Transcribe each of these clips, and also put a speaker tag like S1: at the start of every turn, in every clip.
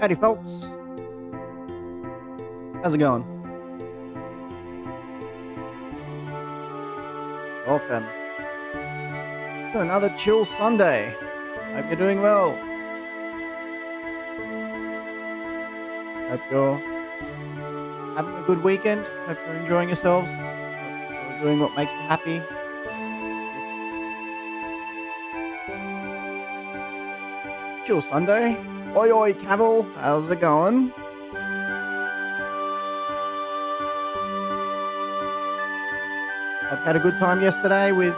S1: Howdy, folks. How's it going? Welcome to another chill Sunday. Hope you're doing well. Hope you're having a good weekend. Hope you're enjoying yourselves. Hope you're doing what makes you happy. This chill Sunday. Oi, oi, Cavill. How's it going? Hope you had a good time yesterday with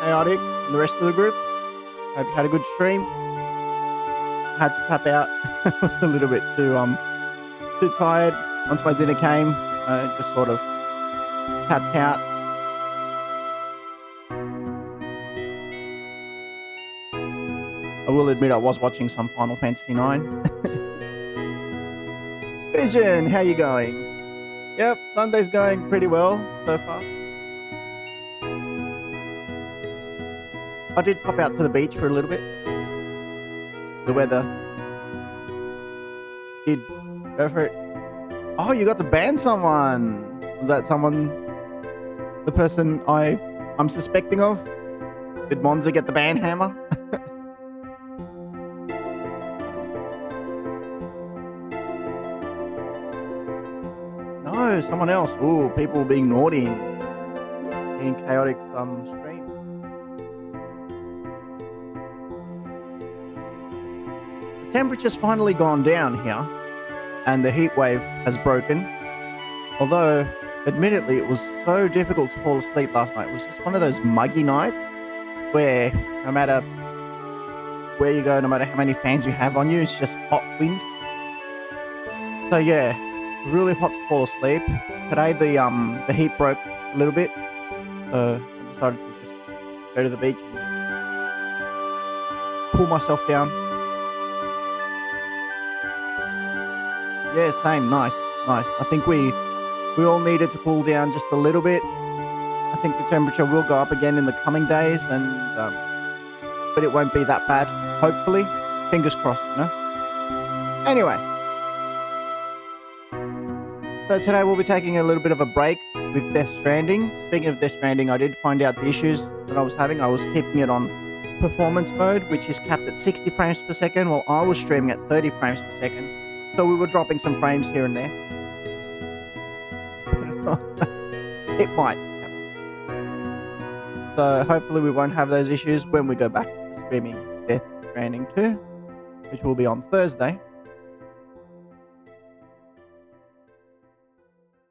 S1: Chaotic and the rest of the group. Hope you had a good stream. Had to tap out. I was a little bit too tired. Once my dinner came, I just sort of tapped out. I will admit I was watching some Final Fantasy IX. Pigeon, how you going? Yep, Sunday's going pretty well so far. I did pop out to the beach for a little bit. The weather did go for it. Oh, you got to ban someone. Was that someone, the person I'm suspecting of? Did Monza get the ban hammer? No, someone else. Ooh, people being naughty in Chaotic's stream. The temperature's finally gone down here, and the heat wave has broken. Although, admittedly, it was so difficult to fall asleep last night. It was just one of those muggy nights where no matter where you go, no matter how many fans you have on you, it's just hot wind. So yeah, it was really hot to fall asleep. Today the heat broke a little bit, so I decided to just go to the beach and cool myself down. Yeah, same. Nice. I think we all needed to cool down just a little bit. I think the temperature will go up again in the coming days, and but it won't be that bad. Hopefully, fingers crossed. You know. Anyway, so today we'll be taking a little bit of a break with Death Stranding. Speaking of Death Stranding, I did find out the issues that I was having. I was keeping it on performance mode, which is capped at 60 frames per second, while I was streaming at 30 frames per second. So we were dropping some frames here and there. It might. So hopefully we won't have those issues when we go back to streaming Death Stranding 2, which will be on Thursday.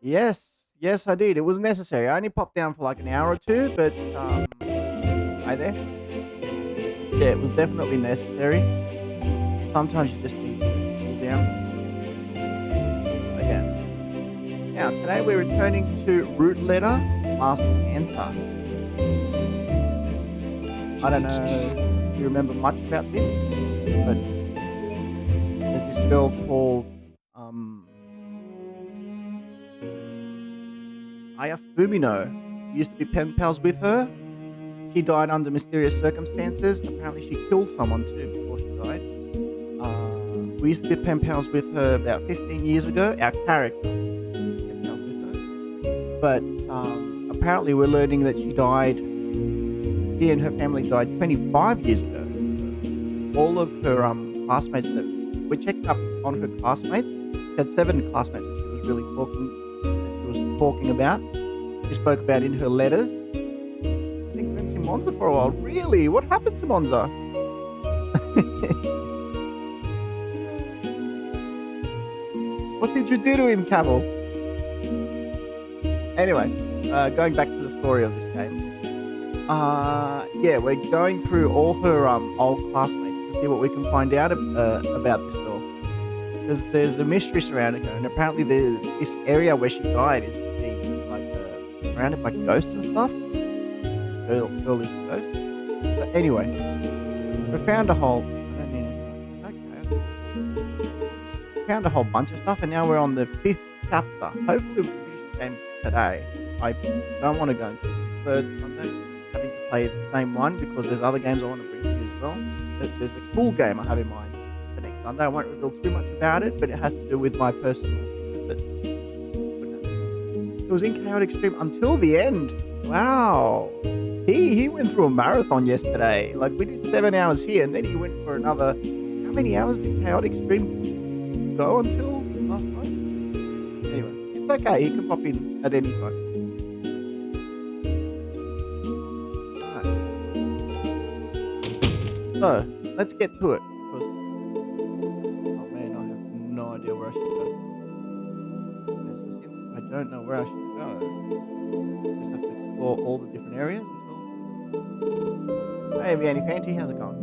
S1: Yes, I did. It was necessary. I only popped down for like an hour or two, but hi there. Yeah, it was definitely necessary. Sometimes you just need to cool down. But yeah. Now, today we're returning to root letter last answer. I don't know if you remember much about this, but there's this girl called Aya Fumino. Used to be pen pals with her. She died under mysterious circumstances. Apparently she killed someone too before she died. We used to be pen pals with her about 15 years ago. Our character was pen pals with her. But apparently we're learning that she and her family died 25 years ago. All of her classmates that we checked up on her classmates. She had 7 classmates that she was really talking about. She spoke about in her letters. I think we went to Monza for a while. Really? What happened to Monza? What did you do to him, Cavill? Anyway, going back to the story of this game. Yeah, we're going through all her old classmates to see what we can find out about this girl. Because there's a mystery surrounding her, and apparently this area where she died is being like surrounded by ghosts and stuff. This girl is a ghost. But anyway, we found a whole. Found a whole bunch of stuff, and now we're on the 5th chapter. Hopefully, we'll finish the game today. I don't want to go into the 3rd Sunday, having to play the same one because there's other games I want to bring to you as well. There's a cool game I have in mind for next Sunday. I won't reveal too much about it, but it has to do with my personal interest. It was in chaotic stream until the end. Wow. He went through a marathon yesterday. Like we did 7 hours here, and then he went for another. How many hours did chaotic stream go until last night? Anyway, it's okay. He can pop in at any time. Right. So let's get to it. Because oh man, I have no idea where I should go. Okay, so since I don't know where I should go, I just have to explore all the different areas until. Hey, Vianney Fanty, how's it going?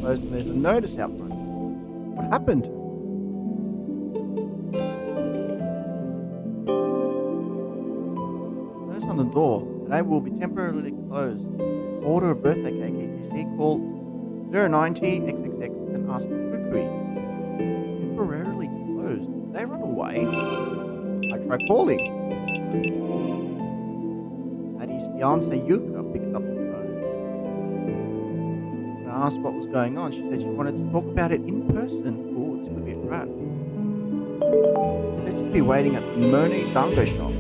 S1: And there's a notice out front. What happened? Notice on the door. Today will be temporarily closed. Order a birthday cake, etc. Call 090 XXX and ask for Fukui. Temporarily closed. Did they run away? I tried calling. Patty's fiance Yuka picked up the phone. I asked what was going on. She said she wanted to talk about it in person. Oh, this could be a trap. She said she'd be waiting at the Monet Dungo shop.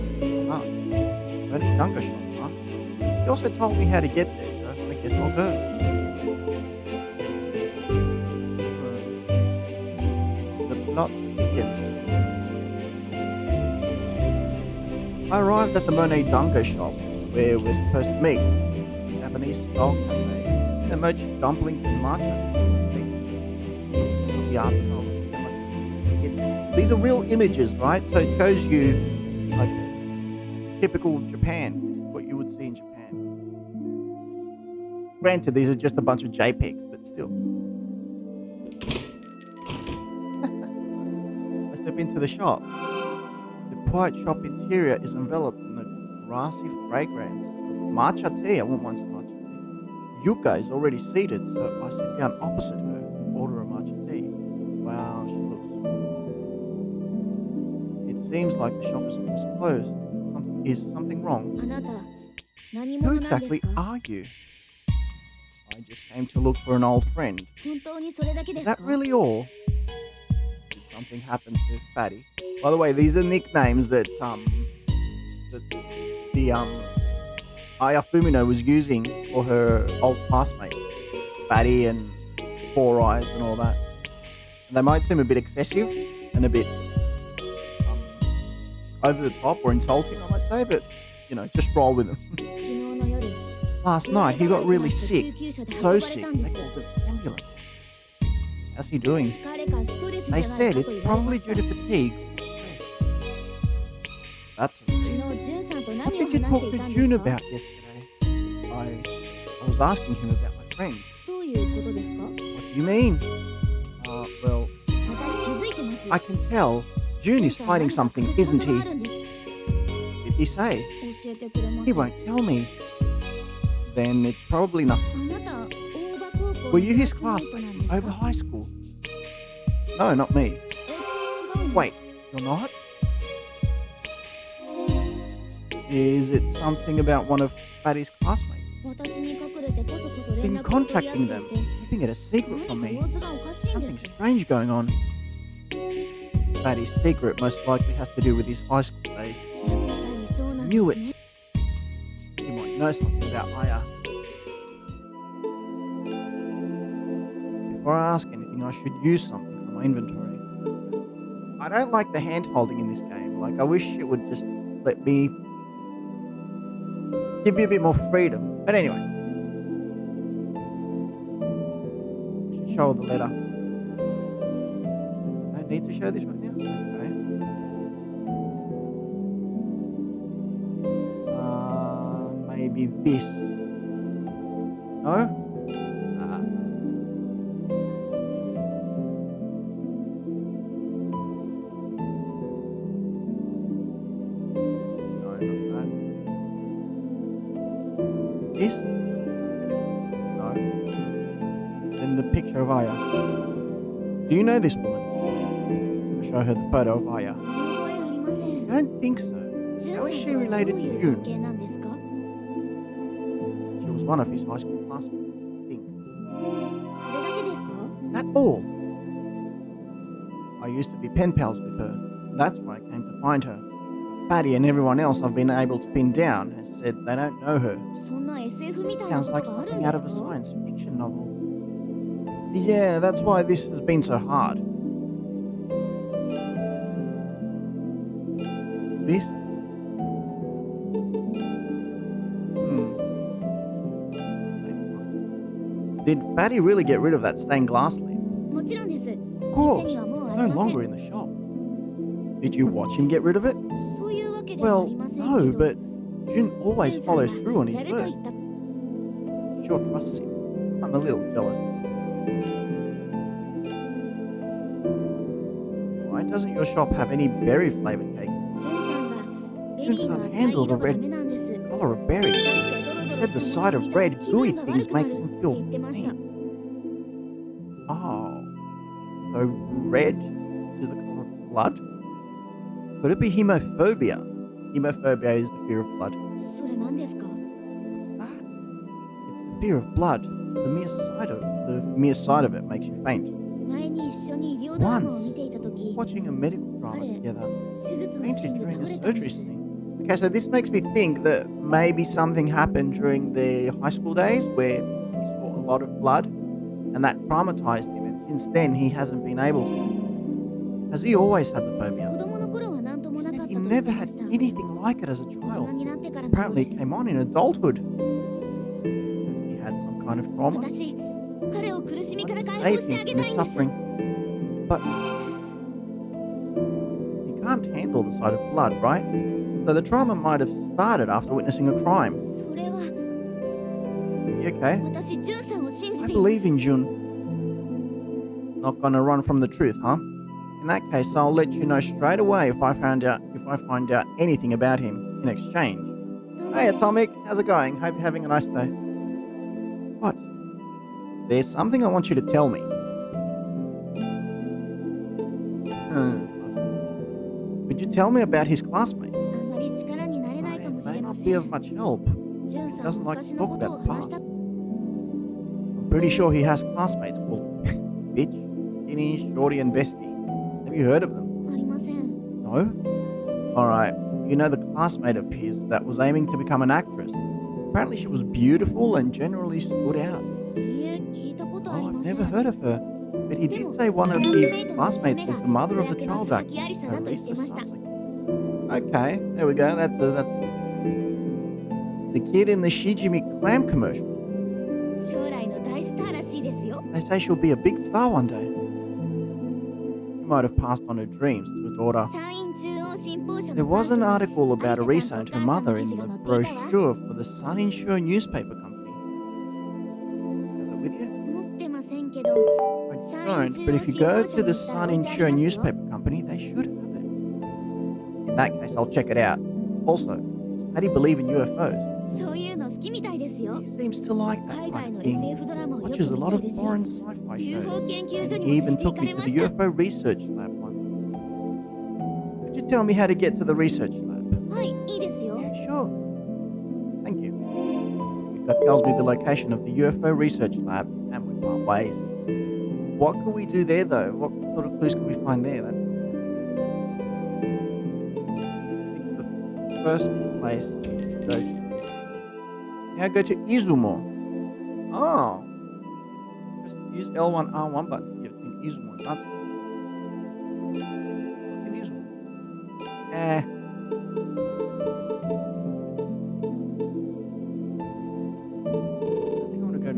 S1: Ah, Monet Dungo shop, huh? She also told me how to get there, so I guess I'll go. The plot begins. I arrived at the Monet Dungo shop, where we're supposed to meet. Japanese style cafe. Mochi dumplings and matcha. The art style. These are real images, right? So it shows you like typical Japan. This is what you would see in Japan. Granted, these are just a bunch of JPEGs, but still. I step into the shop. The quiet shop interior is enveloped in the grassy fragrance of matcha tea. I wouldn't want some matcha. Yuka is already seated, so I sit down opposite her and order a matcha tea. Wow, she looks. It seems like the shop was closed. Is something wrong? Who exactly are you? I just came to look for an old friend. Is that really all? Did something happen to Fatty? By the way, these are nicknames that Aya Fumino was using for her old classmate, Fatty and Four Eyes and all that. And they might seem a bit excessive and a bit over the top or insulting, I might say, but, just roll with them. Last night, he got really sick. So sick, they called an ambulance. How's he doing? They said it's probably due to fatigue. That's a relief. What did you talk to June about yesterday? I was asking him about my friend. What do you mean? Well, I can tell June is fighting something, isn't he? Did he say? He won't tell me. Then it's probably nothing. Were you his classmate over high school? No, not me. Wait, you're not? Is it something about one of Fatty's classmates? Been contacting them, keeping it a secret from me. Something strange going on. Fatty's secret most likely has to do with his high school days. I knew it. You might know something about Aya. Before I ask anything, I should use something from my inventory. I don't like the hand holding in this game. Like, I wish it would just let me give me a bit more freedom. But anyway. I should show the letter. I don't need to show this right now? Okay. Maybe this. No? This? No. Then the picture of Aya. Do you know this woman? Her show her the photo of Aya.
S2: 覚えありません。
S1: Don't think so.
S2: ジュ
S1: How
S2: ン
S1: is
S2: さ
S1: she
S2: んとはど
S1: related
S2: う
S1: to
S2: いう関
S1: June?
S2: 係なんですか？
S1: She was one of his high school classmates, I think.
S2: それだけですか？
S1: Is that all? I used to be pen pals with her. That's why I came to find her. Patty and everyone else I've been able to pin down has said they don't know her.
S2: そんな SF みたいな
S1: Sounds
S2: こ
S1: like
S2: とがあるん
S1: something
S2: で
S1: out
S2: す
S1: of a
S2: か？
S1: science fiction novel. Yeah, that's why this has been so hard. This? Did Fatty really get rid of that stained glass lamp?
S2: もちろんです。
S1: Of
S2: 店
S1: course.
S2: にはもう
S1: It's
S2: あ
S1: no
S2: りませ
S1: longer
S2: ん。
S1: in the shop. Did you watch him get rid of it?
S2: そういうわけではあ
S1: Well,
S2: りませんけ
S1: no,
S2: ど、
S1: but Jun
S2: ジ
S1: always
S2: ュンさん
S1: follows through on
S2: が
S1: his
S2: やると
S1: word.
S2: 言った。
S1: Sure trusts him. I'm a little jealous. Why doesn't your shop have any berry flavored cakes?
S2: ジュンさんがベ
S1: Jun
S2: リーの
S1: can't
S2: 赤い
S1: handle
S2: 色
S1: the
S2: がダ
S1: red
S2: メなんです。
S1: color of berries.
S2: 辛くてドロ
S1: He
S2: ドロ
S1: said the
S2: したも
S1: sight
S2: のを
S1: of
S2: 見たら
S1: red
S2: 気
S1: gooey
S2: 分が
S1: things
S2: 悪くな
S1: makes
S2: る
S1: him
S2: って
S1: feel
S2: 言ってました。
S1: faint. Oh, so red is the color of blood? Could it be hemophobia? Hemophobia is the fear of blood.
S2: それ何ですか？
S1: What's that? It's the fear of blood. The mere sight of it makes you faint.
S2: 前に一緒に医療ドラマを見
S1: Once,
S2: ていた時、
S1: watching a medical drama
S2: 彼
S1: together,
S2: 手術のシー
S1: fainted
S2: ンで
S1: during
S2: 倒
S1: a
S2: れたんで
S1: surgery
S2: す。
S1: scene. Okay, so this makes me think that maybe something happened during the high school days where he saw a lot of blood and that traumatized him, and since then he hasn't been able to. Has he always had the
S2: 子
S1: phobia?
S2: 供の頃は何と
S1: He
S2: もなか
S1: said
S2: った
S1: he
S2: と言っ
S1: never
S2: てま
S1: had
S2: した。
S1: anything like it as a
S2: 大人
S1: child.
S2: になってからのよう
S1: Apparently
S2: で
S1: it
S2: す。
S1: came on in adulthood. Has he had some kind of trauma?
S2: 私、彼を苦しみ
S1: What
S2: から
S1: to
S2: 解放
S1: save
S2: してあ
S1: him
S2: げ
S1: from
S2: た
S1: his
S2: いんです。
S1: suffering? But he can't handle the sight of blood, right? So the trauma might have started after witnessing a crime.
S2: それは、
S1: You okay?
S2: 私、ジュンさんを信じ
S1: I
S2: ています。
S1: believe in Jun. Not gonna run from the truth, huh? In that case, I'll let you know straight away if I find out anything about him in exchange.
S2: なん
S1: Hey
S2: で
S1: Atomic, how's it going? Hope you're having a nice day. What? There's something I want you to tell me. Could you tell me about his classmates?
S2: あんまり力になれない
S1: I
S2: かもし
S1: may
S2: れま
S1: not
S2: せ
S1: be
S2: ん。
S1: of much help.
S2: ジュン
S1: He
S2: さん
S1: doesn't
S2: は
S1: like
S2: 昔
S1: to
S2: の
S1: talk
S2: ことを
S1: about the
S2: 話した。
S1: past. I'm pretty sure he has classmates called Bitch, Skinny, Shorty, and Bestie. Have you heard of them?
S2: ありません。
S1: No? Alright, you know the classmate of his that was aiming to become an actress. Apparently she was beautiful and generally stood out.
S2: いいえ、聞いたことあり
S1: Oh,
S2: ま
S1: I've
S2: せん。
S1: never heard of her. But he did say one of his classmates is the mother of the child actress, Arisa Sasaki. Okay, there we go. That's the kid in the Shijimi clam commercial.
S2: 将来の大スターらしいですよ。
S1: They say she'll be a big star one day. She might have passed on her dreams to her daughter.
S2: 山陰中央新報社
S1: There
S2: のパン
S1: was
S2: フ
S1: an
S2: に
S1: article about
S2: アリサちゃん
S1: Arisa
S2: と
S1: and
S2: お
S1: her
S2: 母さんの
S1: mother
S2: 記
S1: in
S2: 事
S1: the
S2: が載っていたわ。
S1: brochure for the Sun Insure newspaper company. Have it with you?
S2: 持ってませんけど、
S1: I don't, but if you go to the Sun Insure
S2: よ。
S1: newspaper company, they should have it. In that case, I'll check it out. Also, how do you believe in UFOs?
S2: そういうの好きみたいですよ
S1: He。seems to like that
S2: 海外
S1: kind
S2: の
S1: of thing.
S2: SF ドラマをよく
S1: Watches a
S2: 見
S1: lot
S2: てい
S1: of
S2: るし、
S1: foreign sci-fi
S2: UFO
S1: shows.
S2: 研究
S1: And
S2: 所に
S1: he
S2: も連
S1: even
S2: れて行
S1: took
S2: か
S1: me
S2: れ
S1: to
S2: ま
S1: the
S2: した。
S1: UFO research lab once. Could you tell me how to get to the research lab?
S2: はい、いいですよ。
S1: Yeah, sure. Thank you. That tells me the location of the UFO research lab, and we part ways. What can we do there, though? What sort of clues can we find there? The first place to go to. Now go to Izumo. Oh. Just use L1, R1 buttons to get to Izumo and Natsu. What's in Izumo? I think I want to go to.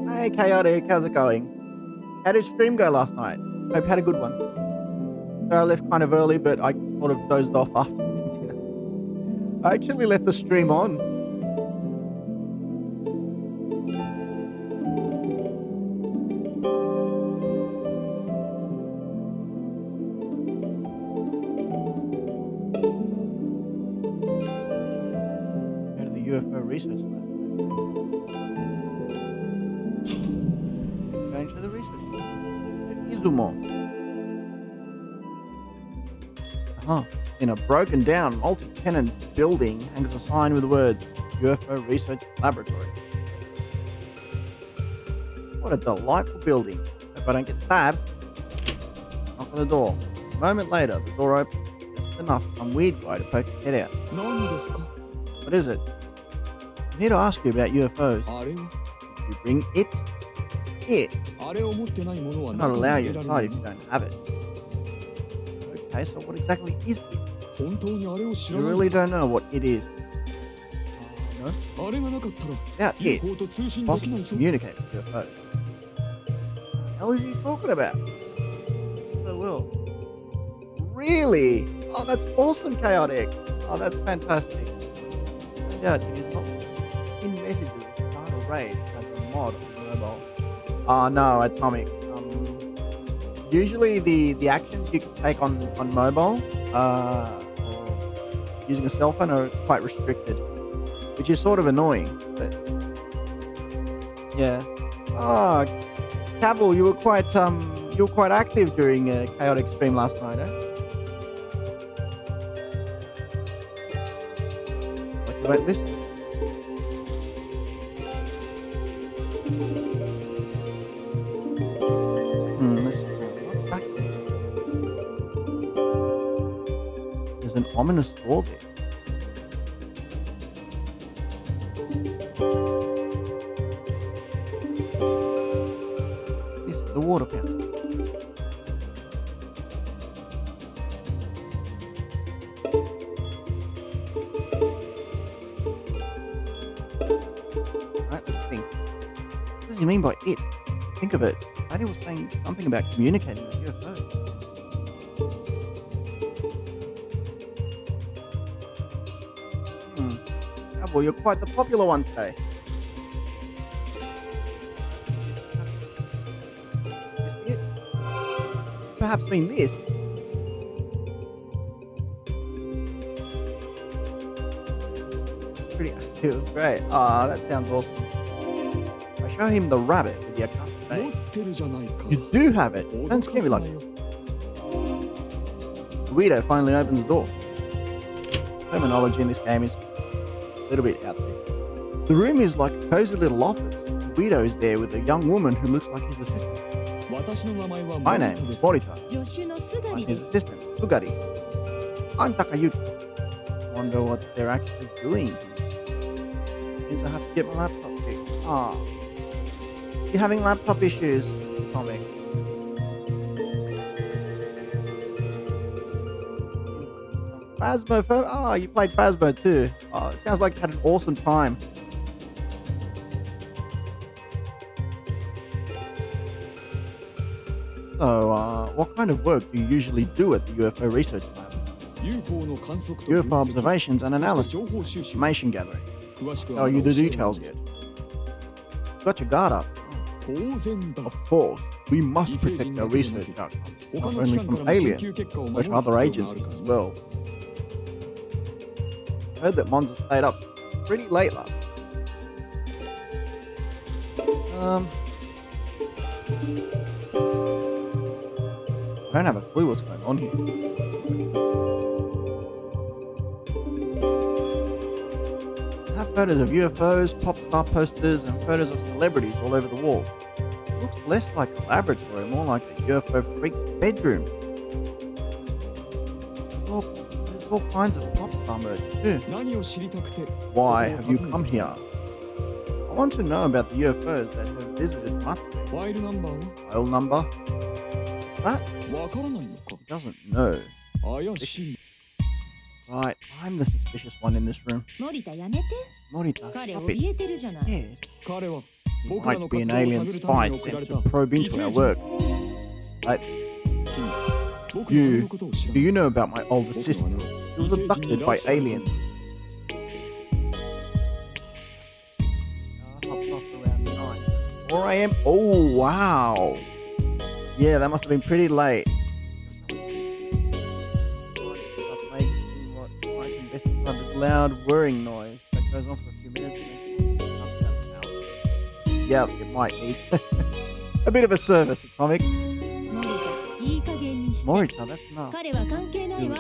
S1: Hey, Chaotic, how's it going? How did stream go last night? Hope you had a good one. So I left kind of early, but I sort of dozed off after dinner. I actually left the stream on. UFO research lab. Going to the research lab. Izumo. In a broken down multi-tenant building hangs a sign with the words UFO Research Laboratory. What a delightful building. Hope I don't get stabbed. Knock on the door. A moment later, the door opens. Just enough for some weird guy to poke his head out. What is it? I'm here to ask you about UFOs. Did you bring it? It. I'll not allow you inside if you don't have it. Okay, so what exactly is it? You really don't know what it is. No? Without it, possible to communicate with UFOs. What the hell is he talking about? So well. Really? Oh, that's awesome, Chaotic. Oh, that's fantastic. No doubt it is not in messages, start a raid as a mod on mobile. Oh no, Atomic. Usually the actions you can take on mobile or using a cell phone are quite restricted, which is sort of annoying. But yeah. Oh, Cabal, you were quite active during a Chaotic stream last night, eh? Wait, listen. What's back there? There's an ominous door there. This is a water fountain. Alright, let's think. What does he mean by it? Think of it. Daddy was saying something about communicating with UFOs. Yeah, well, you're quite the popular one today. This be it? Perhaps mean this. Pretty active. Great. Ah, that sounds awesome. I show him the rabbit with the accustomed face. You do have it. Don't scare me like that. Guido finally opens the door. Terminology in this game is a little bit out there. The room is like a cozy little office. Guido is there with a young woman who looks like his assistant. My name is Morita. I'm his assistant, Sugari. I'm Takayuki. Wonder what they're actually doing here. Means I have to get my laptop fixed. Ah. You having laptop issues, Comic? Phasmo. Oh, you played Phasmo too. Oh, it sounds like you had an awesome time. So, what kind of work do you usually do at the UFO research lab? UFO observations and analysis, information gathering. Tell you the details yet. Got your guard up. Of course, we must protect our research outcomes, not only from aliens, but other agencies as well. I heard that Monza stayed up pretty late last night. I don't have a clue what's going on here. I have photos of UFOs, pop star posters, and photos of celebrities all over the wall. It looks less like a laboratory, more like a UFO freak's bedroom. There's all kinds of pop star merch too. Why have you come here? I want to know about the UFOs that have visited Matsue. File number? What's that? He doesn't know. Right, I'm the suspicious one in this room. Morita, stop it. Scared. He might be an alien spy sent to probe into our work. Right? Do you know about my older sister? She was abducted by aliens. Hopped off around 4 a.m. Oh, wow. Yeah, that must have been pretty late. Let's make what I can best describe as loud whirring noise that goes on for a few minutes. Yep, it might need a bit of a service, Atomic.
S2: 森田、いい加減にして。
S1: Morita, that's enough.
S2: 彼は関係ないわ。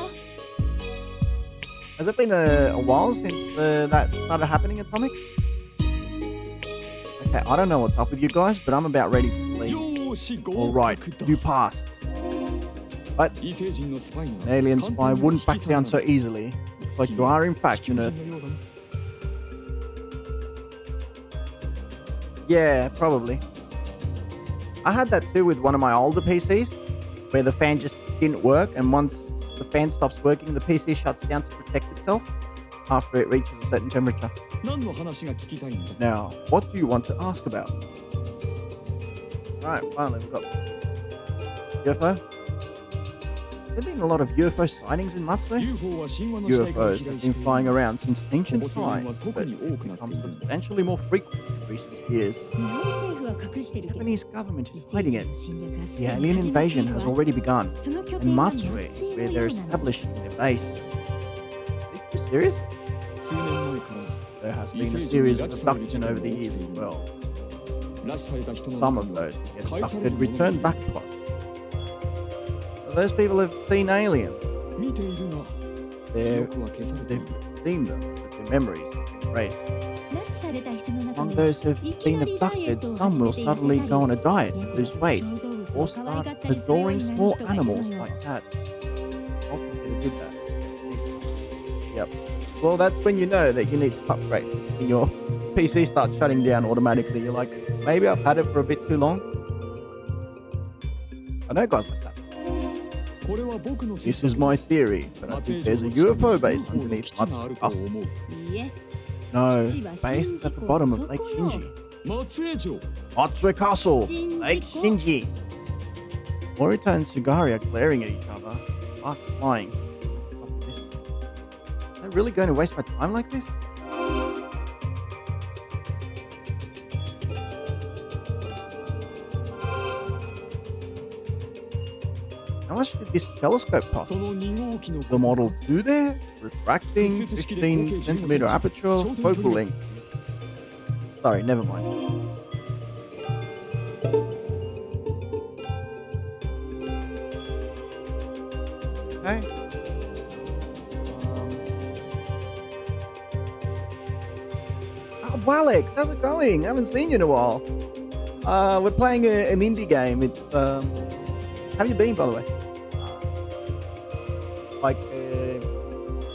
S1: Has it been a while since that started happening, Atomic? Okay, I don't know what's up with you guys, but I'm about ready to leave. Alright, you passed. But an alien spy wouldn't back down so easily. Looks like you are in fact an Earth. Yeah, probably. I had that too with one of my older PCs, where the fan just didn't work, and once the fan stops working, the PC shuts down to protect itself after it reaches a certain temperature. Now, what do you want to ask about? Right, finally we've got UFO. There have been a lot of UFO sightings in Matsue. UFOs have been flying around since ancient times, but have become substantially more frequent in recent years. The Japanese government is hiding it. The alien invasion has already begun, and Matsue is where they're establishing their base. Is this serious? There has been a series of abductions over the years as well. Some of those who get abducted return back to us. So those people have seen aliens. They've seen them, but their memories are erased. Among those who have been abducted, some will suddenly go on a diet and lose weight, or start adoring small animals like that. How could did that? Yep. Well, that's when you know that you need to upgrade. When your PC starts shutting down automatically, you're like, maybe I've had it for a bit too long. I know guys like that. This is my theory, but I think there's a UFO base underneath Matsue Castle. No, the base is at the bottom of Lake Shinji. Matsue Castle, Lake Shinji. Morita and Sugari are glaring at each other, sparks flying. Am I really going to waste my time like this? How much did this telescope cost? The Model 2 there? Refracting, 15 centimeter aperture, focal length. Sorry, never mind. Okay. Oh, Alex, how's it going? I haven't seen you in a while. We're playing an indie game. It's how have you been, by the way? Like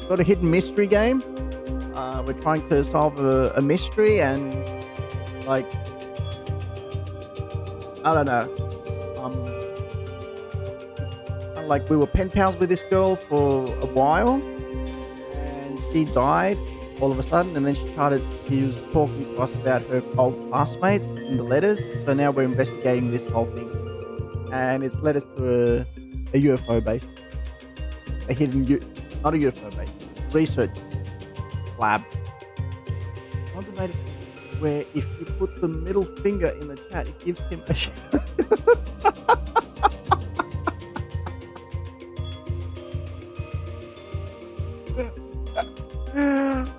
S1: got a hidden mystery game. We're trying to solve a mystery, and like I don't know. Like we were pen pals with this girl for a while, and she died all of a sudden, and then she was talking to us about her old classmates in the letters. So now we're investigating this whole thing, and it's led us to a UFO base, a hidden not a UFO base, research lab. One's made it where if you put the middle finger in the chat, it gives him a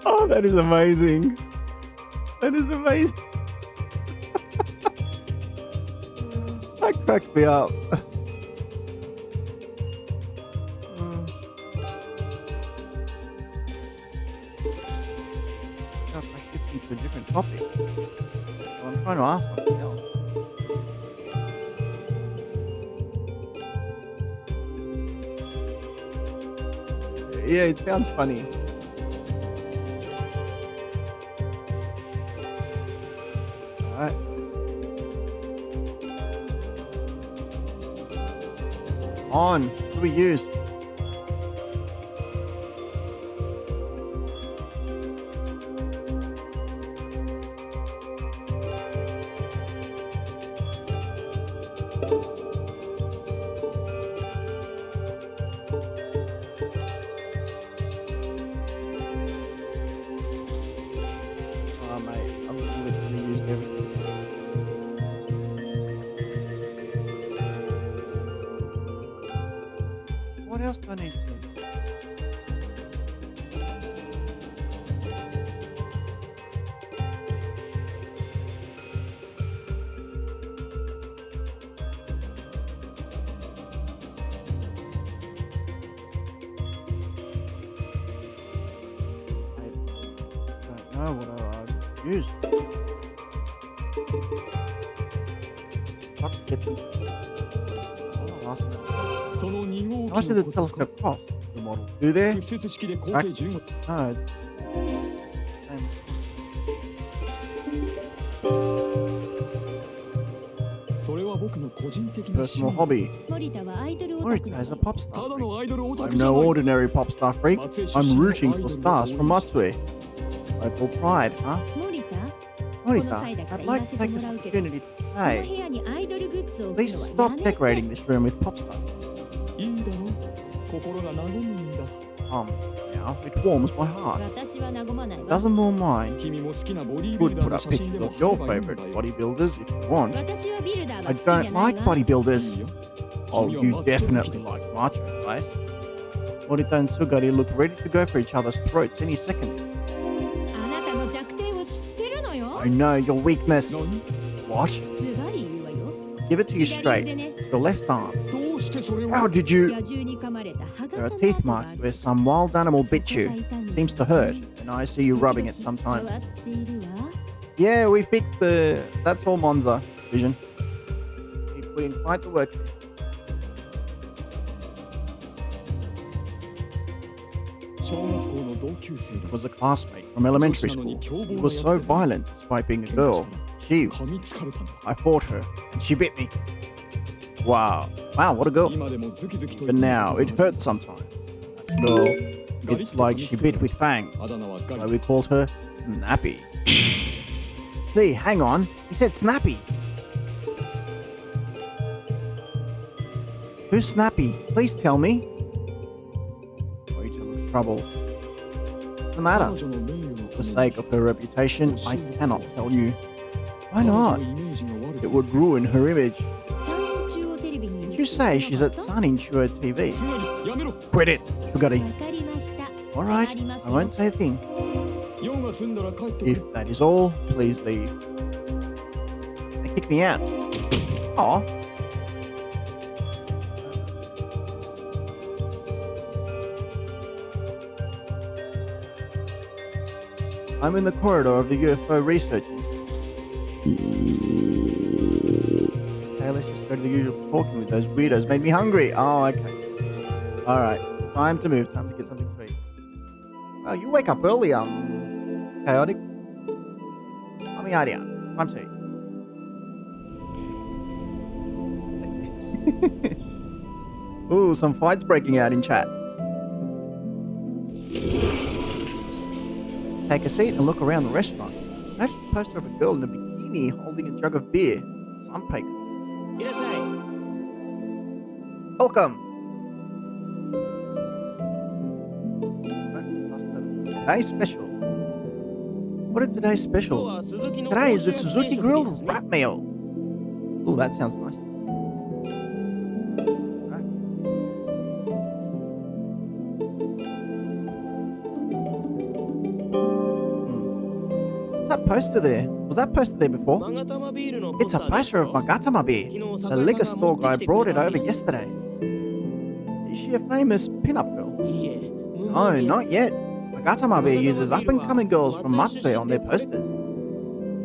S1: Oh, that is amazing. That is amazing. That cracked me up. Now try shifting to a different topic. Well, I'm trying to ask something else. Yeah, it sounds funny. Alright. On. What do we use? Oh, mate. I've literally used everything. What else do I need to do? know what I'm confused. What to get them? Oh, I'll ask them.
S3: その2
S1: How
S3: 号
S1: much
S3: 機
S1: did
S3: の
S1: the
S3: ことか
S1: telescope cost? The model 2 there?
S3: 屈折式で合計15
S1: No, it's same.
S3: それは僕の個人的な
S1: Personal
S3: 趣味
S1: hobby.
S2: 森田はアイドルオタク
S1: Morita
S2: だ
S1: is a
S2: ね
S1: pop
S3: た
S1: star
S3: だ
S1: freak.
S3: のアイドルオタク
S1: I'm
S3: じゃ
S1: no
S3: ない
S1: ordinary pop star freak. I'm rooting for stars from Matsue. Local pride, huh?
S2: 森田
S1: Morita, I'd like to take this opportunity to
S2: この部
S1: say,
S2: 屋にアイドルグッズを置く
S1: please
S2: のは
S1: stop
S2: やめて
S1: decorating this room with pop stars.
S3: いいだろ心が和むんだ
S1: Now it warms my heart.
S2: 私は和まないわ
S1: Doesn't warm mine.
S3: 君も好きなボディ
S1: You
S3: ービル
S1: could
S3: ダ
S1: put
S3: ーの
S1: up
S3: 写真
S1: pictures
S3: でも
S1: of
S3: 貼れ
S1: your
S3: ばいいんだ
S1: favorite
S3: よ
S1: bodybuilders if you want.
S2: 私はビルダーは
S1: I
S2: 好きじゃ
S1: don't
S2: ない
S1: like
S2: わ
S1: bodybuilders.
S3: いいよ
S1: Oh, you definitely like macho guys. Morita and Sugari look ready to go for each other's throats any second.
S2: あなたの弱点を知ってるのよ
S1: I know your weakness.
S3: 何
S1: What?
S2: ズバリ言うわよ
S1: Give it to you
S2: 左
S1: straight.
S2: 腕ね
S1: Your left arm.
S3: どうしてそれを
S1: How did you?
S2: 野獣に噛まれた歯
S1: There are
S2: 型
S1: teeth
S2: の跡が
S1: marks
S2: ある
S1: where some wild animal
S2: そこ
S1: bit you.
S2: が痛む
S1: Seems to hurt, and I see you rubbing it
S2: 座
S1: sometimes.
S2: っているわ
S1: Yeah, we fixed the. That's all Monza vision. We put in quite the work.
S3: 小学校の同級生
S1: It was a classmate from elementary school. He was so violent despite being a girl. She
S3: 噛
S1: was.
S3: みつかれたんだ
S1: I fought her, and she bit me. Wow. Wow, what a girl.
S3: 今でもズキズキと
S1: But now it hurts sometimes. That girl, it's like she bit with fangs.
S3: あだ名はガ
S1: Why
S3: リ
S1: we called her Snappy. See, hang on. He said Snappy. Who's Snappy? Please tell me. Rita looks troubled. What's the
S3: 彼
S1: matter?
S3: 女の名誉の
S1: For the sake of her reputation, I cannot tell you. Why
S3: 彼女
S1: not?
S3: のイメージが悪
S1: It
S3: く
S1: would ruin her image.
S2: 三円中央テレビに
S1: Did you say she's at Sun Insure TV?
S3: つまりやめろ
S1: Quit it, Sugary.
S2: わかりました
S1: Alright,
S2: あります
S1: I
S2: よ
S1: won't say a thing.
S3: 用が済んだら帰ってくれ
S1: If that is all, please leave. They kicked me out. Aw. I'm in the corridor of the UFO Research Institute. Okay, let's just go to the usual talking with those weirdos. Made me hungry. Oh, okay. Alright, time to move. Time to get something to eat. Oh, you wake up early, chaotic. Let me out here. Time to eat. Ooh, some fights breaking out in chat. Take a seat and look around the restaurant. Notice the poster of a girl in a bikini holding a jug of beer. Sunpaper.
S4: いらっしゃい。
S1: Welcome. Today's special. What are today's
S4: 今日
S1: specials?
S4: は鈴木の
S1: Today is the
S4: 公衆
S1: Suzuki
S4: 定食
S1: grilled
S4: ですね
S1: wrap meal. Oh, that sounds nice. Alright. What's that poster there? Was that poster there before?
S4: マガタマビールの
S1: It's a
S4: ポスタ
S1: poster
S4: ー
S1: of
S4: です
S1: Magatama
S4: よ
S1: beer.
S4: 昨日
S1: The
S4: 酒
S1: liquor
S4: 屋
S1: store
S4: さんが
S1: guy
S4: 持ってきてく
S1: brought
S4: れ
S1: it
S4: た
S1: over
S4: んです
S1: yesterday. Is she a famous pin-up girl?
S4: いいえ、無
S1: No,
S4: 名です
S1: not yet. Magatama beer uses up-and-coming girls from Matsue on their posters.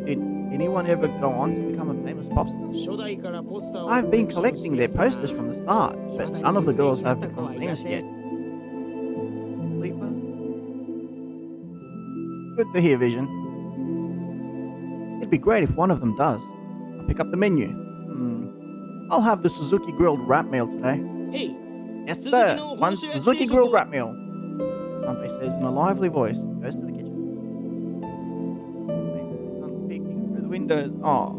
S1: Did anyone ever go on to become a famous pop star?
S4: 初代からポスターを
S1: I've
S4: コ
S1: been
S4: レクション
S1: collecting
S4: して
S1: their
S4: います
S1: posters
S4: が
S1: from the start, but none of the girls have become famous yet. Sleeper? Good to hear, Vision. It'd be great if one of them does. I'll pick up the menu. I'll have the Suzuki grilled wrap meal today.
S4: へい、
S1: Yes,
S4: Suzuki
S1: sir.
S4: no
S1: One
S4: Honshu
S1: Suzuki
S4: Express
S1: grilled
S4: Hotel.
S1: wrap meal. Sunday says in a lively voice, goes to the kitchen. Sun peeking through the windows. Oh.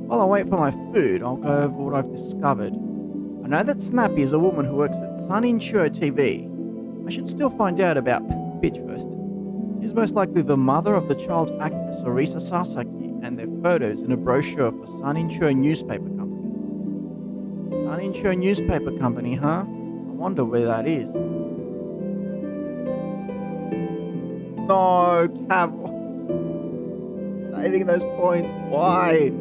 S1: While I wait for my food, I'll go over what I've discovered. I know that Snappy is a woman who works at Sun Insure TV. I should still find out about Bitch first. She's most likely the mother of the child actress Orisa Sasaki, and their photos in a brochure for Sun Insure Newspaper Company. Sun Insure Newspaper Company, huh? I wonder where that is. No, Cav. Saving those points. Why?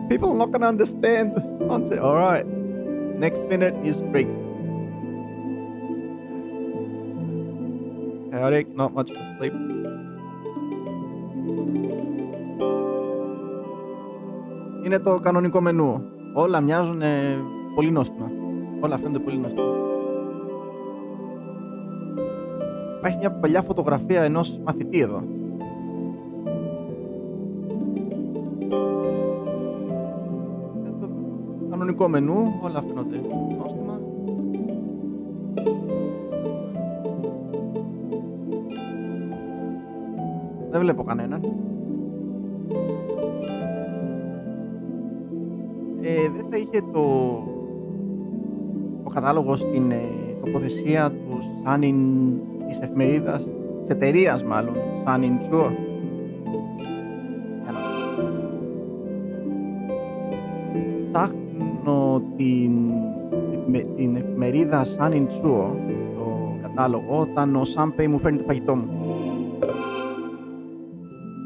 S1: People are not going to understand the content. Alright. Next minute is Greek. Chaotic, not much for sleep. Είναι το κανονικό μενού. Όλα μοιάζουν πολύ νόστιμα. Όλα φαίνονται πολύ νόστιμα. Υπάρχει μια παλιά φωτογραφία ενός μαθητή εδώ. Είναι το κανονικό μενού. Όλα φαίνονται νόστιμα. Δεν βλέπω κανέναν. Δεν θα είχε το κατάλογο στην τοποθεσία του Sunning της εφημερίδας, της εταιρείας μάλλον, Sunning Tour. Για να δω. Ψάχνω την εφημερίδα Sunning Tour, το κατάλογο, όταν ο Σάμπεϊ μου φέρνει το φαγητό μου.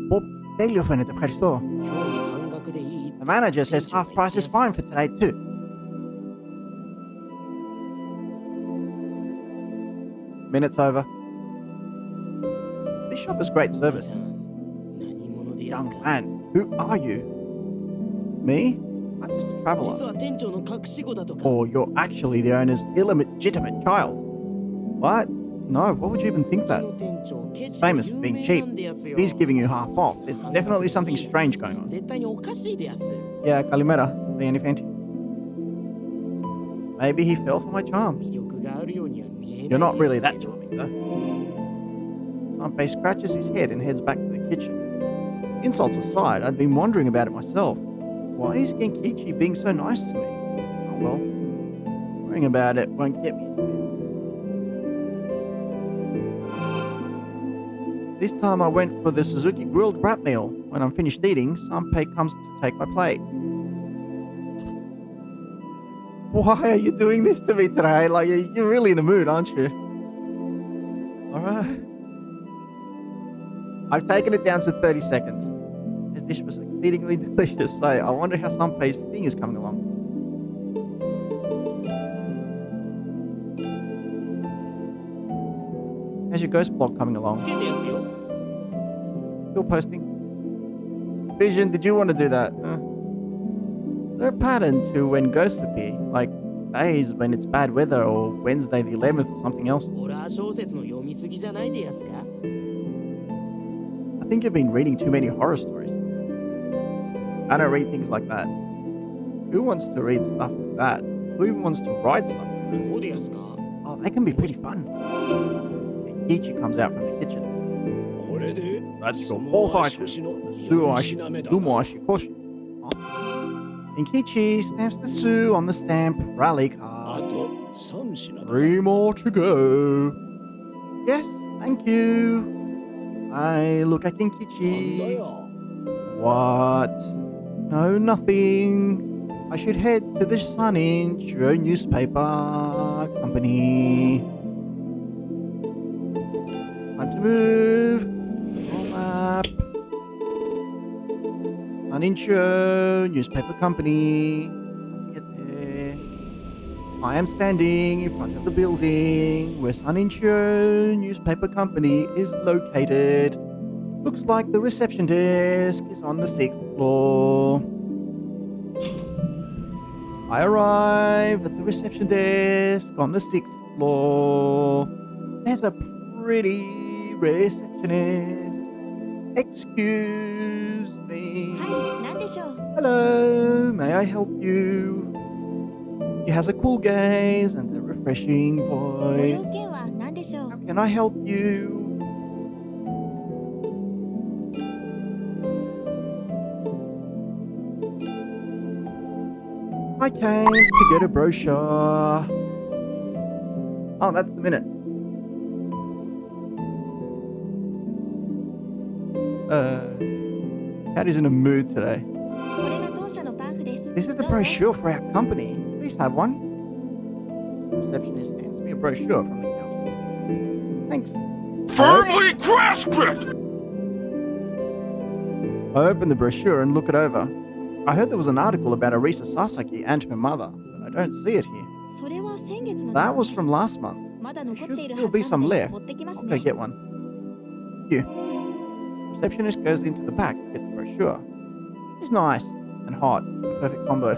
S1: Πω, τέλειο φαίνεται, ευχαριστώ. The manager says half price is fine for today too. Minute's over. This shop has great service. Young man, who are you? Me? I'm just a traveler. Or you're actually the owner's illegitimate child. What? No, what would you even think that? He's famous for being cheap. If he's giving you half off, there's definitely something strange going on. Yeah, kalimera, Fanti. Maybe he fell for my charm. You're not really that charming, though. Sanpei scratches his head and heads back to the kitchen. Insults aside, I'd been wondering about it myself. Why is Genkichi being so nice to me? Oh well, worrying about it won't get me. This time I went for the Suzuki grilled wrap meal. When I'm finished eating, Sanpei comes to take my plate. Why are you doing this to me today? Like, you're really in a mood, aren't you? Alright. I've taken it down to 30 seconds. This dish was exceedingly delicious, so I wonder how Sanpei's thing is coming along. How's your ghost block coming along? Still posting. Vision, did you want to do that? Is there a pattern to when ghosts appear? Like days when it's bad weather or Wednesday the 11th or something else? I think you've been reading too many horror stories. I don't read things like that. Who wants to read stuff like that? Who even wants to write stuff like that? Oh, they can be pretty fun. And Kichi comes out from the kitchen. That's your fourth item. Suashi, Dumoashi, Koshi. And Kichi stamps the Su on the stamp rally card. 3 more to go. Yes, thank you. I look at Kinkichi. What? No, nothing. I should head to the Sunincho newspaper company. Time to move. Map. Sunincho newspaper company. Time to get there. I am standing in front of the building where Sunincho newspaper company is located. Looks like the reception desk is on the 6th floor. I arrive at the reception desk on the 6th floor. There's a pretty receptionist. Excuse me.
S2: はい、何でしょう。
S1: Hello, may I help you? She has a cool gaze and a refreshing
S2: ご用
S1: voice.
S2: 件は何でしょう。
S1: How can I help you? I came to get a brochure. Oh, that's the minute. Caddy's in a mood today.
S2: これが当社のパンフです。
S1: This is the
S2: どうぞ。
S1: brochure for our company. Please have one. Receptionist hands me a brochure from the counter. Thanks.
S5: Firmly grasp it!
S1: I open the brochure and look it over. I heard there was an article about Arisa Sasaki and her mother, but I don't see it here.
S2: それは先月の。
S1: That was from last month.
S2: まだ
S1: There
S2: 残って
S1: should
S2: いる
S1: still
S2: は
S1: be
S2: ずな
S1: some
S2: ので
S1: left.
S2: 持ってきます
S1: I'll
S2: ね。
S1: Rico get one. Here. Receptionist goes into the back to get the brochure. She's nice and hot. The perfect combo.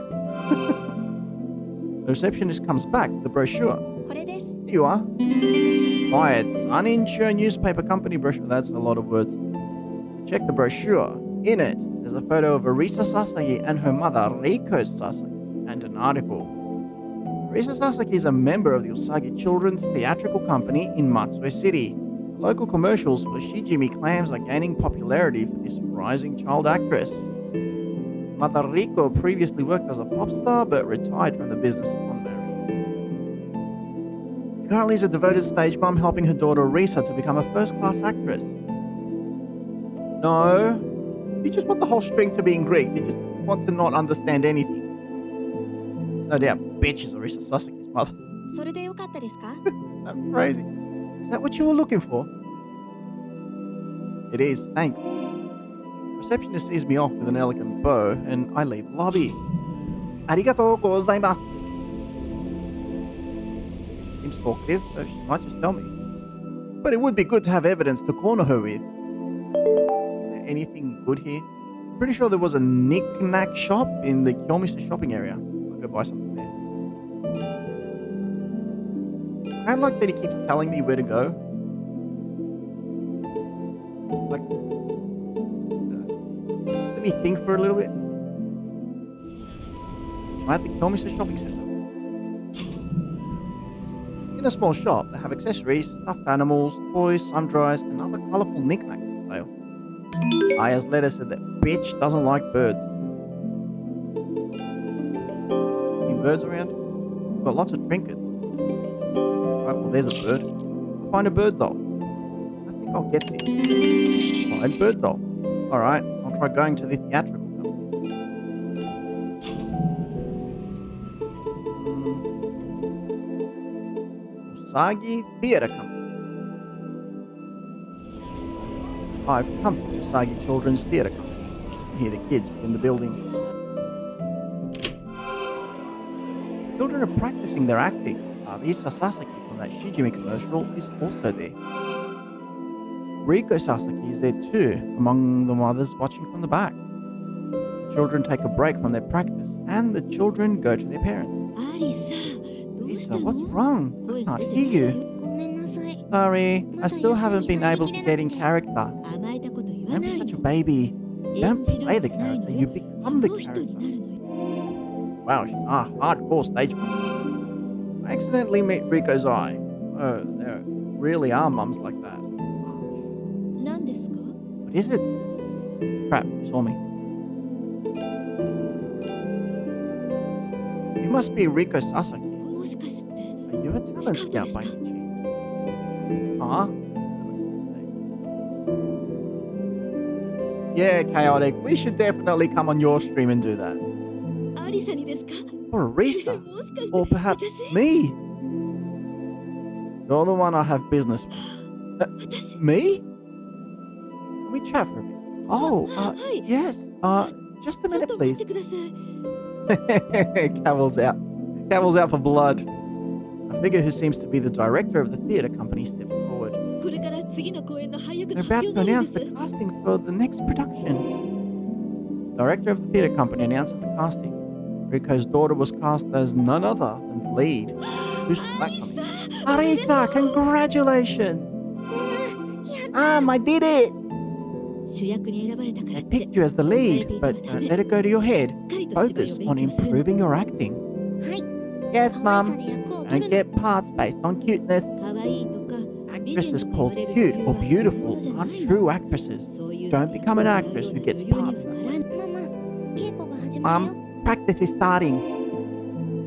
S1: The receptionist comes back with the brochure.
S2: これです
S1: Here you are. Buy it's uninsured newspaper company brochure. That's a lot of words. Check the brochure. In it, there's a photo of Arisa Sasaki and her mother, Riko Sasaki, and an article. Arisa Sasaki is a member of the Usagi Children's Theatrical Company in Matsue City. Local commercials for Shijimi clams are gaining popularity for this rising child actress. Mother Riko previously worked as a pop star but retired from the business upon marriage. She currently is a devoted stage mom helping her daughter Arisa to become a first-class actress. No, you just want the whole string to be in Greek. You just want to not understand anything. There's no doubt bitch is Arisa Sasaki's mother.
S2: それでよかったですか
S1: That's crazy. Is that what you were looking for? It is, thanks. Receptionist sees me off with an elegant bow, and I leave the lobby. Arigatou gozaimasu. Seems talkative, so she might just tell me. But it would be good to have evidence to corner her with. Is there anything good here? I'm pretty sure there was a knick-knack shop in the Kyomisu shopping area. I'll go buy something there. I don't like that he keeps telling me where to go. Like, let me think for a little bit. I'm at the Kyomisu shopping center. In a small shop, they have accessories, stuffed animals, toys, sundries, and other colourful knickknacks for sale. Aya's letter said that bitch doesn't like birds. Any birds around? We've got lots of trinkets. Alright, well there's a bird. I'll find a bird doll. I think I'll get this. Find bird doll. Alright, I'll try going to the theatrical company. Usagi Theatre Company. I've come to the Usagi Children's Theatre Company. I hear the kids within the building. Children are practicing their acting. Arisa Sasaki from that Shijimi commercial is also there. Riko Sasaki is there too, among the mothers watching from the back. The children take a break from their practice, and the children go to their parents.
S2: アリサどうした
S1: Lisa,
S2: の
S1: what's wrong? I
S2: 声
S1: can't
S2: 出て
S1: hear
S2: こない
S1: you.
S2: ごめんなさい
S1: Sorry, I still haven't been able to get in character.
S2: 甘えたこと言わ
S1: Don't
S2: な
S1: be
S2: い
S1: such a
S2: の
S1: baby.
S2: 演
S1: Don't
S2: じる
S1: play
S2: ん
S1: the
S2: じゃない
S1: character,
S2: の
S1: you
S2: よ
S1: become
S2: そ
S1: the
S2: の人
S1: character.
S2: になるのよ
S1: Wow, she's a hardcore stage mom. I accidentally met Riko's eye. Oh, there really are mums like that.
S2: 何ですか
S1: What is it? Crap, she saw me. You must be Riko Sasaki.
S2: もしかして
S1: Are you a talent scout by any chance? Huh? Yeah, Chaotic. We should definitely come on your stream and do that.
S2: アリサにですか
S1: Or Arisa.
S2: もしかして
S1: Or perhaps
S2: 私
S1: me. You're the one I have business with.
S2: 私
S1: Me? Can we chat for a bit? Oh,
S2: はい
S1: yes. Just a
S2: ちょっ
S1: minute,
S2: と待っ
S1: please.
S2: てください
S1: Camel's out. Camel's out for blood. A figure who seems to be the director of the theatre company steps forward.
S2: これから次の公演の配役
S1: They're
S2: の
S1: about
S2: 発
S1: to
S2: 表があるん
S1: announce
S2: で
S1: the
S2: す
S1: casting for the next production. The director of the theatre company announces the casting. Riko's daughter was cast as none other than the lead. Who's that coming? Arisa, congratulations!
S2: ママ
S1: I did it!
S2: 主役に選ばれたから
S1: I
S2: って
S1: picked you as the lead, but let it go to your head.
S2: しっかりと芝居を
S1: Focus
S2: 勉
S1: on
S2: 強するの
S1: improving your acting.
S2: はい
S1: Yes,
S2: 可愛さ
S1: Mum.
S2: で役を取
S1: Don't
S2: るの
S1: get parts based on cuteness.
S2: 可愛いとか
S1: Actresses called cute or beautiful aren't true actresses. Don't become an actress who gets parts that way.
S2: ママ稽古が始まるよ
S1: Mum, practice is starting.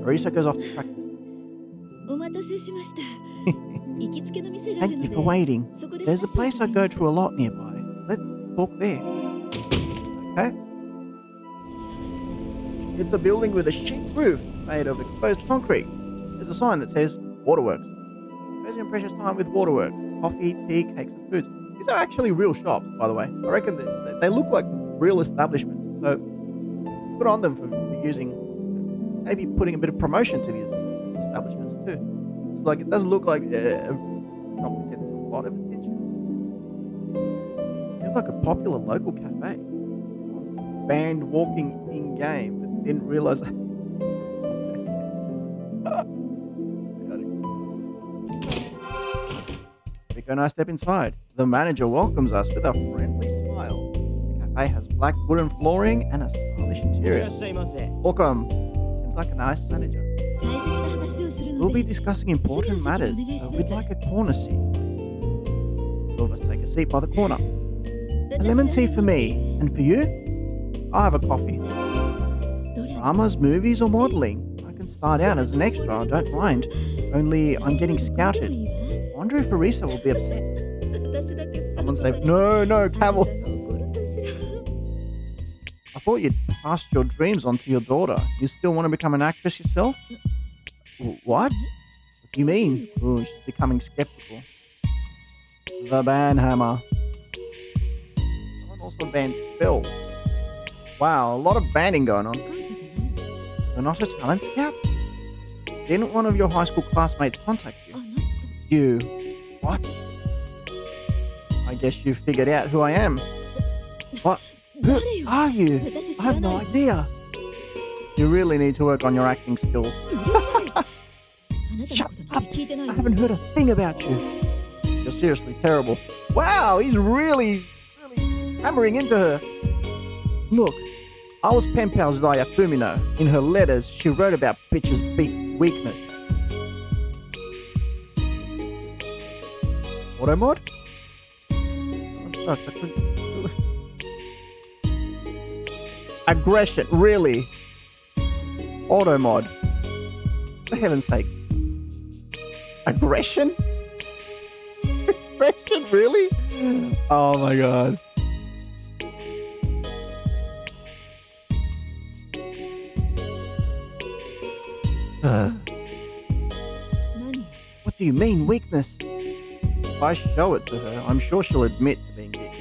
S1: Arisa goes off to practice.
S2: お待たせしました行きつけの店があ
S1: Thank
S2: るの
S1: you
S2: で
S1: for waiting.
S2: そこで
S1: There's a
S2: 話を
S1: place I
S2: してみ
S1: go
S2: ます
S1: to a lot nearby. Let's talk there. Okay? It's a building with a sheet roof made of exposed concrete. There's a sign that says Waterworks. Where's your precious time with Waterworks? Coffee, tea, cakes, and foods. These are actually real shops, by the way. I reckon they look like real establishments. So good on them for using, maybe putting a bit of promotion to these establishments too. It's like it doesn't look like a shop that gets lot of attentions. Seems like a popular local cafe. Banned walking in game, but didn't realize. Rico and I step inside. The manager welcomes us with a friendly smile. The cafe has black wooden flooring and a stylish
S4: いら
S1: interior.
S4: っしゃいませ。
S1: Welcome. Seems like a nice manager.
S2: 大切な話をする
S1: We'll
S2: の
S1: be
S2: で
S1: discussing important matters. We'd like a corner seat. Two of us take a seat by the corner. A lemon tea for me. And for you? I'll have a coffee.
S2: ドラ
S1: Dramas, movies, or modeling? I can start out as an extra, I don't mind. Only I'm getting scouted. I wonder if Arisa will be upset.
S2: 私だけ
S1: Someone say, no, no, Camel.
S2: あなたが怒るかしら
S1: I thought you'd passed your dreams on to your daughter. You still want to become an actress yourself? What? What do you mean? Oh, she's becoming skeptical. The ban hammer. Someone also banned spell. Wow, a lot of banning going on.
S2: スカウトじゃないの
S1: You're not a talent scout? Didn't one of your high school classmates contact
S2: あ
S1: you?
S2: なた
S1: You. What? I guess you figured out who I am. What? Who
S2: 誰よ
S1: are you?
S2: 私知
S1: I
S2: ら
S1: have
S2: な
S1: no
S2: い
S1: idea. You really need to work on your acting skills.
S2: うるさいあなたのことなんて聞いてない
S1: I
S2: の
S1: haven't heard a thing about you. You're seriously terrible. Wow, he's really hammering into her. Look, I was pen pals with Aya Fumino. In her letters, she wrote about bitch's big weakness. Auto mod? Aggression, really? Auto mod. For heaven's sake. Aggression? Aggression, really? Oh my god.
S2: 何
S1: What do you mean, weakness? If I show it to her, I'm sure she'll admit to being weak.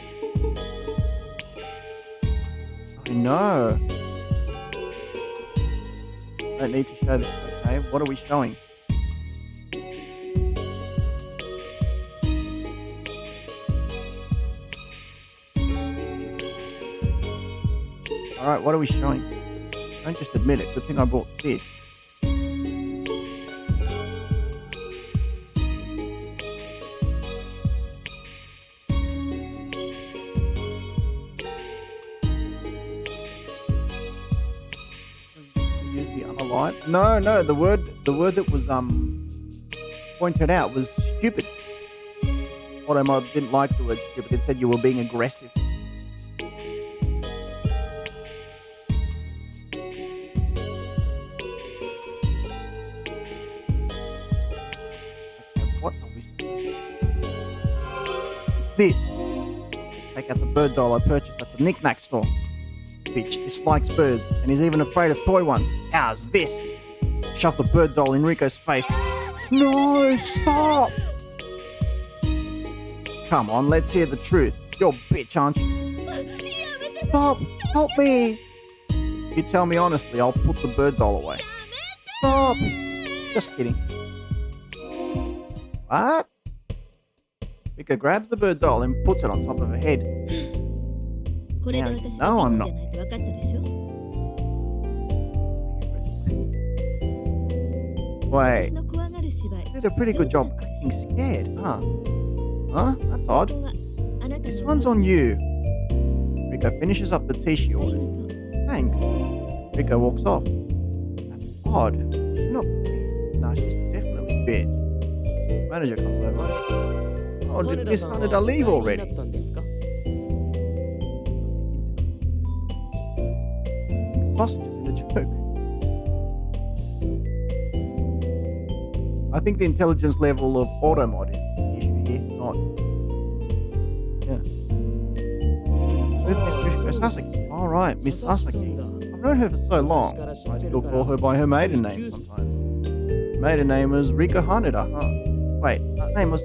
S1: I know. Don't need to show this, okay? What are we showing? Alright, what are we showing? Don't just admit it. Good thing I brought this. Use the alibi. No, the word that was pointed out was stupid. Automod didn't like the word stupid. It said you were being aggressive. What are we saying? It's this. Take out the bird doll I purchased at the knick-knack store. Bitch dislikes birds and is even afraid of toy ones. How's this? Shove the bird doll in Rico's face. No, stop! Come on, let's hear the truth. You're a bitch, aren't you?
S2: やめて
S1: Stop! Help me! You tell me honestly, I'll put the bird doll away. Stop! Just kidding. What? Rico grabs the bird doll and puts it on top of her head.
S2: これで
S1: Now
S2: 私
S1: you
S2: が
S1: know
S2: ビ
S1: I'm
S2: ッグ
S1: not.
S2: じゃないと分かったでしょ
S1: Wait,
S2: 私の怖がる芝居
S1: you did a pretty good job acting scared, huh? Huh? That's
S2: こ
S1: odd.
S2: こはあなた
S1: This
S2: の
S1: one's on you. Rico finishes up the tea she
S2: ありが
S1: ordered.
S2: とう
S1: Thanks. Rico walks off. That's odd. She's not bitch. Nah, she's definitely bitch. Manager comes
S4: あ
S1: over.
S4: れ
S1: Oh,
S4: 羽
S1: did
S4: 田
S1: Miss
S4: さん
S1: Hunter
S4: は
S1: leave
S4: 退院にな
S1: already?
S4: ったんですか
S1: Sausages in the joke. I think the intelligence level of Automod is the issue here, not. Yeah. With Miss Mishko Sasaki. Alright, Miss
S4: 佐々木さ
S1: Sasaki.
S4: んだ
S1: I've known her for so long. I still call her by her maiden name sometimes. Her maiden name was Rika Haneda, huh? Wait, that name was.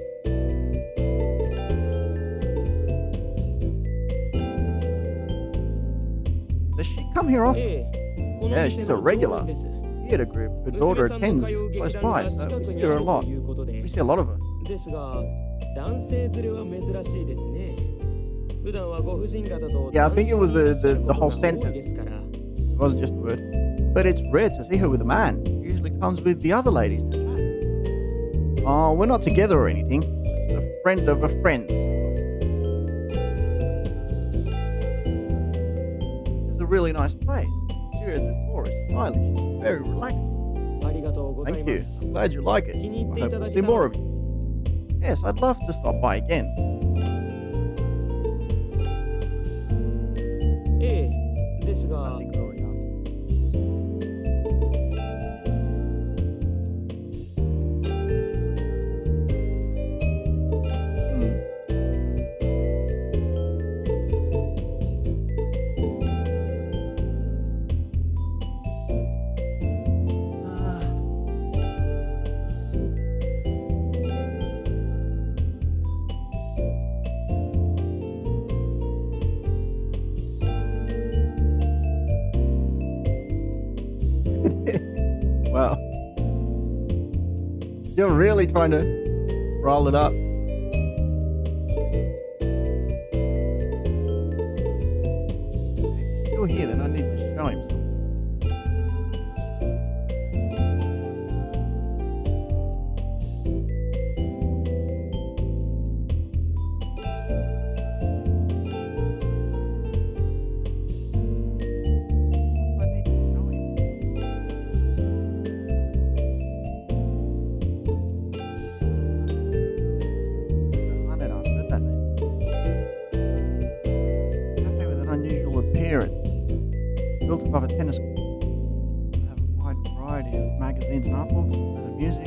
S1: Does she come here often?
S4: ええこの
S1: Yeah,
S4: 店
S1: she's
S4: の
S1: a regular.
S4: 常連です
S1: Theatre group. Her daughter
S4: 娘さんの
S1: attends
S4: 通う
S1: close
S4: 劇団
S1: by,
S4: が
S1: so
S4: 近
S1: we
S4: く
S1: see
S4: に
S1: her
S4: あ
S1: a
S4: る
S1: lot.
S4: ということで
S1: We see a lot of her.
S4: ですが男性連れは珍しいですね。普段はご婦人方と
S1: Yeah, I think it was the whole
S4: 談笑におっしゃることが多い
S1: sentence.
S4: ですから。
S1: It wasn't just the word. But it's rare to see her with a man. She usually comes with the other ladies to chat. Oh, we're not together or anything. Just a friend of a friend. This is a really nice place. Interior decor is stylish. It's very relaxing.
S4: ありがとうござい
S1: Thank
S4: ます。
S1: you. I'm glad you like it.
S4: 気に入って
S1: I
S4: い
S1: hope
S4: ただ
S1: we'll
S4: け
S1: see
S4: た
S1: more
S4: ら
S1: of you. Yes, I'd love to stop by again.
S4: ええ、です
S1: I
S4: が
S1: think I already asked. Wow. You're really trying to roll it up. If he's still here, then I need to show him something. What do I need to show him? I've heard that name. Cafe with an unusual appearance. Built above a tennis court. They have a wide variety of magazines and art books. There's music.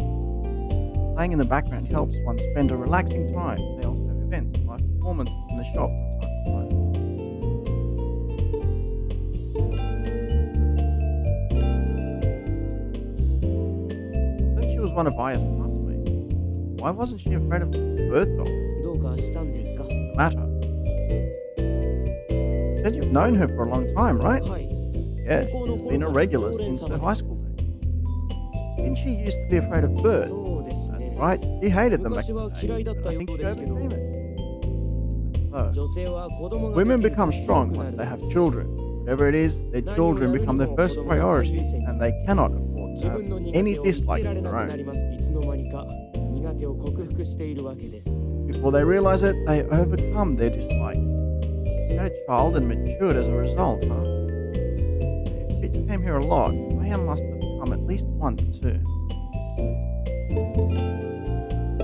S1: Playing in the background helps one spend a relaxing time. They also have events and live performances in the shop from time to time. I think she was one of Aya's classmates. Why wasn't she afraid of the bird dog?
S4: どうかしたんですか？
S1: The matter. You said you've known her for a long time, right?
S4: はい。
S1: Yeah, she's been a regular since her high school days. Didn't she used to be afraid of birds?
S4: そうですね。
S1: Right, she hated them back
S4: 昔
S1: in
S4: は
S1: the
S4: 嫌い
S1: day,
S4: だっ
S1: but
S4: た
S1: I
S4: よ
S1: think
S4: う
S1: she
S4: ですけど、
S1: overcame it. That's so.
S4: 女性は子供が
S1: Women
S4: できる
S1: become
S4: と
S1: strong
S4: 強くな
S1: once
S4: る
S1: they have children. Whatever it is, their children become their first priority, and they cannot afford
S4: 自
S1: to have
S4: 分の苦
S1: any
S4: 手を見つけ
S1: dislikes
S4: ら
S1: of
S4: れな
S1: their
S4: くなり
S1: own.
S4: ます。いつの間にか苦手を克服しているわけです。
S1: Before they realize it, they overcome their dislikes. You had a child and matured as a result, huh? If Fitch came here a lot, Aya must have come at least once too.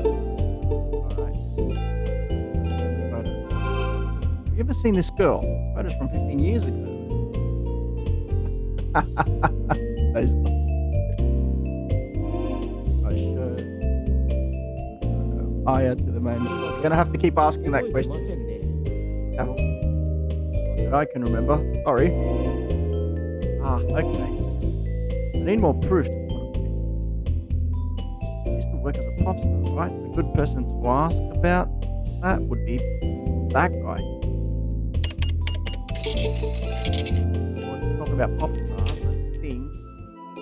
S1: Alright. Photo. Have you ever seen this girl? Photos from 15 years ago. Those guys. I show Aya to the manager. You're gonna have to keep asking that
S4: 覚えてま
S1: question.
S4: せんね。
S1: Cavill. Not that I can remember. Sorry. Ah, okay. I need more proof to put it. She used to work as a pop star, right? A good person to ask about that would be that guy. Well, if you talk about pop stars, that's the thing. A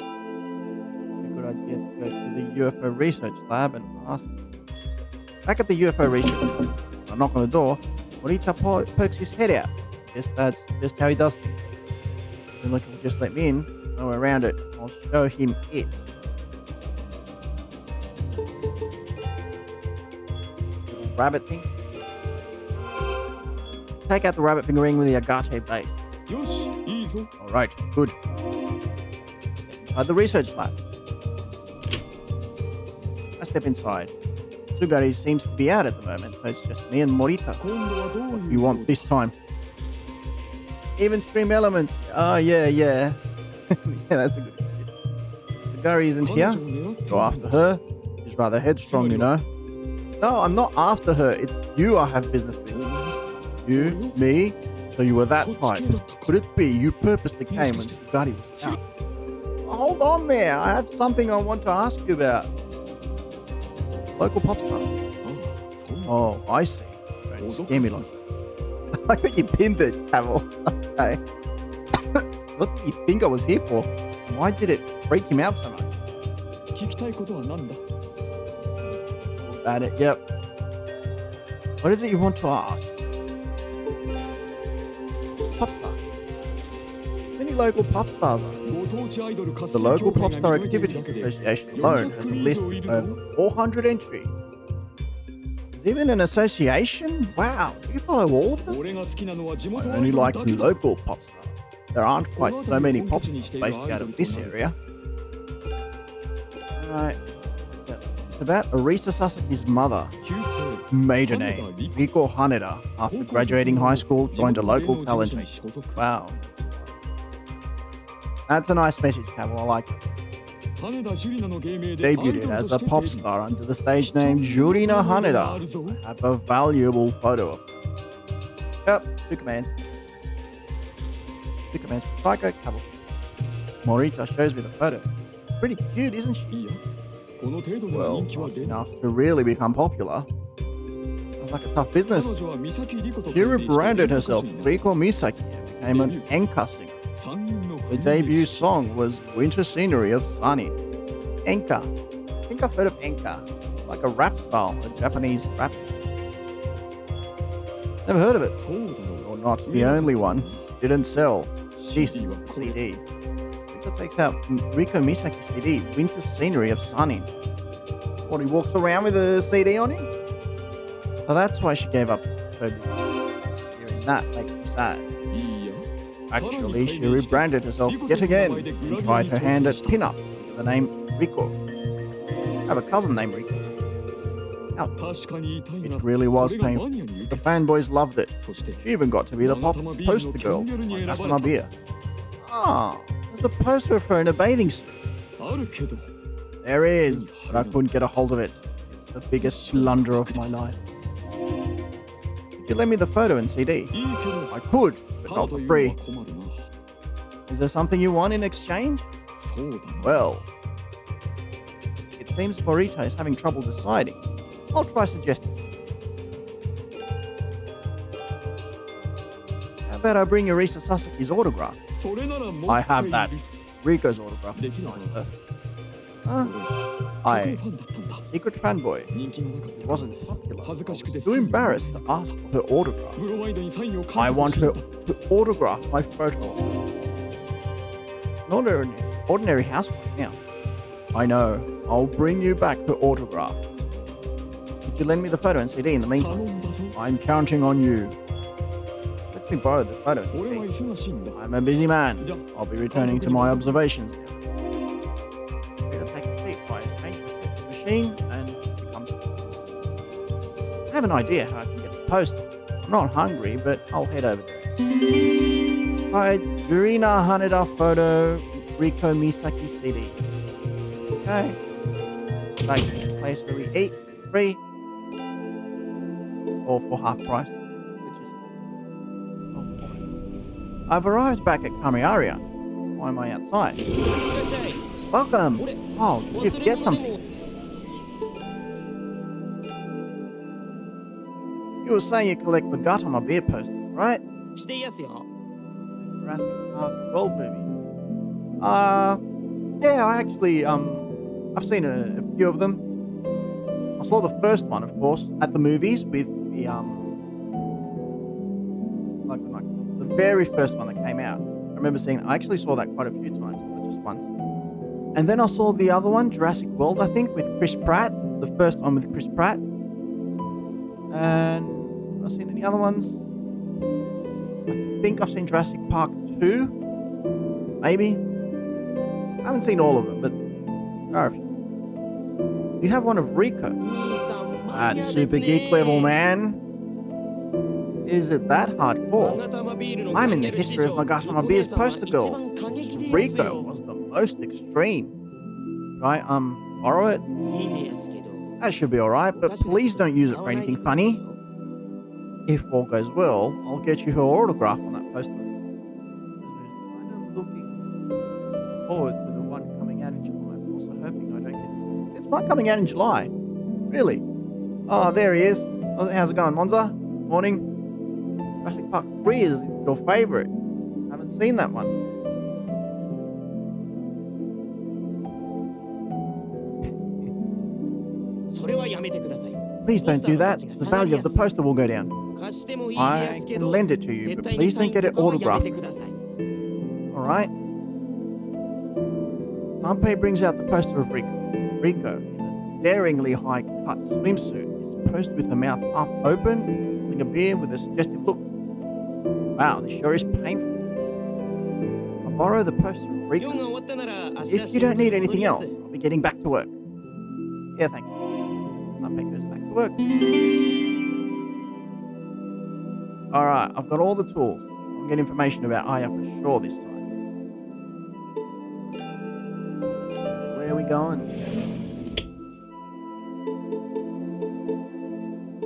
S1: good idea to go to the UFO research lab and ask. Back at the UFO research lab, I knock on the door. Morita pokes his head out. Guess that's just how he does things. So look, will just let me in. No way around it. I'll show him it. Rabbit thing. Take out the rabbit figurine with the agate base.
S3: よし、いいぞ。
S1: Alright, good. Inside the research lab. I step inside. Sugari seems to be out at the moment, so it's just me and Morita.
S3: 今度はどう
S1: What
S3: いう
S1: do you want this time? Even stream elements. Oh, yeah. yeah, that's a good idea. Sugari isn't
S3: 彼
S1: here.
S3: 女を狙っている
S1: Go after her. She's rather headstrong, you know. No, I'm not after her. It's you I have business with. You, me. So you were that
S3: そっち
S1: type.
S3: 系だったか
S1: Could it be you purposely came when Sugari was out? Hold on there. I have something I want to ask you about. Local pop stars.
S3: あそんな
S1: Oh, I see. Don't
S3: 脅
S1: scare me
S3: か
S1: like
S3: す
S1: I like that you pinned it, Cavill. Okay. What did you think I was here for? Why did it freak him out so much?
S3: 聞きたいことは何だ
S1: About it, yep. What is it you want to ask? Pop star. Many local pop stars are. The local Pop Star Activities Association alone has a list of over 400 entries. There's even an association? Wow, do you follow all of them? I only like local pop stars. There aren't quite so many pop stars based out of this area. Alright, it's about Arisa Sasaki's mother. Maiden name, Riko Haneda. After graduating high school, joined a local talent agency. Wow. That's a nice message, Cavill. I like it. Debuted as a pop star under the stage name Jurina Haneda. I have a valuable photo of her. Yep, 2 commands. 2 commands for Psycho, Cavill. Morita shows me the photo. It's pretty cute, isn't she? Well, not enough to really become popular. Sounds like a tough business. She rebranded herself Riko Misaki and became an enka singer. The debut song was Winter Scenery of Sunny. Enka. I think I've heard of enka. Like a rap style, a Japanese rap. Never heard of it. You're not the only one. Didn't sell. This is the CD. Riko takes out Riko Misaki CD, Winter Scenery of Sunny. What, he walks around with a CD on him? So that's why she gave up show business. Hearing that makes me sad. Actually, she rebranded herself yet again and tried her hand at pin-ups under the name Riko. I have a cousin named Riko. Ouch. It really was painful. The fanboys loved it. She even got to be the pop poster girl on Customer Beer. Ah, there's a poster of her in a bathing suit. There is, but I couldn't get a hold of it. It's the biggest blunder of my life. Could you lend me the photo and CD? I could, but not for free. Is there something you want in exchange? Well, it seems Morita is having trouble deciding. I'll try suggesting something. How about I bring Arisa Sasaki's autograph? I have that. Riko's autograph. Nice though. I was a secret fanboy. It wasn't popular, so I was too embarrassed to ask for her autograph. I want her to autograph my photo. Not an ordinary housewife now. I know. I'll bring you back her autograph. Could you lend me the photo and CD in the meantime? I'm counting on you. Let me borrow the photo and CD. I'm a busy man. I'll be returning to my observations now. And become still. I have an idea how I can get the poster. I'm not hungry, but I'll head over there. Hi, Jurina Haneda photo, Riko Misaki CD. Okay. Like a place where we eat free or for half price. I've arrived back at Kamiaria. Why am I outside? Welcome. Oh, did you forget something? You were saying you collect the Gatama beer posters, right? Jurassic Park World movies. Yeah, I actually, I've seen a few of them. I saw the first one, of course, at the movies with the, the very first one that came out. I remember seeing, I actually saw that quite a few times, not just once. And then I saw the other one, Jurassic World, I think, with Chris Pratt. The first one with Chris Pratt. And have I seen any other ones? I think I've seen Jurassic Park 2. Maybe. I haven't seen all of them, but there are a few. You have one of Riko. That super geek level, man. Is it that hardcore? I'm in the history of Magatama Beer's poster girls. Riko was the most extreme. Right, borrow it? That should be alright, but please don't use it for anything funny. If all goes well, I'll get you her autograph on that poster. I'm looking forward to the one coming out in July. I'm also hoping I don't get this. There's one coming out in July. Really? Oh, there he is. How's it going, Monza? Morning. Jurassic Park 3 is your favourite. Haven't seen that one. Please don't do that. The value of the poster will go down.
S4: 貸してもいいで
S1: I
S4: すけ
S1: can
S4: ど
S1: lend it to you,
S4: 絶
S1: but
S4: 対に
S1: please
S4: サイ
S1: don't
S4: ン
S1: get
S4: と
S1: it
S4: かはやめ
S1: autographed.
S4: てください
S1: Alright? Sanpei brings out the poster of Rico. Rico, in a daringly high cut swimsuit, is posed with her mouth half open, holding a beer with a suggestive look. Wow, this sure is painful. I'll borrow the poster of
S4: 用が
S1: Rico.
S4: 終わったなら明日
S1: If
S4: 仕
S1: you don't
S4: 事に
S1: need
S4: 戻
S1: anything
S4: りま
S1: else,
S4: す
S1: I'll be getting back to work. Yeah, thanks. Sanpei goes back to work. Alright, I've got all the tools. I'll get information about Aya for sure this time. Where are we going?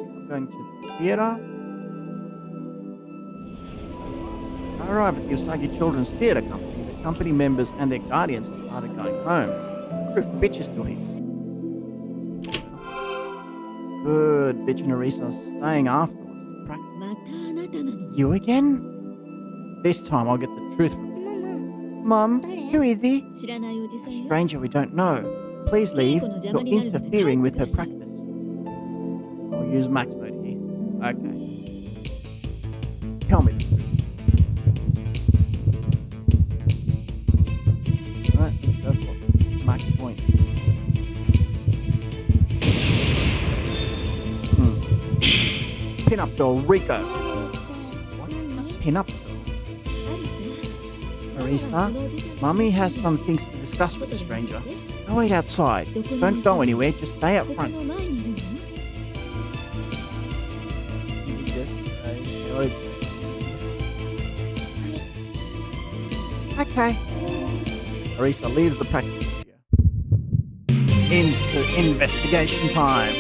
S1: I'm going to the theatre. I arrive at the Usagi Children's Theatre Company. The company members and their guardians have started going home. The proof bitch is still here. Good, bitch and Arisa are staying afterwards to practice.
S2: またあなたなの
S1: You again? This time I'll get the truth from you.
S2: ママ
S1: Mum,
S2: 誰
S1: who is he?
S2: 知らないおじさ
S1: A
S2: んよ
S1: stranger we don't know. Please leave. You're interfering with her practice. I'll use max mode here. Okay. Tell me the truth. Alright, let's go for max point. Pin-up doll Rico. What's the pin-up doll? Marisa, Mummy has some things to discuss with the stranger. Go wait outside. Don't go anywhere, just stay up
S2: ここ
S1: front.
S2: の前にいるの
S1: Okay. Marisa leaves the practice studio. Into investigation time.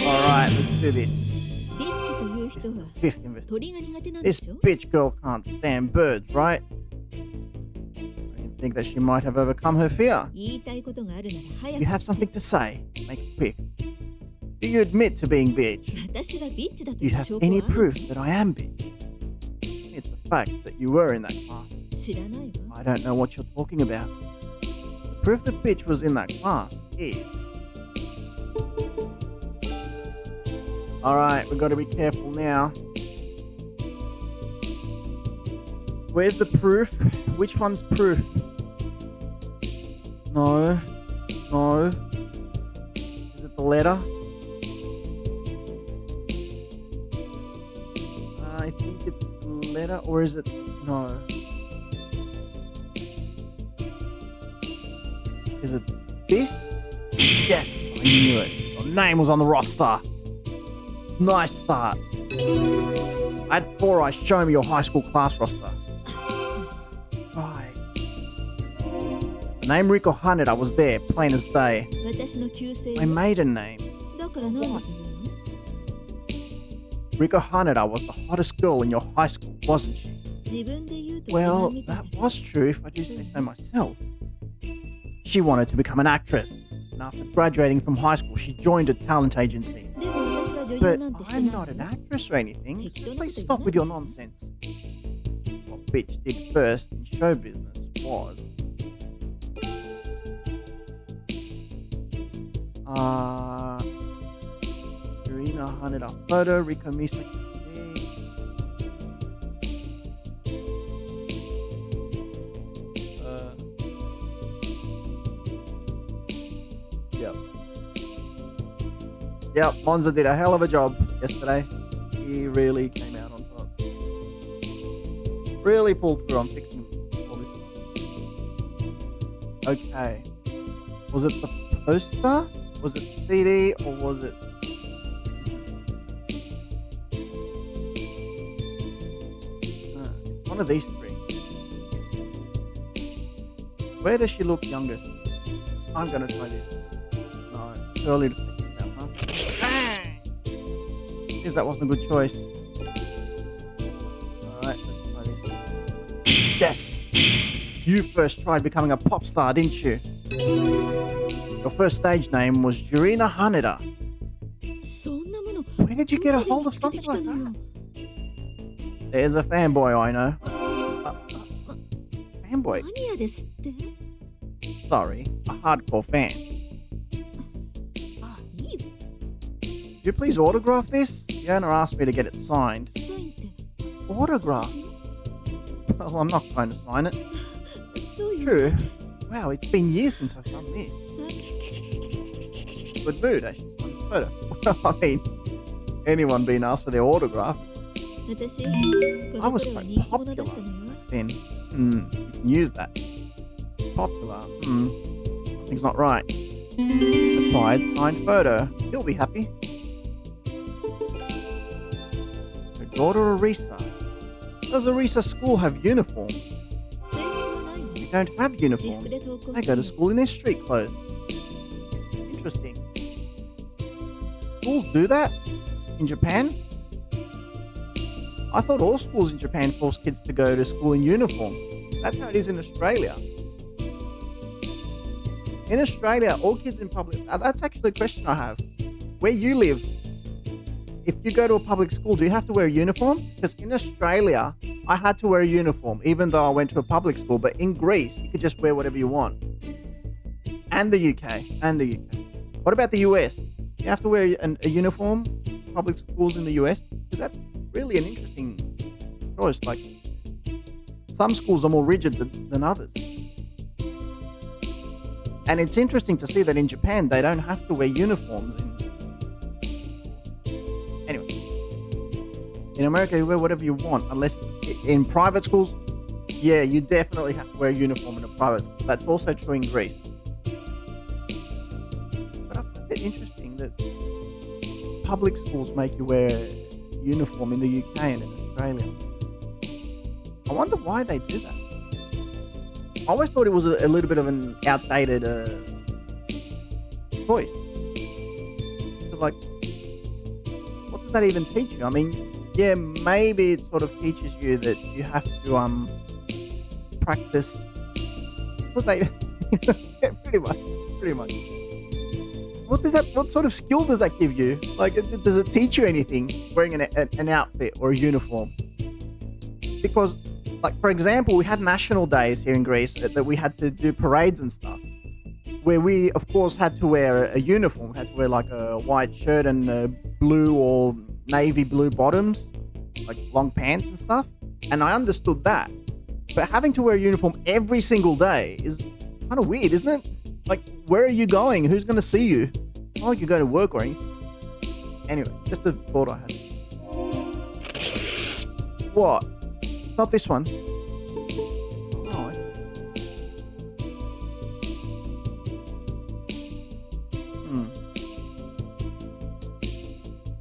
S1: Alright, let's do this.
S2: ビッチという
S1: This
S2: 人
S1: is
S2: は
S1: the fifth investigation.
S2: 鳥が苦手なんで
S1: This
S2: しょ
S1: bitch girl can't stand birds, right? I think that she might have overcome her fear.
S2: 言いたいことがあるなら早
S1: You
S2: く
S1: have
S2: して
S1: something to say. Make it quick. Do you admit to being bitch?
S2: 私がビッチだと
S1: Do
S2: い
S1: you
S2: う
S1: have
S2: 証拠
S1: any
S2: はある
S1: proof that I am bitch? It's a fact that you were in that class.
S2: 知らないわ
S1: I don't know what you're talking about. The proof that bitch was in that class is... Alright, we've got to be careful now. Where's the proof? Which one's proof? No. No. Is it the letter? I think it's the letter, or is it... No. Is it this? Yes, I knew it. Your name was on the roster. Nice start. Add 4 eyes, show me your high school class roster. Right. The name Rico Haneda was there, plain as day.
S2: 私の旧姓
S1: My maiden name.
S2: だから何だというの
S1: Rico Haneda was the hottest girl in your high school, wasn't she?
S2: 自分で言うと
S1: Well,
S2: みたい
S1: that was true if I do say so myself. She wanted to become an actress. And after graduating from high school, she joined a talent agency.
S2: でも私は女優
S1: But
S2: なんてして
S1: I'm
S2: ない
S1: not an actress or anything.
S2: Tekidou
S1: Please
S2: nakoto
S1: stop with your
S2: 言わない
S1: nonsense. What bitch did first in show business was... Yurina Haneda photo, Riko Misaki CV. Yep. Yep, Monza did a hell of a job yesterday. He really came out on top. Really pulled through on fixing all this stuff. Okay. Was it the poster? Was it the CD? Or was it... it's one of these 3. Where does she look youngest? I'm gonna try this. No, too early to figure this out, huh? Seems that wasn't a good choice. Alright, let's try this. Yes! You first tried becoming a pop star, didn't you? Your first stage name was Jurina Haneda.
S2: そんなもの
S1: Where did you get a
S2: どこ
S1: hold
S2: で
S1: of
S2: 見つけて
S1: something
S2: きた
S1: like
S2: のよ
S1: that? There's a fanboy I know. Fanboy?
S2: マニアですって
S1: Sorry, a hardcore fan.
S2: いいわ
S1: Could you please autograph this? The owner asked me to get it signed.
S2: サインって
S1: Autograph? Well, I'm not going to sign it.
S2: そういう
S1: True. Wow, it's been years since I've done this.
S2: さ
S1: Good mood, actually. It's a photo. Well, I mean, anyone being asked for their autograph
S2: 私
S1: I was
S2: この頃は
S1: quite
S2: 人気者だったのよ
S1: then, you can use that. Popular. Something's not right. Required signed photo. He'll be happy. Her daughter Arisa. Does Arisa school have uniforms?
S2: 制服はないの
S1: They don't have
S2: 私
S1: uniforms.
S2: 服で登校
S1: They
S2: す
S1: go
S2: る
S1: to school in their street clothes. Interesting. Schools do that? In Japan? I thought all schools in Japan force kids to go to school in uniform. That's how it is in Australia. In Australia, all kids in public... That's actually a question I have. Where you live, if you go to a public school, do you have to wear a uniform? Because in Australia, I had to wear a uniform, even though I went to a public school. But in Greece, you could just wear whatever you want. And the UK. What about the US? You have to wear a uniform, public schools in the US? Because that's really an interesting choice. Like, some schools are more rigid than others. And it's interesting to see that in Japan, they don't have to wear uniforms. Anyway, in America, you wear whatever you want, unless in private schools, yeah, you definitely have to wear a uniform in a private school. That's also true in Greece. But I find it interesting that public schools make you wear a uniform in the UK and in Australia. I wonder why they do that. I always thought it was a little bit of an outdated choice. Because, like, what does that even teach you? I mean, yeah, maybe it sort of teaches you that you have to practice. What's that? Yeah, pretty much. What sort of skill does that give you? Like, does it teach you anything wearing an outfit or a uniform? Because, like, for example, we had national days here in Greece that we had to do parades and stuff, where we, of course, had to wear a uniform. We had to wear, like, a white shirt and blue or navy blue bottoms, like long pants and stuff. And I understood that. But having to wear a uniform every single day is kind of weird, isn't it? Like, where are you going? Who's going to see you? Not like you go to work or anything. Anyway, just a thought I had. What? It's not this one. Oh,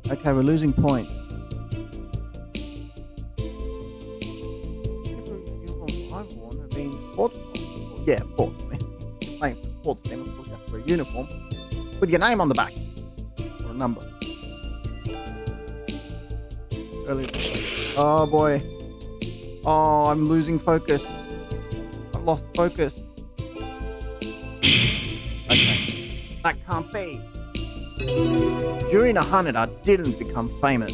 S1: okay, we're losing point. Uniforms I've worn have been sports. Yeah, of course. I mean, playing for a sports team, of course, you have to wear a uniform with your name on the back or a number. Oh boy. Oh, I'm losing focus. I've lost focus. Okay. That can't be. During 100, I didn't become famous.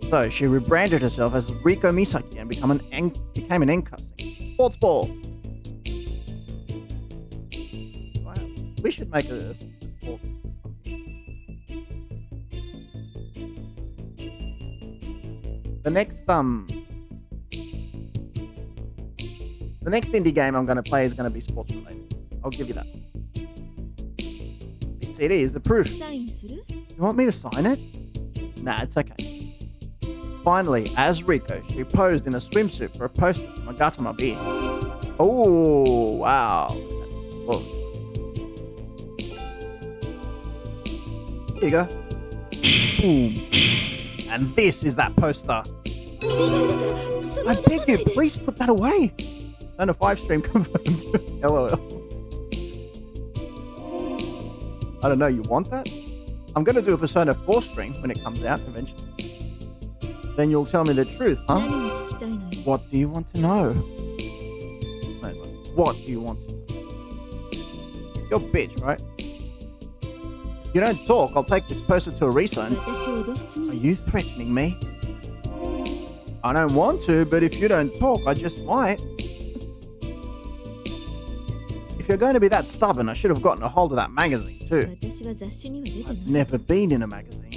S1: So she rebranded herself as Riko Misaki and became an anchor singer. Sports ball. Wow. We should make a sport. The next indie game I'm going to play is going to be sports related. I'll give you that. This CD is the proof.
S2: サインする
S1: You want me to sign it? Nah, it's okay. Finally, as Riko, she posed in a swimsuit for a poster from Agatama B. Oh, wow. Whoa. Here you go. Boom. And this is that poster. I beg you, please put that away. Persona 5 stream confirmed. LOL. I don't know, you want that? I'm going to do a Persona 4 stream when it comes out eventually. Then you'll tell me the truth, huh?
S2: 何が聞きたいのよ
S1: What do you want to know? No, it's like, what do you want to know? You're a bitch, right? If you don't talk, I'll take this poster to Arisa and...
S2: 私を脅すつも
S1: Are
S2: り
S1: you threatening me? I don't want to, but if you don't talk, I just might. If if you're going to be that stubborn, I should have gotten a hold of that magazine too.
S2: 私は雑誌には出てない
S1: I've never been in a magazine.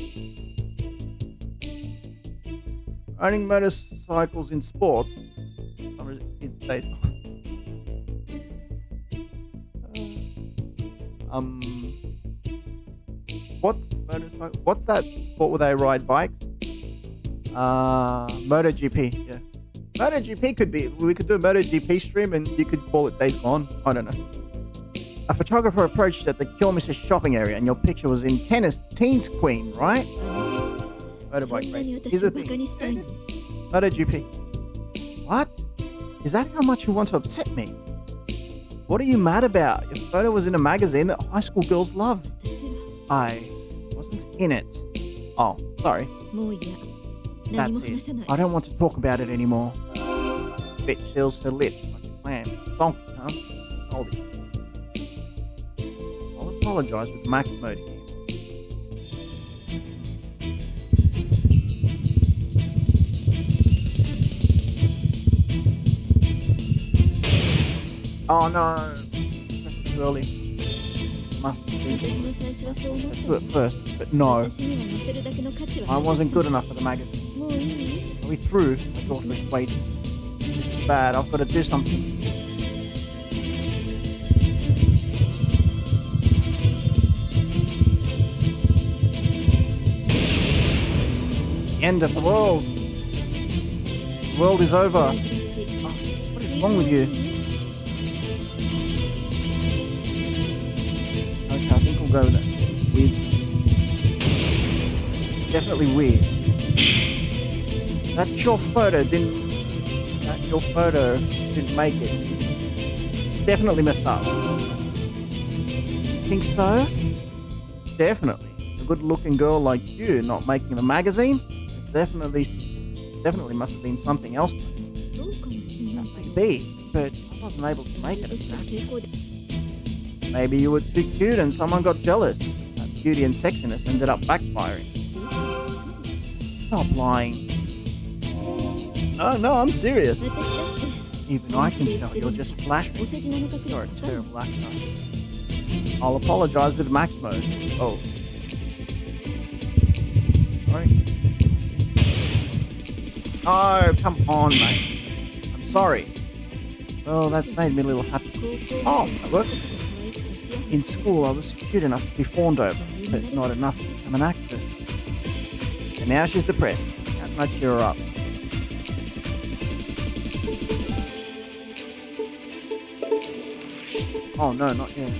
S1: Owning motorcycles in sport. It's days gone. What's motorcycle? What's that sport where they ride bikes? MotoGP. Yeah, MotoGP could be. We could do a MotoGP stream, and you could call it Days Gone. I don't know. A photographer approached at the Kilmister shopping area, and your picture was in Teens Queen, right? Motorbike racing. Here's the thing. MotoGP. What? Is that how much you want to upset me? What are you mad about? Your photo was in a magazine that high school girls love.
S2: 私は
S1: I wasn't in it. Oh, sorry.
S2: もう嫌何
S1: That's
S2: も話さない
S1: it. I don't want to talk about it anymore. Bitch seals her lips like a clam. Zonky, huh? Hold it. I'll apologize with max mode here. Oh no. That's too early. Must have been
S2: 私も最初はそう思っ
S1: Let's
S2: た
S1: do it first, but no.
S2: 私には載せるだけの価値は
S1: I wasn't good enough for the magazine.
S2: もういい
S1: Are we through? My daughter is waiting. It's bad. I've got to do something. The end of the world. The world is over.
S2: 珍しい
S1: What is wrong with you? Okay, I think I'll go with that. Weird. Definitely weird. That your photo didn't make it. It's definitely messed up. Think so? Definitely. A good-looking girl like you not making the magazine is definitely must have been something else.
S2: そうかもしれない
S1: Maybe, but I wasn't able to make it.
S2: 私は成功で
S1: Maybe you were too cute and someone got jealous. That beauty and sexiness ended up backfiring. Stop lying. No, I'm serious.
S2: 私だって
S1: Even I can tell you're just
S2: お
S1: flashing.
S2: 世辞なのかく
S1: You're
S2: ら
S1: a
S2: い高い
S1: terrible actor. I'll apologize with max mode. Oh. Sorry. Oh, come on, mate. I'm sorry. Well, that's made me a little happy.
S2: 高校
S1: Oh, I work.
S2: 可愛く立ち上げ
S1: In school, I was cute enough to be fawned over, but not enough to become an actress. And now she's depressed. How can I cheer her up? Oh no, not yet.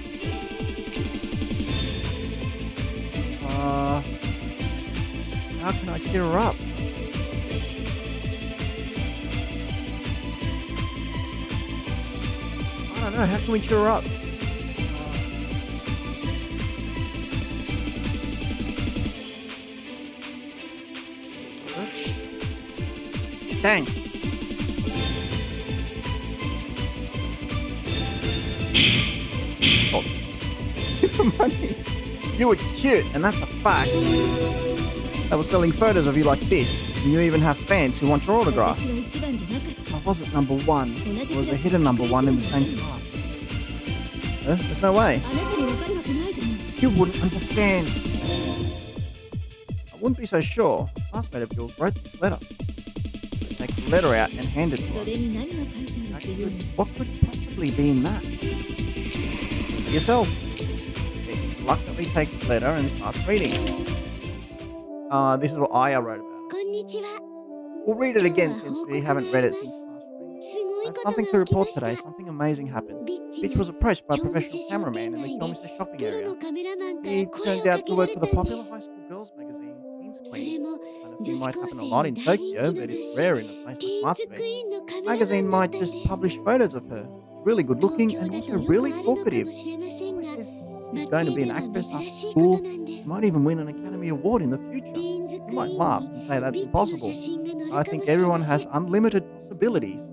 S1: How can I cheer her up? I don't know. How can we cheer her up? Dang. Oh. Money. You were cute, and that's a fact. They were selling photos of you like this, and you even have fans who want your autograph.
S2: 私は一番じゃなかった
S1: I wasn't number one. I was a hidden number one in the same class. There's no way.
S2: あなたに分かるわけないじゃない
S1: You wouldn't understand. I wouldn't be so sure. A classmate of yours wrote this letter. Take the letter out and hand it to
S2: そ
S1: her.
S2: れに何が書いてあるっていうの
S1: What could possibly be in that? Yourself. She reluctantly takes the letter and starts reading. This is what Aya wrote about it.
S2: こんにちは
S1: We'll read it again since we haven't read it since last week.
S2: すご
S1: I
S2: い
S1: have
S2: こと
S1: something
S2: が
S1: to
S2: 起きま
S1: report
S2: した
S1: today. Something amazing happened.
S2: ビッチ
S1: Bitch was approached by a
S2: 京店
S1: professional
S2: 商
S1: cameraman
S2: 店
S1: in the
S2: 街で
S1: Kilmister shopping
S2: プロ
S1: area.
S2: のカメラマンか
S1: He
S2: ら声を
S1: turned
S2: か
S1: out
S2: け
S1: to
S2: ら
S1: work
S2: れ
S1: for
S2: た
S1: the
S2: んよ
S1: popular high school girls magazine, Teens
S2: それ
S1: Queen.
S2: も
S1: Kind of
S2: 女
S1: thing
S2: 子
S1: might
S2: 高
S1: happen a
S2: 生
S1: lot in
S2: 大人
S1: Tokyo,
S2: 気
S1: but
S2: の雑
S1: it's
S2: 誌
S1: rare in a place
S2: テ
S1: like
S2: ィーンズク
S1: Matsue.
S2: イーンのカメラマン
S1: Magazine
S2: だっ
S1: might
S2: たん
S1: just
S2: です
S1: publish photos of her. She's really good
S2: 東
S1: looking
S2: 京
S1: and
S2: だと
S1: also
S2: よく
S1: really
S2: あるのか
S1: talkative.
S2: もしれません
S1: Who
S2: が
S1: says she's
S2: 松
S1: going to
S2: 江
S1: be
S2: で
S1: an
S2: は
S1: actress
S2: 珍
S1: after
S2: しいこ
S1: school?
S2: となんです
S1: She might even win an Academy Award in the
S2: テ
S1: future.
S2: ィーンズ
S1: You
S2: クイ
S1: might
S2: ーン
S1: laugh
S2: に
S1: and say that's
S2: ビッチの
S1: impossible.
S2: 写真が載る
S1: I
S2: かも
S1: think
S2: しれ
S1: everyone
S2: ませ
S1: has
S2: ん
S1: unlimited possibilities.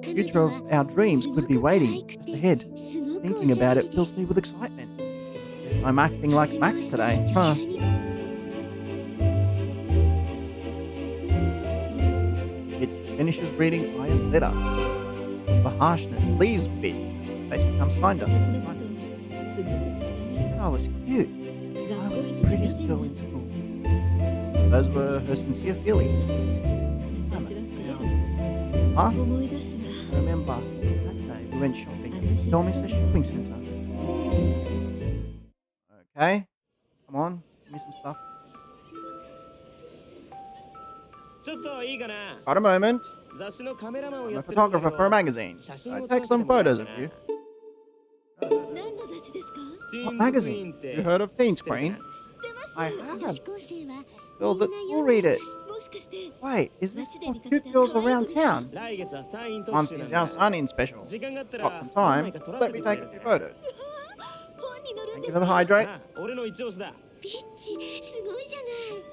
S1: The
S2: 彼
S1: future
S2: 女
S1: of
S2: は
S1: our dreams
S2: す
S1: could
S2: ご
S1: be
S2: く可
S1: waiting
S2: 愛く
S1: just
S2: て
S1: ahead.
S2: すごくお
S1: Thinking
S2: しゃ
S1: about
S2: れ
S1: it
S2: で
S1: fills me with excitement. Guess I'm acting like
S2: 卒業
S1: Max
S2: したら
S1: today,
S2: 女
S1: huh?
S2: 優に
S1: Bitch finishes reading Aya's letter. The harshness leaves Bitch face becomes kinder.
S2: 私のこと
S1: Kinder.
S2: すごく可愛い
S1: And I was cute. I
S2: 学
S1: was
S2: 校
S1: the
S2: 一の美
S1: prettiest
S2: 人
S1: girl
S2: だ
S1: in school. Those were her sincere feelings.
S2: 私はプエル
S1: Huh?
S2: 思い出すわ
S1: I remember that day we went shopping at the Dormester shopping centre. Okay, come on, give me some stuff.
S4: ちょっといいかな。
S1: Got a moment.
S4: 雑誌のカメラマンを
S1: I'm
S4: や
S1: a
S4: ってるんだけ
S1: photographer
S4: ど
S1: for a magazine.
S4: 写真
S1: I
S4: を撮ら
S1: take
S4: せて
S1: some
S4: もらえ
S1: photos
S4: る
S1: of
S4: かな
S1: you.
S2: 何の雑誌ですか
S1: What magazine? You heard of Teen
S4: 知ってる
S1: Queen?
S4: かな
S2: 知ってます
S1: I have.
S2: 女子高生は
S1: Girls
S2: み
S1: at
S2: んな
S1: school
S2: 読んで
S1: read
S2: ま
S1: it.
S2: すもしかして
S1: Wait, is this
S2: 街で
S1: for
S2: 見か
S1: cute
S2: けた
S1: girls
S2: 可愛い
S1: around
S2: 子ですか
S1: town?
S4: 来月はサイン特
S1: Month
S4: 集なん
S1: is
S4: だ
S1: our sign-in special.
S4: 時間があったら
S1: Got some
S4: 何
S1: time.
S4: 枚か撮ら
S1: Let
S4: せて
S1: me
S4: くれ
S1: take
S4: る
S1: a
S4: か
S1: few
S4: な
S1: photos.
S2: 本に載るん
S1: Thank
S2: で
S1: you
S2: す
S1: for the
S2: か
S1: hydrate.
S4: あ俺の一押しだ
S2: ピッチすごいじゃない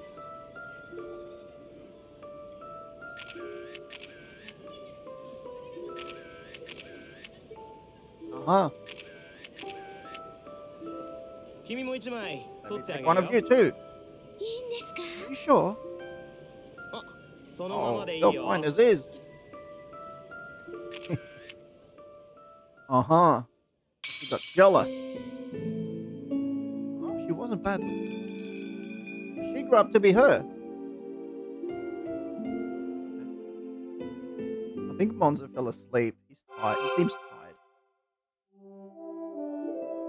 S1: Uh-huh.
S4: 君も一枚撮
S1: Let
S4: っ
S1: me
S4: てあ
S1: take
S4: げ
S1: one
S4: る
S1: of
S4: よ
S1: you too.
S2: いいんですか
S1: You sure?
S4: そのま
S1: Oh,
S4: までいい
S1: you're
S4: よ
S1: fine as is. Uh-huh. She got jealous. Oh, she wasn't bad looking. She grew up to be her. I think Monza fell asleep. He's tired. He seems tired.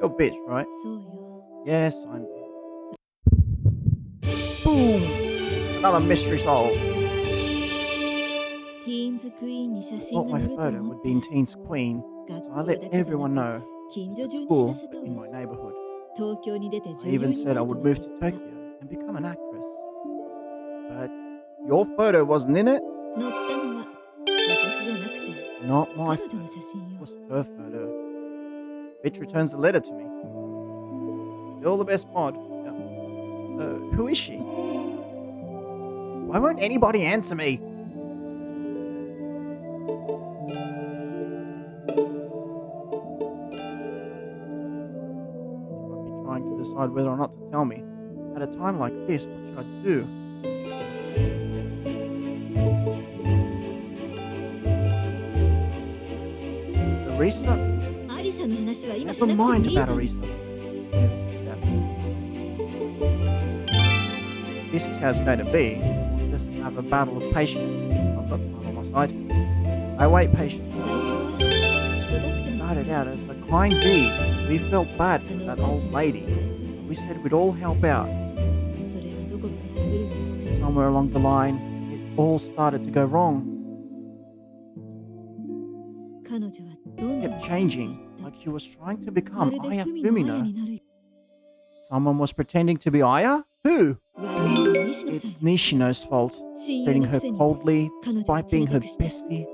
S1: You're a bitch, right?
S2: そうよ
S1: Yes, I'm. Boom! Another mystery solved.
S2: ティーンズクイーンに写
S1: I
S2: 真
S1: thought
S2: が
S1: my
S2: 載ると
S1: photo
S2: 思
S1: would
S2: っ
S1: be in
S2: て
S1: Teen's Queen,
S2: 学
S1: so
S2: 校
S1: I
S2: だ
S1: let
S2: けじゃな
S1: everyone
S2: く
S1: know
S2: 近
S1: it
S2: 所
S1: was
S2: 中
S1: at
S2: に知
S1: school
S2: らせたわ
S1: in my neighborhood.
S2: 東京に出て
S1: I
S2: 女優
S1: even
S2: に
S1: said
S2: な
S1: I
S2: ると
S1: would
S2: ま
S1: move
S2: で
S1: to
S2: 言っ
S1: Tokyo
S2: た
S1: and become an actress. But your photo wasn't in it.
S2: 載ったのは私じゃなくて
S1: Not my
S2: 彼女
S1: photo.
S2: の写真
S1: It
S2: よ
S1: was her photo. Bitch returns the letter to me. You're the best mod. Yep. Who is she? Why won't anybody answer me? You might be trying to decide whether or not to tell me. At a time like this, what should I do? Arisa?
S2: アリサの話は今し
S1: Never
S2: なくても
S1: mind
S2: いいじゃ
S1: about
S2: ん
S1: Arisa. Yeah, this is how it's going to be. We'll just have a battle of patience. I've got time on my side. I wait patiently.
S2: 最初は人
S1: It
S2: 助けの
S1: started out as a kind deed. We felt bad for
S2: あの
S1: that
S2: おばあ
S1: old
S2: ちゃんがかわ
S1: lady.
S2: いそうで
S1: We said we'd all help out.
S2: それはどこかで歯車が来る
S1: Somewhere along the line, it all started to go wrong.
S2: 彼女はどん
S1: It
S2: どん
S1: kept
S2: 変わって
S1: changing,
S2: いった
S1: like she was trying to
S2: ま
S1: become
S2: るで
S1: Aya
S2: フミの綾
S1: Fumino.
S2: になる
S1: Someone was pretending to be Aya? Who?
S2: 悪いのは西野さ
S1: It's
S2: ん
S1: Nishino's fault.
S2: 親友
S1: Treating
S2: の
S1: her
S2: くせに
S1: coldly
S2: 彼女に
S1: despite being her
S2: ついてくして
S1: bestie.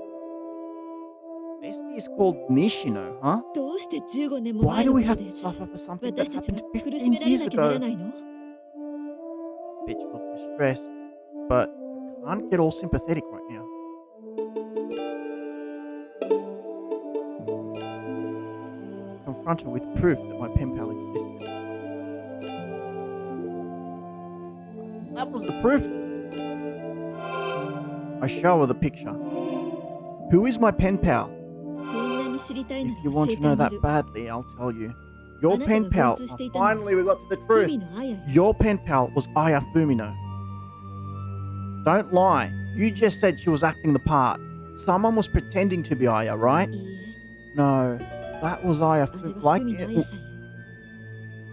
S1: Bestie is called Nishino, huh?
S2: どうして15年も
S1: Why
S2: 前
S1: do
S2: の
S1: we
S2: こと
S1: have
S2: で
S1: to suffer for something
S2: 私
S1: that
S2: たちは
S1: happened
S2: 苦しめ
S1: 15
S2: られ
S1: years
S2: なきゃなら
S1: ago?
S2: ないの
S1: Bitch looked distressed, but I can't get all sympathetic right now. Confront her with proof that my pen pal existed. That was the proof. I show her the picture. Who is my pen pal?
S2: そんなに知りたいな
S1: If
S2: ら
S1: you
S2: 教
S1: want
S2: え
S1: to
S2: てあ
S1: know
S2: げ
S1: that
S2: る
S1: badly, I'll tell you. Your
S2: あなた
S1: pen
S2: が
S1: pal.
S2: 文通していたのは
S1: Finally, we got to the
S2: フ
S1: truth.
S2: ミの綾よ
S1: Your pen pal was Aya Fumino. Don't lie. You just said she was acting the part. Someone was pretending to be Aya, right?
S2: いいえ
S1: No, that was Aya
S2: あれ
S1: Fumino.
S2: は
S1: Like
S2: フミの綾さんよ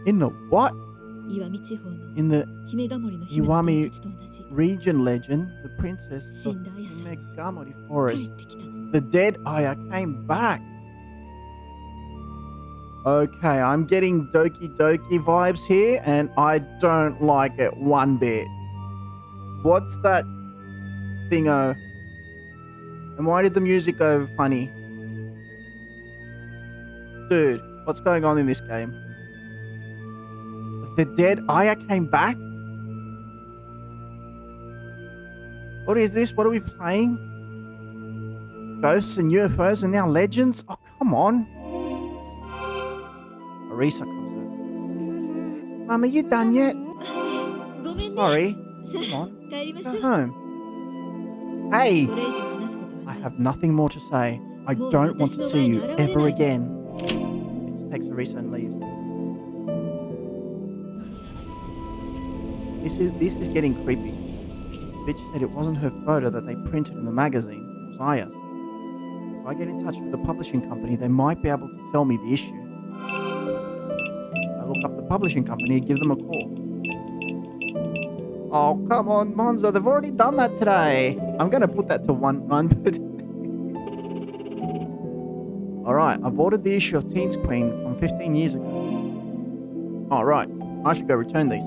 S1: in the what?
S2: 岩見地方の
S1: In the
S2: 姫ヶ森の姫の伝説と同じ
S1: region legend, the princess
S2: 死
S1: of
S2: んだ綾さんが
S1: Megamori
S2: 帰
S1: Forest.
S2: ってきた
S1: The dead Aya came back. Okay, I'm getting Doki Doki vibes here, and I don't like it one bit. What's that thingo? And why did the music go funny? Dude, what's going on in this game? The dead Aya came back? What is this? What are we playing? Ghosts and UFOs and now legends? Oh, come on. Arisa comes over. Mama, you done yet?
S2: ご
S1: I'm
S2: めんね
S1: sorry.
S2: さ
S1: Come
S2: あ
S1: on.
S2: 帰りま
S1: Let's
S2: しょ
S1: go
S2: う
S1: home. Hey,
S2: これ以上話すことは
S1: I
S2: ない
S1: have nothing more to say. I
S2: Mo,
S1: don't want to
S2: watashi no
S1: see
S2: 前に
S1: you
S2: 現れ
S1: ever
S2: ないで。
S1: again. just takes Arisa and leaves. This is getting creepy. Bitch said it wasn't her photo that they printed in the magazine. It was Aya's. If I get in touch with the publishing company, they might be able to sell me the issue. I look up the publishing company and give them a call. Oh, come on, Monzo. They've already done that today. I'm going to put that to one per day. All right, I've ordered the issue of Teens Queen from 15 years ago. All right, I should go return these.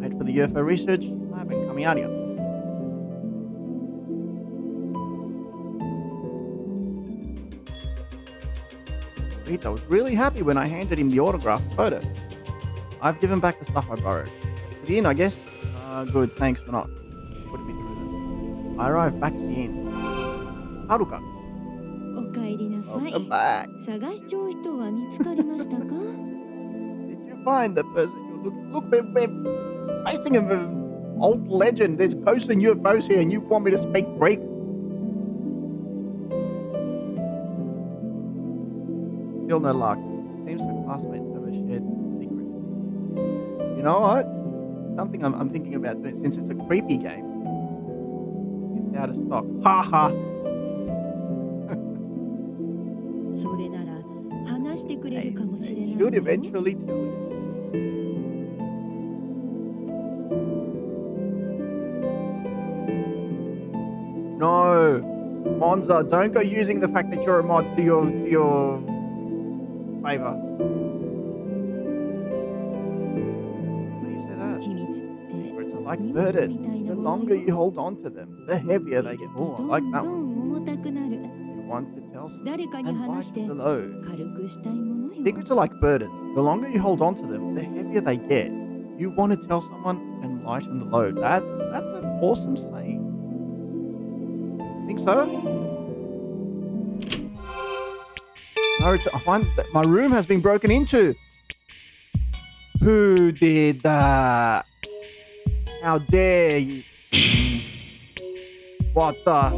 S1: Head for the UFO research lab and coming out here. Rita was really happy when I handed him the autographed photo. I've given back the stuff I borrowed. To the inn, I guess. Good, thanks for not putting me through them. I arrived back at the inn. Haruka.
S2: お帰りなさい。
S1: Welcome back.
S2: 探しちゃう人は見つかりましたか？
S1: Did you find the person you're looking? Look, we're facing an old legend. There's ghosts and UFOs here, and you want me to speak Greek? Still no luck. Seems her classmates have a shared secret. You know what? Something I'm thinking about doing, since it's a creepy game. It's out of stock. Ha ha!
S2: それなら話してくれるかもしれない
S1: They
S2: の
S1: should eventually tell you. No, Monza, don't go using the fact that you're a mod to your favor. Why do you say that?
S2: 秘密って
S1: Secrets are like burdens. The longer you hold on to them, the heavier they get. Oh, I
S2: ど
S1: like
S2: ん
S1: that
S2: ど
S1: one.
S2: ん重たくなる
S1: You want to tell someone
S2: 誰かに
S1: and
S2: 話し
S1: lighten
S2: て
S1: the load.
S2: 軽くしたいものよ
S1: Secrets are like burdens. The longer you hold on to them, the heavier they get. You want to tell someone and lighten the load. That's an awesome saying. Think so? No, I find that my room has been broken into. Who did that? How dare you? What the?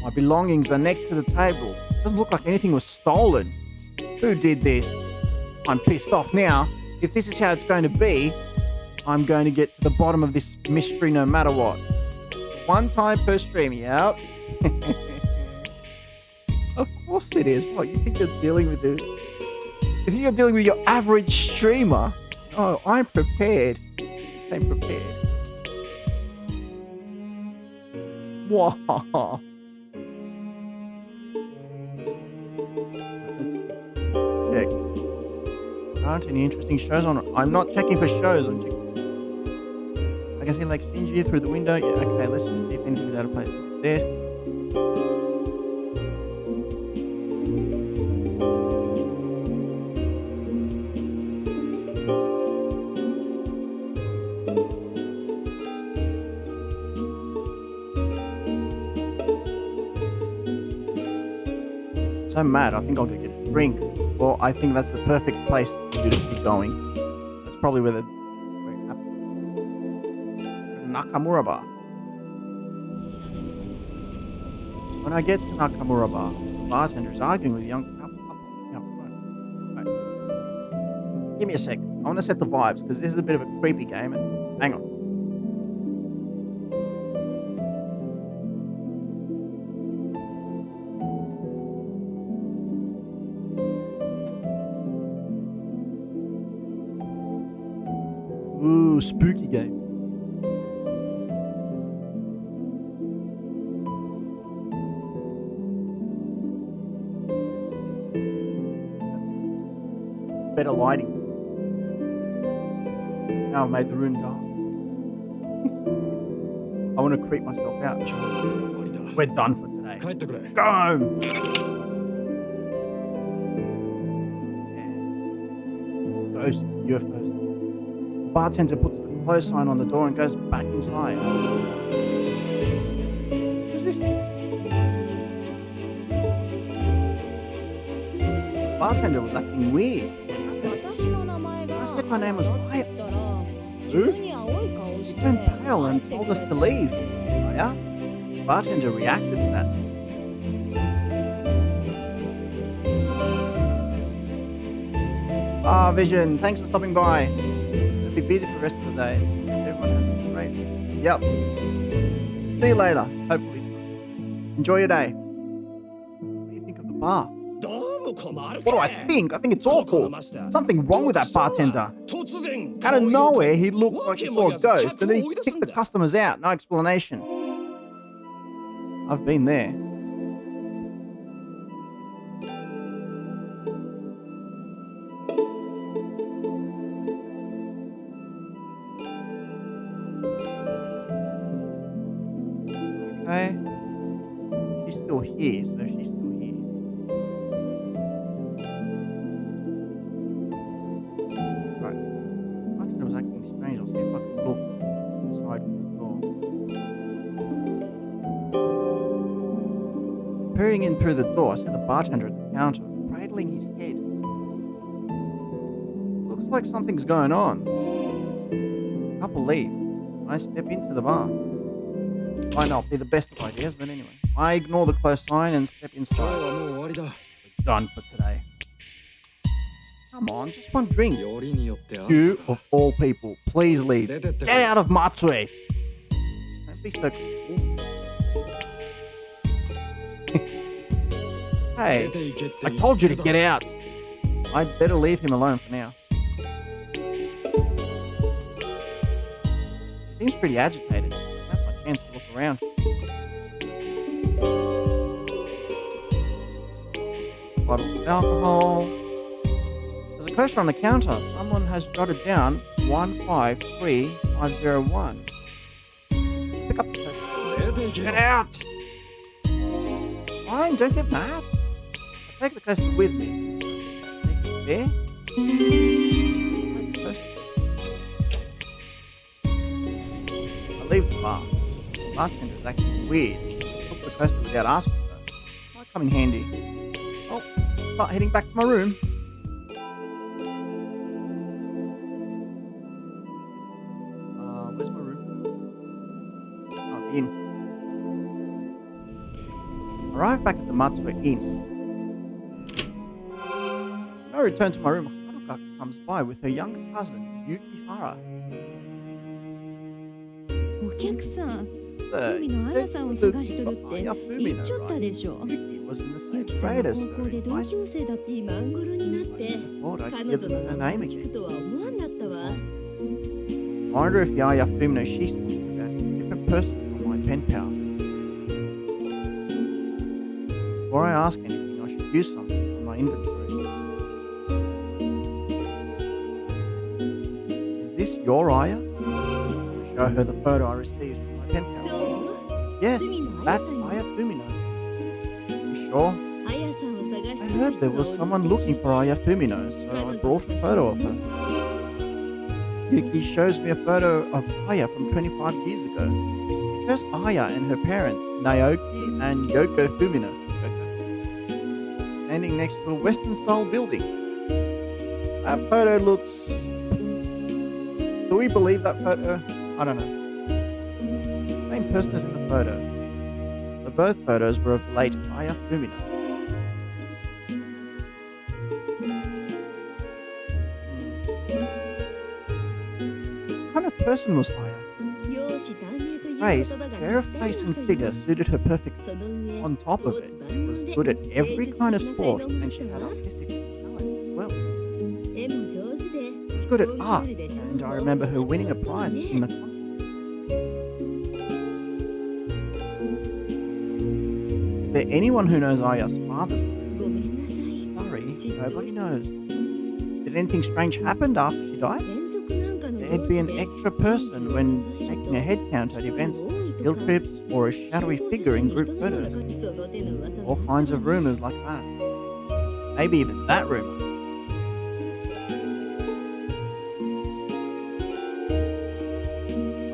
S1: My belongings are next to the table. Doesn't look like anything was stolen. Who did this? I'm pissed off now. If this is how it's going to be, I'm going to get to the bottom of this mystery no matter what. One time per stream, yep. Of course it is. What, you think you're dealing with this? You think you're dealing with your average streamer? Oh, I'm prepared. I'm prepared. Wow. Let's check. There aren't any interesting shows on. I'm not checking for shows. I'm checking. I can see like Shinji through the window. Yeah, okay, let's just see if anything's out of place. This desk. So mad, I think I'll go get a drink. Well, I think that's the perfect place for you to be going. That's probably where it happened. Nakamura Bar. When I get to Nakamura Bar, the bartender is arguing with a young couple out front. Right. Give me a sec. I want to set the vibes because this is a bit of a creepy game. And hang on. Ooh, spooky game. That's better lighting. Now I've made the room dark. I want to creep myself out.
S4: 今日は終わりだ
S1: We're done for today.
S4: 帰ってくれ
S1: Go home. Ghosts, UFOs. The bartender puts the close sign on the door and goes back inside. Who's this? The bartender was acting weird.
S2: 私の名前が
S1: I said my name was
S2: だ
S1: Aya.
S2: ったら
S1: Who?
S2: 急に青い顔
S1: She
S2: して
S1: turned pale and told us to leave. Aya? The bartender reacted to that. Ah, Vision, thanks for stopping by. I'll be busy for the rest of the day. Everyone has a great. Yep. See you later. Hopefully tonight. Enjoy your day. What do you think of the bar? What do I think? I think it's awful. Something wrong with that bartender. Out of nowhere, he looked like he saw a ghost, and then he kicked the customers out. No explanation. I've been there. Okay. She's still here, so she's still here. Right. The bartender was acting strange. I'll see if I can look inside from the door. Peering in through the door, I see the bartender at the counter, cradling his head. Looks like something's going on. The couple leave. I step into the bar. Might not be the best of ideas, but anyway. I ignore the close sign and step inside. We're done for today. Come on, just one drink. You, of all people, please leave. Get out of Matsue. Don't be so cool. Hey, I told you to get out. I'd better leave him alone for now. He seems pretty agitated. That's my chance to look around. Bottles of alcohol. There's a cursor on the counter. Someone has jotted down 153501. Pick up the cursor. Get out! Fine, don't get mad. I'll take the cursor with me. Take it there. Take the cursor. I leave the bar. The bartender is acting weird. Took the coaster without asking though. Might come in handy. Oh, start heading back to my room. Where's my room? Oh, the inn. Arrive back at the Matsue Inn. When I return to my room, Haruka comes by with her younger cousin, Yukihara.
S2: お客さん、
S1: Sir,
S2: 海の
S1: you
S2: あ
S1: said
S2: やさんを
S1: you
S2: 探
S1: looked
S2: しとるって
S1: for Aya
S2: 言っ
S1: Fumino,
S2: ちゃった
S1: right?
S2: でしょ。
S1: Yuki was in the
S2: ゆ
S1: same
S2: きさん
S1: grade
S2: は
S1: as
S2: 高校
S1: her
S2: で
S1: in
S2: 同
S1: high
S2: 級
S1: school.
S2: 生だって今頃になって
S1: I thought I'd
S2: 彼
S1: given
S2: 女の
S1: her
S2: 名
S1: name
S2: 前を聞く
S1: again.
S2: とは思わんだったわ。
S1: I wonder if the Aya Fumino she's talking about is a different person from my pen pal. Before I ask anything, I should use something from my inventory. Is this your Aya? I show her the photo I received from my pen pal.
S2: そう
S1: Yes,
S2: 海のあや
S1: that's
S2: さんよ。
S1: Aya Fumino. You sure?
S2: あやさんを探し
S1: I
S2: てる
S1: heard
S2: 人
S1: there
S2: が
S1: was
S2: おる
S1: someone
S2: って
S1: looking for Aya Fumino, so I brought a photo of her. Yuki shows me a photo of Aya from 25 years ago. It shows Aya and her parents, Naoki and Yoko Fumino, standing next to a Western-style building. That photo looks... Do we believe that photo? I don't know. Same person as in the photo. The both photos were of the late Aya Fumino. What kind of person was Aya?
S2: 容姿端麗という言
S1: Grace,
S2: 葉が
S1: fair
S2: ぴ
S1: of
S2: ったり
S1: face
S2: だ
S1: and
S2: という
S1: figure suited her perfectly.
S2: その上
S1: On top of it, she was good at every kind of sport and she had artistic talent as well.
S2: 絵も上手で
S1: She was good at art, and I remember her winning a prize in the contest. Is there anyone who knows Aya's father's name?
S2: ごめんなさい。
S1: Sorry, nobody knows. Did anything strange happen after she died?
S2: 連続なんかの
S1: There'd be an extra person when taking a head count at events, field trips, or a shadowy figure in group photos. All kinds of rumors like that. Maybe even that rumor.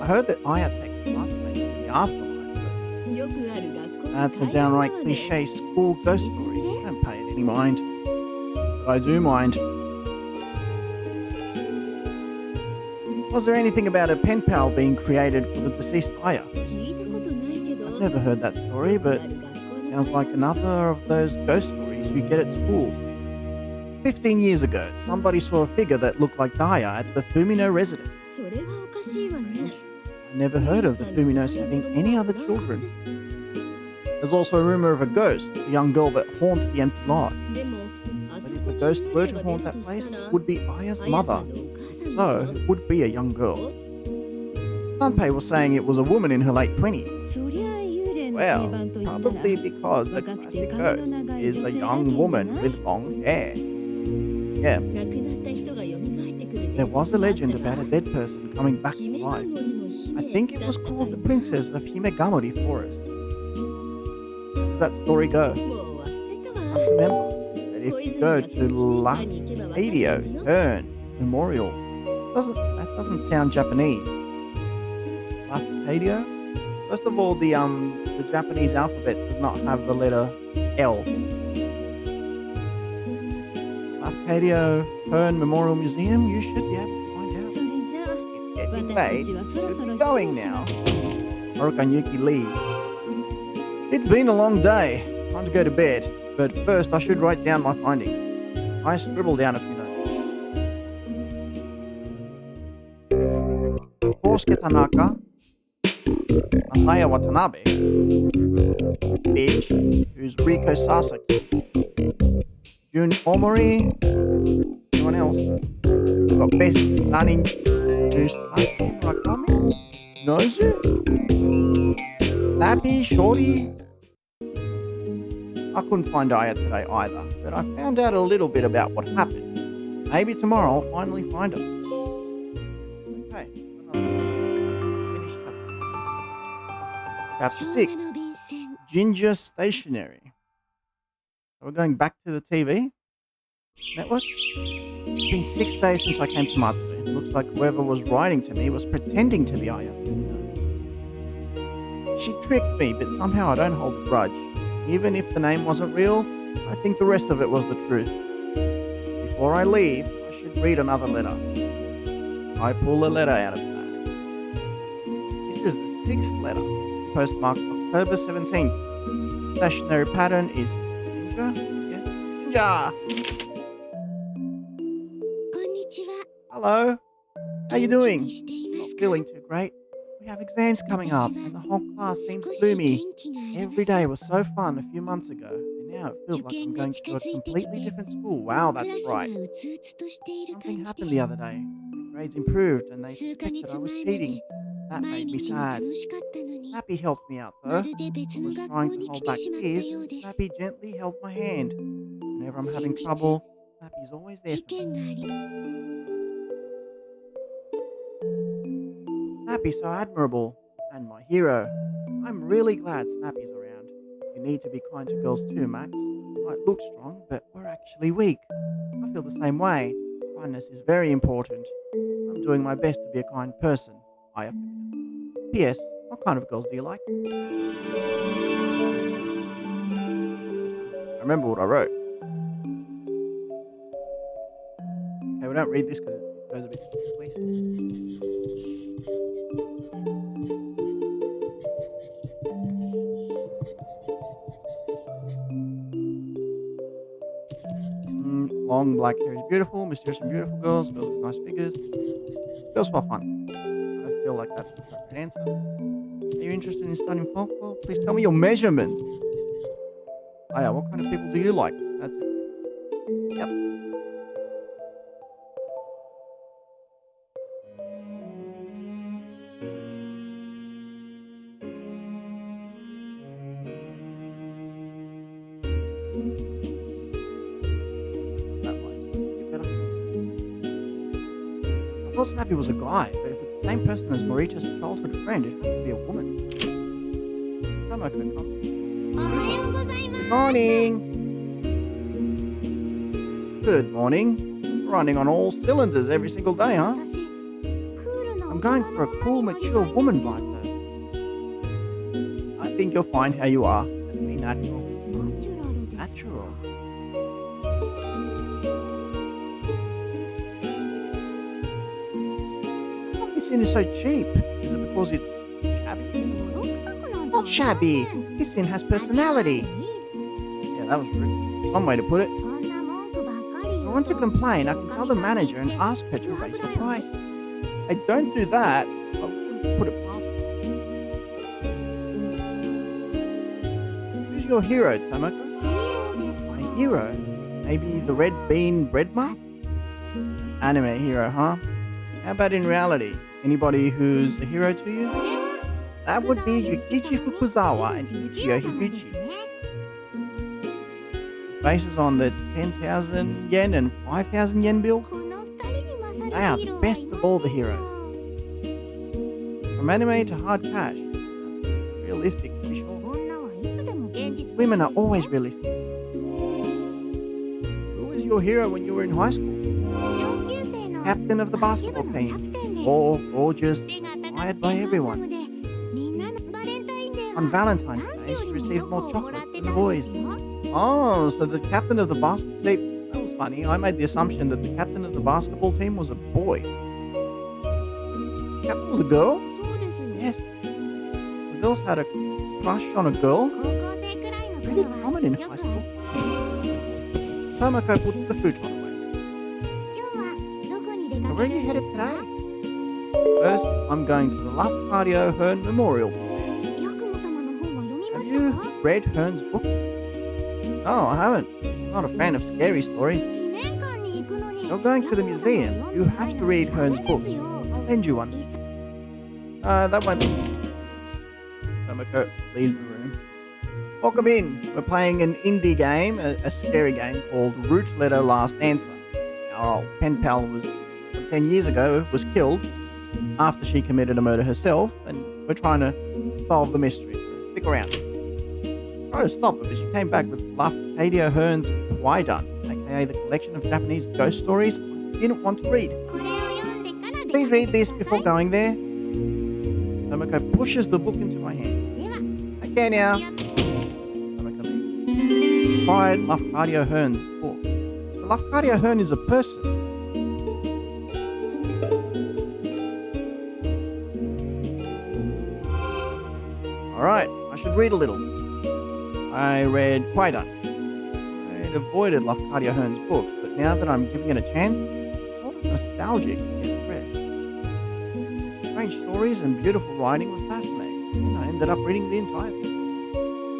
S1: I heard that Aya takes classmates to the afterlife, but that's a downright cliche school ghost story. I don't pay it any mind. But I do mind. Was there anything about a pen pal being created for the deceased Aya? I've never heard that story, but sounds like another of those ghost stories you get at school. 15 years ago, somebody saw a figure that looked like Aya at the Fumino residence.
S2: それはおかしいわね
S1: I never heard of the Fuminos having any other children. There's also a rumor of a ghost, a young girl that haunts the empty lot.
S2: でも
S1: But if a ghost were to haunt that place, it would be Aya's mother. So, it would be a young girl. Sanpei was saying it was a woman in her late 20s.
S2: そりゃ幽霊の
S1: Well,
S2: 定番と言ったら
S1: probably because the classic ghost is a young woman with long hair. Yeah,
S2: 亡くなった人が蘇ってくる
S1: there was a legend about a dead person coming back to life. I think it was called the Princess of Himegamori Forest. How does that story go?
S2: もう忘れた
S1: I
S2: わ
S1: remember that if you go to Lahadio Hearn Memorial, that doesn't sound Japanese. Lahadio? First of all, the Japanese alphabet does not have the letter L. Lahadio Hearn Memorial Museum, you should be able to find out.
S2: それじゃあ
S1: It's getting
S2: 私た
S1: late.
S2: ちはそろ
S1: Should
S2: そ
S1: be
S2: ろ
S1: going
S2: 失礼し
S1: now.
S2: ます
S1: Haruka and Yuki leave. It's been a long day. Time to go to bed. But first, I should write down my findings. I scribbled down a few notes. Kosuke Tanaka, Masaya Watanabe, Bitch, who's Riko Sasaki, Jun Omori, anyone else? We've got Best Sanin Nusaki Rakami, Nozu, Snappy, Shorty. I couldn't find Aya today either, but I found out a little bit about what happened. Maybe tomorrow I'll finally find her. Okay, finish chapter 6. Ginger Stationery. So we're going back to the TV network. It's been 6 days since I came to Matsue. It looks like whoever was writing to me was pretending to be Aya. She tricked me, but somehow I don't hold a grudge. Even if the name wasn't real, I think the rest of it was the truth. Before I leave, I should read another letter. I pull a letter out of the bag. This is the 6th letter. It's postmarked October 17th. Stationery pattern is Ginger? Yes? Ginger!
S2: こんにちは
S1: Hello. How you doing?
S2: 元気にしています
S1: Not
S2: か
S1: feeling too great. We have exams coming up and the whole class seems gloomy. Every day was so fun a few months ago, and now it feels like I'm going to a completely different school. Wow, that's right. Something happened the other day. My grades improved and they suspected I was cheating. That made me sad. Snappy helped me out though. I was trying to hold back tears and Snappy gently held my hand. Whenever I'm having trouble, Snappy's always there for me. Snappy's so admirable and my hero. I'm really glad Snappy's around. You need to be kind to girls too, Max. You might look strong, but we're actually weak. I feel the same way. Kindness is very important. I'm doing my best to be a kind person. Aya Fumino. P.S. What kind of girls do you like? I remember what I wrote. Okay, we don't read this because it goes a bit quickly. Long black hair is beautiful, mysterious and beautiful girls with nice figures. Girls for fun. I feel like that's the appropriate answer. Are you interested in studying folklore? Please tell me your measurements. Oh yeah, what kind of people do you like? That's it. Yep. I thought Snappy was a guy, but if it's the same person as Morita's childhood friend, it has to be a woman. Tomoko comes to.
S2: おはようございます
S1: Good morning! Good morning. Running on all cylinders every single day, huh?
S2: 私クールな
S1: I'm going for a cool, mature woman vibe, though. I think you'll find how you are. Just be natural.
S2: ナチュラルです
S1: Natural. This inn is so cheap. Is it because it's shabby?
S2: 泥臭くなん
S1: Not shabby. This inn has personality. Yeah, that was rude. One way to put it.
S2: そんな文句ばっかりよ
S1: I want to complain, I can tell the manager and ask her to raise your price. I don't do that. I wouldn't put it past her. Who's your hero, Tomoko? My hero? Maybe the red bean bread mask? An anime hero, huh? How about in reality? Anybody who's a hero to you? That would be Yukichi Fukuzawa and Ichigo Higuchi. Faces on the 10,000 yen and 5,000 yen bills? They are the best of all the heroes. From anime to hard cash, that's realistic to be sure. Women are always realistic. Who was your hero when you were in high school? Captain of the basketball team. All gorgeous, admired by everyone. On Valentine's Day, she received more chocolates than the boys. Oh, so the captain of the basketball... See, that was funny. I made the assumption that the captain of the basketball team was a boy. The captain was a girl? Yes. The girls had a crush on a girl? Pretty common in high school. Tomoko puts the futon away. So where are you headed today? First, I'm going to the Lafcadio Hearn Memorial Museum. Have you read Hearn's book? No, I haven't. I'm not a fan of scary stories. You're going to the museum. You have to read Hearn's book. I'll lend you one. That won't be... Tomoko leaves the room. Welcome in. We're playing an indie game, a scary game called Root Letter Last Answer. Our old pen pal was, 10 years ago, was killed after she committed a murder herself, and we're trying to solve the mystery, so stick around. Try to stop her, but she came back with Lafcadio Hearn's Kwaidan, aka the collection of Japanese ghost stories I didn't want to read. Please read this before going there. Tomoko pushes the book into my hands. Okay now. Tomoko leaves. Fired Lafcadio Hearn's book. The Lafcadio Hearn is a person. Alright, I should read a little. I read Kwaidan. I'd avoided Lafcadio Hearn's books, but now that I'm giving it a chance, it's sort of nostalgic to get fresh. Strange stories and beautiful writing were fascinating, and I ended up reading the entire thing.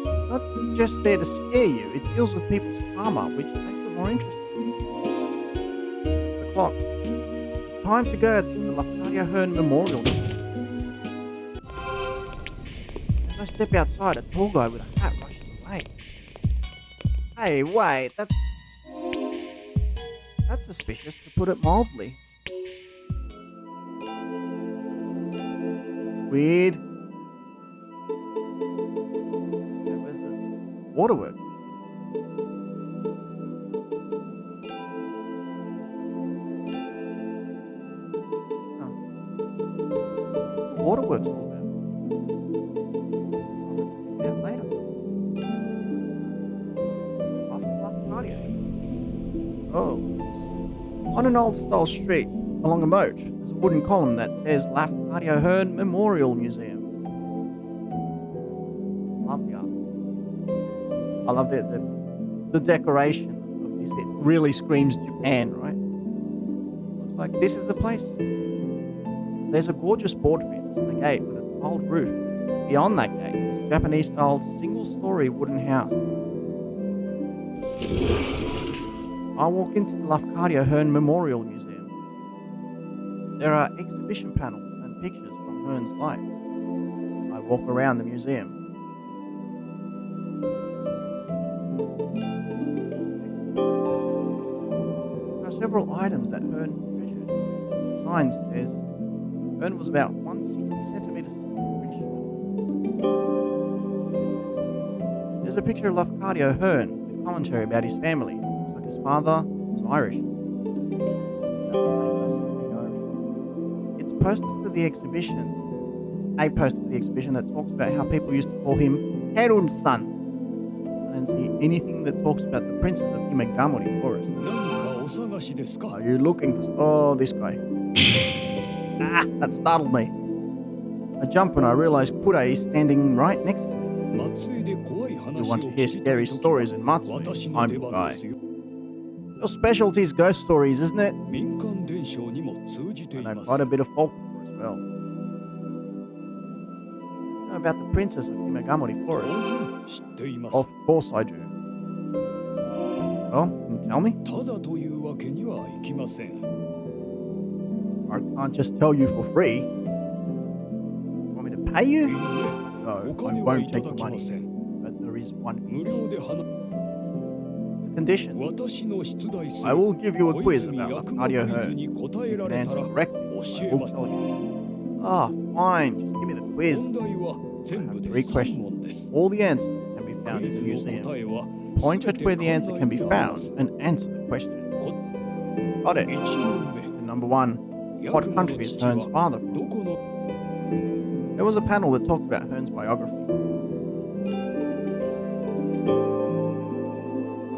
S1: It's not just there to scare you, it deals with people's karma, which makes it more interesting. The clock. It's time to go to the Lafcadio Hearn Memorial Museum. As I step outside, a tall guy with a hat rushes away. Hey, wait, that's suspicious, to put it mildly. Weird. Yeah, where's the waterworks? Oh. What's the waterworks all about? I'll have to figure it out later. Oh. On an old-style street, along a moat, there's a wooden column that says Lafcadio Hearn Memorial Museum. Love the art. I love the decoration of this. It really screams Japan, right? Looks like this is the place. There's a gorgeous board fence and a gate with a tiled roof. Beyond that gate is a Japanese-style single-story wooden house. I walk into the Lafcadio Hearn Memorial Museum. There are exhibition panels and pictures from Hearn's life. I walk around the museum. There are several items that Hearn treasured. The sign says Hearn was about 160 centimeters tall, pretty short. There's a picture of Lafcadio Hearn with commentary about his family. His father was Irish. It's posted for the exhibition. It's a poster for the exhibition that talks about how people used to call him Herun's son. I don't see anything that talks about the princess of Himegamori Forest. Are you looking for... Oh, this guy. Ah, that startled me. I jump and I realize Kure is standing right next to me. You want to hear scary stories in Matsui? I'm your guy. Your specialty's ghost stories, isn't it?
S3: 民間伝承にも通じて
S1: I
S3: い
S1: know
S3: ます
S1: quite a bit of folklore as well. You know about the princess of Himegamori
S3: 当
S1: Forest?
S3: 然知っています
S1: Of course I do. Well, can you tell me?
S3: ただというわけにはいきません
S1: I can't just tell you for free. Want me to pay
S3: いい
S1: you?
S3: え
S1: No,
S3: お
S1: I
S3: 金はい
S1: won't
S3: た
S1: take
S3: だ
S1: the
S3: きま
S1: money.
S3: せん
S1: But there is one
S3: 無
S1: condition.
S3: 料で話
S1: It's a condition.
S3: 私の出題す
S1: I
S3: る
S1: will give you a
S3: 小
S1: quiz
S3: 泉
S1: about
S3: 落
S1: the
S3: 語
S1: cardio
S3: クイズ
S1: herd.
S3: に答え
S1: You
S3: ら
S1: can
S3: れた
S1: answer
S3: ら
S1: correctly.
S3: 教
S1: I
S3: え
S1: will
S3: ます
S1: tell you. Ah, fine. Just give me the
S3: 問
S1: quiz.
S3: 題は全部
S1: I
S3: で
S1: have three
S3: 3問です
S1: All the answers can be
S3: ク
S1: found
S3: イ
S1: in
S3: ズ
S1: the
S3: の
S1: museum.
S3: 答えは
S1: Point
S3: 全
S1: at
S3: て
S1: where the answer
S3: 館
S1: can be
S3: 内にあります
S1: found and answer the question. Got it.
S3: 1問目
S1: Question number one.
S3: ヤ
S1: What
S3: クモの
S1: country is
S3: 父は
S1: Hearn's father
S3: ど
S1: from?
S3: この
S1: There was a panel that talked about Hearn's biography.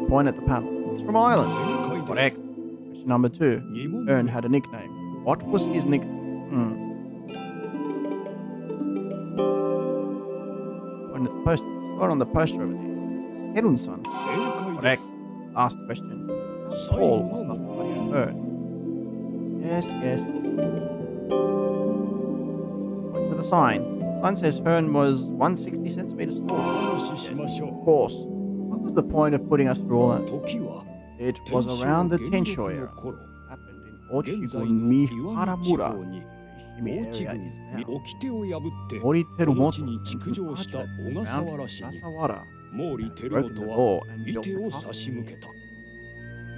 S1: Point at the panel. He's from
S3: 正
S1: Ireland.
S3: 解で
S1: Correct.
S3: す
S1: Question number two.
S3: 2問
S1: Hearn
S3: 目
S1: had a nickname. What was his nickname? Point at the poster. Right on the poster over there. It's Herun-san.
S3: 正解で
S1: Correct.
S3: す
S1: Last question. How
S3: 最
S1: tall
S3: 後
S1: was the
S3: の問
S1: Claudio
S3: 題
S1: Hearn? Yes, yes. Point to the sign. Sign says Hearn was 160 centimeters
S3: お
S1: tall.
S3: 話ししましょ
S1: Of course. What was the point of putting us through all that?
S3: う時は
S1: It
S3: 天
S1: was
S3: 正
S1: around the
S3: 元
S1: Tensho
S3: 禄
S1: era.
S3: の頃
S1: Happened in
S3: 現在
S1: Ochigun
S3: の岩見地方
S1: Miharamura.
S3: に
S1: Ishimi
S3: 大地
S1: area
S3: 軍
S1: is
S3: に
S1: now.
S3: 掟を破ってこ
S1: Moriteru
S3: の
S1: Moto
S3: 地に築城した小
S1: found
S3: 笠原氏に
S1: Gasawara
S3: 毛利
S1: and
S3: 輝
S1: broken the
S3: 元は
S1: law and
S3: 伊
S1: built
S3: 手
S1: a
S3: を
S1: castle
S3: 差し向け
S1: here.
S3: た
S1: He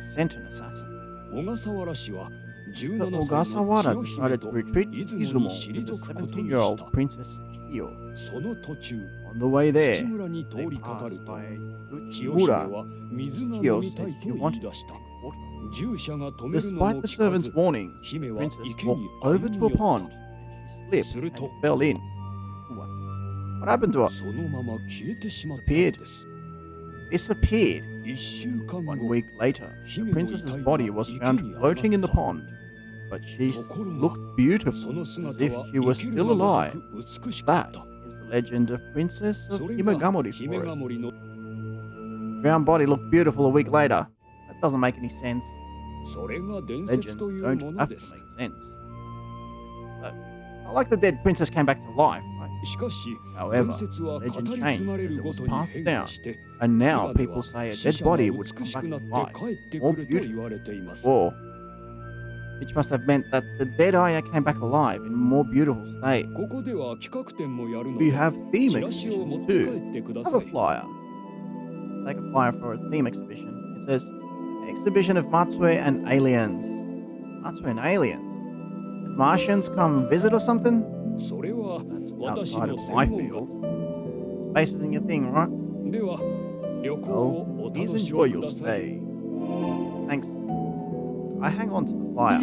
S1: sent an assassin.
S3: 小笠原氏は
S1: Mr.
S3: 17歳の
S1: Ogasawara
S3: 千代
S1: decided
S3: 姫
S1: to
S3: と
S1: retreat to
S3: 出雲
S1: Izumo
S3: に
S1: with the
S3: 退くことに
S1: 17-year-old
S3: した
S1: Princess Chiyo.
S3: その途中
S1: On the way
S3: 土
S1: there,
S3: 村に通
S1: they
S3: りかかる
S1: passed
S3: と
S1: by
S3: 千代姫
S1: Uchimura.
S3: は水が
S1: Chiyo
S3: 飲みた
S1: said
S3: い
S1: she
S3: と言い
S1: wanted to
S3: 出した
S1: drink water.
S3: 従者が止めるの
S1: Despite
S3: も
S1: the
S3: 聞か
S1: servant's
S3: ず
S1: warnings, the
S3: 姫は
S1: princess
S3: 池に
S1: walked
S3: 歩
S1: over
S3: み
S1: to
S3: 寄
S1: a
S3: った
S1: pond and she slipped
S3: する
S1: and
S3: と
S1: fell in. What happened to her?
S3: そのまま消えてしまったの
S1: Disappeared.
S3: です
S1: Disappeared.
S3: 1週間
S1: One
S3: 後
S1: week later, the
S3: 姫の遺
S1: princess's
S3: 体
S1: body
S3: が
S1: was
S3: 池
S1: found
S3: に上がっ
S1: floating in the
S3: た
S1: pond, but she
S3: ところが
S1: looked
S3: そ
S1: beautiful
S3: の
S1: as
S3: 姿
S1: if
S3: は
S1: she was
S3: 生け
S1: still
S3: るが
S1: alive.
S3: ごとく美しかっ
S1: That
S3: た
S1: is the legend of Princess of
S3: それが
S1: Himegamori
S3: 姫が
S1: Forest.
S3: 森の
S1: Drowned body looked beautiful a week later. That doesn't make any sense.
S3: それが伝
S1: Legends
S3: 説という
S1: don't
S3: もの
S1: have
S3: で
S1: to
S3: す
S1: make sense. I like the dead princess came back to life, right?
S3: しかし
S1: However,
S3: 伝説は語り
S1: legend
S3: 継
S1: changed
S3: がれ
S1: as
S3: る
S1: it
S3: ご
S1: was
S3: とに
S1: passed
S3: 変
S1: down,
S3: 化して
S1: and
S3: 今
S1: now
S3: では
S1: people say a
S3: 死
S1: dead
S3: 者が
S1: body would
S3: 美
S1: come
S3: し
S1: back
S3: くな
S1: to
S3: って
S1: life
S3: 帰ってく
S1: more
S3: ると
S1: beautiful
S3: 言われています
S1: before, which must have meant that the dead Aya came back alive in a more beautiful state.
S3: ここでは企画展もやるの
S1: We
S3: で
S1: have theme
S3: チラシを持
S1: exhibitions
S3: って帰
S1: too.
S3: ってくだ
S1: Have
S3: さ
S1: a
S3: い
S1: flyer. Take a flyer for a theme exhibition. It says Exhibition of Matsue and Aliens. Matsue and Aliens? Did Martians come visit or something?
S3: それは
S1: That's
S3: 私
S1: outside
S3: の
S1: of my
S3: 専門
S1: field. Space isn't your thing, right?
S3: 学では旅行
S1: Well,
S3: をお
S1: please
S3: 楽し
S1: enjoy
S3: みく
S1: your
S3: ださい
S1: stay. Thanks. I hang on to the flyer.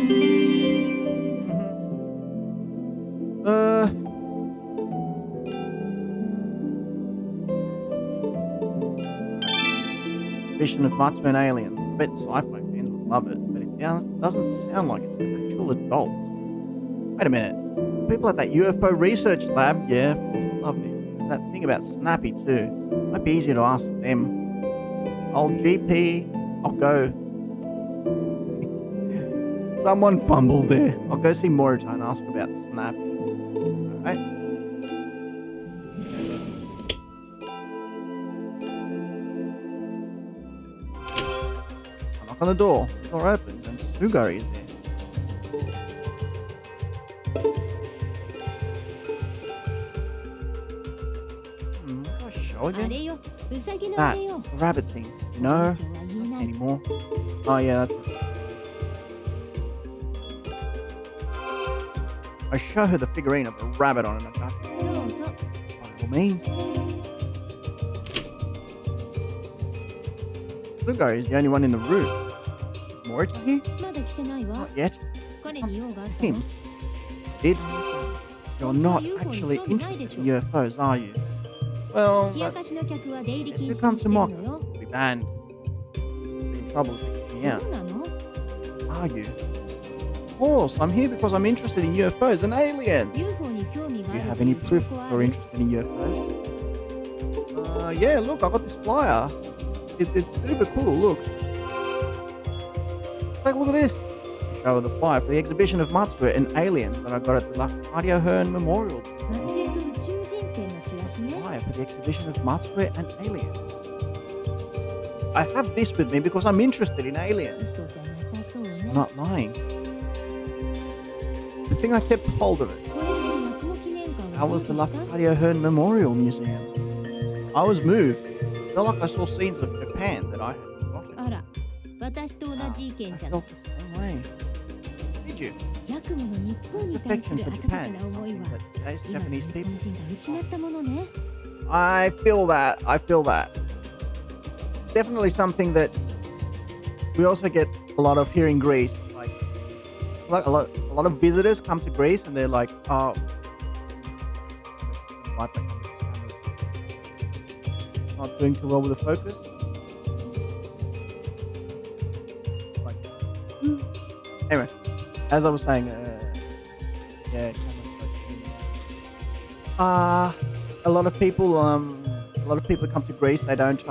S1: Vision of Matsue and Aliens. I bet sci-fi fans would love it, but it doesn't sound like it's for actual adults. Wait a minute. People at that UFO research lab, yeah, of course, would love this. There's that thing about Snappy too. Might be easier to ask them. Old GP, I'll go. Someone fumbled there. I'll go see Morita and ask about Snappy. Alright. I knock on the door. The door opens and Sugari is there. What do I show
S2: あ
S1: again?
S2: れよ、ウサギの
S1: That,
S2: あれよ。
S1: the rabbit thing. You know?
S2: 彼女は言
S1: I
S2: え
S1: see
S2: ない
S1: any more. Oh yeah, that's right. I show her the figurine of a rabbit on it. By
S2: どうぞ。
S1: all means. Sugari is the only one in the room. Is Morita here?
S2: まだ来てないわ
S1: Not。yet.
S2: 彼に用があったの
S1: Him. Did?
S2: あ
S1: You're
S2: なた
S1: not
S2: は
S1: actually
S2: 興味ないで
S1: interested
S2: し
S1: in
S2: ょ
S1: UFOs, are you? Well,
S2: 冷や
S1: that,
S2: かしの客は出入り
S1: if
S2: 禁
S1: you
S2: 止
S1: come
S2: にし
S1: to
S2: てる
S1: mock
S2: の
S1: us,
S2: よ。
S1: we'll be banned. We'll be in trouble if they kick me
S2: そ
S1: out.
S2: うなの
S1: Are you? Of course, I'm here because I'm interested in UFOs and aliens.
S2: ?UFO に興味
S1: Do
S2: があ
S1: you
S2: る
S1: have
S2: とい
S1: any
S2: う証
S1: proof
S2: 拠は
S1: that
S2: あ
S1: you're
S2: る
S1: interested in UFOs? Yeah, look, I got this flyer. It's super cool, look. take a look at this. I show her the flyer for the exhibition of Matsue and aliens that I got at the Aya Hearn Memorial.
S2: 松江と宇宙人展のチラシね。
S1: Flyer for the exhibition of Matsue and aliens. I have this with me because I'm interested in aliens.
S2: 嘘じゃなさそう
S1: I'm
S2: ね。
S1: not lying. The thing I kept hold of it.
S2: これぞ落語記念館
S1: How
S2: は
S1: was the
S2: どうでした
S1: Lafcadio Hearn Memorial Museum? I was moved. Felt like I saw scenes of Japan that I had forgotten.
S2: あら、私と同
S1: Ah,
S2: じ意
S1: I
S2: 見じゃな
S1: felt
S2: い。
S1: the same way. Did you?
S2: ヤクモの日本
S1: This
S2: に対す
S1: affection
S2: る
S1: for
S2: 温か
S1: Japan
S2: な
S1: is
S2: 思い
S1: something
S2: は
S1: that today's
S2: 今の
S1: Japanese
S2: 日
S1: people.
S2: 本人が失ったものね。
S1: I feel that. I feel that. Definitely something that we also get a lot of here in Greece. Like a lot of visitors come to Greece and they're like, oh, right back on the cameras. Not doing too well with the focus. Like, anyway, as I was saying, yeah, camera's focusing. A lot of people that come to Greece, they don't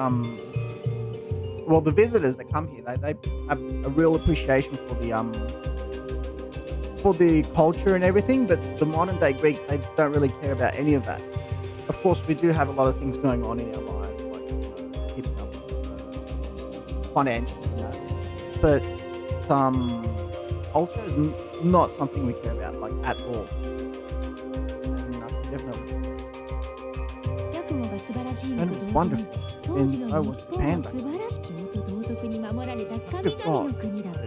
S1: well, the visitors that come here, they have a real appreciation for the culture and everything, but the modern day Greeks, they don't really care about any of that. Of course, we do have a lot of things going on in our lives, like keeping up financially and that, but culture is not something we care about, like, at all. And, definitely.
S2: ヤクモが素晴らしいの
S1: And
S2: と
S1: it's
S2: 同時
S1: wonderful.
S2: に当時
S1: And
S2: の
S1: so
S2: 日
S1: was
S2: 本
S1: Japan
S2: は
S1: back
S2: 素晴らしきと道徳に守られた神
S1: Good
S2: 々の
S1: God.
S2: 国だった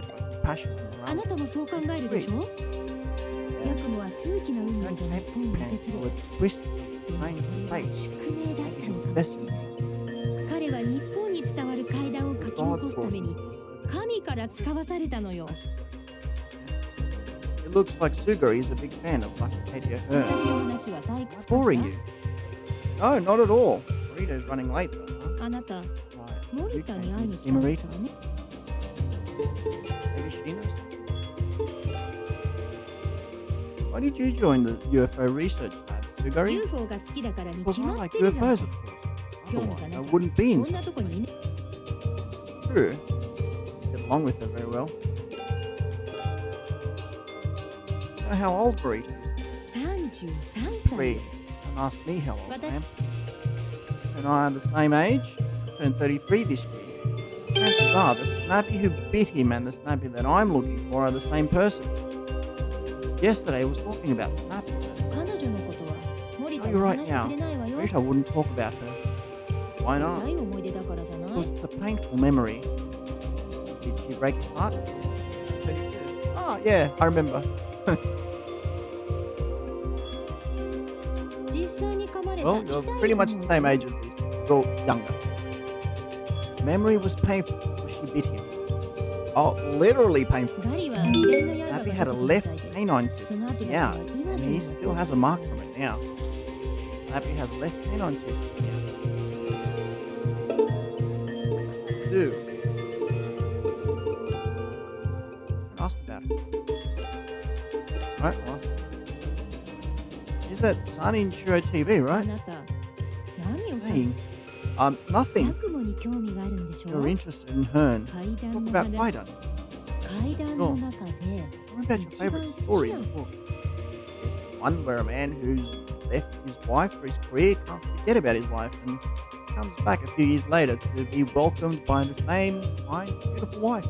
S1: Passion and
S2: あな
S1: morality.
S2: たもそう考えるでしょヤクモは数奇な運命
S1: Don't
S2: で
S1: hate
S2: 日本を
S1: Japan
S2: 訪
S1: for
S2: れ
S1: a twist of
S2: でも
S1: fate.
S2: それは宿命だっ
S1: Maybe
S2: た
S1: he
S2: の
S1: was
S2: かも
S1: destined to.
S2: 彼は日本に伝わる階段を書き残
S1: God
S2: すた
S1: brought
S2: め
S1: him
S2: に
S1: here so that
S2: 神から使わされたのよ
S1: It looks like Sugary is a big fan of Lafcadio
S2: 私
S1: Hearn.
S2: の話は退
S1: Am I
S2: 屈
S1: boring
S2: か
S1: you? No, not at all. Marita's running late though, huh?
S2: あなた
S1: Right.
S2: 森
S1: You
S2: 田
S1: came
S2: に会い
S1: here
S2: に
S1: to
S2: 来
S1: see
S2: たんだ
S1: Marita.
S2: わね
S1: Maybe she knows. Why did you join the UFO research lab, Sugary?
S2: UFO が好きだからに
S1: Because
S2: 決
S1: I
S2: まっ
S1: like
S2: てるじゃん
S1: UFOs, of course.
S2: 興味
S1: Otherwise,
S2: が
S1: I
S2: なか
S1: wouldn't be in
S2: こんな
S1: such
S2: とこにい
S1: place.
S2: ね
S1: It's true. Get along with her very well. You know how old Marita is?
S2: 33歳
S1: Three. Don't ask me how old I am. She and I are the same age. I turned 33 this year. Chances are the snappy who bit him and the snappy that I'm looking for are the same person. Yesterday I was talking about Snappy.
S2: 彼女のことは森田
S1: Oh,
S2: に
S1: you're right
S2: 話してくれないわよ
S1: Marita wouldn't talk about her. Why
S2: 痛
S1: not?
S2: い思い出だからじゃない
S1: Because it's a painful memory. Did she break his heart? 32. Oh, yeah, I remember.
S2: 実際に噛まれた
S1: Well,
S2: 痛い
S1: you're pretty much the same age as these people. Well, younger. Memory was painful because she bit him. Oh, literally painful.
S2: ガリは秘伝の刃
S1: Snappy
S2: が
S1: had a
S2: 出てき
S1: left
S2: たみたいで
S1: canine tooth
S2: その後
S1: sticking
S2: だ
S1: out,
S2: から今
S1: and
S2: で
S1: he
S2: も
S1: still has a mark from it now. Snappy has a left canine tooth sticking out. What do? Ask about it. Right, I'll ask. Is that Sun Insure TV,
S2: あ
S1: right?
S2: なた何をさ
S1: Saying,
S2: ヤ
S1: nothing.
S2: クモに興味があるんでしょ
S1: You're interested in Hearn.
S2: 階段
S1: Talk
S2: の
S1: about
S2: 話
S1: Kaidan.
S2: 階段の中で
S1: Tell me about your favourite story in the book. There's the one where a man who's left his wife for his career can't forget about his wife and comes back a few years later to be welcomed by the same fine, beautiful wife.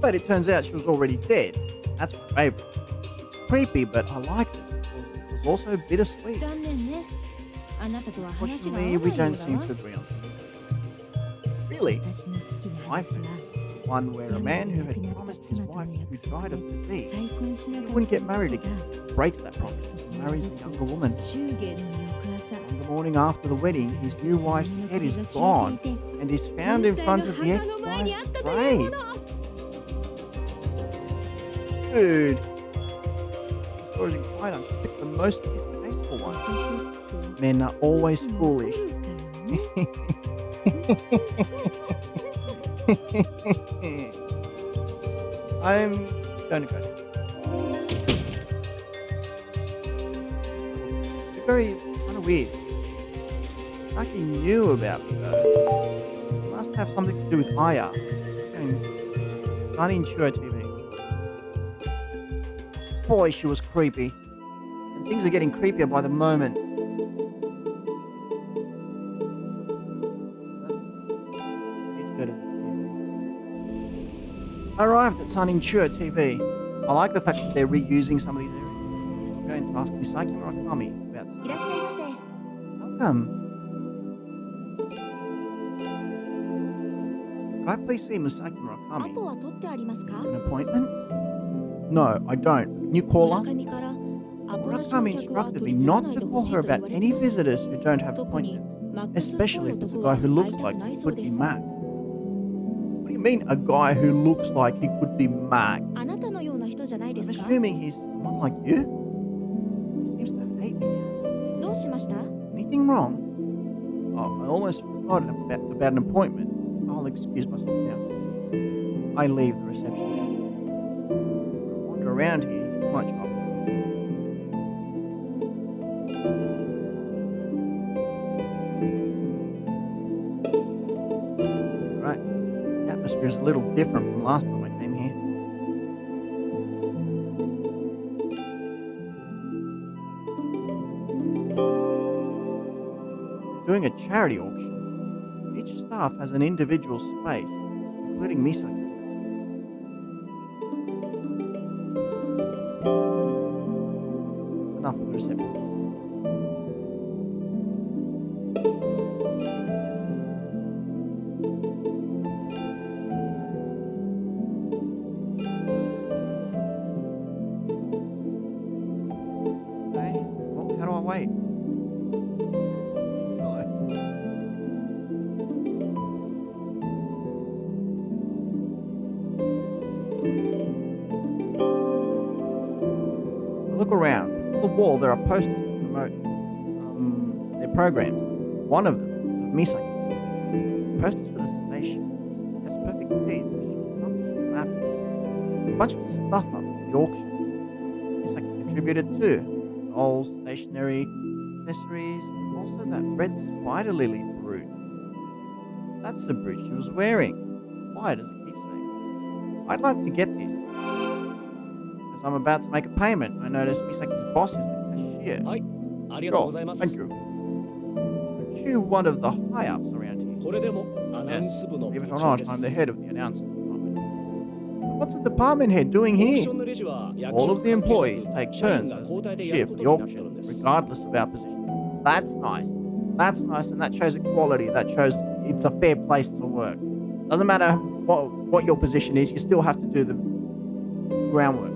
S1: But it turns out she was already dead. That's my favourite. It's creepy, but I liked it because it was also bittersweet.
S2: 残念ねあなたとは話が合わ
S1: Fortunately,
S2: ないよ
S1: we
S2: うだ
S1: don't
S2: わ
S1: seem to agree on things. Really?
S2: 私の好きな
S1: My
S2: 話は
S1: favourite. One where a man who had promised his wife who died of disease
S2: 再婚しな
S1: he
S2: か
S1: wouldn't
S2: った
S1: get married
S2: ことが
S1: again, breaks that promise, and marries a younger woman.
S2: 祝言の翌朝
S1: On the morning after the wedding, his new wife's head is gone and is found in front of the ex-wife's grave. Dude, the story's in quite on. She picked the most distasteful one. Men are always foolish. I'm going to go. Very kind of weird. Saki knew about me though. Must have something to do with Aya. Going Sunny and Chua TV. Boy, she was creepy. And things are getting creepier by the moment. I need to go to the TV. I arrived at Sunny and Chua TV. I like the fact that they're reusing some of these areas. I'm going to ask Misaki Murakami about
S2: いらっしゃいませ。
S1: Welcome. Could I please see Misaki
S2: ア
S1: Murakami?
S2: ポは取ってありますか？
S1: An appointment? No, I don't. Can you call
S2: 村
S1: her?
S2: 上からアポなし
S1: Murakami
S2: の客は
S1: instructed
S2: 取
S1: me
S2: り次が
S1: not
S2: ない
S1: to
S2: で
S1: call
S2: ほしい
S1: her
S2: と言
S1: about
S2: われて
S1: any
S2: ます。
S1: visitors who don't have
S2: 特に
S1: appointments,
S2: マックスっぽい
S1: especially if it's a
S2: 男は
S1: guy who
S2: 会い
S1: looks
S2: たく
S1: like
S2: ない
S1: he
S2: そう
S1: could
S2: で
S1: be
S2: す。
S1: Mac. What do you mean, a guy who looks like he could be Mac?
S2: あなたのような人じゃないで
S1: I'm
S2: すか？
S1: assuming he's someone like you? He seems to hate me now.
S2: どうしました？
S1: Anything wrong? Oh, I almost forgot about an appointment. I'll excuse myself now. I leave the reception desk. Wander around here, too much trouble. Right, the atmosphere is a little different from last time I came here. They're doing a charity auction. Each staff has an individual space, including Misaki. That's enough of the reception desk. Okay, well, how do I wait? Hello. Look around. On the wall, there are posters to promote their programs. One of them is of Misaki. Posters for the station. Misaki has perfect teeth, so she can't be snappy. There's a bunch of stuff up for the auction. Misaki contributed too. Dolls, stationery, accessories, and also that red spider lily brooch. That's the brooch she was wearing. Why does it keep saying? I'd like to get this. As I'm about to make a payment, I notice Misaki's boss is the cashier.
S4: はい、ありがとうご
S1: Sure,
S4: ざいます。
S1: thank you. Aren't you one of the high-ups around here?
S4: これでもアナウン
S1: Yes,
S4: ス部の
S1: believe it
S4: 部
S1: or
S4: 長
S1: not,
S4: です
S1: I'm the head of the announcers department. But what's a department head doing
S4: オーク
S1: here?
S4: ションのレジは役
S1: All
S4: 所
S1: of the
S4: 関係なく
S1: employees take
S4: 社員
S1: turns
S4: が
S1: as
S4: 交
S1: the
S4: 代でや
S1: cashier
S4: る
S1: for
S4: こ
S1: the
S4: とになってるん
S1: auction,
S4: です
S1: regardless of our position. That's nice. That's nice, and that shows equality. That shows it's a fair place to work. Doesn't matter what your position is, you still have to do the groundwork.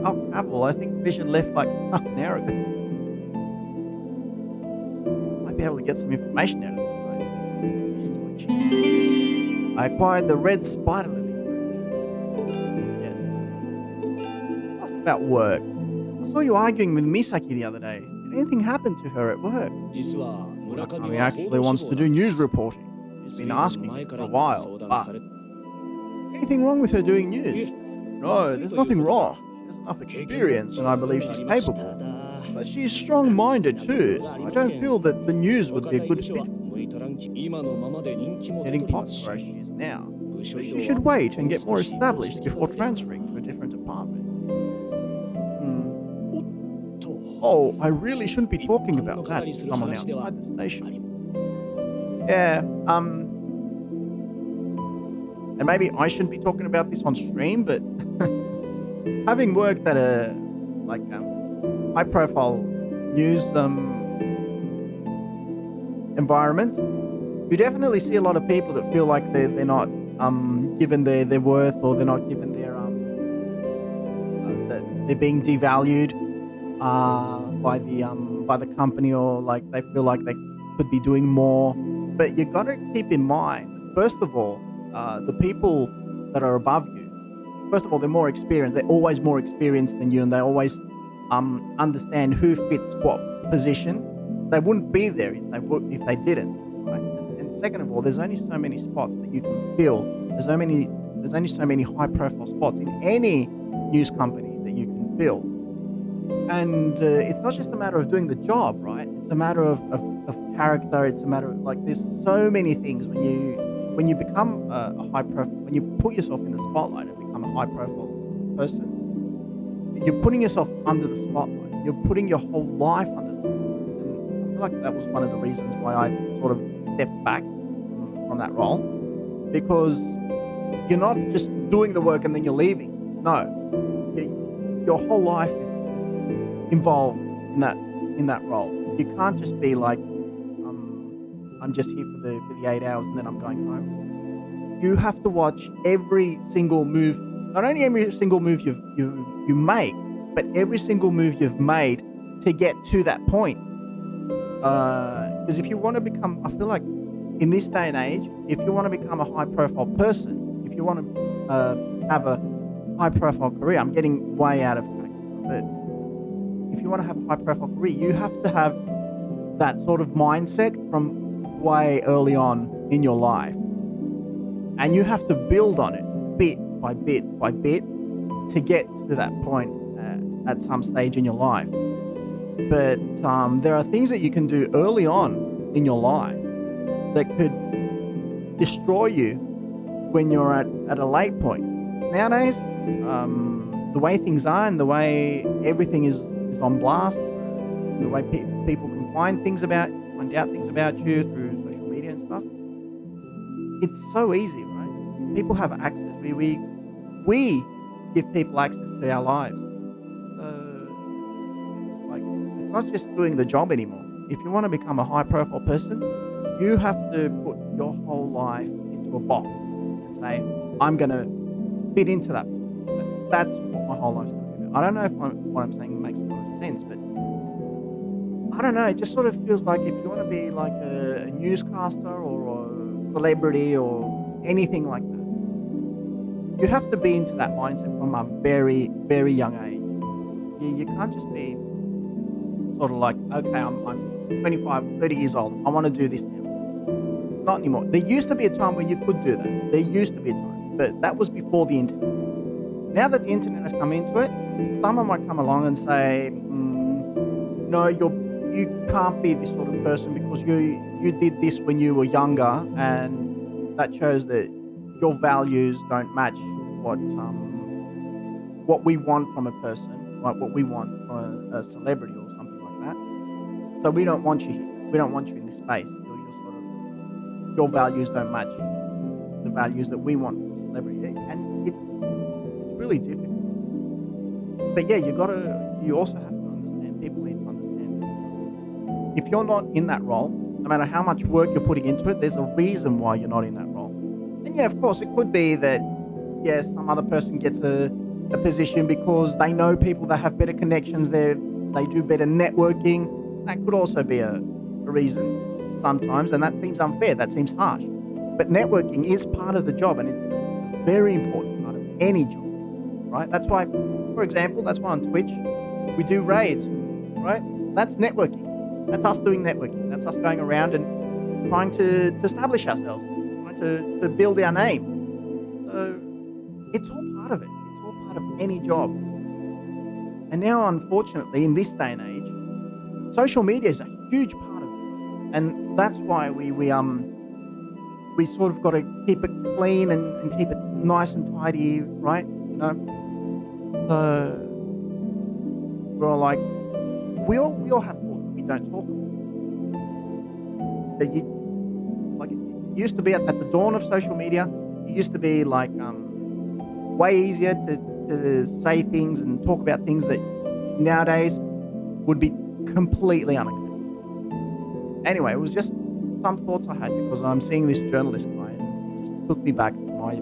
S1: Oh, Cavill, I think Vision left like half an hour ago. Might be able to get some information out of this guy. This is my chance. I acquired the red spider lily brooch. Yes. Ask about work. I saw you arguing with Misaki the other day. Did anything happen to her at work?
S4: 実は村上
S1: Murakami
S4: は
S1: actually
S4: 報道
S1: wants
S4: 志
S1: to
S4: 望
S1: do
S4: なんで
S1: news
S4: す
S1: reporting. She's
S4: 随
S1: been
S4: 分
S1: asking
S4: 前
S1: me
S4: か
S1: for
S4: ら
S1: a while,
S4: 相談
S1: but
S4: されて
S1: anything wrong with her doing
S4: え
S1: news? No, there's nothing wrong. She has enough
S4: 経験
S1: experience, and I believe
S4: があ
S1: she's
S4: りました
S1: capable.
S4: だ
S1: But she's strong-minded too, so I don't feel that the news
S4: お
S1: would be
S4: 堅
S1: a
S4: い
S1: good
S4: 部署
S1: fit.
S4: は向いとらんき今のままで人気
S1: She's
S4: も出
S1: getting
S4: とりますし
S1: popular as she is now.
S4: 部署
S1: But
S4: 移
S1: she
S4: 動
S1: should
S4: は
S1: wait and get more
S4: 少し移動
S1: established
S4: してきた
S1: before
S4: 方が
S1: transferring to a different department. Hmm.
S4: おっと
S1: Oh, I really shouldn't be
S4: 一
S1: talking
S4: 般の
S1: about
S4: 方
S1: that
S4: に
S1: to
S4: する
S1: someone
S4: 話では
S1: outside the
S4: あ
S1: station.
S4: り
S1: Yeah, and maybe I shouldn't be talking about this on stream, but having worked at a high-profile news environment, you definitely see a lot of people that feel like they're not given their worth, or they're not given their that they're being devalued by the company, or like they feel like they could be doing more. But you got to keep in mind, first of all, the people that are above you. First of all, they're more experienced. They're always more experienced than you, and they always understand who fits what position. They wouldn't be there if they didn't, right? And second of all, there's only so many spots that you can fill. There's only so many high-profile spots in any news company that you can fill. And it's not just a matter of doing the job, right? It's a matter of character. It's a matter of, like, there's so many things when when you become when you put yourself in the spotlight and become a high profile person, you're putting yourself under the spotlight. You're putting your whole life under the spotlight. And I feel like that was one of the reasons why I sort of stepped back from that role, because you're not just doing the work and then you're leaving. No, your whole life is involved in that role. You can't just be like, I'm just here for the 8 hours and then I'm going home. You have to watch every single move, not only every single move you make, but every single move you've made to get to that point. Because if you want to become, I feel like in this day and age, if you want to become a high profile person, if you want to have a high profile career, I'm getting way out of track, but if you want to have a high profile career, you have to have that sort of mindset from way early on in your life. And you have to build on it bit by bit by bit to get to that point at some stage in your life. But there are things that you can do early on in your life that could destroy you when you're at a late point. Nowadays, the way things are and the way everything is on blast, the way people can find out things about you through social media and stuff, it's so easy, right? People have access. We give people access to our lives. So it's not just doing the job anymore. If you want to become a high profile person, you have to put your whole life into a box and say, I'm going to fit into that. That's what my whole life's going to be about. I don't know if what I'm saying makes a lot of sense, but I don't know. It just sort of feels like if you want to be like a newscaster or a celebrity or anything like that, you have to be into that mindset from a very, very young age. You can't just be sort of like, okay, I'm 25, 30 years old. I want to do this now. Not anymore. There used to be a time when you could do that. There used to be a time, but that was before the internet. Now that the internet has come into it, someone might come along and say, no, you can't be this sort of person because you did this when you were younger, and that shows that your values don't match what we want from a person, like what we want from a celebrity or something like that. So we don't want you here. We don't want you in this space. Your values don't match the values that we want from a celebrity, and it's really difficult. But yeah, you also have to understand. People need to understand that if you're not in that role, no matter how much work you're putting into it, there's a reason why you're not in that role. And yeah, of course, it could be that yes, some other person gets a position because they know people that have better connections there. They do better networking. That could also be a reason sometimes, and that seems unfair. That seems harsh. But networking is part of the job, and it's a very important part of any job, right? That's why, for example, that's why on Twitch we do raids, right? That's networking. That's us doing networking. That's us going around and trying to establish ourselves, trying to build our name. So it's all part of it. It's all part of any job. And now, unfortunately, in this day and age, social media is a huge part of it, and that's why we sort of got to keep it clean and keep it nice and tidy, right? You know, so we're all like, we all have thoughts that we don't talk about. That it used to be at the dawn of social media. It used to be like way easier to say things and talk about things that nowadays would be completely unacceptable. Anyway, it was just some thoughts I had because I'm seeing this journalist guy, and it just took me back to my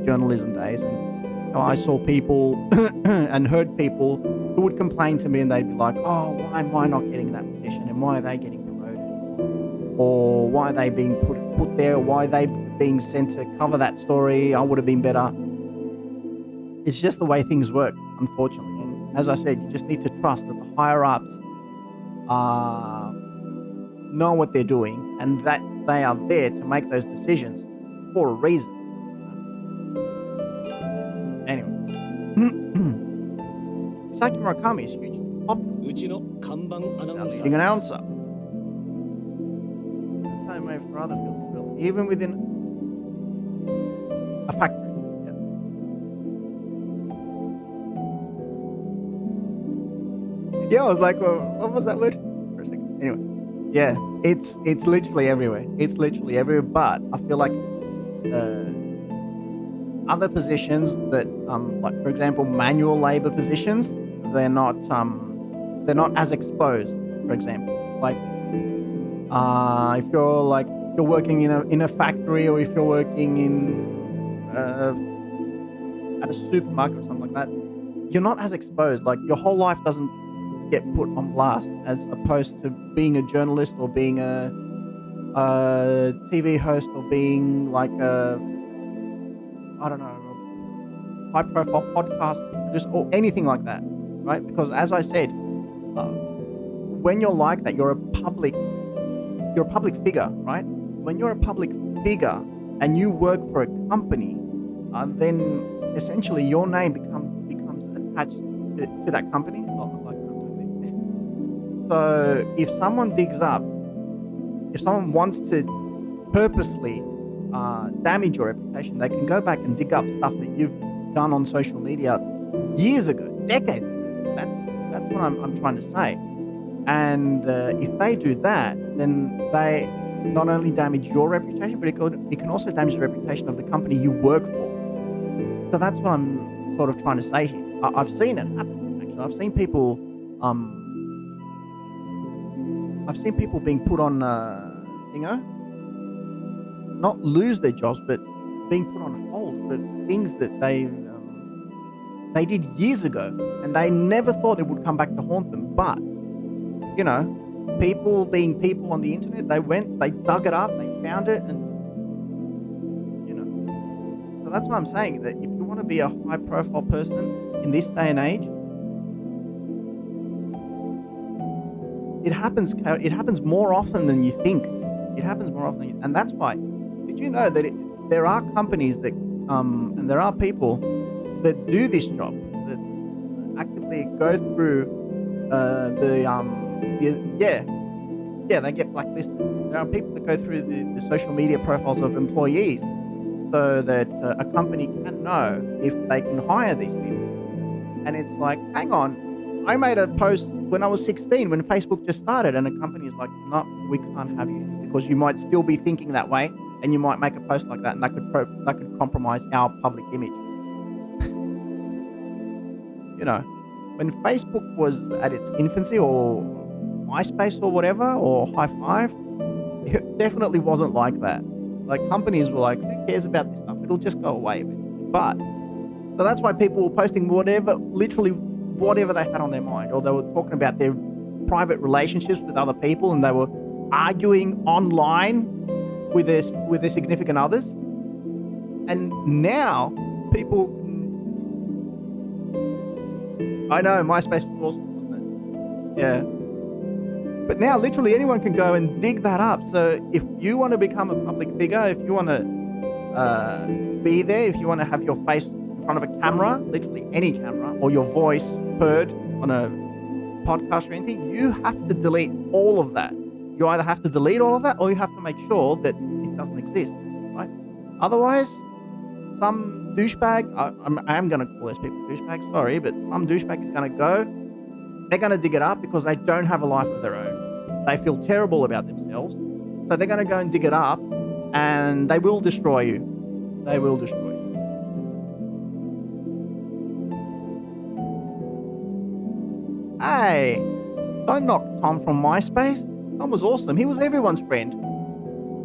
S1: journalism days, and I saw people and heard people who would complain to me, and they'd be like, oh, why am I not getting that position, and why are they getting promoted, or why are they being put there, or why are they being sent to cover that story, I would have been better. It's just the way things work, unfortunately. And as I said, you just need to trust that the higher-ups know what they're doing, and that they are there to make those decisions for a reason. Anyway, Saki Murakami is hugely popular.
S4: うちの看板アナウンサ
S1: Leading
S4: ー
S1: announcer. The same way for other fields of film. Even within factory. Yeah, I was like, well, what was that word? For a second. Anyway, yeah, it's literally everywhere. It's literally everywhere. But I feel like other positions that, like for example, manual labor positions, they're not as exposed. For example, like if you're working in a factory, or if you're working in at a supermarket or something like that, you're not as exposed. Like your whole life doesn't get put on blast, as opposed to being a journalist, or being a TV host, or being like a, I don't know, a high profile podcast producer, or anything like that, right? Because as I said, when you're like that, you're a public figure, right? When you're a public figure and you work for a company, then essentially your name becomes attached to that company. Oh, I like that I'm doing this. So if someone wants to purposely damage your reputation, they can go back and dig up stuff that you've done on social media years ago, decades ago. That's what I'm trying to say. And if they do that, then they not only damage your reputation, but it can also damage the reputation of the company you work for. So that's what I'm sort of trying to say here. I've seen it happen. Actually, I've seen people being put on, not lose their jobs, but being put on hold for things that they did years ago, and they never thought it would come back to haunt them. But people being people on the internet, they dug it up, they found it, and so that's what I'm saying. That if you want to be a high profile person in this day and age, it happens more often than you think. It happens more often, and that's why. Did you know that there are companies that and there are people that do this job, that actively go through they get blacklisted. There are people that go through the social media profiles of employees, so that a company can know if they can hire these people. And it's like, hang on, I made a post when I was 16, when Facebook just started, and a company is like, no, we can't have you, because you might still be thinking that way, and you might make a post like that, and that could compromise our public image. When Facebook was at its infancy, or MySpace or whatever, or High Five, it definitely wasn't like that. Like, companies were like, who cares about this stuff? It'll just go away eventually. But so that's why people were posting literally whatever they had on their mind, or they were talking about their private relationships with other people, and they were arguing online with their significant others. And now people I know, MySpace was awesome, wasn't it? Yeah. But now literally anyone can go and dig that up. So if you want to become a public figure, if you want to be there, if you want to have your face in front of a camera, literally any camera, or your voice heard on a podcast or anything, you have to delete all of that. You either have to delete all of that, or you have to make sure that it doesn't exist, right? Otherwise, some douchebag, I am going to call those people douchebags, sorry, but some douchebag is going to go, they're going to dig it up because they don't have a life of their own. They feel terrible about themselves. So they're going to go and dig it up, and they will destroy you. They will destroy you. Hey, don't knock Tom from MySpace. Tom was awesome. He was everyone's friend.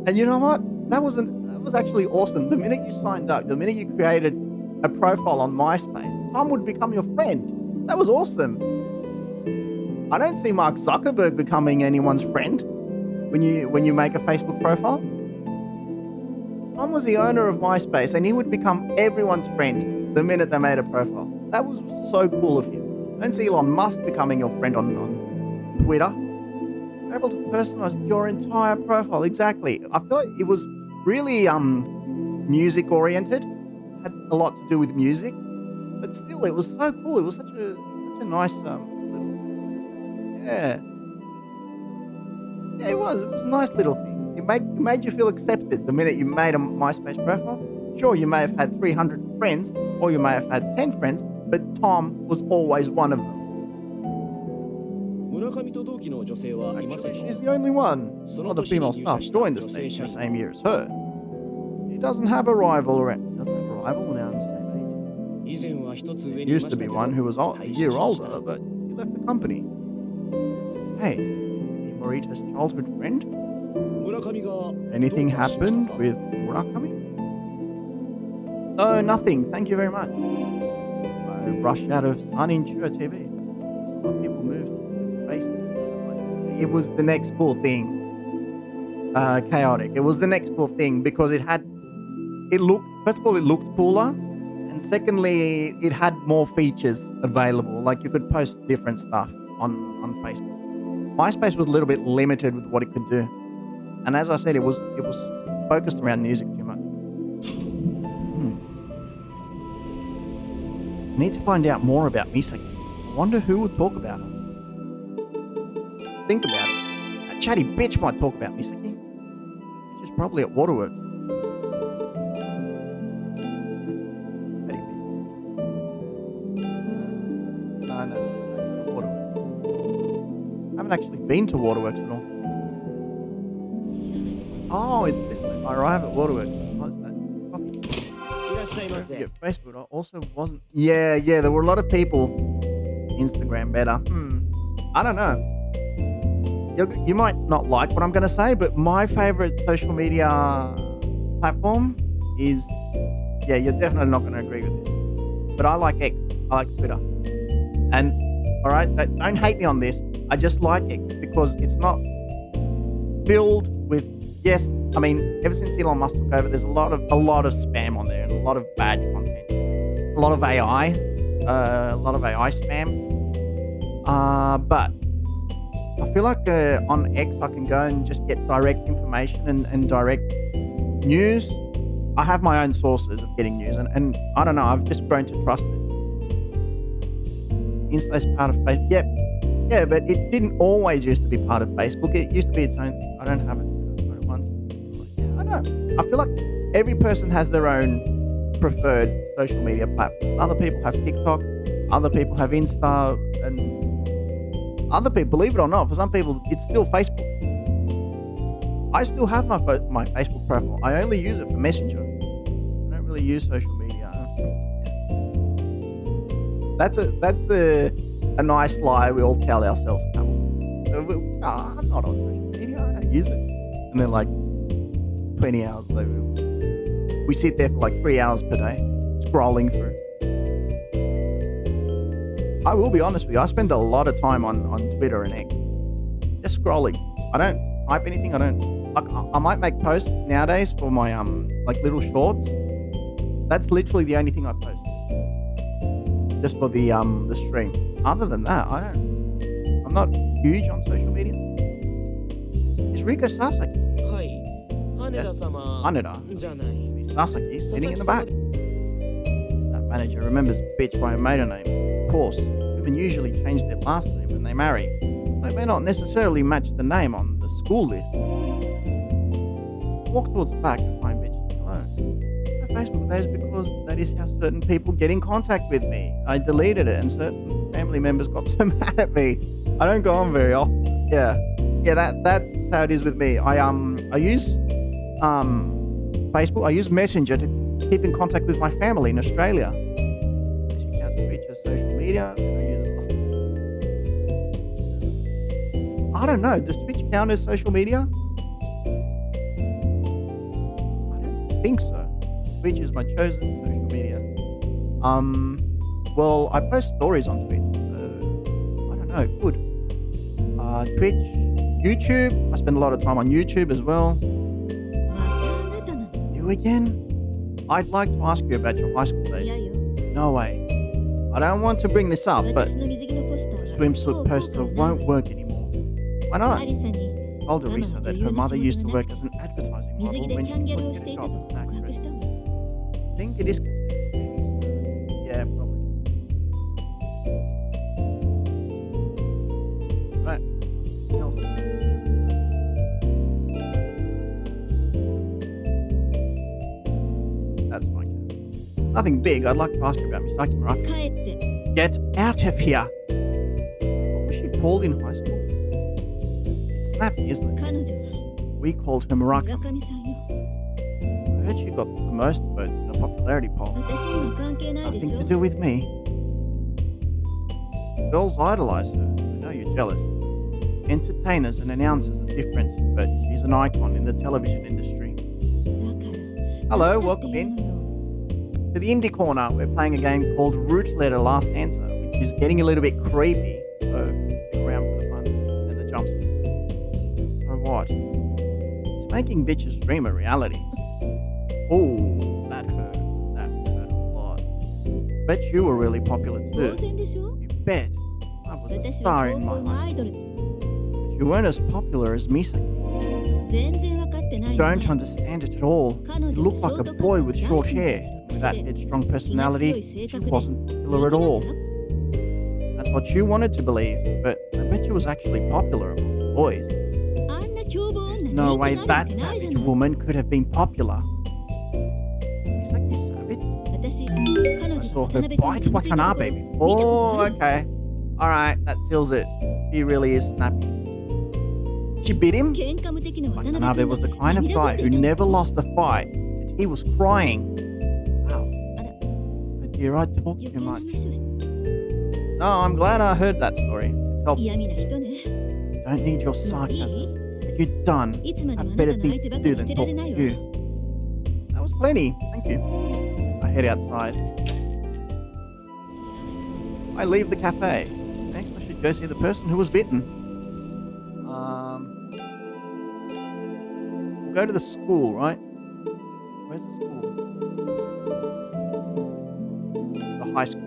S1: And you know what? That was actually awesome. The minute you signed up, the minute you created a profile on MySpace, Tom would become your friend. That was awesome. I don't see Mark Zuckerberg becoming anyone's friend when you make a Facebook profile. Tom was the owner of MySpace, and he would become everyone's friend the minute they made a profile. That was so cool of him. I don't see Elon Musk becoming your friend on Twitter. You're able to personalize your entire profile. Exactly. I feel like it was really music oriented. Had a lot to do with music, but still, it was so cool. It was such a nice little, yeah, it was a nice little thing. It made you feel accepted the minute you made a MySpace profile. Sure, you may have had 300 friends, or you may have had 10 friends, but Tom was always one of them.
S4: 村上と同期の女性はいませ
S1: Actually,
S4: ん
S1: she's
S4: か
S1: the only one.
S4: So
S1: All
S4: not
S1: the female
S4: pushing
S1: staff
S4: you,
S1: joined the
S4: just
S1: station the
S4: saying.
S1: same year as her. She doesn't have a rival around. Doesn't have a rival when they're on the same age.
S4: 以前は一つ上
S1: There
S4: にいま
S1: used
S4: した
S1: to
S4: け
S1: be
S4: ど
S1: one who was a
S4: 退
S1: year
S4: 社しました
S1: older, but she left the company. That's the case. Maybe Morita's childhood friend?
S4: 村上が
S1: Anything
S4: どうかしました
S1: happened
S4: か
S1: with Murakami? No, nothing. Thank you very much. I rushed out of Suninchua TV. A lot of people moved to Facebook. It was the next cool thing. Chaotic. It was the next cool thing because it looked, first of all, it looked cooler. And secondly, it had more features available. Like you could post different stuff on Facebook. MySpace was a little bit limited with what it could do. And as I said, it was focused around music too much. I need to find out more about Misaki. I wonder who would talk about her. Think about it. That chatty bitch might talk about Misaki. Which is probably at Waterworks. Chatty bitch. No, Waterworks. I haven't actually been to Waterworks at all. Oh, it's this place. I arrive at Waterworks. What's that? Coffee.
S4: いらっしゃいませ
S1: Yeah, Facebook also wasn't. Yeah, there were a lot of people. Instagram better. I don't know. You might not like what I'm going to say, but my favorite social media platform is. Yeah, you're definitely not going to agree with this. But I like X. I like Twitter. And, alright, don't hate me on this. I just like X because it's not filled with. Yes, I mean, ever since Elon Musk took over, there's a lot of spam on there and a lot of bad content, a lot of AI spam. But I feel like on X I can go and just get direct information and direct news. I have my own sources of getting news, and I don't know. I've just grown to trust it. Insta's part of Facebook. Yeah, but it didn't always used to be part of Facebook. It used to be its own thing. I don't have it. I feel like every person has their own preferred social media platforms. Other people have TikTok, other people have Insta, and other people, believe it or not, for some people, it's still Facebook. I still have my Facebook profile. I only use it for Messenger. I don't really use social media. That's a nice lie we all tell ourselves, Camel. I'm not on social media. I don't use it. And then like 20 hours later, we sit there for like 3 hours per day, scrolling through. I will be honest with you, I spend a lot of time on Twitter and X. Just scrolling. I don't type anything, I might make posts nowadays for my like little shorts. That's literally the only thing I post. Just for the stream. Other than that, I'm not huge on social media. Is Riko Sasaki?
S4: はい
S1: Yes,
S4: 羽田様
S1: Haneda.
S4: じゃない
S1: Sasaki sitting in the back. That manager remembers bitch by her maiden name. Of course, women usually change their last name when they marry. They may not necessarily match the name on the school list. Walk towards the back and find bitch. Hello. My Facebook that is because that is how certain people get in contact with me. I deleted it and certain family members got so mad at me. I don't go on very often. Yeah, that's how it is with me. I use Facebook. I use Messenger to keep in contact with my family in Australia. You can't reach your social media. I use it. I don't know. Does Twitch count as social media? I don't think so. Twitch is my chosen social media. Well, I post stories on Twitch. I don't know. Good. Twitch, YouTube. I spend a lot of time on YouTube as well.
S2: またあなたなの
S1: You again? I'd like to ask you about your high school
S2: 嫌
S1: days.
S2: よ
S1: No way. I don't want to bring this up, but
S2: 私の水着のポスター
S1: the
S2: は
S1: swimsuit
S2: もう効
S1: poster
S2: 果はない
S1: won't
S2: わ
S1: work anymore. Why
S2: ア
S1: not?
S2: リサに
S1: Told Arisa that her mother used to work as an advertising
S2: 水
S1: model
S2: 着で
S1: when
S2: キ
S1: she
S2: ャンギャル
S1: couldn't
S2: をし
S1: get
S2: て
S1: a
S2: いた
S1: job
S2: と
S1: as an
S2: 告白
S1: actress.
S2: したわ
S1: I think it is considered cheating. Yeah, probably. Right. Anything else? That's Nothing big. I'd like to ask you about Misaki Muraka.
S2: 帰って
S1: Get out of here! What was she called in high school? It's Snappy, isn't it?
S2: 彼女は
S1: We called her Muraka.
S2: 村上さんよ
S1: I heard she got the most votes in a popularity poll.
S2: 私には関係ないでし
S1: Nothing
S2: ょ
S1: to do with me. Girls idolize her. I know you're jealous. Entertainers and announcers are different, but she's an icon in the television industry.
S2: だから
S1: Hello,
S2: だって
S1: welcome
S2: 言う
S1: in.
S2: のよ
S1: To the indie corner, we're playing a game called Root Letter Last Answer, which is getting a little bit creepy. So stick around for the fun and the jump scares. So what? She's making bitches dream a reality. Oh, that hurt. That hurt a lot. Bet you were really popular
S2: 当
S1: too.
S2: 然でしょ
S1: You bet. I was a
S2: 私は
S1: star
S2: 高
S1: in
S2: 校
S1: my
S2: のア
S1: high
S2: イド
S1: school.
S2: ル
S1: But you weren't as popular as Misaki.
S2: 全然分かってない
S1: You
S2: の
S1: don't
S2: ね
S1: understand it at all.
S2: 彼
S1: You
S2: 女は
S1: look
S2: ショ
S1: like
S2: ー
S1: a
S2: トカッ
S1: boy
S2: ト
S1: with
S2: 男
S1: short
S2: 子みた
S1: hair.
S2: いな
S1: With
S2: 癖
S1: that
S2: で
S1: headstrong
S2: 気が強
S1: personality,
S2: い性
S1: she
S2: 格で
S1: wasn't
S2: 人
S1: popular
S2: 気
S1: at
S2: だ
S1: all.
S2: から
S1: That's what you wanted to believe, but I bet you was actually popular among boys.
S2: あんな凶暴
S1: There's
S2: 女
S1: no
S2: 人
S1: way
S2: 気があるわ
S1: that
S2: けないじゃ
S1: savage
S2: ない
S1: woman could have been popular. Misaki's savage?
S2: 私彼
S1: I
S2: 女
S1: saw
S2: と
S1: her
S2: 渡辺君が
S1: bite
S2: 気持ちいいところ
S1: Watanabe
S2: 見た
S1: before.
S2: こ
S1: Oh,
S2: とある
S1: okay. Alright, that seals it. She really is snappy. She bit him?
S2: 喧嘩無敵の渡辺
S1: Watanabe
S2: 君
S1: was the
S2: が
S1: kind of
S2: 涙
S1: guy
S2: ぐ
S1: who
S2: んでいた
S1: never lost a fight, and he was crying. Wow.
S2: あら
S1: But dear, I talk
S2: 余
S1: too
S2: 計な
S1: much.
S2: 話をして
S1: No, I'm glad I heard that story. It's helpful.
S2: 嫌味な人ね
S1: Don't need your
S2: もうい
S1: sarcasm.
S2: い
S1: If you're done,
S2: いつまで
S1: have
S2: もあな
S1: better
S2: たの相
S1: things
S2: 手
S1: to
S2: ばか
S1: do
S2: りし
S1: than
S2: てら
S1: talk
S2: れ
S1: to
S2: ないわ
S1: you. That was plenty. Thank you. I head outside. I leave the cafe. Next, I should go see the person who was bitten. We'll go to the school, right? Where's the school? The high school.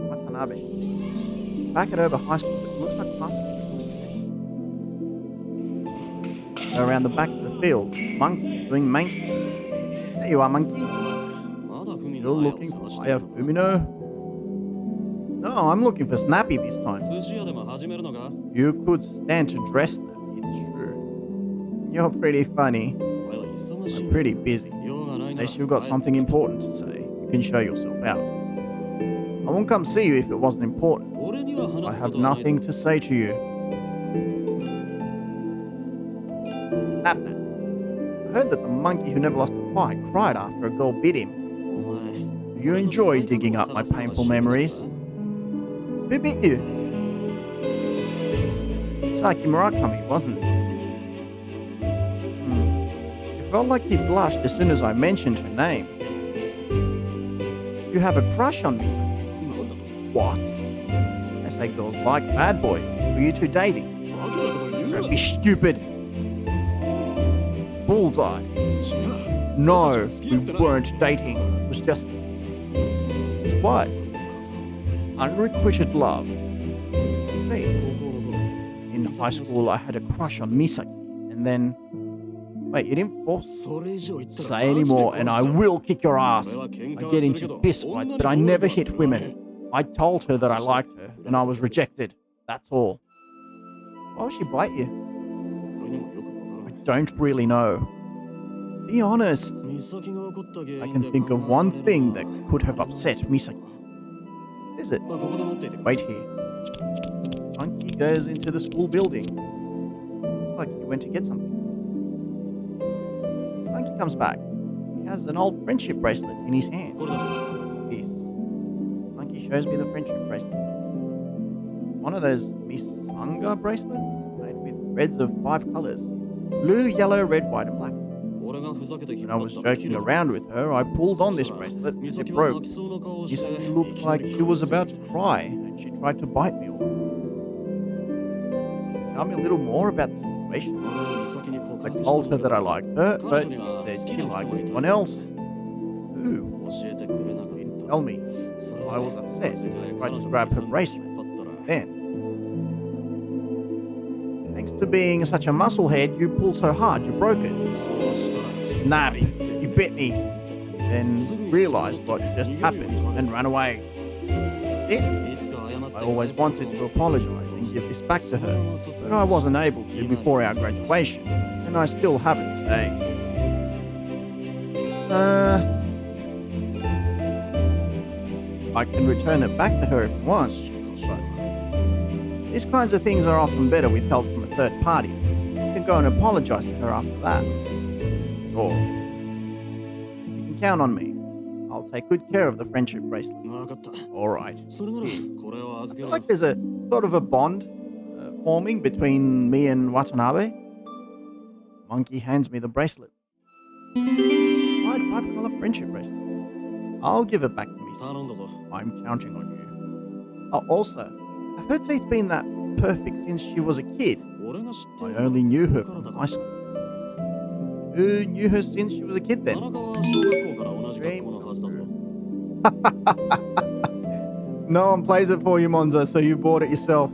S1: Watanabe. Back at Oba High School, but it looks like classes are still in session. Go around the back to the field. Monkey's doing maintenance. There you are, Monkey.
S4: まだ文
S1: Still
S4: の綾を
S1: looking
S4: 探
S1: for
S4: して
S1: Aya
S4: るのか
S1: Fumino? No, I'm looking for Snappy this time.
S4: 寿司屋でも始めるのか
S1: You could stand to dress Snappy, it's true. You're pretty funny.
S4: 俺は忙しい
S1: I'm pretty busy.
S4: 用がないなら
S1: Unless you've got something important to say, you can show yourself out. I won't come see you if it wasn't important.
S4: 俺には
S1: I
S4: 話す
S1: have
S4: ことはない
S1: nothing to say to you. Snap that. I heard that the monkey who never lost a fight cried after a girl bit him.
S4: お前
S1: You enjoy digging up my painful memories. Who bit you? Saki Murakami, wasn't it? It felt like he blushed as soon as I mentioned her name. Did you have a crush on me, Saki?
S4: なんだと
S1: What? They say girls like bad boys. Were you two dating?
S4: バカなこと言うな
S1: Don't be stupid. Bullseye.
S4: 違う
S1: No, we weren't dating. It was just... It's what? Unrequited love. See,
S4: 高校の頃
S1: in high school I had a crush on Misaki, and then... Wait, you didn't force...
S4: それ以上言ったら
S1: Say anymore and I will kick your ass.
S4: 俺は喧
S1: I
S4: 嘩は
S1: get
S4: する
S1: into
S4: けど
S1: fist fights, but I never hit women. I told her that I liked her, and I was rejected. That's all. Why would she bite you?
S4: 俺にもよくわから
S1: I
S4: ない
S1: don't really know. Be honest.
S4: 美咲が起こった原
S1: I
S4: 因
S1: can
S4: で
S1: think of
S4: 考えら
S1: one
S4: れる
S1: thing
S4: の
S1: that
S4: は
S1: could have upset Misaki. Is it?
S4: まあここで待っていてくれ
S1: Wait here. Monkey goes into the school building. Looks like he went to get something. Monkey comes back. He has an old friendship bracelet in his hand.
S4: これだ
S1: This. Monkey shows me the friendship bracelet. One of those Misanga bracelets made with threads of 5 colors. Blue, yellow, red, white, and black.
S4: 俺がふざけて引っ
S1: When I
S4: 張っ
S1: was
S4: たら切
S1: joking
S4: れた
S1: around with her, I pulled on this
S4: そしたら
S1: bracelet
S4: 美
S1: and it
S4: 咲は
S1: broke.
S4: 泣きそうな顔をして
S1: Misaki looked
S4: いきな
S1: like
S4: り
S1: she was
S4: 噛み
S1: about
S4: つ
S1: to
S4: いて
S1: cry, and she tried to bite me all of a sudden. Tell me a little more about the situation.
S4: 俺は美咲に告
S1: I
S4: 白
S1: told
S4: し
S1: her
S4: た
S1: that I
S4: んだ
S1: liked her,
S4: 彼
S1: but
S4: 女に
S1: she
S4: は
S1: said
S4: 好き
S1: she
S4: な人が
S1: liked
S4: いた
S1: someone else. Who?
S4: 教えてくれなかっ
S1: Didn't
S4: た
S1: tell me.
S4: それ
S1: I was
S4: で
S1: upset.
S4: ついて
S1: Tried
S4: 彼
S1: to
S4: 女の
S1: grab her
S4: 手に引っ
S1: bracelet.
S4: 張ったら
S1: Then, thanks to being such a musclehead, you pulled so hard you broke it.
S4: そうしたら
S1: Snap! You bit me. Then realized what just happened and ran away. That's it.
S4: いつか謝って
S1: I always wanted to apologize and give this back to her, but I wasn't able to before our graduation, and I still haven't today. I can return it back to her if you want, but these kinds of things are often better with help from a third party. You can go and apologize to her after that. Or you can count on me. I'll take good care of the friendship bracelet.
S3: 分かった
S1: All right.
S3: それならこれを
S1: I
S3: 預け
S1: feel
S3: ろ
S1: like there's a sort of a bond forming between me and Watanabe. Monkey hands me the bracelet. Five-color friendship bracelet. I'll give it back to me.
S3: 頼んだぞ
S1: I'm counting on you. Oh, also, have her teeth been that perfect since she was a kid?
S3: 俺が知って
S1: I
S3: る
S1: only knew her
S3: から
S1: from
S3: だ
S1: high school. Who knew her since she was a kid
S3: 田
S1: then?
S3: 中は小学校から同じ学校のはずだぞ
S1: No one plays it for you, Monza, so you bought it yourself.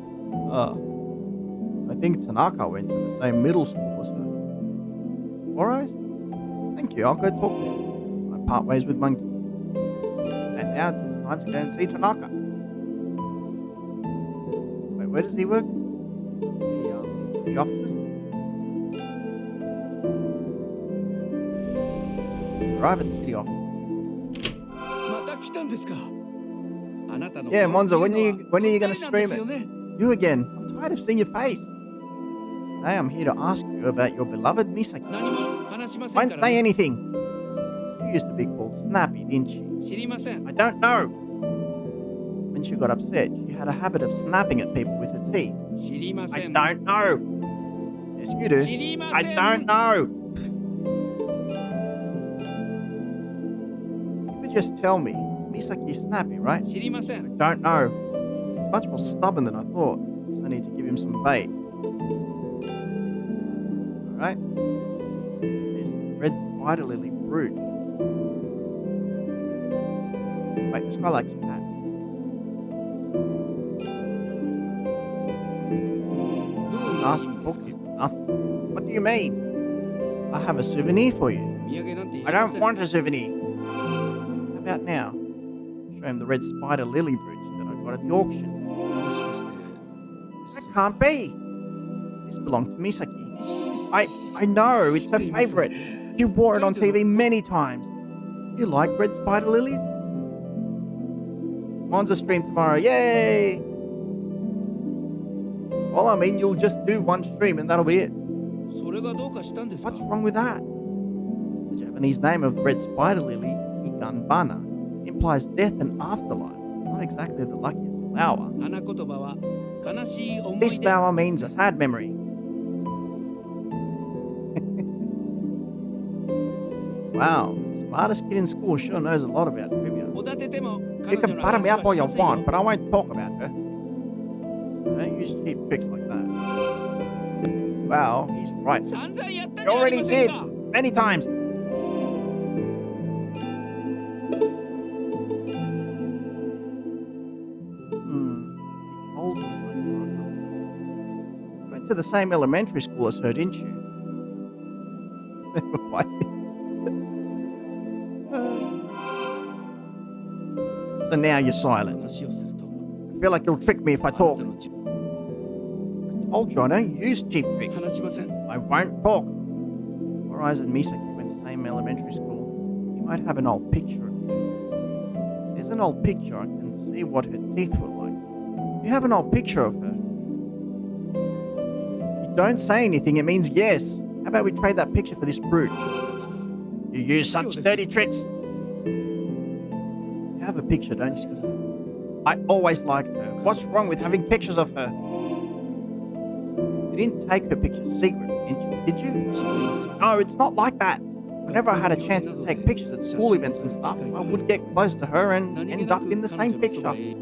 S1: I think Tanaka went to the same middle school as her. Alright. Thank you, I'll go talk to him. I part ways with Monkey. And now it's time to go and see Tanaka. Wait, where does he work? The city offices? Arrive at the city office.
S3: また来たんですかあなたの
S1: Yeah, Monza, when
S3: 顔
S1: are
S3: っていう
S1: you
S3: のは
S1: when are you gonna
S3: ぴったりなん
S1: stream
S3: ですよ
S1: it?
S3: ね
S1: You again. I'm tired of seeing your face. Today I'm here to ask you about your beloved Misaki.
S3: 何も話しません
S1: Won't
S3: から
S1: say
S3: ね
S1: anything. You used to be called Snappy, didn't she?
S3: 知りません
S1: I don't know. When she got upset, she had a habit of snapping at people with her teeth.
S3: 知りま
S1: I
S3: せん
S1: don't know. Yes, you do.
S3: 知りま
S1: I
S3: せん
S1: don't know. You could just tell me. Misaki's snappy, right?
S3: 知りません
S1: Don't know. He's much more stubborn than I thought. Guess I need to give him some bait. Alright. This red spider lily brooch. Wait, this guy likes cats. Ask the bookkeeper for nothing. What do you mean? I have a souvenir for you.
S3: 土産なんていり
S1: I
S3: ませ
S1: don't
S3: ん
S1: want a souvenir. How about now? Show him the red spider lily brooch that I got at the auction.
S3: もしかして
S1: That can't be. This belonged to Misaki. I know, it's her favorite. You wore it on TV many times. You like red spider lilies? Monza stream tomorrow. Yay! Well, I mean, you'll just do one stream and that'll be it.
S3: それがどうかしたんですか
S1: What's wrong with that? The Japanese name of the red spider lily, Iganbana, implies death and afterlife. It's not exactly the luckiest flower.
S3: 花言葉は悲しい思
S1: This
S3: い出
S1: flower means a sad memory. Wow, the smartest kid in school sure knows a lot about trivia.
S3: おだてても
S1: You
S3: 彼
S1: can
S3: 女の
S1: butter me
S3: 話
S1: up all
S3: は
S1: you
S3: しませんよ
S1: want, but I won't talk about her. Don't use cheap tricks like that. Wow, he's right.
S3: 散々やったじ
S1: You
S3: ゃあり
S1: already
S3: ません
S1: did
S3: か
S1: many times. The old Misaki. Went to the same elementary school as her, didn't you? Never mind. So now you're silent.
S3: 話をすると
S1: I feel like you'll trick me if I
S3: あなた
S1: talk.
S3: の自
S1: I told you I don't use cheap tricks.
S3: 話しません
S1: I won't talk. Horizon and Misaki went to the same elementary school. You might have an old picture or two. There's an old picture. I can see what her teeth were like. You have an old picture of her. If you don't say anything, it means yes. How about we trade that picture for this brooch? You use such dirty tricks. You have a picture, don't you? I always liked her. What's wrong with having pictures of her? You didn't take her pictures secretly, did you?
S3: 違いますよ
S1: No, it's not like that. Whenever I had a chance to take pictures at school events and stuff, I would get close to her and
S3: 何気
S1: end
S3: な
S1: up
S3: く
S1: in the
S3: 彼
S1: same
S3: 女のそ
S1: picture.
S3: ばへ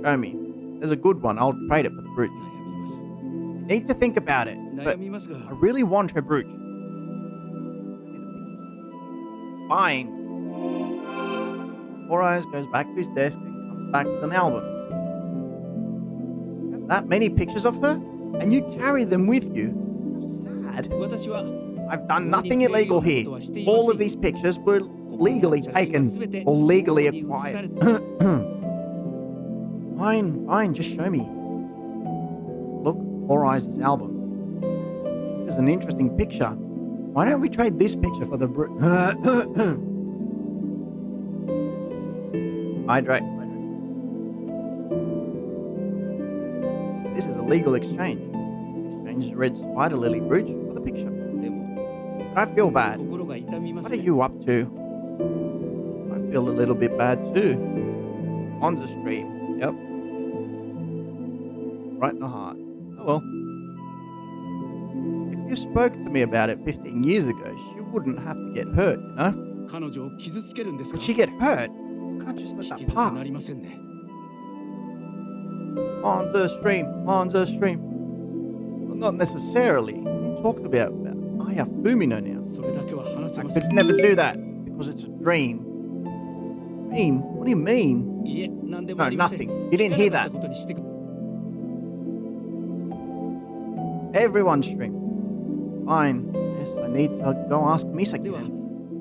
S1: Show me. There's a good one. I'll trade it for the brooch.
S3: 悩みます
S1: You need to think about it.
S3: 悩
S1: But
S3: みますが
S1: I really want her brooch. Fine. Four Eyes goes back to his desk and comes back with an album. You have that many pictures of her? And you carry them with you? How sad.
S3: 私は
S1: I've done nothing illegal here. All of these pictures were legally taken or legally acquired. Fine, just show me. Look, Four Eyes' album. This is an interesting picture. Why don't we trade this picture for the Hydrate. This is a legal exchange. Exchanges a red spider lily brooch for the picture.
S4: でも
S1: But I feel bad.
S4: 心が痛みます
S1: What are
S4: ね
S1: you up to? I feel a little bit bad too. On the stream. Yep. Right in the heart. Oh well. If you spoke to me about it 15 years ago, she wouldn't have to get hurt, you know?
S4: 彼女を傷つけるんですか
S1: Would she get hurt? Can't just let
S4: 引
S1: that
S4: きずってな
S1: pass.
S4: りませんね
S1: On the stream. On the stream. Well, not necessarily. He talks about Aya Fumino now.
S4: それだけは話せ
S1: I
S4: ませ
S1: could
S4: ん
S1: never do that because it's a dream. Dream? What do you mean?
S4: いえ何でもあ
S1: No,
S4: りません
S1: nothing. You didn't hear
S4: 聞かなか
S1: that.
S4: ったことにしてく
S1: Everyone's stream. Fine. Yes, I need to go ask Misaki
S4: では
S1: then.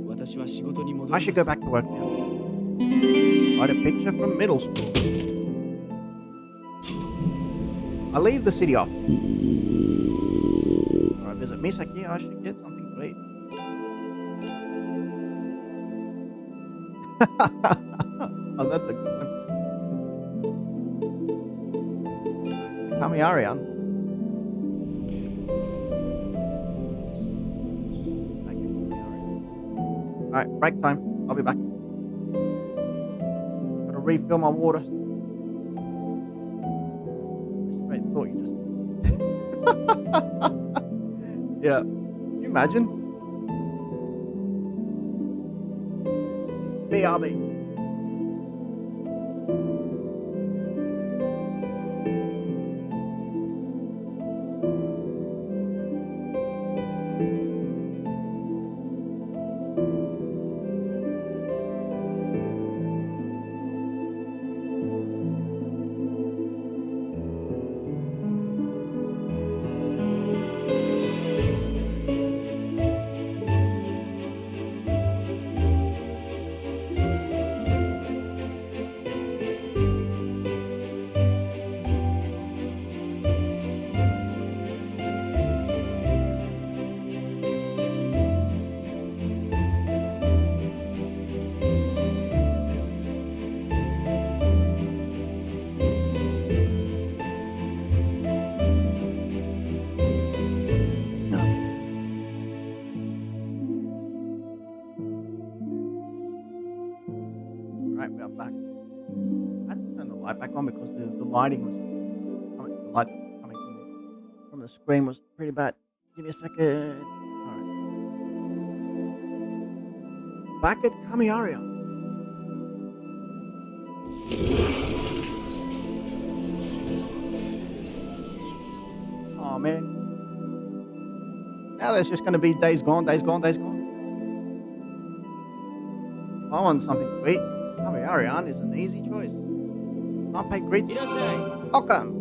S4: 私は仕事に戻りま
S1: I
S4: す
S1: should go back to work now. Write a picture from middle school. I leave the city office. Before I visit Misaki, I should get something to eat. Oh, that's a good one. Kami Arian. Thank you, Kami Arian. Alright, break time. I'll be back. Gotta refill my water. Straight thought you just. Yeah. Can you imagine? BRB. No. Right, we are back. I had to turn the light back on because the lighting was the light coming from the screen was pretty bad. Give me a second. Alright. Back at Kamiaria. Oh man. Now there's just gonna be days gone, days gone, days gone. If I want something to eat, Kamiarian is an easy choice. Sanpei greets
S4: い
S1: me.
S4: らっしゃい
S1: Welcome.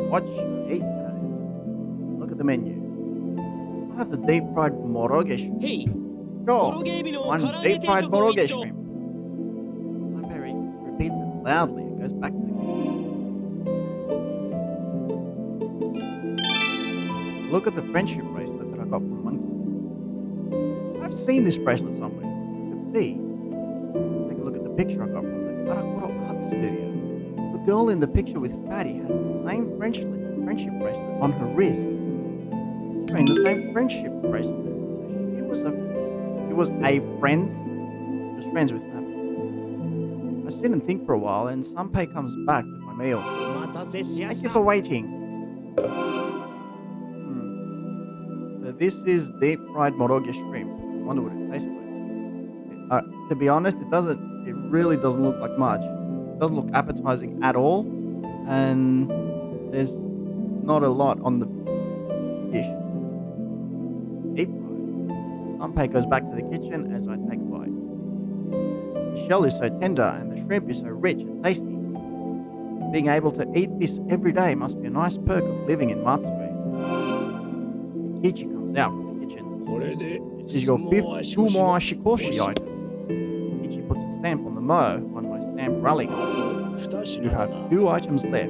S1: What should I eat today? Look at the menu. I'll have the deep fried moroge shrimp.
S4: へいボロ
S1: Sure.
S4: ゲービルを
S1: One
S4: 唐揚げ
S1: deep
S4: 定
S1: fried
S4: 食を
S1: moroge
S4: 一丁
S1: shrimp. Sanpei repeats it loudly and goes back to the kitchen. Look at the friendship bracelet that I got from Monkey. I've seen this bracelet somewhere. Could be. Take a look at the picture I got from the Karakoro Art Studio. The girl in the picture with Fatty has the same friendship bracelet on her wrist. She's wearing the same friendship bracelet. So she was a friend. She was friends with Snap. I sit and think for a while, and Sanpei comes back with my meal.
S4: お待たせしや
S1: Thank
S4: し
S1: you
S4: た
S1: for waiting. So this is deep fried moroge shrimp. I wonder what it tastes like. To be honest, it really doesn't look like much. It doesn't look appetizing at all. And there's not a lot on the dish. Deep fried. Sanpei goes back to the kitchen as I take a bite. The shell is so tender and the shrimp is so rich and tasty. Being able to eat this every day must be a nice perk of living in Matsue. Kichi comes out from the kitchen.
S3: これで
S1: This is your fifth sumo ashikoshi item. Kichi puts a stamp on the mo on my stamp rally card.
S3: 2
S1: You
S3: 品だ
S1: have
S3: な
S1: 2 items left.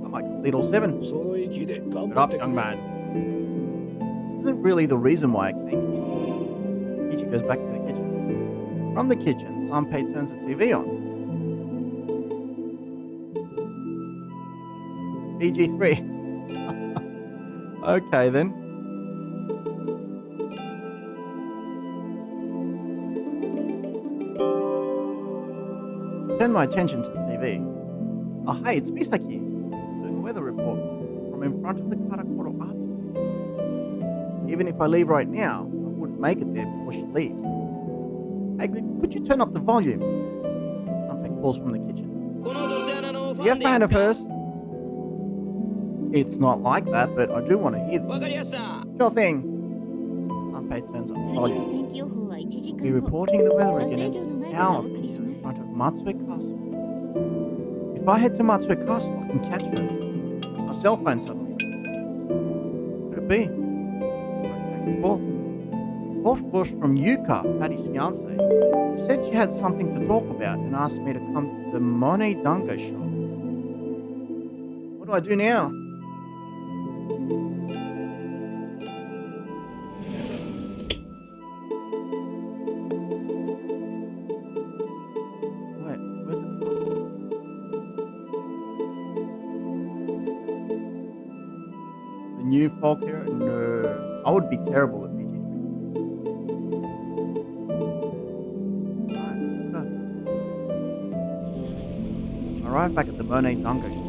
S1: I might complete all 7.
S3: その意気で頑
S1: Good
S3: 張っ
S1: up,
S3: てく
S1: young
S3: れ
S1: man. This isn't really the reason why I came here. Kichi goes back to the kitchen. From the kitchen, Sanpei turns the TV on. BG3. Okay then. Turn my attention to the TV. Oh hey, it's Misaki doing a weather report from in front of the Karakoro art studio. Even if I leave right now, I wouldn't make it there before she leaves. Hey, could you turn up the volume? Sanpei calls from the kitchen.
S4: この女子アナのフ
S1: Are you
S4: ァ
S1: a
S4: ン
S1: fan
S4: で
S1: of
S4: す
S1: hers? It's not like that, but I do want to hear
S4: かわ
S1: this.
S4: かりました
S1: Sure thing. Sanpei turns up the
S2: 次の
S1: volume.
S2: 天気予報は1時
S1: Be
S2: 間後
S1: reporting the weather
S2: 松
S1: again
S2: 江
S1: in
S2: 城の
S1: an
S2: 前から
S1: hour
S2: お送りし
S1: in
S2: ます
S1: front of Matsue Castle. If I head to Matsue Castle, I can catch her. My cell phone suddenly rings. Could it be? I take the call. Call was from Yuka, Patty's fiance. She said she had something to talk about and asked me to come to the Monet Dango shop. What do I do now? Wait, where's the castle? The new folk hero? No. I would be terrible at BG3. Alright, let's go. Arrive back at the Monet Dango shop.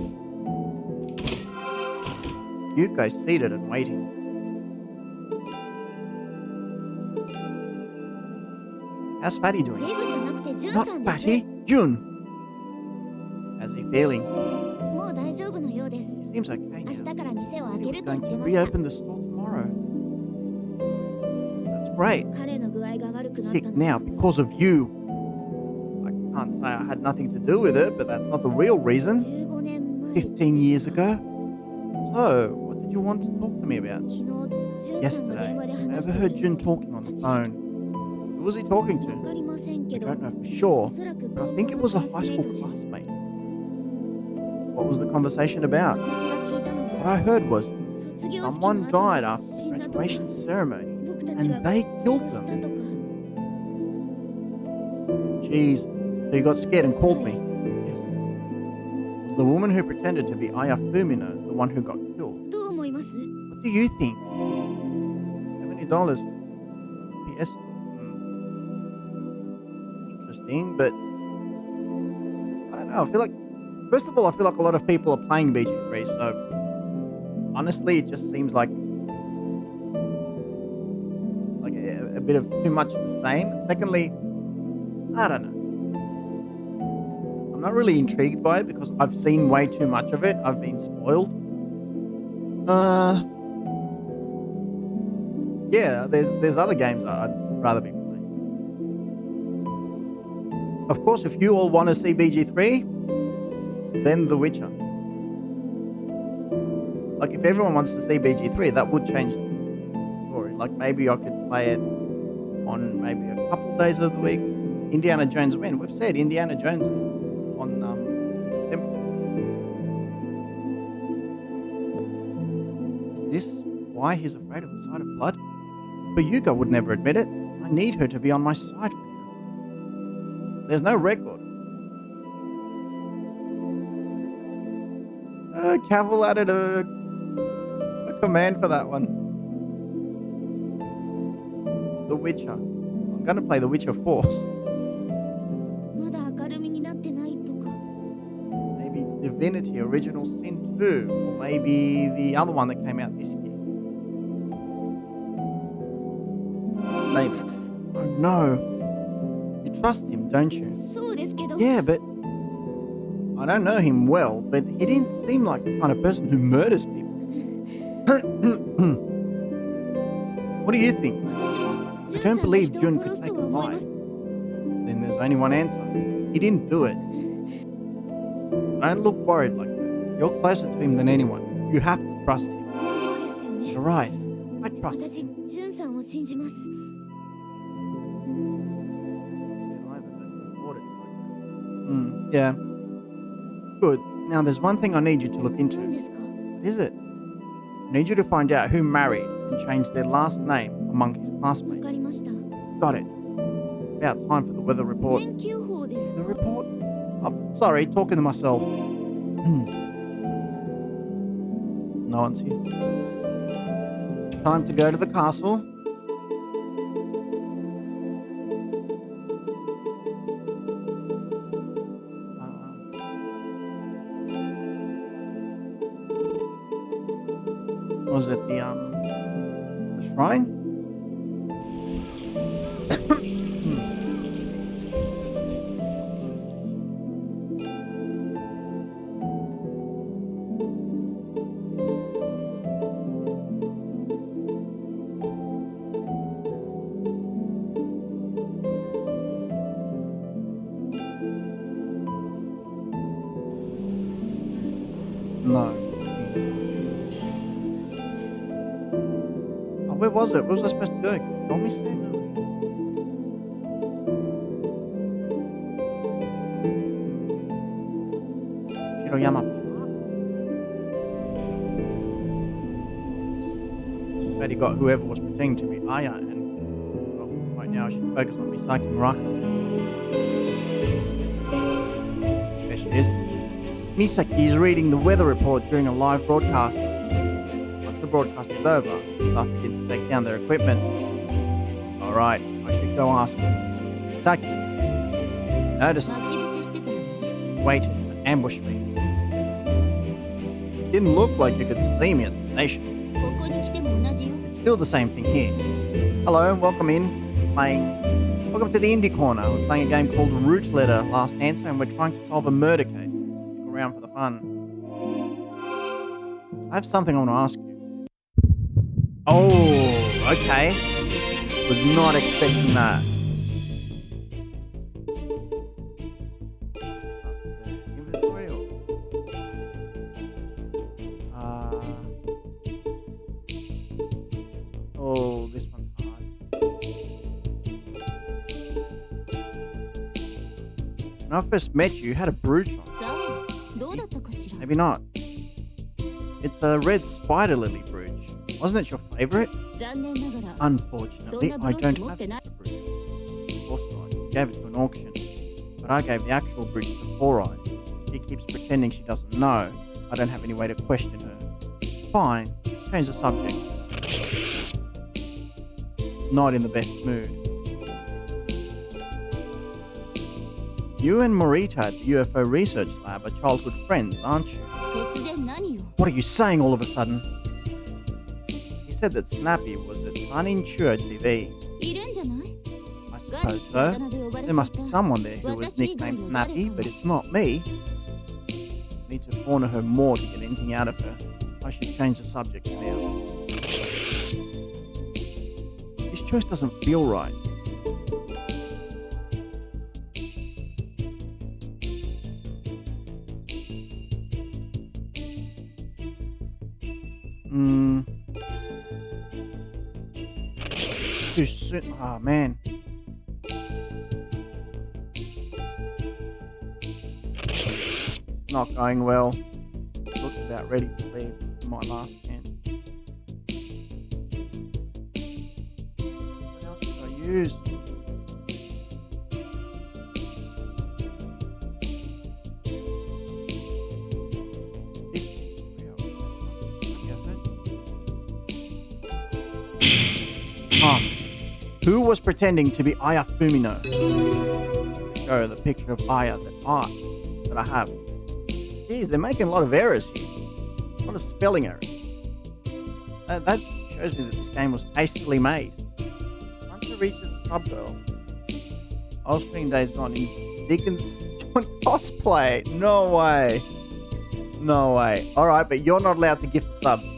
S1: Yuko's seated and waiting. How's Fatty
S2: デ
S1: doing?
S2: ブじゃなくてジュンさ
S1: Not
S2: んです
S1: Fatty, Jun. How's he feeling?
S2: もう大丈夫のようです
S1: He seems okay
S2: 明
S1: now.
S2: 日から店を
S1: He
S2: 開
S1: said
S2: け
S1: he
S2: る
S1: was
S2: と言
S1: going
S2: って
S1: to
S2: ました
S1: reopen the store tomorrow. That's great.
S2: 彼の具合が悪くなっ
S1: Sick
S2: たの
S1: now because of you. I can't say I had nothing to do with it, but that's not the real reason.
S2: 15年前
S1: 15 years ago. So, what did you want to talk to me about?
S2: 昨日ジュンさんが
S1: Yesterday,
S2: 電話で
S1: I
S2: 話してい
S1: overheard
S2: る
S1: Jun
S2: の
S1: talking on the phone. Who was he talking
S2: わ
S1: to?
S2: かりません
S1: I
S2: けど
S1: don't know for sure,
S2: おそらく
S1: but I
S2: 高
S1: think
S2: 校
S1: it
S2: の
S1: was
S2: ク
S1: a
S2: ラス
S1: high
S2: メ
S1: school
S2: ートです
S1: classmate. What was the conversation about?
S2: 私が聞いたの
S1: What
S2: は
S1: I heard was
S2: 卒業式の
S1: someone
S2: 後
S1: died
S2: に
S1: after
S2: 死ん
S1: the
S2: だとか
S1: graduation ceremony
S2: 僕たち
S1: and
S2: が
S1: they
S2: 殺
S1: killed
S2: した
S1: them.
S2: とか
S1: Jeez, so you got scared and called me. Yes. Was the woman who pretended to be Aya Fumino the one who got killed?
S2: どう思います
S1: What do you think? $70. PS. Interesting, but I don't know. I feel like, first of all, I feel like a lot of people are playing BG3, so honestly, it just seems like a bit of too much of the same. And secondly, I don't know. I'm not really intrigued by it because I've seen way too much of it. I've been spoiled. Yeah, there's other games I'd rather be playing. Of course, if you all want to see BG3, then The Witcher. Like, if everyone wants to see BG3, that would change the story. Like, maybe I could play it on maybe a couple days of the week. Indiana Jones when? We've said Indiana Jones is on in September. Is this why he's afraid of the sight of blood? But Yuka would never admit it. I need her to be on my side for now. There's no record. Cavill added a command for that one. The Witcher. I'm gonna play The Witcher 4.
S2: まだ明るみになってないとか
S1: Maybe Divinity Original Sin 2. Or maybe the other one that came out this year. Maybe. Oh no. You trust him, don't you?
S2: そうですけど
S1: Yeah, but I don't know him well, but he didn't seem like the kind of person who murders people. What do you think?
S2: 私
S1: I
S2: ジュン
S1: don't
S2: さんが
S1: believe
S2: 人を
S1: Jun
S2: 殺
S1: could
S2: す
S1: take
S2: と
S1: a
S2: は思いま
S1: life.
S2: す
S1: Then there's only one answer. He didn't do it. Don't look worried like that. You're closer to him than anyone. You have to trust him.
S2: そうですよね
S1: You're right. I trust
S2: 私
S1: him.
S2: ジュンさんを信じます
S1: Yeah. Good. Now there's one thing I need you to look
S2: 何
S1: into.
S2: ですか
S1: What is it? I need you to find out who married and changed their last name among his
S2: わ
S1: classmates.
S2: かりました
S1: Got it. About time for the weather report.
S2: 天気予報です
S1: The
S2: か
S1: report? Oh, sorry, talking to myself. No one's here. Time to go to the castle. Was it the shrine? No. Oh, where was it? Where was I supposed to go? Told me say no. Shiroyama Park? Bet he got whoever was pretending to be Aya and, well, right now I should focus on Misaki Muraka. There she is. Misaki is reading the weather report during a live broadcast. Once the broadcast is over, staff begin to take down their equipment. Alright, I should go ask her. Misaki, noticed
S2: 待ち伏せしてたのね
S1: waited to ambush me. Didn't look like you could see me at the station.
S2: ここに来ても同じよ
S1: It's still the same thing here. Hello, welcome in. Welcome to the Indie Corner. We're playing a game called Root Letter Last Answer, and we're trying to solve a murder case. Stick around for the fun. I have something I want to ask you. Oh, okay. Was not expecting that. Inventory or- Oh, this one's hard. When I first met you, you had a brooch on.
S2: さあどうだったかしら
S1: Maybe not. It's a red spider lily brooch. Wasn't it your favorite?
S2: 残念ながら
S1: Unfortunately,
S2: So
S1: I
S2: the
S1: don't
S2: brooch
S1: have
S2: won't
S1: such a brooch. Of course not. You gave it to an auction. But I gave the actual brooch to Four Eye. She keeps pretending she doesn't know. I don't have any way to question her. Fine. Change the subject. Not in the best mood. You and Morita at the UFO Research Lab are childhood friends, aren't you?
S2: 突然何よ
S1: What are you saying all of a sudden? He said that Snappy was at Suninchua TV.
S2: いるんじゃない
S1: I
S2: ガリ
S1: suppose
S2: ってあ
S1: so.
S2: だ名で呼ばれ
S1: There
S2: てい
S1: must be
S2: た
S1: someone there who was nicknamed Snappy, but it's not me. Need to corner her more to get anything out of her. I should change the subject for now. This choice doesn't feel right. Too soon. Oh man. This is not going well. Looks about ready to leave. My last chance. What else should I use? Ah. Who was pretending to be Aya Fumino? Show the picture of Aya that I have. Geez, they're making a lot of errors here. A lot of spelling errors. That shows me that this game was hastily made. Time to reach the sub girl. Old stream days gone in Dickens cosplay. No way. No way. Alright, but you're not allowed to gift subs. Show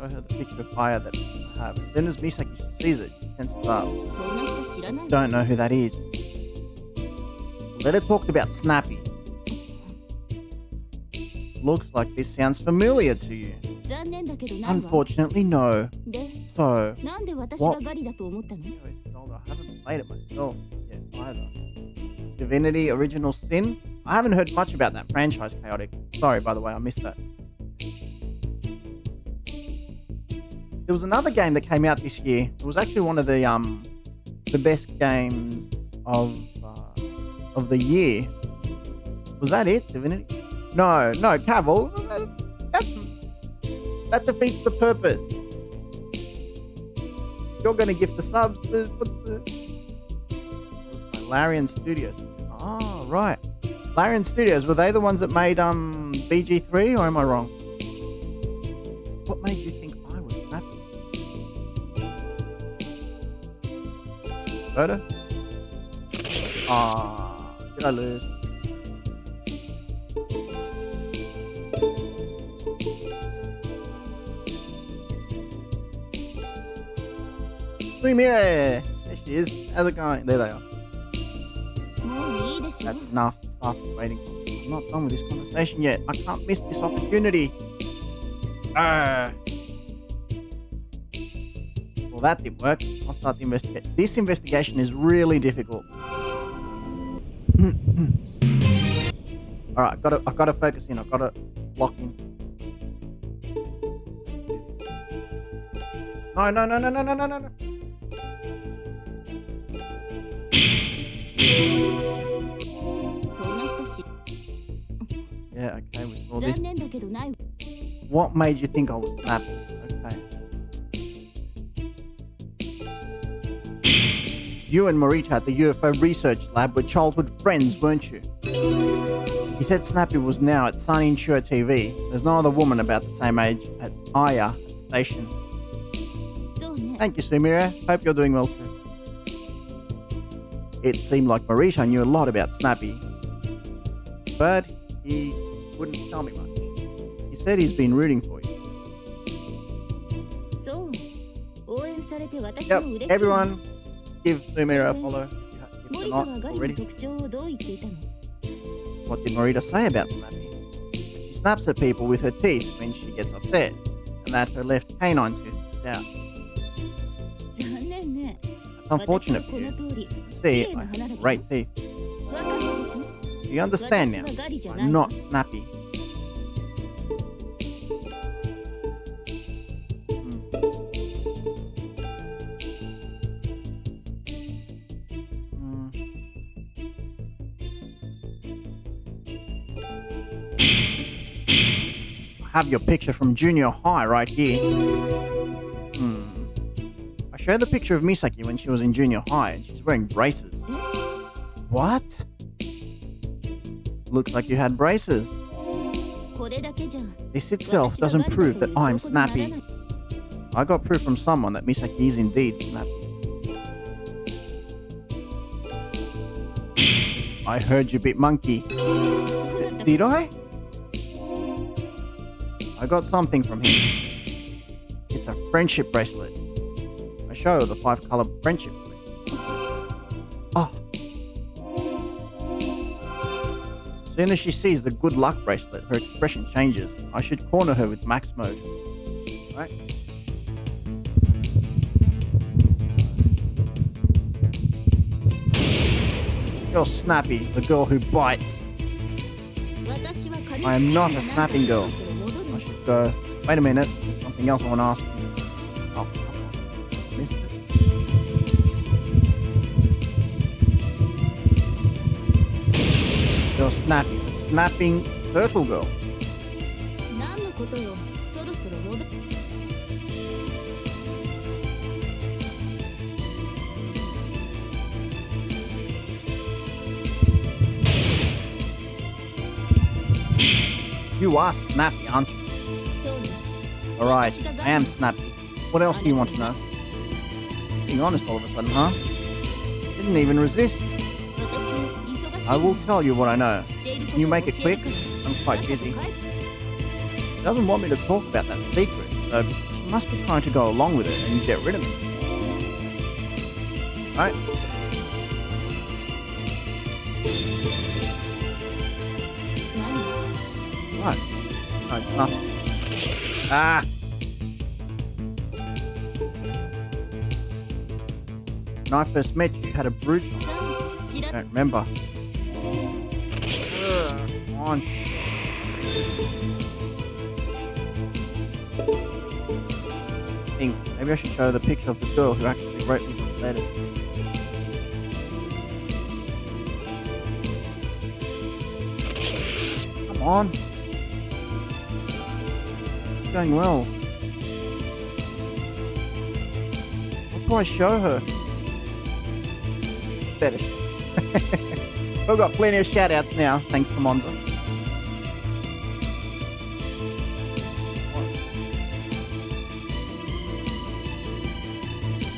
S1: her the picture of Aya that I have. As soon as Misaki sees it, she tenses up.
S2: そんな人知らない
S1: Don't know who that is. Letter talked about Snappy. Looks like this sounds familiar to you.
S2: 残念だけどないわ
S1: Unfortunately, no.
S2: で
S1: So,
S2: なんで私
S1: What?
S2: がガリだと思ったの
S1: I haven't played it myself yet either. Divinity Original Sin? I haven't heard much about that franchise, Chaotic. Sorry, by the way, I missed that. There was another game that came out this year. It was actually one of the the best games of the year. Was that it, Divinity? No, Cavill. That defeats the purpose. You're going to gift the subs. What's the Larian Studios? Oh, right. Larian Studios, were they the ones that made BG3, or am I wrong? What made you think I was snappy? Photo? Ah, did I lose? Suimire! There she is. How's it going? There they are. That's enough. Staff is waiting for me. I'm not done with this conversation yet. I can't miss this opportunity. Well, that didn't work. I'll start the investigation. This investigation is really difficult. Alright, I've got to focus in. I've got to lock in. No. Yeah, okay, we saw this. What made you think I was snappy? Okay. You and Morita at the UFO research lab were childhood friends, weren't you? He said Snappy was now at Sun Insure TV. There's no other woman about the same age as Aya at the station. Thank you, Sumire. Hope you're doing well too. It seemed like Morita knew a lot about Snappy, but he wouldn't tell me much. He said he's been rooting for you. Yep, everyone give Sumire a follow if you're not already. What did Morita say about Snappy? She snaps at people with her teeth when she gets upset, and that her left canine tooth sticks out. It's unfortunate for you. See, I have great teeth. Do you understand now? I'm not snappy. I have your picture from junior high right here. I showed the picture of Misaki when she was in junior high and she's wearing braces. What? Looks like you had braces. This itself doesn't prove that I'm snappy. I got proof from someone that Misaki is indeed snappy. I heard you bit monkey. Did I? I got something from him. It's a friendship bracelet. I show her the 5-color friendship bracelet. Oh. As soon as she sees the good luck bracelet, her expression changes. I should corner her with max mode. Right? You're Snappy, the girl who bites. I am not a snapping girl. I should go. Wait a minute, there's something else I want to ask you. Oh, I missed it. You're Snappy, the snapping turtle girl. You are snappy, aren't you? Alright, I am snappy. What else do you want to know? Being honest all of a sudden, huh? Didn't even resist. I will tell you what I know. Can you make it quick? I'm quite busy. She doesn't want me to talk about that secret, so she must be trying to go along with it and get rid of me. Right? What? No, it's nothing. Ah! When I first met you, you had a brooch on. I don't remember. Come on. I think maybe I should show the picture of the girl who actually wrote me the letters. on. It's going well. What do I show her? Better. We've got plenty of shout outs now, thanks to Monza.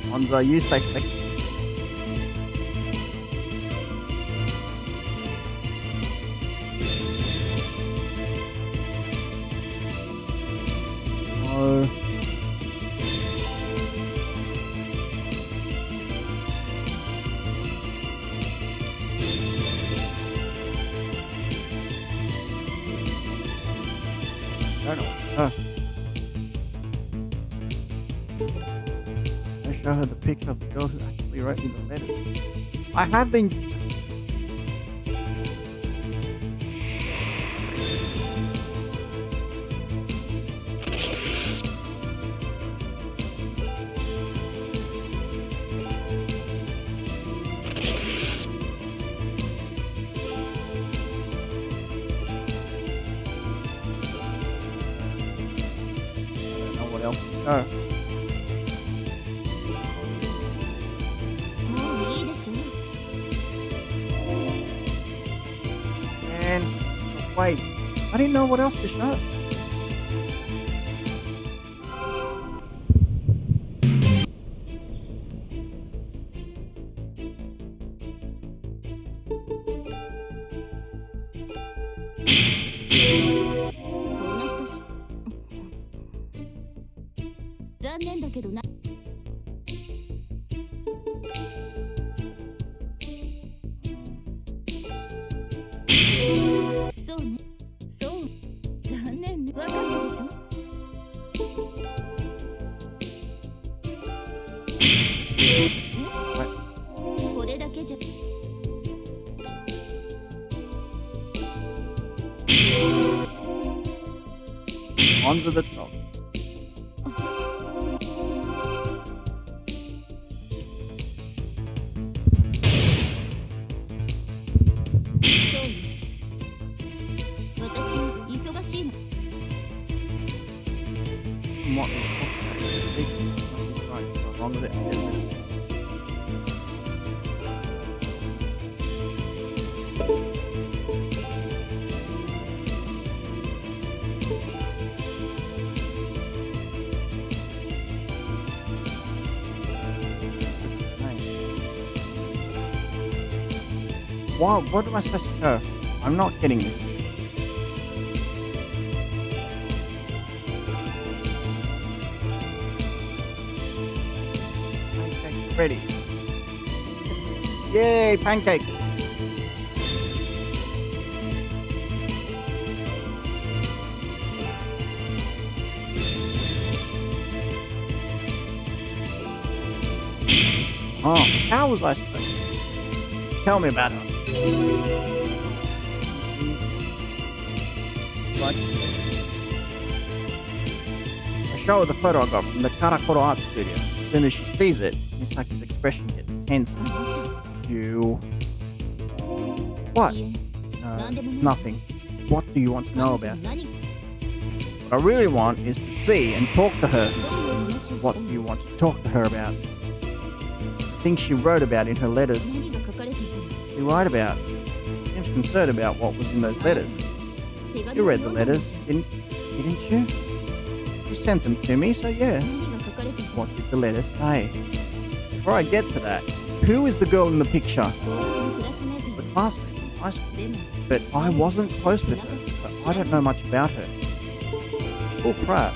S1: Monza, you stay connected. Oh. I don't know. I show her the picture of the girl who actually wrote me the letters. I have been. I don't know what else to show.
S2: もういいでしょ
S1: And the place. I didn't know what else to show.
S2: So 残念だけどな。そうね。そう。残念ね。わかったでしょ。これだけじゃ。
S1: Onto the top.
S2: そうね。私忙しいの。
S1: What the fuck? Right, what's wrong with it? Get rid of it. What am I supposed to show? I'm not getting this. Pancake ready. Yay, pancake! Oh, how was I supposed to? Tell me about her. Like, I show her the photo I got from the Karakoro art studio. As soon as she sees it, Misaki's expression gets tense. You... What? No, it's nothing. What do you want to know about her? What I really want is to see and talk to her. What do you want to talk to her about? Things she wrote about in her letters. She wrote about. Seems concerned about what was in those letters. You read the letters, didn't you? You sent them to me, so yeah. What did the letters say? Before I get to that, who is the girl in the picture? She's a classmate from high school. But I wasn't close with her, so I don't know much about her. Bull crap.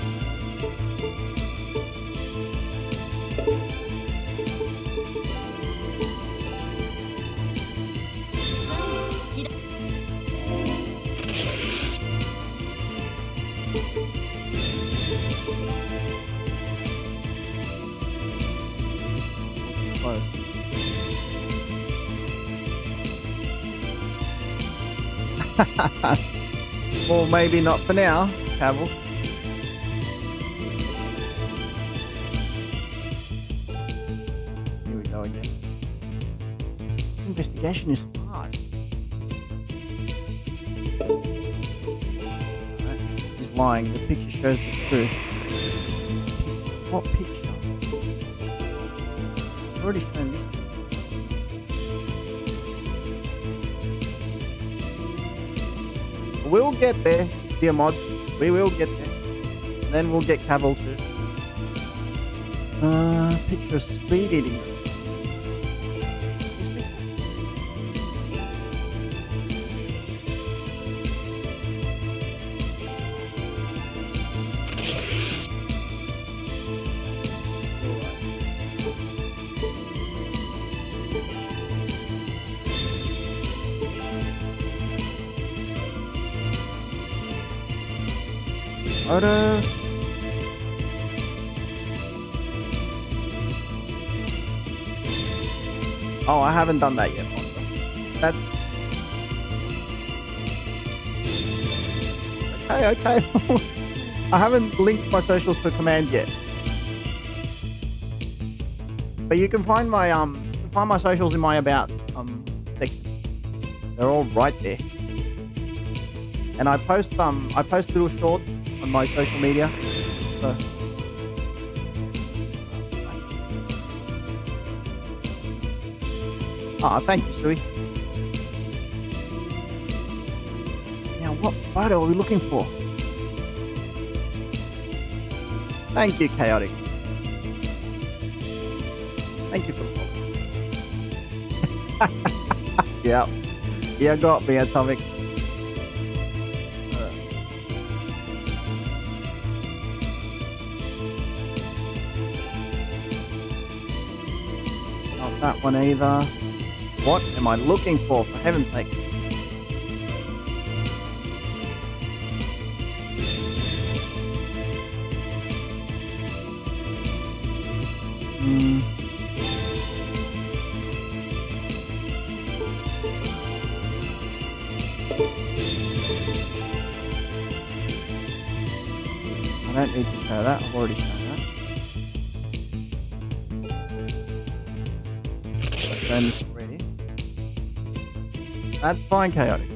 S1: Close. Well, maybe not for now, Cavill. Here we go again. This investigation is hard. lying. The picture shows the truth. What picture? I've already shown this one. We'll get there, dear mods. We will get there. And then we'll get Cavill too. Picture of speed eating. This picture. Photo. Oh, I haven't done that yet, Monster. That's okay. I haven't linked my socials to command yet, but you can find my socials in my about section. They're all right there, and I post little shorts on my social media. So. Ah, thank you, Sui. Now, what photo are we looking for? Thank you, Chaotic. Thank you for the follow. Yeah. Yeah, got me, Atomic. Not that one either. What am I looking for heaven's sake? I don't need to show that. I've already shown that. I've shown this already. That's fine, Chaotic.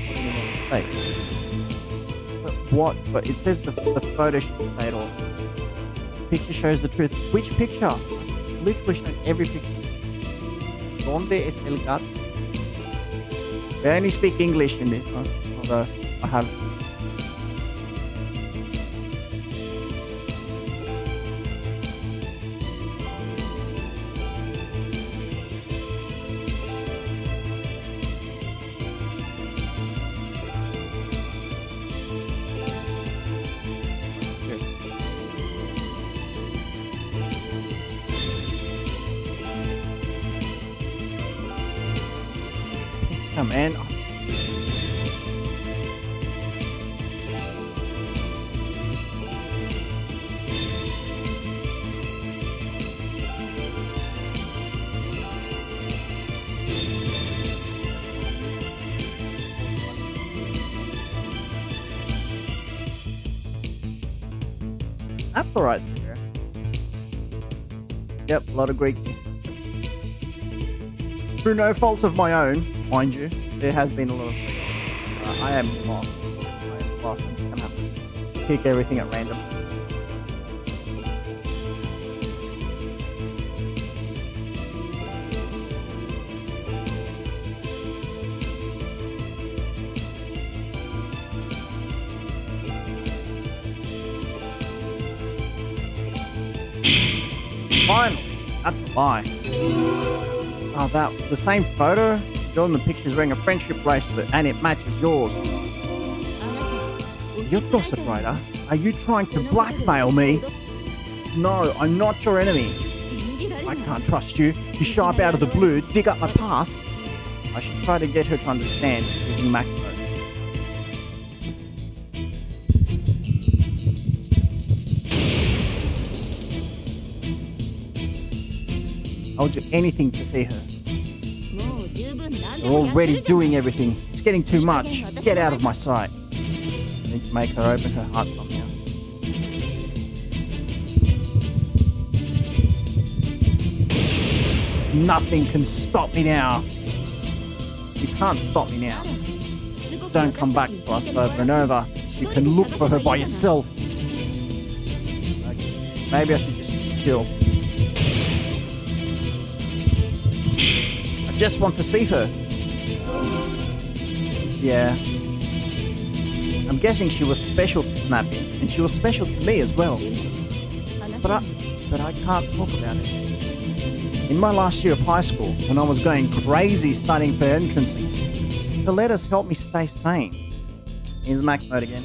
S1: Mistake. But what? But it says the photo should say it all. Picture shows the truth. Which picture? I've literally shown every picture. ¿Dónde es el gato? I only speak English in this one, although I have. Man. That's all right. Yep, a lot of Greek. Through no fault of my own, mind you, there has been a lot of. I am lost. I'm just gonna have to pick everything at random. Finally, that's a lie. Oh, the same photo? The girl in the picture is wearing a friendship bracelet and it matches yours. You're gossip writer. Are you trying to blackmail me? No, I'm not your enemy. I can't trust you. You show up out of the blue, dig up my past. I should try to get her to understand using max mode. I'll do anything to see her. You're already doing everything. It's getting too much. Get out of my sight. I need to make her open her heart somehow. Nothing can stop me now. You can't stop me now. don't come back to us over and over. You can look for her by yourself. Okay. Maybe I should just chill. I just want to see her. Yeah. I'm guessing she was special to Snappy, and she was special to me as well. But I can't talk about it. In my last year of high school, when I was going crazy studying for entrancing, the letters helped me stay sane. Here's max mode again.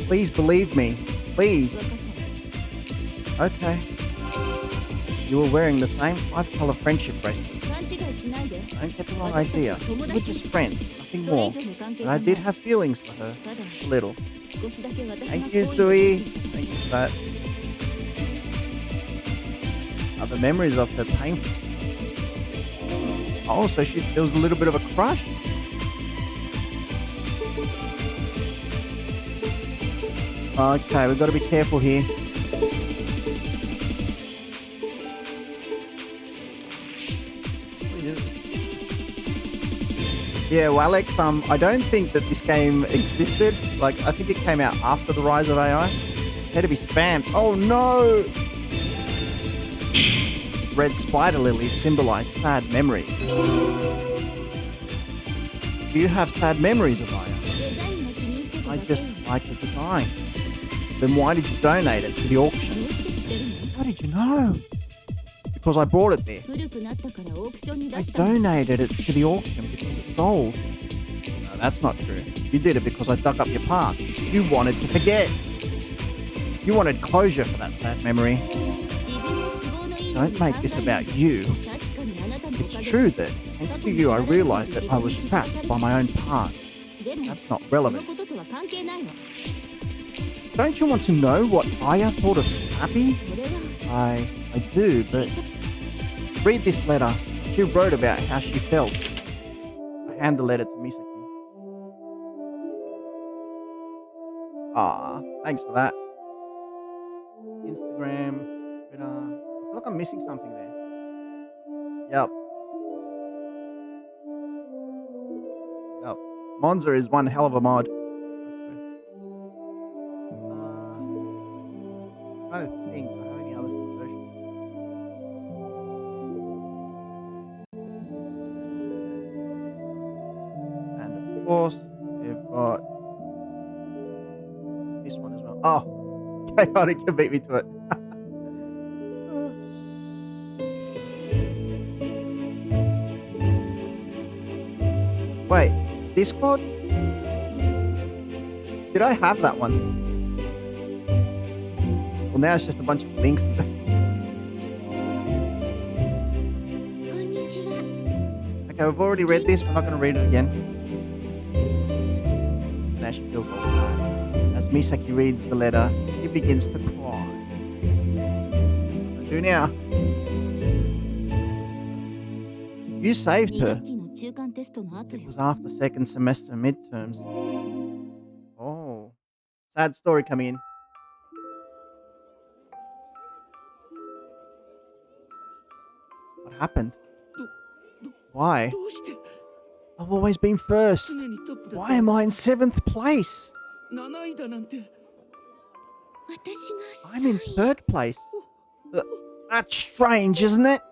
S1: Please believe me. Please. Okay. You were wearing the same 5-color friendship bracelet. Don't get the wrong idea. We're just friends, nothing more. But I did have feelings for her. Just a little. Thank you, Sui. Thank you for that. Other memories of her painful. Oh, so there was a little bit of a crush. Okay, we've got to be careful here. Yeah, well, Alex, I don't think that this game existed. Like, I think it came out after the rise of AI. It had to be spammed. Oh, no! Red spider lilies symbolize sad memories. Do you have sad memories of Aya? I just like the design. Then why did you donate it to the auction? How did you know? Because I brought it there. I donated it to the auction because it was old. No, that's not true. You did it because I dug up your past. You wanted to forget. You wanted closure for that sad memory. Don't make this about you. It's true that, thanks to you, I realized that I was trapped by my own past. That's not relevant. Don't you want to know what Aya thought of Snappy? I do, but read this letter. She wrote about how she felt. I hand the letter to Misaki. Ah, thanks for that. Instagram, Twitter. I feel like I'm missing something there. Yep. Monza is one hell of a mod. I'm trying to think. Do I have any other social? And of course, we've got this one as well. Oh, Chaotic can beat me to it. Wait, Discord? Did I have that one? Well, now it's just a bunch of links. Okay, we've already read this. We're not going to read it again. Now she feels all sad. As Misaki reads the letter, he begins to cry. What do I do now? You saved her. It was after second semester midterms. Oh. Sad story coming in. What happened? Why? I've always been first. Why am I in 7th place? I'm in 3rd place. That's strange, isn't it?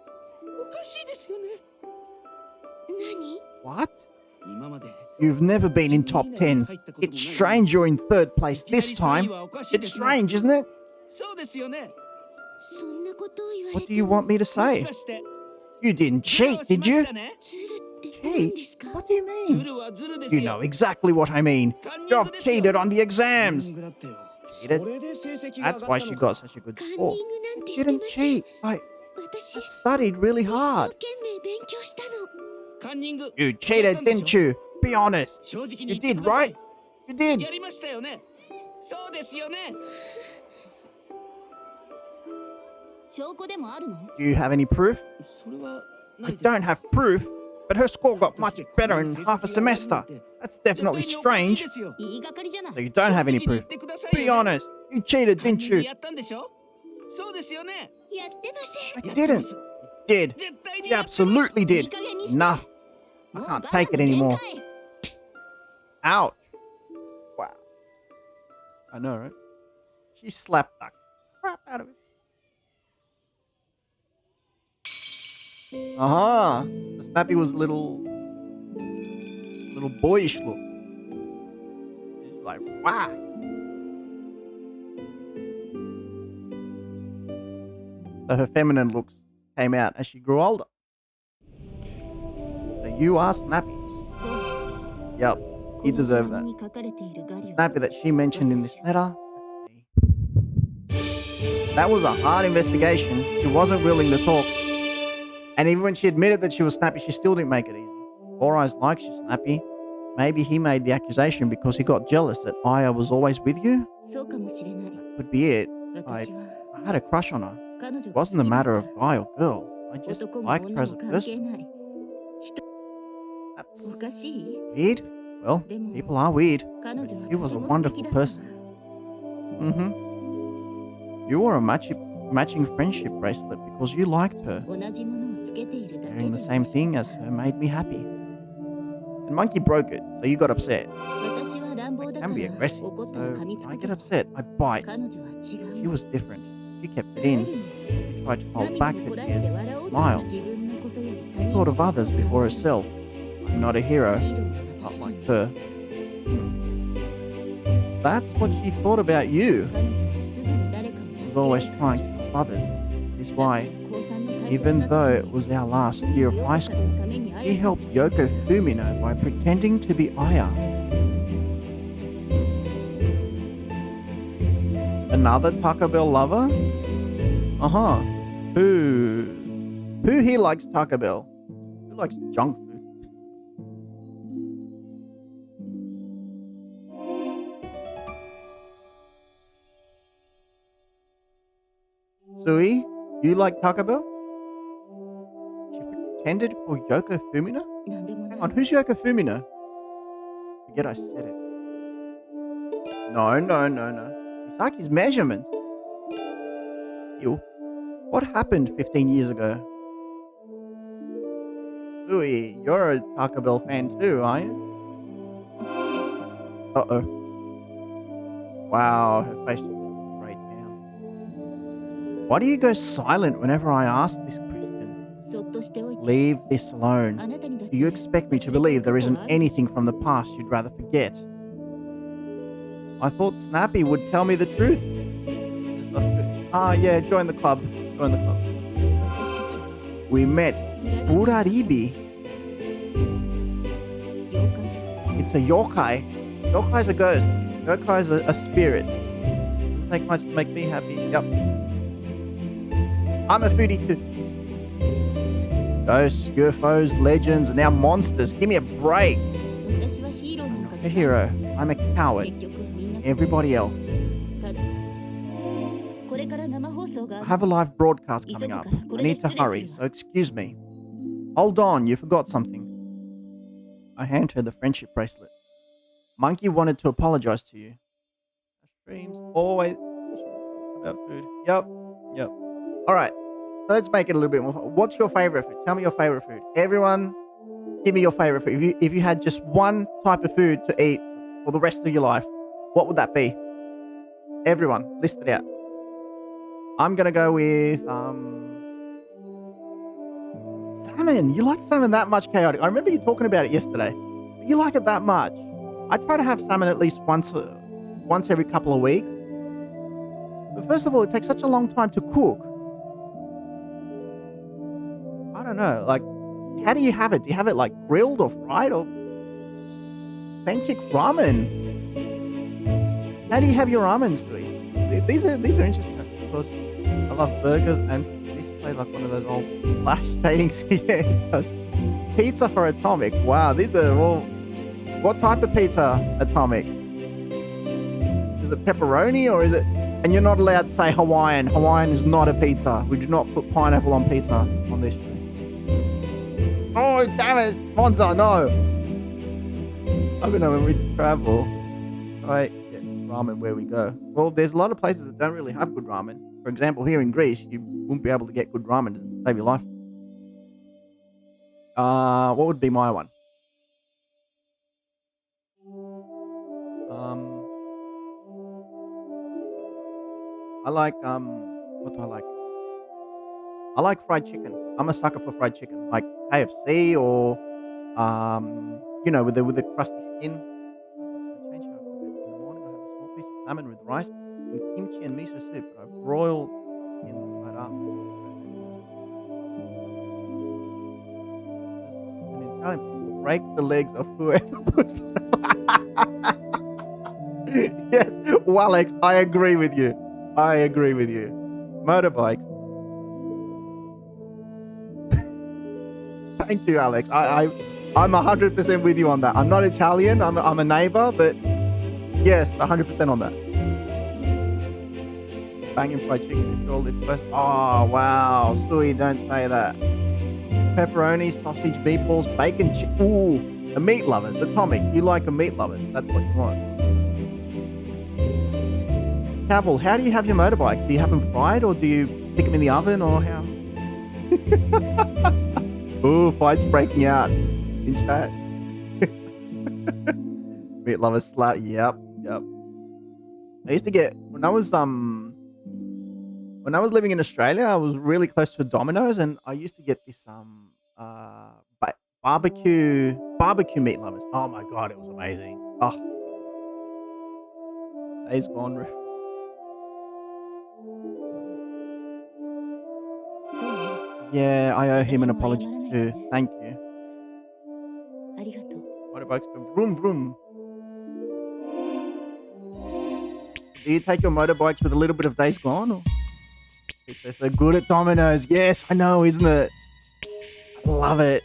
S1: What? You've never been in top 10. It's strange you're in 3rd place this time. It's strange, isn't it? What do you want me to say? You didn't cheat, did you? Cheat? What do you mean? You know exactly what I mean. You've cheated on the exams. Cheated? That's why she got such a good score. You didn't cheat. I studied really hard. You cheated, didn't you? Be honest. You did, right? You did. Do you have any proof? I don't have proof. but her score got much better in half a semester. That's definitely strange.
S2: 言いがかりじゃない
S1: So you don't have any proof. Be honest. You cheated, didn't you?
S4: やったんでしょ？そうですよね。
S2: やってません
S1: I didn't. You did.
S4: 絶対に
S1: You absolutely
S2: いい
S1: did.
S2: 加減にして
S1: Enough. I
S2: もう
S1: can't
S2: 我慢
S1: take it
S2: の限
S1: anymore.
S2: 界
S1: Ouch. Wow. I know, right? She slapped the crap out of him. Uh-huh. The Snappy was a little boyish look. She's like, wow. So her feminine looks came out as she grew older. So you are Snappy.
S2: そう
S1: Yep. You deserve that.
S2: この手紙に書かれているガリ
S1: The
S2: は
S1: Snappy that she mentioned in this letter, that's me. That was a hard investigation. She wasn't willing to talk. And even when she admitted that she was Snappy, she still didn't make it easy. Four Eyes likes you, Snappy. Maybe he made the accusation because he got jealous that Aya was always with you?
S2: そうかもしれない
S1: Could be it.
S2: 私は
S1: I had a crush on her.
S2: 彼女
S1: It
S2: が
S1: wasn't a matter of guy or girl. I just
S2: 男も
S1: liked
S2: 女
S1: her as
S2: も
S1: a
S2: 関係
S1: person.
S2: ない人お
S1: That's
S2: かしい
S1: weird. Well,
S2: でも
S1: people are weird.
S2: 彼女は
S1: She was a
S2: とても素
S1: wonderful
S2: 敵だった
S1: person. Mm-hmm. You wore a matching friendship bracelet because you liked her.
S2: 同じものをつけているだけ
S1: Wearing
S2: で
S1: the same thing as her made me happy. And Monkey broke it, so you got upset.
S2: 私は乱暴
S1: I
S2: だか
S1: can be
S2: ら
S1: aggressive,
S2: 怒ったら
S1: so
S2: 噛みつ
S1: I
S2: くけ
S1: get
S2: ど
S1: upset. I bite.
S2: 彼女は違
S1: She
S2: う
S1: was different. She kept it
S2: 帰
S1: in.
S2: るの
S1: She tried to hold
S2: 涙
S1: back
S2: を
S1: her
S2: こらえて
S1: tears
S2: 笑
S1: and
S2: おうとする
S1: smile.
S2: 自分のことより
S1: She
S2: 他人
S1: thought
S2: の
S1: of
S2: こと
S1: others
S2: が
S1: before herself. I'm not a hero,
S2: ヒーロー
S1: not
S2: の私じゃ
S1: like
S2: ない
S1: her. That's what she thought about you.
S2: 彼女はすぐに誰かを
S1: She
S2: 助
S1: was
S2: け
S1: always
S2: る
S1: trying to help others. That is why,
S2: 高三の大切
S1: even
S2: な
S1: though
S2: 時
S1: it was our last year of
S2: に
S1: high school,
S2: のために
S1: she
S2: 綾さん
S1: helped Yoko Fumino by pretending to be Aya. Another Taco Bell lover? Uh-huh. Who here likes Taco Bell? Who likes junk food? Sui, you like Taco Bell? She pretended for Yoko Fumino?
S2: なんでもな
S1: Hang
S2: い
S1: on, who's Yoko Fumino? Forget I said it. No. Misaki's measurement. Ew. What happened 15 years ago? Sui, you're a Taco Bell fan too, are you? Uh-oh. Wow, her face just went straight down. Why do you go silent whenever I ask this question?
S2: そっとしておいて
S1: Leave this alone.
S2: あなたにだけ
S1: Do you expect me to believe there isn't anything from the past you'd rather forget? I thought Snappy would tell me the truth. There's nothing. Ah, yeah, join the club. Join the club.
S2: 私たちは
S1: We met
S2: 裏切り
S1: Uraribi.
S2: 妖怪
S1: It's a yokai. Yokai's a ghost. Yokai's a spirit. Doesn't take much to make me happy. Yep. I'm a foodie too. Ghosts, UFOs, legends, and now monsters. Give me a break.
S2: 私はヒーローな
S1: I'm
S2: のか
S1: not a hero. I'm a coward.
S2: 結局みんな
S1: Everybody else.
S2: ただこれから生放送が
S1: I have a live broadcast coming up. I need to hurry, so excuse me. Hold on, you forgot something. I hand her the friendship bracelet. Monkey wanted to apologize to you. Streams always about food. Yep. Alright, so let's make it a little bit more fun. What's your favorite food? Tell me your favorite food. Everyone, give me your favorite food. If you had just one type of food to eat for the rest of your life, what would that be? Everyone, list it out. I'm gonna go with salmon. You like salmon that much, Chaotic? I remember you talking about it yesterday. You like it that much. I try to have salmon at least once every couple of weeks. But first of all, it takes such a long time to cook. I don't know. Like, how do you have it? Do you have it like grilled or fried or authentic ramen? How do you have your ramen, sweet? These are interesting because I love burgers and this plays like one of those old flash dating. Yeah, it does. Pizza for Atomic. Wow, these are all. What type of pizza, Atomic? Is it pepperoni or is it? And you're not allowed to say Hawaiian. Hawaiian is not a pizza. We do not put pineapple on pizza on this show. Oh, No, damn it, Monza, no. I don't know, when we travel, I get ramen where we go. Well, there's a lot of places that don't really have good ramen. For example, here in Greece, you wouldn't be able to get good ramen to save your life. What would be my one? I like what do I like? I like fried chicken. I'm a sucker for fried chicken, like KFC or with the crusty skin. I change how I cook it. In the morning, I have a small piece of salmon with rice and kimchi and miso soup. I broil inside up. An Italian break the legs of whoever puts. Yes, well, Alex, I agree with you. Motorbikes. Thank you, Alex. I'm 100% with you on that. I'm not Italian. I'm a neighbor, but yes, 100% on that. Banging fried chicken if you all live close. Oh wow, Sui, don't say that. Pepperoni, sausage, meatballs, bacon. Ooh, the meat lovers. Atomic, you like a meat lovers. That's what you want. Cavill, how do you have your motorbikes? Do you have them fried or do you stick them in the oven or how? Ooh, fights breaking out in chat. Meat lovers slap. Yep. I used to get when I was living in Australia, I was really close to a Domino's, and I used to get this barbecue meat lovers. Oh my god, it was amazing. Oh, days gone.
S2: そうね。
S1: Yeah, I owe him an
S2: 私も
S1: apology
S2: 謝らないと
S1: too.
S2: ね。
S1: Thank you.
S2: ありがとう。
S1: Motorbikes go vroom vroom. Do you take your motorbikes with a little bit of days gone? Or? They're so good at Domino's. Yes, I know, isn't it? I love it.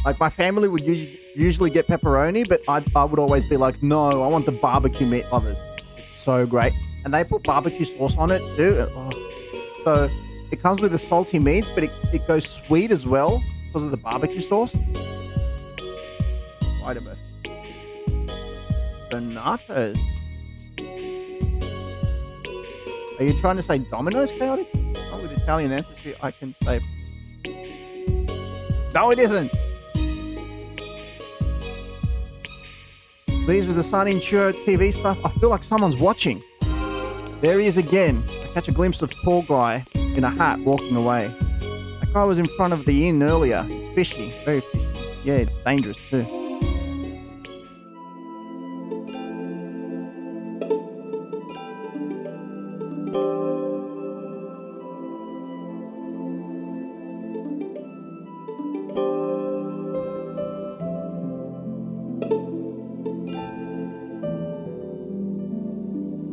S1: Like my family would usually get pepperoni, but I would always be like, no, I want the barbecue meat lovers. It's so great. And they put barbecue sauce on it too. Oh. So it comes with the salty meats, but it goes sweet as well because of the barbecue sauce. Wait a minute. Donatos. Are you trying to say Domino's, Chaotic? Oh, with Italian ancestry, I can say... No, it isn't! These with the Sun Insure TV stuff, I feel like someone's watching. There he is again. I catch a glimpse of tall guy in a hat walking away. That guy was in front of the inn earlier. It's fishy, very fishy. Yeah, it's dangerous too.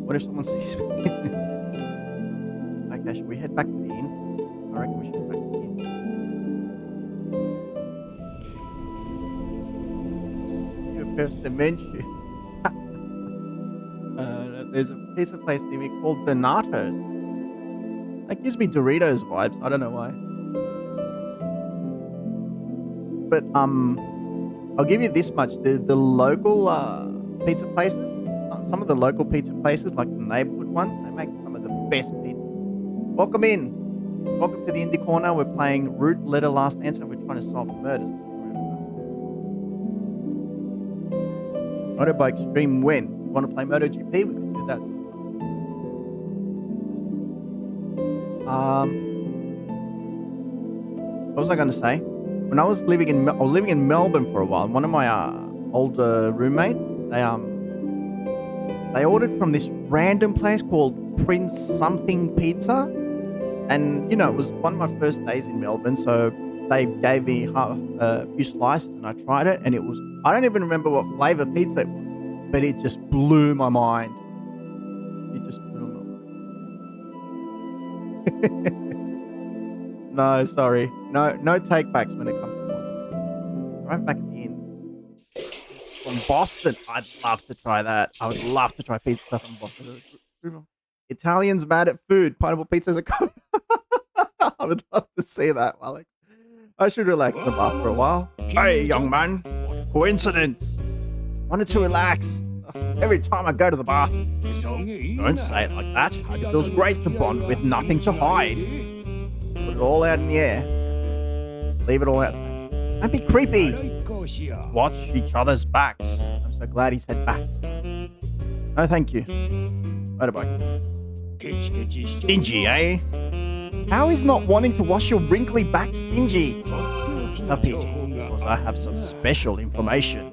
S1: What if someone sees me? Okay, should we head back to the inn? I reckon we should head back to the inn. Your person mentioned. There's a pizza place near me called Donato's. That gives me Doritos vibes. I don't know why. But I'll give you this much: the local pizza places, some of the local pizza places, like the neighborhood ones, they make some of the best pizzas. Welcome in. Welcome to the Indie Corner. We're playing Root Letter Last Answer. We're trying to solve murders. Motorbike stream when? You want to play MotoGP? We could do that. What was I going to say? When I was living in Melbourne for a while, and one of my older roommates, they ordered from this random place called Prince Something Pizza, and it was one of my first days in Melbourne, so they gave me a few slices, and I tried it, and I don't even remember what flavor pizza it was, but it just blew my mind. It just blew my mind. No, sorry. No take-backs when it comes to one. Right back at the inn. From Boston. I'd love to try that. I would love to try pizza from Boston. Italians mad at food. Pineapple pizzas are coming. I would love to see that, Alex. I should relax in the bath for a while. Hey, young man. Coincidence. Wanted to relax. Every time I go to the bath. Don't say it like that. It feels great to bond with nothing to hide. Put it all out in the air. Leave it all out. Don't be creepy. Let's watch each other's backs. I'm so glad he said backs. No, thank you. Motorbike. Stingy, eh? How is not wanting to wash your wrinkly back stingy? It's a pity, because I have some special information.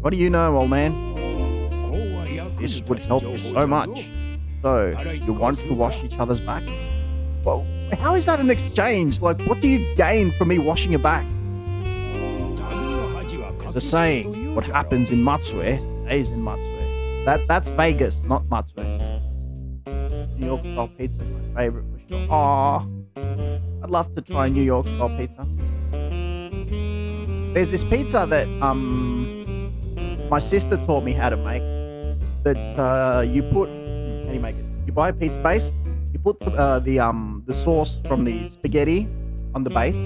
S1: What do you know, old man? This would help you so much. So, you want to wash each other's backs? Well, how is that an exchange? Like, what do you gain from me washing your back? There's a saying, what happens in Matsue stays in Matsue. That's Vegas, not Matsue. New York style pizza is my favorite for sure. Aww. I'd love to try New York style pizza. There's this pizza that my sister taught me how to make. That you put. How do you make it? You buy a pizza base. You put the sauce from the spaghetti on the base,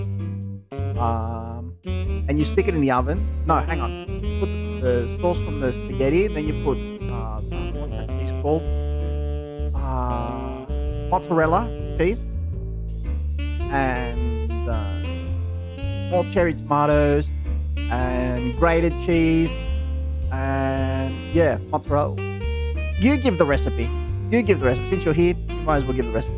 S1: and you stick it in the oven. No, hang on. You put the sauce from the spaghetti, then you put what's that cheese called? Mozzarella cheese and small cherry tomatoes and grated cheese and mozzarella. You give the recipe. Since you're here, you might as well give the recipe.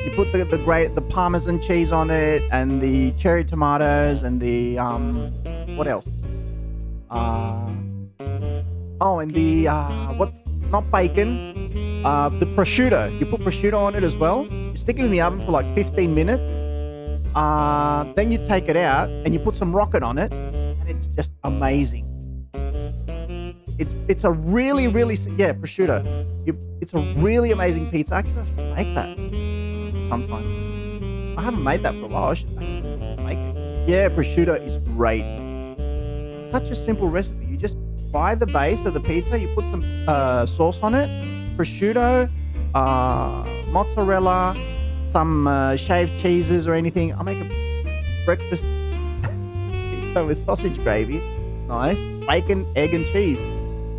S1: You put the Parmesan cheese on it and the cherry tomatoes and the what else? And the what's not bacon? The prosciutto. You put prosciutto on it as well. You stick it in the oven for like 15 minutes. Then you take it out and you put some rocket on it, and it's just amazing. It's a really prosciutto. It's a really amazing pizza. Actually, I should make that sometime. I haven't made that for a while. I should make it. Yeah, prosciutto is great. It's such a simple recipe. You just buy the base of the pizza. You put some sauce on it, prosciutto, mozzarella, some shaved cheeses or anything. I'll make a breakfast pizza with sausage gravy. Nice. Bacon, egg, and cheese.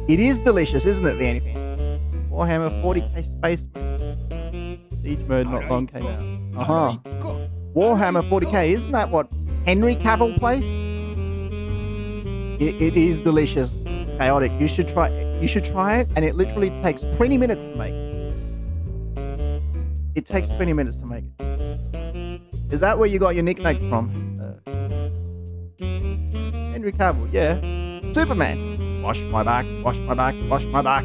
S1: It is delicious, isn't it, Vanny Fans? Warhammer 40k Space Mode. Siege mode not long came out. Warhammer 40k, isn't that what Henry Cavill plays? It is delicious. Chaotic. You should try it, and it literally takes 20 minutes to make. It takes 20 minutes to make it. Is that where you got your nickname from? Henry Cavill, yeah. Superman. Wash my back, wash my back, wash my back.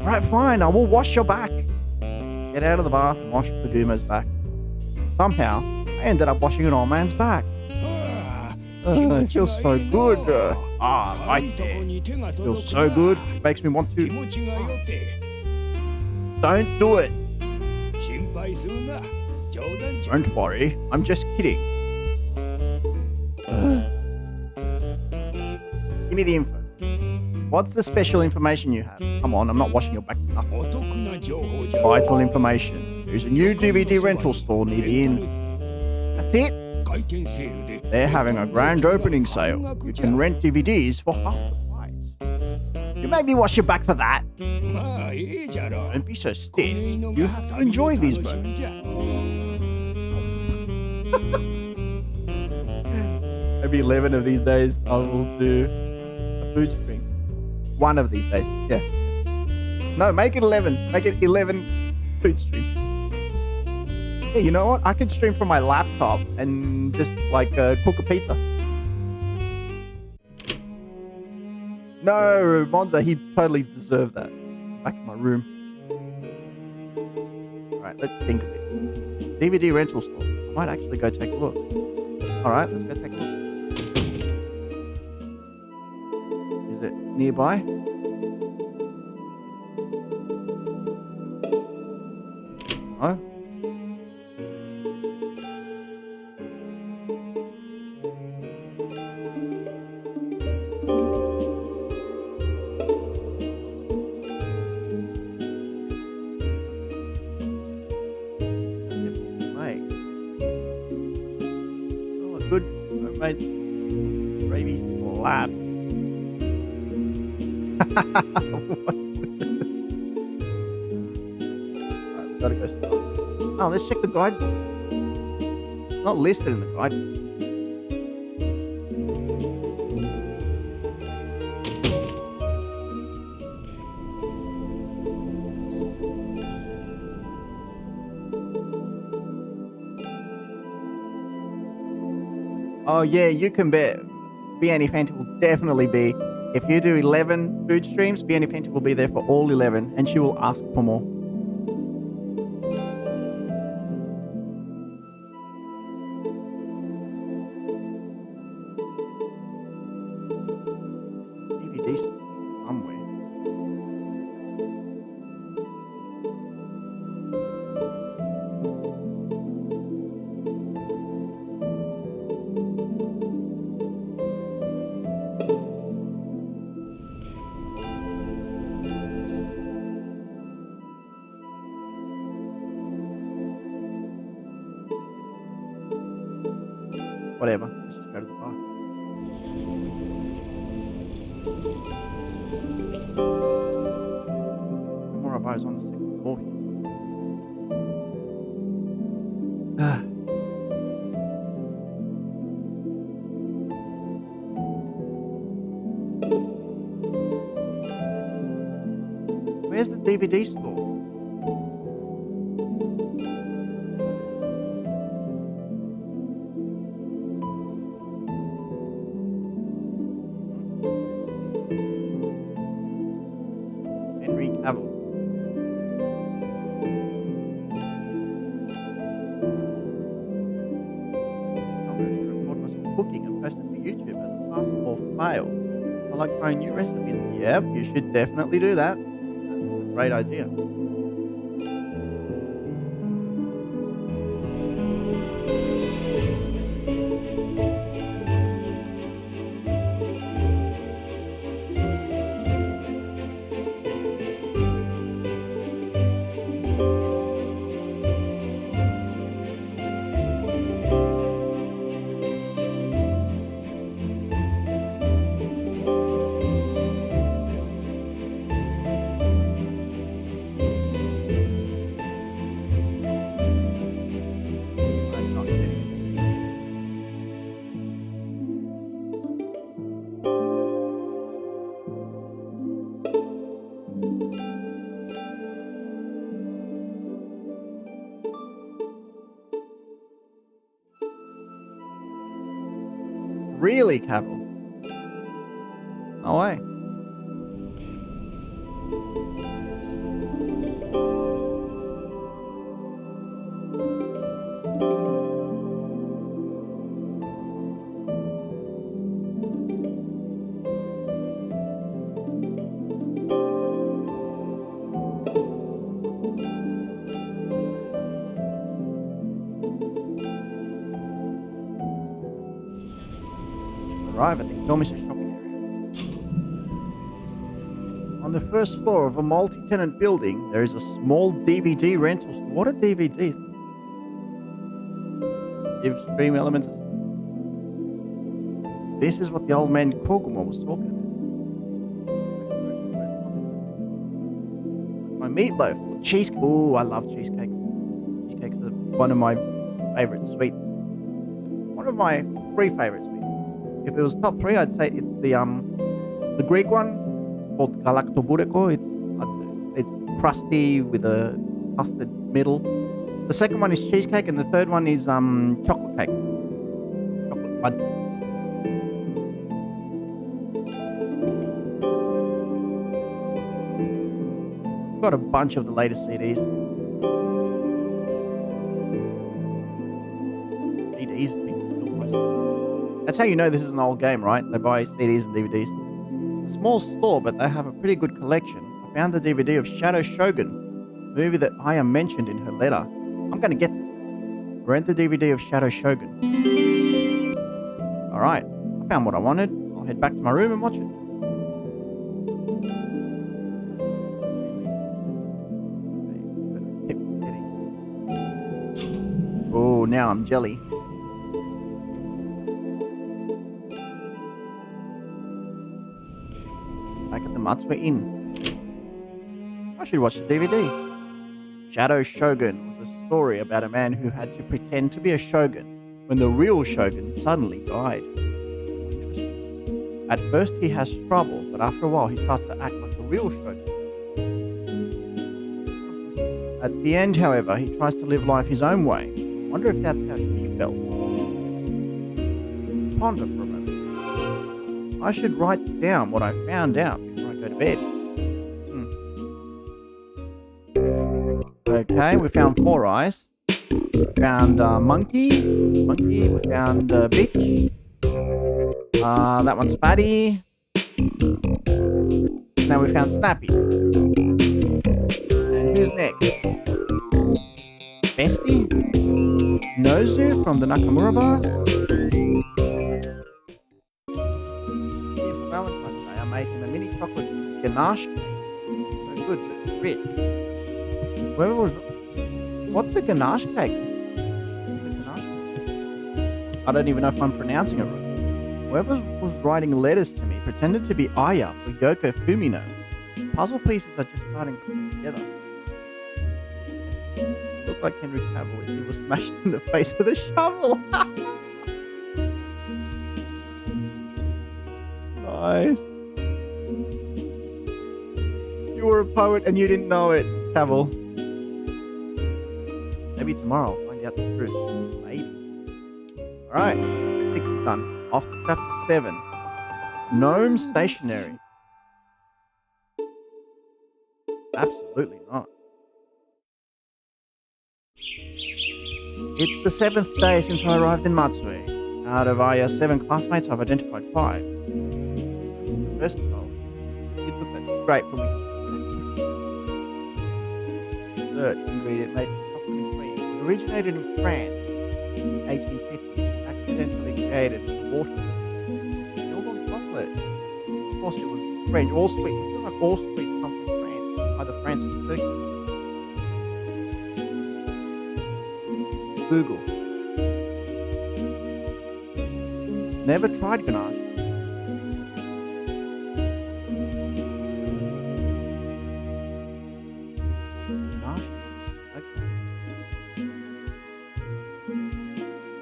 S1: Alright, fine, I will wash your back. Get out of the bath and wash Paguma's back. Somehow, I ended up washing an old man's back. It feels so good. Right there. It feels so good. It makes me want to. Don't do it. Don't worry. I'm just kidding. Give me the info. What's the special information you have? Come on, I'm not washing your back for nothing. Vital information. There's a new DVD rental store near the inn. That's it? They're having a grand opening sale. You can rent DVDs for half the price. You made me wash your back for that. Don't be so stiff. You have to enjoy these moments. Maybe 11 of these days I will do a food stream. One of these days, yeah. No, make it 11. Make it 11 food streams. Hey, you know what? I could stream from my laptop and just like cook a pizza. No, Monza, he totally deserved that. Back in my room. Alright, let's think of it. DVD rental store. I might actually go take a look. Alright, let's go take a look. Is it nearby? No? Mate, gravy slap. Alright, we gotta go stop. Oh, let's check the guidebook. It's not listed in the guidebook. Oh yeah, you can bet. Vianney Fenty will definitely be. If you do 11 food streams, Vianney Fenty will be there for all 11, and she will ask for more. There's a DVD somewhere. Whatever. Let's just go to the bar. Kimura Bar is on the second floor here. Where's the DVD store? Henry Cavill. Record myself cooking and post it to YouTube as a pass or fail. So I like trying new recipes. Yep, you should definitely do that. That's a great idea. I'm not getting it. Really, Cavill? No way. Arrive at the Kilmister shopping area. On the first floor of a multi-tenant building, there is a small DVD rental store. What are DVDs? Give stream elements. This is what the old man Koguma was talking about. My meatloaf. Cheese. Oh, I love cheesecakes. Cheesecakes are one of my favorite sweets. One of my 3 favorite sweets. If it was top 3, I'd say it's the Greek one called galaktoboureko. It's crusty with a custard middle. The second one is cheesecake, and the third one is chocolate cake, chocolate mud cake. Got a bunch of the latest CDs. CDs. That's how you know this is an old game, right? They buy CDs and DVDs. A small store, but they have a pretty good collection. I found the DVD of Shadow Shogun, a movie that Aya mentioned in her letter. I'm going to get this. Rent the DVD of Shadow Shogun. Alright, I found what I wanted. I'll head back to my room and watch it. Oh, now I'm jelly. back at the Matsue Inn. I should watch the DVD. Shadow Shogun was a story about a man who had to pretend to be a shogun when the real shogun suddenly died. Interesting. At first he has trouble, but after a while he starts to act like the real shogun. At the end, however, he tries to live life his own way. I wonder if that's how she felt. Ponder for a moment. I should write down what I found out before I go to bed. Okay, we found Four Eyes. We found Monkey. We found Bitch. That one's Fatty. Now we found Snappy. And who's next? Bestie? Nozu from the Nakamura bar? Here for Valentine's Day, I'm making a mini chocolate ganache cake. So good, but rich. What's a ganache cake? I don't even know if I'm pronouncing it right. Whoever was writing letters to me pretended to be Aya for Yoko Fumino. Puzzle pieces are just starting to come together. It looked like Henry Cavill if he was smashed in the face with a shovel. Nice. You were a poet and you didn't know it, Cavill. Maybe tomorrow I'll find out the truth. Maybe. Alright, 6 is done. Off to chapter 7. Gnome stationery. Absolutely not. It's the 7th day since I arrived in Matsue. Out of Aya's 7 classmates, I've identified 5. First of all, you took that straight from me. Dessert ingredient made from chocolate and cream. It originated in France in the 1850s. Accidentally created water built on chocolate. Of course, it was French. All sweets. It feels like all sweets come from France, either France or Turkey. Google. Never tried ganache. Ganache. Okay.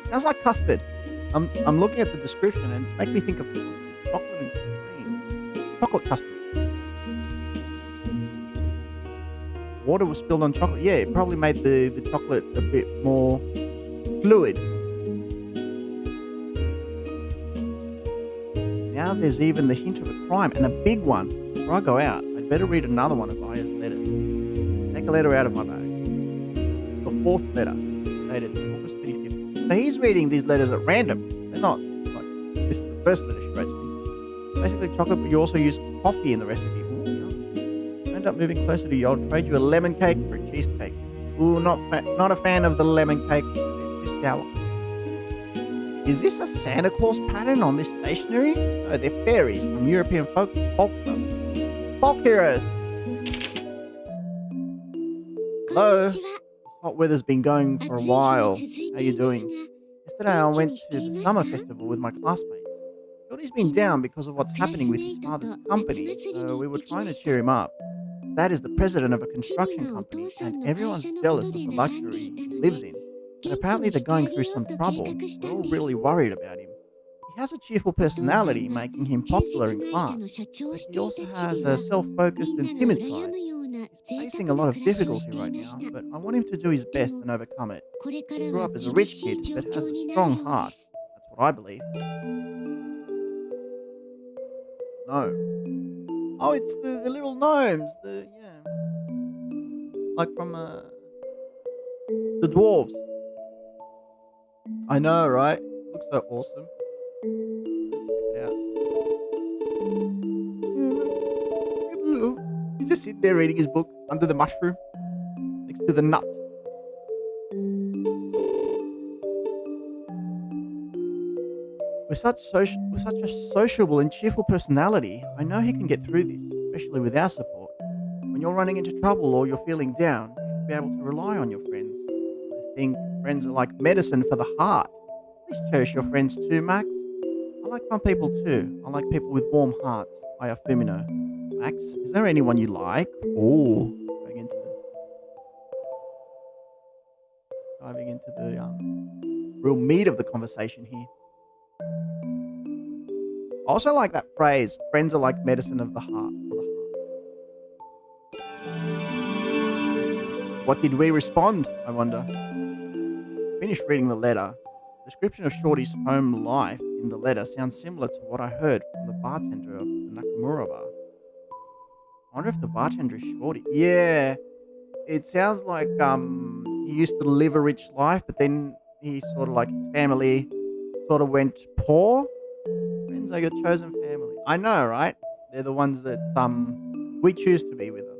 S1: Sounds like custard. I'm looking at the description and it's making me think of chocolate and cream. Chocolate custard. Water was spilled on chocolate. Yeah, it probably made the chocolate a bit more fluid. Now there's even the hint of a crime, and a big one. Before I go out, I'd better read another one of Aya's letters. Take a letter out of my bag. The 4th letter, dated August 25th. So he's reading these letters at random. They're not like, this is the first letter she wrote to me. Basically chocolate, but you also use coffee in the recipe. Ooh, yum. End up moving closer to you. I'll trade you a lemon cake for a cheesecake. Ooh, not a fan of the lemon cake. It's too sour. Is this a Santa Claus pattern on this stationery? No, they're fairies from European folk club. Folk heroes. Hello. This hot weather's been going for a while. How you doing? Yesterday I went to the summer festival with my classmates. Jordy's been down because of what's happening with his father's company, so we were trying to cheer him up. His dad is the president of a construction company, and everyone's jealous of the luxury he lives in. But apparently they're going through some trouble. We're all really worried about him. He has a cheerful personality, making him popular in class. But he also has a self-focused and timid side. He's facing a lot of difficulty right now, but I want him to do his best and overcome it. He grew up as a rich kid, but has a strong heart. That's what I believe. No. Oh, it's the little gnomes. Like from the dwarves. I know, right? Looks so awesome. Let's check it out. He's just sitting there reading his book under the mushroom next to the nut. With such a sociable and cheerful personality, I know he can get through this, especially with our support. When you're running into trouble or you're feeling down, you should be able to rely on your friends. I think friends are like medicine for the heart. Please cherish your friends too, Max. I like fun people too. I like people with warm hearts. Aya Fumino. Max, is there anyone you like? Oh, diving into the real meat of the conversation here. I also like that phrase, friends are like medicine of the heart. What did we respond, I wonder? Finished reading the letter. The description of Shorty's home life in the letter sounds similar to what I heard from the bartender of the Nakamura bar. I wonder if the bartender is Shorty. Yeah, it sounds like he used to live a rich life, but then he sort of like his family sort of went poor. Friends are your chosen family. I know, right? They're the ones that we choose to be with us.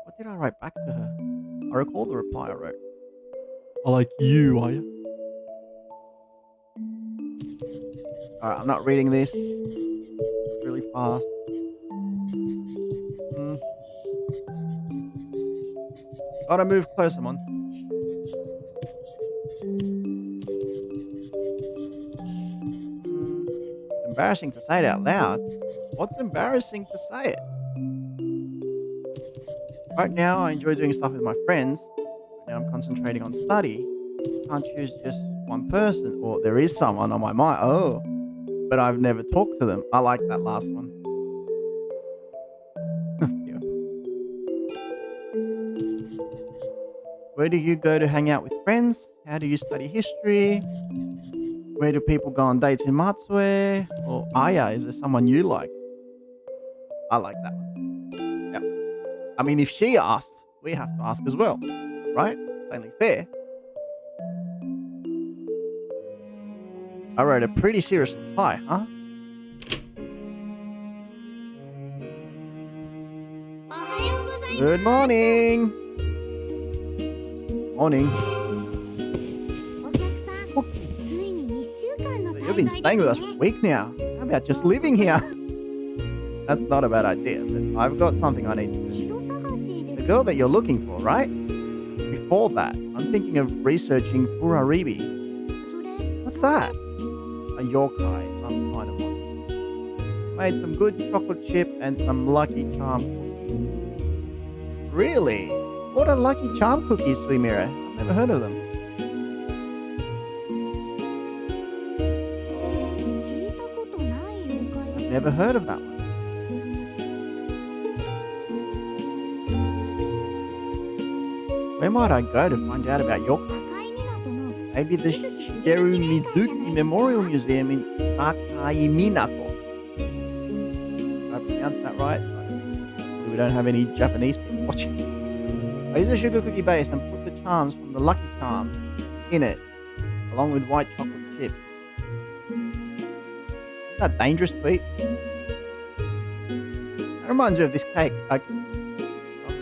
S1: What did I write back to her? I recall the reply I wrote. I like you, Aya. Alright, I'm not reading this. It's really fast. Gotta move closer, man. Embarrassing to say it out loud. What's embarrassing to say it? Right now, I enjoy doing stuff with my friends. Right now, I'm concentrating on study. Can't choose just one person, or there is someone on my mind. Oh, but I've never talked to them. I like that last one. Yeah. Where do you go to hang out with friends? How do you study history? Where do people go on dates in Matsue? Or Aya, is there someone you like? I like that one. Yep. I mean, if she asked, we have to ask as well, right? It's only fair. I wrote a pretty serious reply, huh? Good morning. Morning. You've been staying with us for a week now. How about just living here? That's not a bad idea, but I've got something I need to do. The girl that you're looking for, right? Before that, I'm thinking of researching Furaribi. What's that? A yokai, some kind of monster. Made some good chocolate chip and some Lucky Charm cookies. Really? What are Lucky Charm cookies, Suimire? I've never heard of them. I've never heard of that one. Where might I go to find out about yokai? Maybe the Shigeru Mizuki Memorial Museum in Sakai Minato. Did I pronounce that right? We don't have any Japanese people watching. I use a sugar cookie base and put the charms from the Lucky Charms in it, along with white chocolate chips. Isn't that dangerous to eat? That reminds me of this cake, like a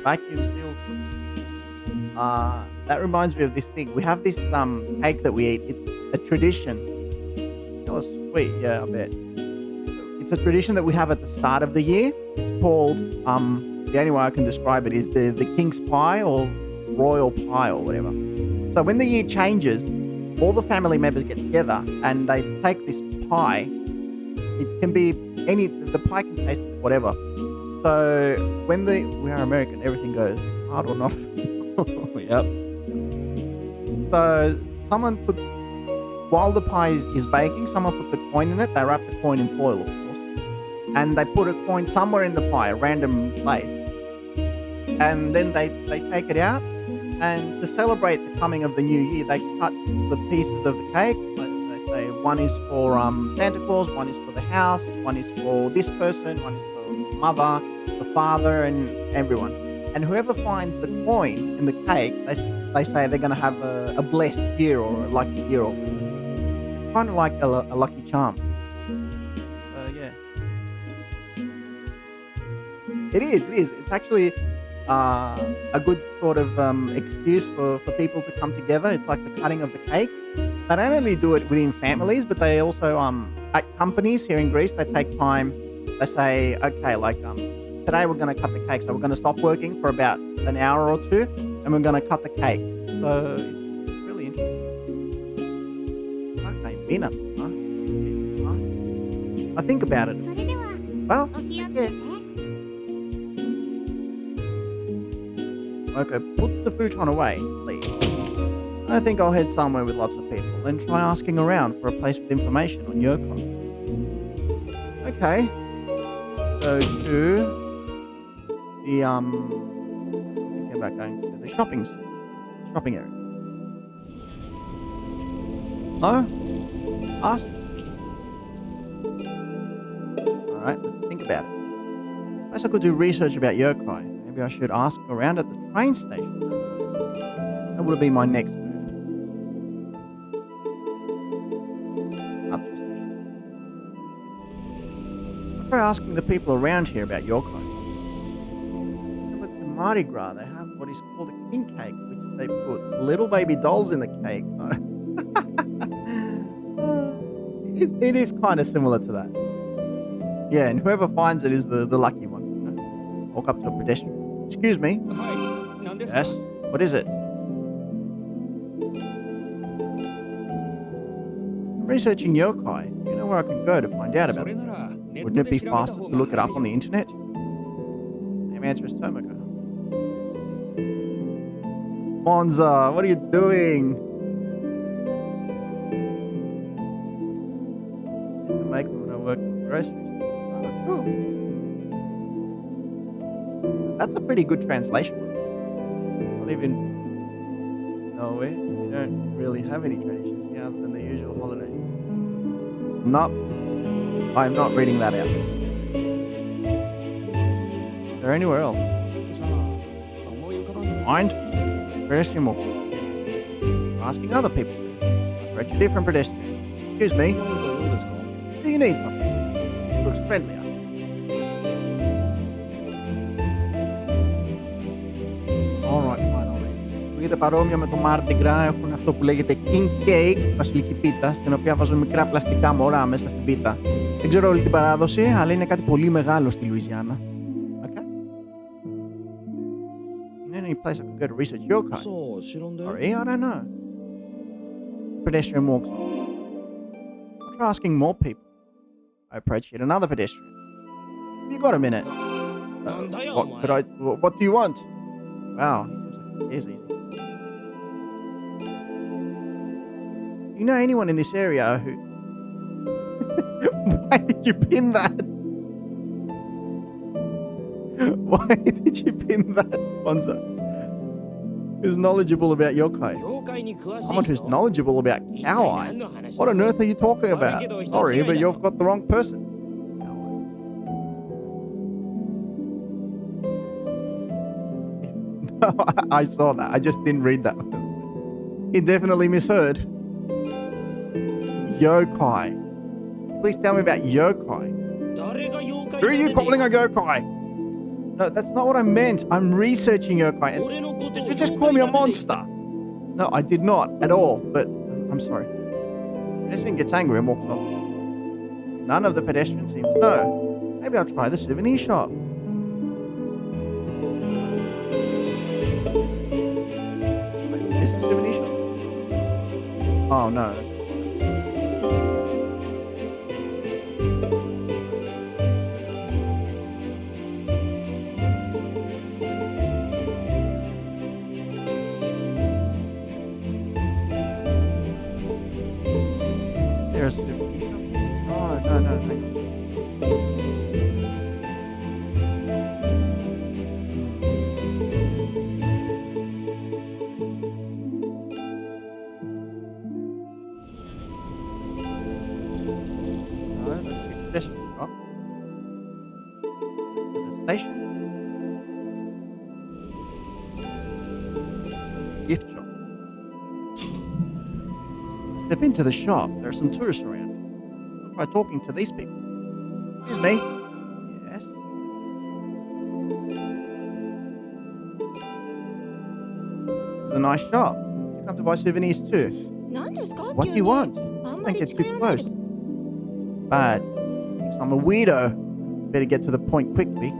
S1: vacuum sealed cookie. That reminds me of this thing. We have this cake that we eat. It's a tradition. Hella sweet, yeah, I bet. It's a tradition that we have at the start of the year. It's called, the only way I can describe it is the King's Pie or Royal Pie or whatever. So when the year changes, all the family members get together and they take this pie. It can be the pie can taste whatever. So when we are American, everything goes hard or not. Yep. So while the pie is baking, someone puts a coin in it. They wrap the coin in foil, of course. And they put a coin somewhere in the pie, a random place. And then they take it out. And to celebrate the coming of the new year, they cut the pieces of the cake. They say one is for Santa Claus, one is for the house, one is for this person, one is for mother, the father, and everyone. And whoever finds the coin in the cake, they say they're going to have a blessed year or a lucky year. It's kind of like a lucky charm. So, yeah. It is. It's actually a good sort of excuse for people to come together. It's like the cutting of the cake. They don't only do it within families, but they also, at companies here in Greece, they take time. They say, okay, like, today we're going to cut the cake. So we're going to stop working for about an hour or two and we're going to cut the cake. So it's really interesting. Sakai Minato, huh? I think about it.
S2: それでは
S1: Well,
S2: お気をつ
S1: yeah.
S2: けて。
S1: Okay, puts the futon away, please. I think I'll head somewhere with lots of people and try asking around for a place with information on Yoko. Okay. Go to the I'm thinking about going to the shopping area. No? Ask. Alright, let's think about it. Unless I could do research about yokai. Maybe I should ask around at the train station. That would have been my next move. Up to the station. I'll try asking the people around here about yokai. So to Mardi Gras, they have what is called a king cake, which they put little baby dolls in the cake. It is kind of similar to that. Yeah, and whoever finds it is the lucky one. You know? Walk up to a pedestrian. Excuse me.
S4: はい、何ですか？
S1: Yes. What is it? I'm researching yokai. Do you know where I could go to find out
S4: そ
S1: about
S4: れ
S1: it?
S4: ならネット
S1: Wouldn't
S4: で
S1: it be
S4: 調べた
S1: faster
S4: 方
S1: to
S4: が
S1: look it
S4: 早
S1: up
S4: い
S1: on the
S4: よ。
S1: internet? Name answer is Tomoko. Monza, what are you doing? Used to make them when I worked at the grocery store. Oh, cool. That's a pretty good translation. I live in Norway. We don't really have any traditions here other than the usual holidays. Nope. I'm not reading that out. Is there anywhere else?
S4: さあ、思い浮かばせて。
S1: Mind? Pedestrian walk. Asking other people to. Approach a different pedestrian. Excuse me,
S4: 何か用ですか？
S1: do you need something? Looks friendlier. Alright, fine, alright. Ακούγεται παρόμοιο με το Mardi Gras. Έχουν αυτό που λέγεται King Cake, βασιλική πίτα, στην οποία βάζουν μικρά πλαστικά μωρά μέσα στην πίτα. Δεν ξέρω όλη την παράδοση, αλλά είναι κάτι πολύ μεγάλο στη Λουιζιάννα. Okay. In any place I could go to research yokai?
S4: そう、城で。
S1: Sorry, I don't know. Pedestrian walks on. I'll try asking more people. I approach yet another pedestrian. Have you got a minute? What do you want? Wow, he seems like he scares easy. You know anyone in this area who... Why did you pin that? Why did you pin that, Bonza? Who's knowledgeable about yokai?
S4: 業界に詳しい
S1: Someone who's
S4: 人。
S1: knowledgeable about cow eyes? What on earth are you talking about? Sorry, but you've got the wrong person. No, I saw that. I just didn't read that. He definitely misheard. Yokai. Please tell me about yokai.
S4: 誰が妖怪
S1: Who are
S4: じゃ
S1: you
S4: ねえ
S1: calling
S4: よ
S1: a yokai? No, that's not what I meant. I'm researching yokai. And
S4: 俺のことを
S1: did you just
S4: 妖
S1: call me a
S4: 怪だって
S1: monster? No, I did not at all, but I'm sorry. Pedestrian gets angry and walks off. None of the pedestrians seem to know. Maybe I'll try the souvenir shop. Wait, is this a souvenir shop? Oh no, that's Is there a souvenir shop? No, hang on. No, that's the accessory shop. To the station. Gift shop. Step into the shop. There are some tourists around. I'll try talking to these people. Excuse me. Yes. This is a nice shop. You come to buy souvenirs too.
S2: 何ですか
S1: What do you want?
S2: あん
S1: I
S2: ま
S1: think
S2: り
S1: it's
S2: 近
S1: too
S2: 寄らないで
S1: close. Bad. Thinks I'm a weirdo. Better get to the point quickly.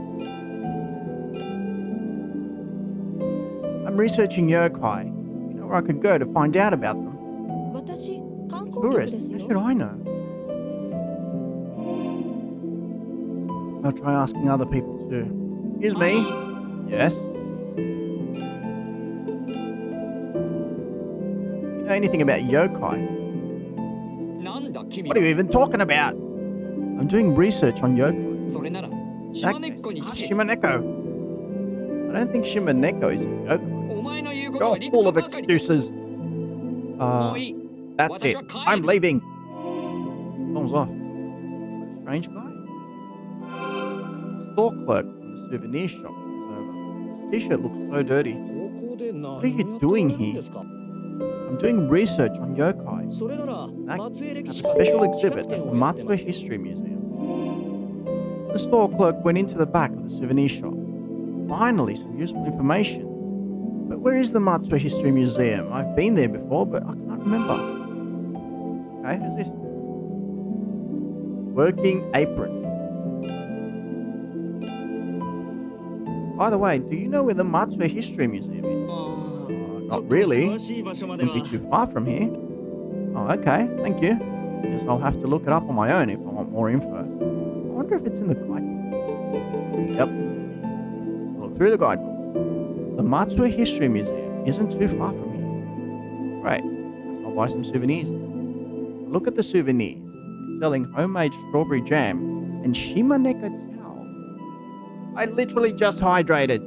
S1: I'm researching yokai. You know where I could go to find out about them?
S2: 私観光客で
S1: Tourists?
S2: す
S1: How
S2: よ
S1: should I know? I'll try asking other people too. Excuse me. Yes. You know anything about yokai?
S4: なんだ君
S1: What are
S4: は
S1: you even talking about? I'm doing research on yokai.
S4: それなら
S1: In
S4: 島
S1: that
S4: 根っ
S1: case,
S4: こに聞け
S1: Shimaneko. I don't think Shimaneko is a yokai.
S4: お前の言うことは
S1: You're
S4: 理
S1: full
S4: 屈
S1: of
S4: ばかり
S1: excuses.
S4: もういい
S1: That's
S4: 私
S1: it.
S4: は帰
S1: I'm
S4: る
S1: leaving. Storm's off. Strange guy. Store clerk from the souvenir shop comes over. His t-shirt looks so dirty.
S3: ここで何を
S1: What are you
S3: やってお
S1: doing
S3: られるん
S1: here?
S3: ですか
S1: I'm doing research on yokai.
S3: それなら
S1: That
S3: 松江歴
S1: at a
S3: 史館
S1: special
S3: で
S1: exhibit
S3: 企画
S1: at
S3: 展
S1: the
S3: をやってま
S1: Matsue
S3: す
S1: History Museum. The store clerk went into the back of the souvenir shop. Finally, some useful information. But where is the Matsue History Museum? I've been there before, but I can't remember. Okay, who's this? Working apron. By the way, do you know where the Matsue History Museum is?
S3: あー
S1: Not
S3: ちょっと
S1: really.
S3: 詳しい場所まで
S1: Wouldn't
S3: は
S1: be too far from here. Oh, okay. Thank you. Guess I'll have to look it up on my own if I want more info. I wonder if it's in the guidebook. Yep. Look through the guidebook. The Matsue History Museum isn't too far from here. Great. Guess I'll buy some souvenirs. Look at the souvenirs. They're selling homemade strawberry jam and Shimaneka towel. I literally just hydrated.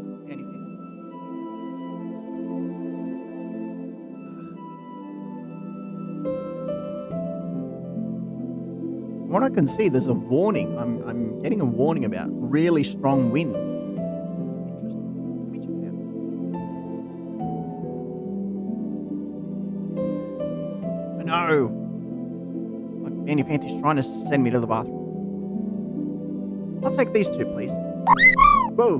S1: From what I can see, there's a warning. I'm getting a warning about really strong winds. Interesting. Let me check it out. I know. Like Fanny Panty's trying to send me to the bathroom. I'll take these two, please. Whoa.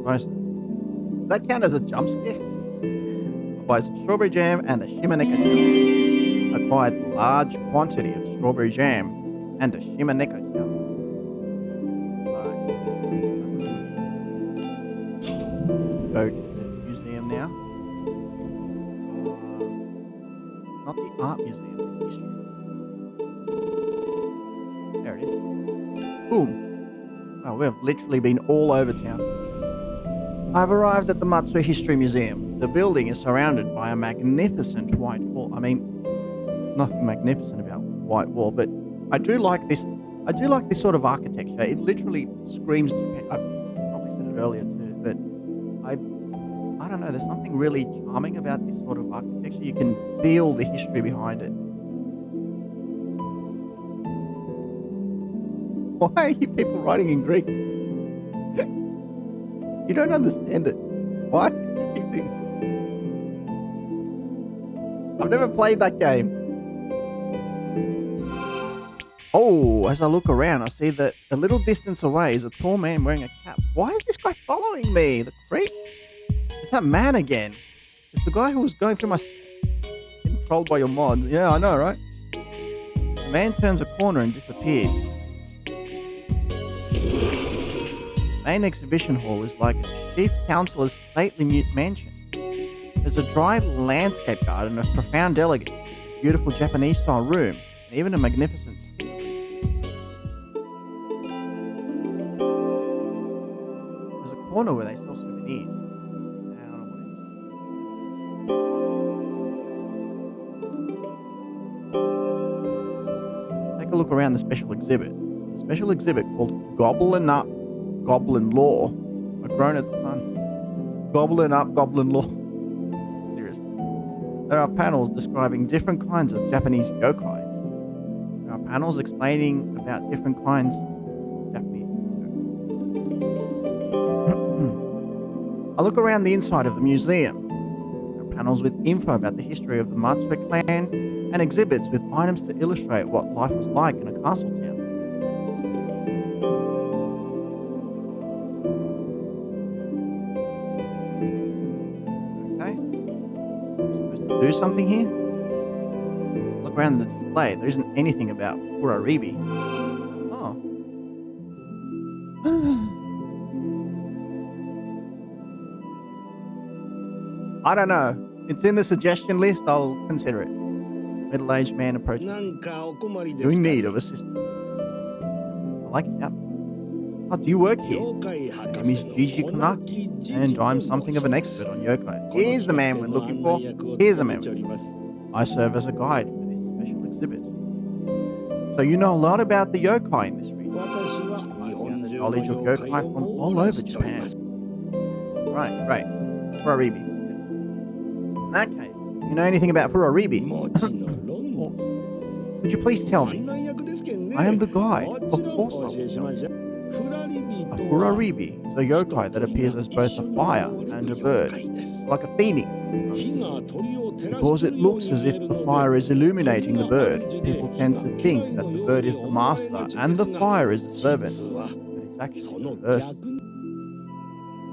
S1: Nice. Does that count as a jump scare? I'll buy some strawberry jam and a Shimaneka towel. Acquired large quantity of strawberry jam and a Shimaneko towel. Alright. Go to the museum now. Not the art museum, the history. There it is. Boom. Wow, we've literally been all over town. I've arrived at the Matsue History Museum. The building is surrounded by a magnificent white wall. I mean, nothing magnificent about white wall, but I do like this sort of architecture. It literally screams Japan. I probably said it earlier too, but I don't know, there's something really charming about this sort of architecture. You can feel the history behind it. Why are you people writing in Greek? You don't understand it. Why do you keep doing? I've never played that game. Oh, as I look around, I see that a little distance away is a tall man wearing a cap. Why is this guy following me? The creep? It's that man again. It's the guy who was going through my... Controlled by your mods. Yeah, I know, right? The man turns a corner and disappears. The main exhibition hall is like a chief councillor's stately mansion. There's a dry landscape garden of profound elegance, a beautiful Japanese-style room, and even a magnificent scenery. There's a corner where they sell souvenirs. I don't know what it is. Take a look around the special exhibit. There's a special exhibit called Gobbling Up Goblin Law. I've grown at the pun. Gobbling Up Goblin Law. Seriously. There are panels describing different kinds of Japanese yokai. There are panels explaining about different kinds of Japanese yokai. I look around the inside of the museum. There are panels with info about the history of the Matsue clan and exhibits with items to illustrate what life was like in a castle town. Okay. I'm supposed to do something here? Look around the display. There isn't anything about Uraribi. Oh. I don't know. It's in the suggestion list. I'll consider it. Middle-aged man approaches.
S3: なんかお困りです
S1: You
S3: か
S1: in need of assistance. like his outfit. Oh, do you work here? My name is Gigi Konaki, and I'm something of an expert on yokai. Here's the man we're looking for. Here's the man. I serve as a guide for this special exhibit. So you know a lot about the yokai in this region. And the knowledge of yokai from all over Japan. Right. Furaribi. In that case, you know anything about Furaribi? Could you please tell me? I am the guide. Of course I will tell you. A Furaribi is a yokai that appears as both a fire and a bird, like a phoenix. Because it looks as if the fire is illuminating the bird, people tend to think that the bird is the master and the fire is the servant, but it's actually the reverse.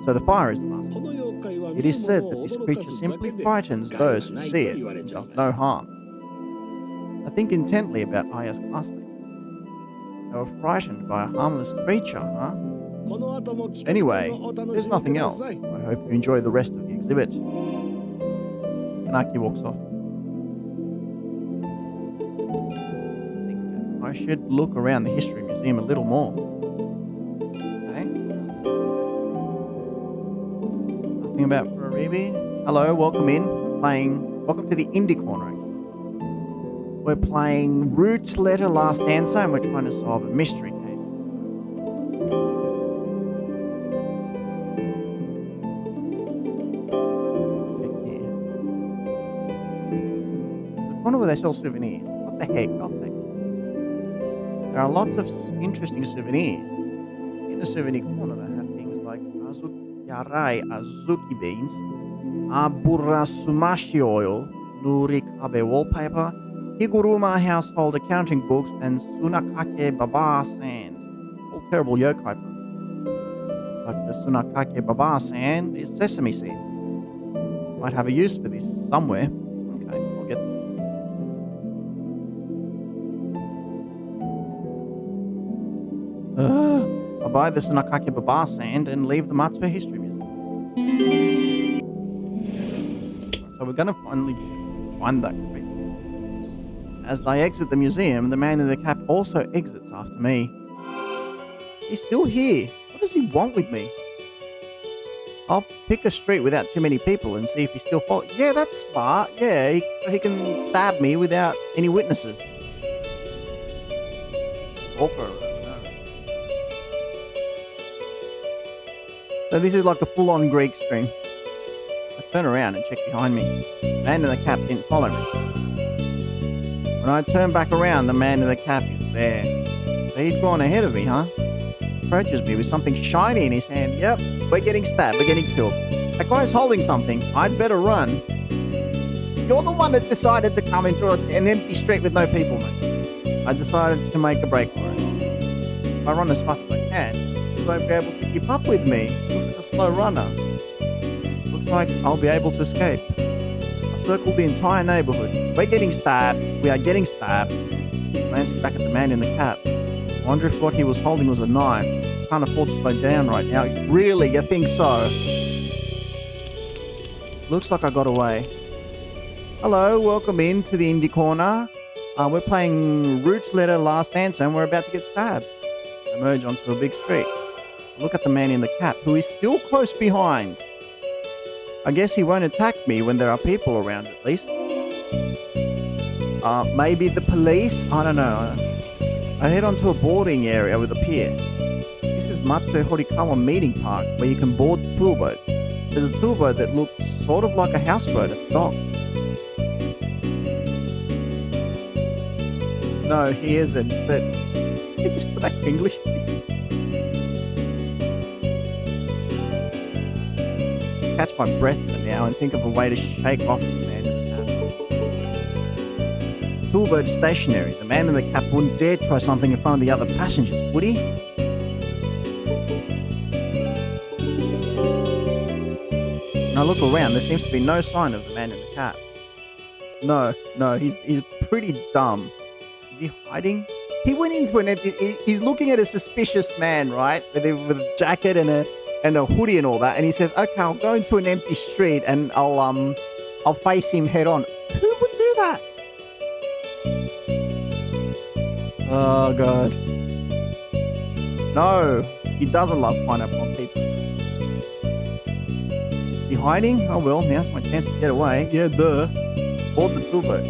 S1: So the fire is the master. It is said that this creature simply frightens those who see it and does no harm. I think intently about Aya's classmates. They were frightened by a harmless creature, huh? Anyway, there's nothing else. I hope you enjoy the rest of the exhibit. Kanaki walks off. I should look around the History Museum a little more. Okay. Nothing about Furaribi. Hello, welcome in. Welcome to the Indie Corner, actually. We're playing Root Letter Last Answer, and we're trying to solve a mystery case. Check here. There's a corner where they sell souvenirs. What the heck? I'll take it. There are lots of interesting souvenirs. In the souvenir corner, they have things like Yarai Azuki beans, Abura Sumashi oil, Nurikabe wallpaper, Higuruma household accounting books, and Sunakake Baba sand. All terrible yokai puns. Like the Sunakake Baba sand is sesame seeds. Might have a use for this somewhere. Okay, I'll get them. I'll buy the Sunakake Baba sand and leave the Matsue History Museum. So we're going to finally find that creature. As I exit the museum, the man in the cap also exits after me. He's still here. What does he want with me? I'll pick a street without too many people and see if he still follows. Yeah, that's smart. Yeah, he can stab me without any witnesses. So this is like a full-on Greek stream. I turn around and check behind me. The man in the cap didn't follow me. When I turn back around, the man in the cap is there. So he'd gone ahead of me, huh? Approaches me with something shiny in his hand. Yep, we're getting stabbed, we're getting killed. That guy's holding something. I'd better run. You're the one that decided to come into an empty street with no people, mate. I decided to make a break for it. If I run as fast as I can, you won't be able to keep up with me. Looks like a slow runner. Looks like I'll be able to escape. Circle the entire neighborhood. We're getting stabbed. We are getting stabbed. Glancing back at the man in the cap. I wonder if what he was holding was a knife. Can't afford to slow down right now. Really? You think so? Looks like I got away. Hello, welcome in to the Indie Corner. We're playing Root Letter Last Answer and we're about to get stabbed. I emerge onto a big street. I look at the man in the cap who is still close behind. I guess he won't attack me when there are people around, at least. Maybe the police? I don't know. I head onto a boarding area with a pier. This is Matsue Horikawa Meeting Park, where you can board tour boats. There's a tour boat that looks sort of like a houseboat at the dock. No, he isn't, but he just put back English. Catch my breath for now and think of a way to shake off the man in the cap. The tour boat is stationary. The man in the cap wouldn't dare try something in front of the other passengers, would he? When I look around, there seems to be no sign of the man in the cap. No, he's pretty dumb. Is he hiding? He went into an empty... He's looking at a suspicious man, right? With a jacket and a hoodie and all that, and he says, "Okay, I'll go into an empty street and I'll face him head on." Who would do that? Oh god. No, he doesn't love pineapple on pizza. Is he hiding? Oh well, now's my chance to get away. Yeah, duh. Board the tour boat.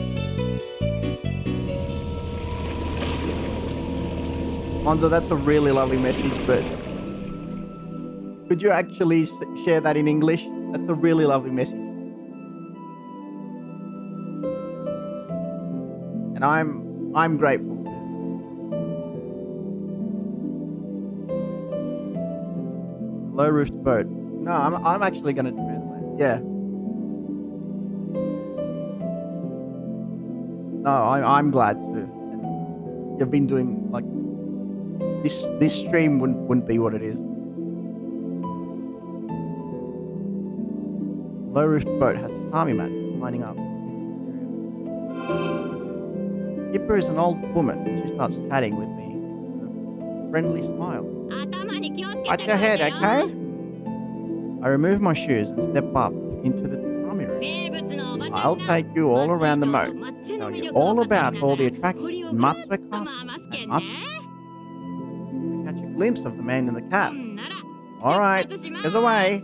S1: Monzo, that's a really lovely message, but could you actually share that in English? That's a really lovely message. And I'm grateful too. Low roofed boat. No, I'm actually going to translate. Yeah. No, I'm glad too. And you've been doing like this stream wouldn't be what it is. Low roofed boat has tatami mats lining up its interior. Skipper is an old woman. She starts chatting with me with a friendly smile. Watch your head, okay? I remove my shoes and step up into the tatami room. I'll take you all around the moat, tell you all about all the attractions in Matsue Castle and Matsue. I catch a glimpse of the man in the cap. All right, there's a way.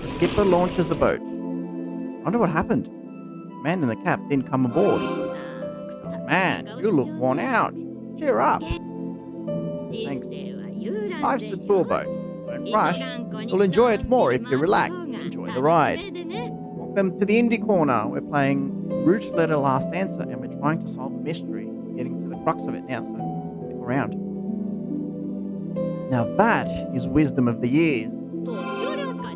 S1: The skipper launches the boat. Wonder what happened. The man in the cap didn't come aboard. Oh, man, you look worn out. Cheer up. Thanks. Life's a tour boat. Don't rush. You'll enjoy it more if you relax and enjoy the ride. Welcome to the Indie Corner. We're playing Root Letter Last Answer and we're trying to solve a mystery. We're getting to the crux of it now, so stick around. Now that is wisdom of the years.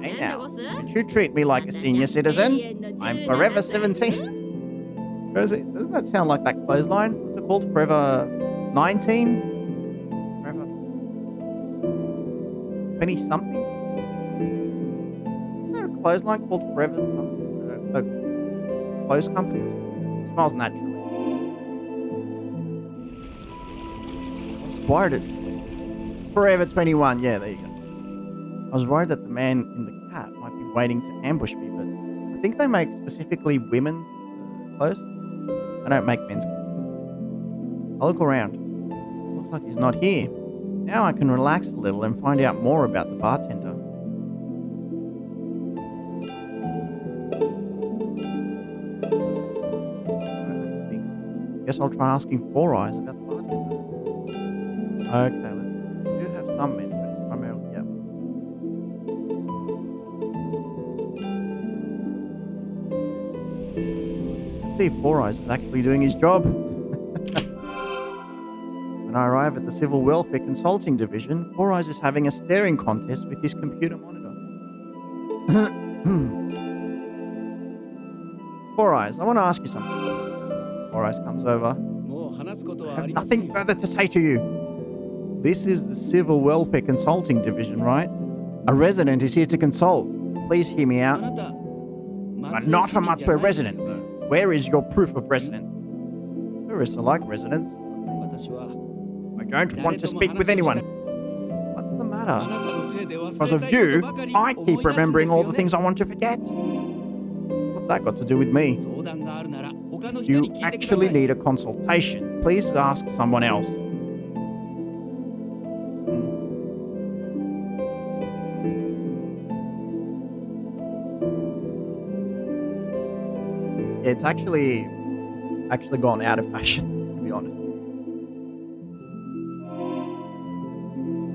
S1: Hey now, don't you treat me like a senior citizen? I'm forever 17. Doesn't that sound like that clothesline? What's it called? Forever 19? 20-something? Isn't there a clothesline called Forever something? A clothes company or something? It smells naturally. I was worried it. Forever 21, yeah, there you go. I was worried that the man in the cap might be waiting to ambush me, but I think they make specifically women's clothes. They don't make men's clothes. I'll look around. Looks like he's not here. Now I can relax a little and find out more about the bartender. Alright, let's think. Guess I'll try asking Four Eyes about the bartender. Okay, we do have some men, but it's primarily, yeah. Let's see if Four Eyes is actually doing his job. When I arrive at the Civil Welfare Consulting Division, Four Eyes is having a staring contest with his computer monitor. Four Eyes, I want to ask you something. Four Eyes comes over. I have nothing further to say to you. This is the Civil Welfare Consulting Division, right? A resident is here to consult. Please hear me out. But not a Matsue resident. Where is your proof of residence? Tourists are like residents. I don't want to speak with anyone. What's the matter? Because of you, I keep remembering all the things I want to forget. What's that got to do with me? If you actually need a consultation, please ask someone else. Yeah, it's actually gone out of fashion, to be honest.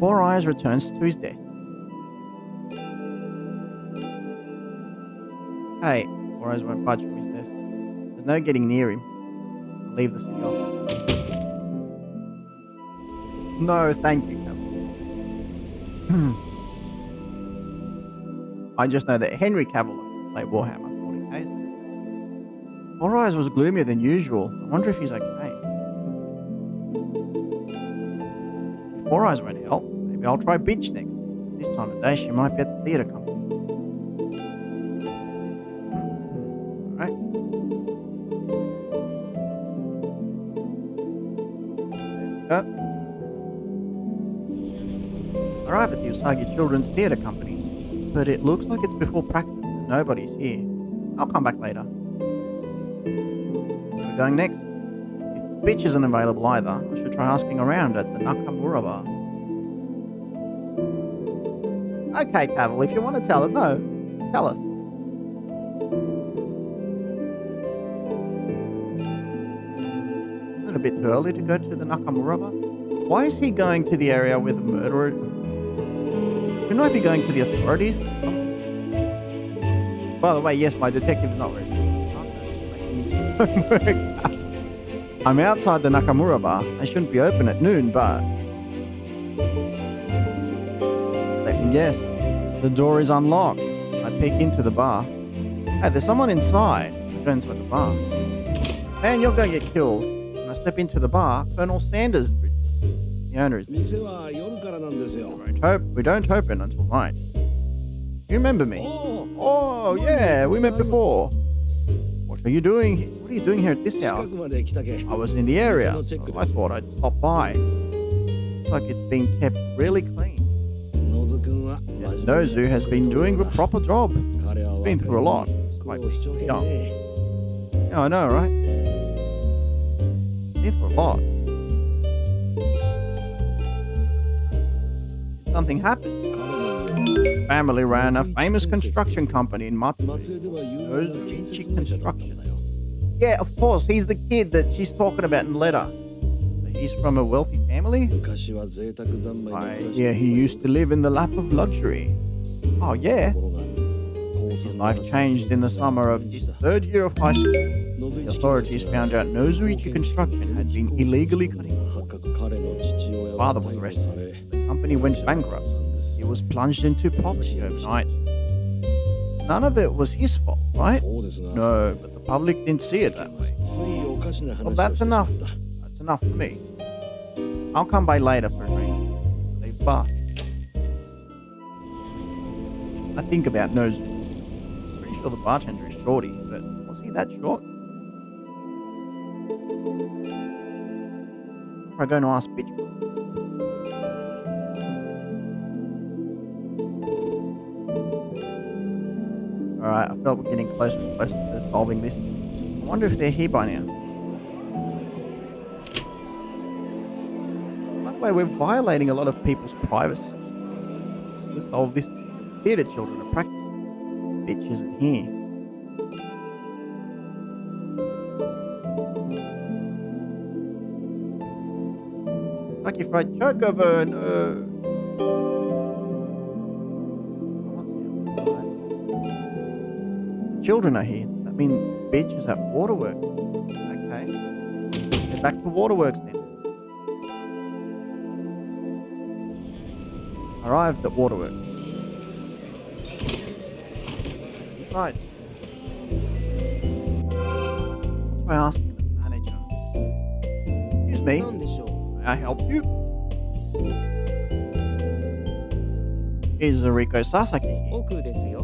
S1: Four Eyes returns to his desk. Hey, Four Eyes won't budge from his desk. There's no getting near him. I'll leave the city office. No, thank you, Cavill. I just know that Henry Cavill likes to play Warhammer 40Ks. Four Eyes was gloomier than usual. I wonder if he's okay. If Four Eyes won't help, maybe I'll try Bitch next. This time of day, she might be at the theatre company. Alright. Let's go. Arrive at the Usagi Children's Theatre Company, but it looks like it's before practice and nobody's here. I'll come back later. Where are we going next? If Bitch isn't available either, I should try asking around at the Nakamura bar. Okay, Cavill, if you want to tell it, no. Tell us. Isn't it a bit too early to go to the Nakamura bar? Why is he going to the area where the murderer... Shouldn't I be going to the authorities? By the way, yes, my detective's not very smart. I'm outside the Nakamura bar. I shouldn't be open at noon, but... Let me guess. The door is unlocked. I peek into the bar. Hey, there's someone inside. I go inside the bar. Man, you're going to get killed. When I step into the bar, Colonel Sanders, the owner, is there.
S6: 店は夜からなんですよ。
S1: We don't open until night. You remember me? Oh, yeah, we met before. What are you doing? What are you doing here at this
S6: 近
S1: hour?
S6: くまで来たけ。
S1: I was in the area, so I thought I'd stop by. Looks like it's being kept really clean.
S6: ノズ君は
S1: Yes, Nozu has been doing a proper job.
S6: 彼は
S1: He's been through a lot. Despite
S6: こう一生懸
S1: young.
S6: 命
S1: Yeah, I know, right? Been through a lot. Did something happen?
S6: 彼の
S1: His family ran a famous construction company in
S6: 松
S1: Matsui.
S6: 江では有名な建設会社だったんだよ。
S1: Yeah, of course, he's the kid that she's talking about in the letter. He's from a wealthy family?
S6: 昔は贅沢三昧の
S1: Yeah, he used to live in the lap of luxury. Oh, yeah.
S6: ところが
S1: His life changed in the summer of his third year of high school. The authorities found out Nozuichi Construction had been illegally cutting wood. His father was arrested. The company went bankrupt. He was plunged into poverty overnight. None of it was his fault, right? No, but the public didn't see it that way. Well, that's enough. That's enough for me. I'll come by later for a drink. Leave the bar. I think about Nozu. Pretty sure the bartender is shorty, but was he that short? Try going to ask bitch. Alright, I felt we're getting closer and closer to solving this. I wonder if they're here by now. By the way, we're violating a lot of people's privacy. To solve this, theatre children are practicing. Bitch isn't here. Lucky Fried Chocobo, no. Someone's outside. The children are here. Does that mean bitch is at Waterworks? Okay. Get back to Waterworks then. Arrived at Waterworks. Inside. I'll try asking the manager. Excuse me.
S4: なんでしょう
S1: May I help you? Is Riko Sasaki here?
S4: 奥ですよ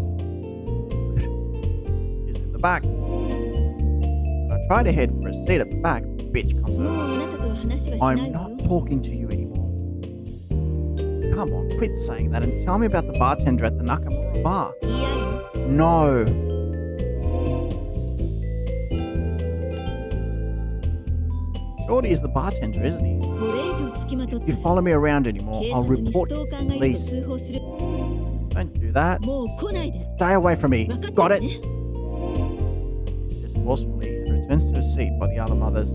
S1: Is in the back. When I try to head for a seat at the back, bitch comes
S2: も
S1: over.
S2: うあなたとは話はしない
S1: I'm
S2: わよ
S1: not talking to you anymore. Come on, quit saying that and tell me about the bartender at the Nakamura bar.
S2: 嫌よ
S1: No. Shorty is the bartender, isn't he?
S2: これ以上付きまとっ
S1: If
S2: た
S1: you
S2: ら
S1: follow me around anymore,
S2: 警
S1: I'll
S2: 察にス
S1: report
S2: ト
S1: you
S2: ーカ
S1: to
S2: ーが
S1: the
S2: いると
S1: police.
S2: 通報する
S1: Don't do that.
S2: もう来ないで
S1: Stay away from me.
S2: 分かっ
S1: Got
S2: た
S1: it?
S2: ね
S1: Just forcefully and returns to a seat by the other mothers.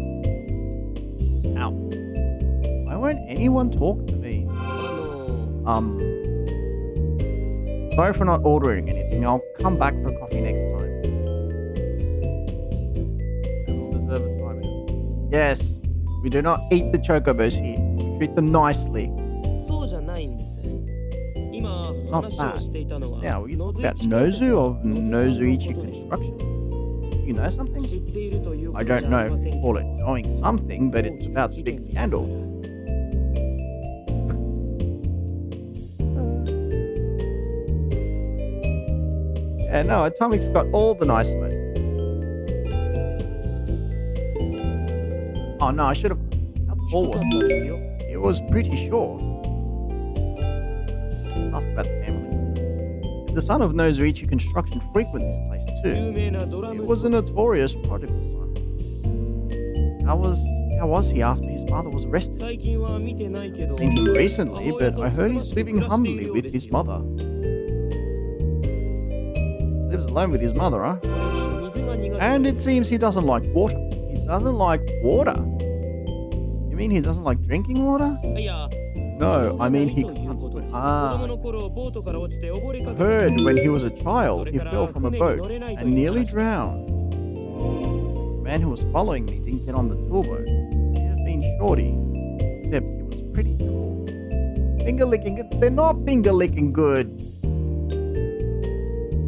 S1: Ow. Why won't anyone talk to me?
S4: あの
S1: Sorry for not ordering anything. I'll come back for coffee next time. And we'll deserve a time out. Yes, we do not eat the chocobos here. We treat them nicely.
S4: そうじゃないんです今
S1: Not
S4: 話を
S1: that.
S4: していたの
S1: Just
S4: は
S1: now, we
S4: 野
S1: talk
S4: 津
S1: about Nozu of
S4: 知
S1: Nozuichi Construction. You know something?
S4: っているというこ
S1: I
S4: とじ
S1: don't
S4: ゃあり
S1: know
S4: ませ
S1: if
S4: ん
S1: you
S4: け
S1: call
S4: ど
S1: it knowing something, but it's about the big scandal. Yeah, no, Atomic's got all the nice emotes. Oh no, I should have. How tall was
S4: だ
S1: he?
S4: ったですよ
S1: It was pretty short. Ask about the family. Did the son of Nozuichi Construction frequent this place
S4: 有
S1: too?
S4: 名なドラ
S1: He
S4: ム
S1: was a notorious prodigal son. How was he after his father was arrested?
S4: 最近は見てないけど
S1: Seen him recently, but I heard he's living humbly with his mother. Lives alone with his mother, huh?
S4: それに水が苦手
S1: And it seems he doesn't like water. He doesn't like water? You mean he doesn't like drinking water?
S4: いや
S1: No, I mean he
S4: という
S1: can't
S4: こと
S1: swim.
S4: です子供
S1: Ah,
S4: の頃ボートから落ちて溺れ
S1: I
S4: かけ
S1: heard when he was a child, he fell from a boat and nearly drowned. The man who was following me didn't get on the tour boat. He had been shorty, except he was pretty tall. Finger licking good. They're not finger licking good.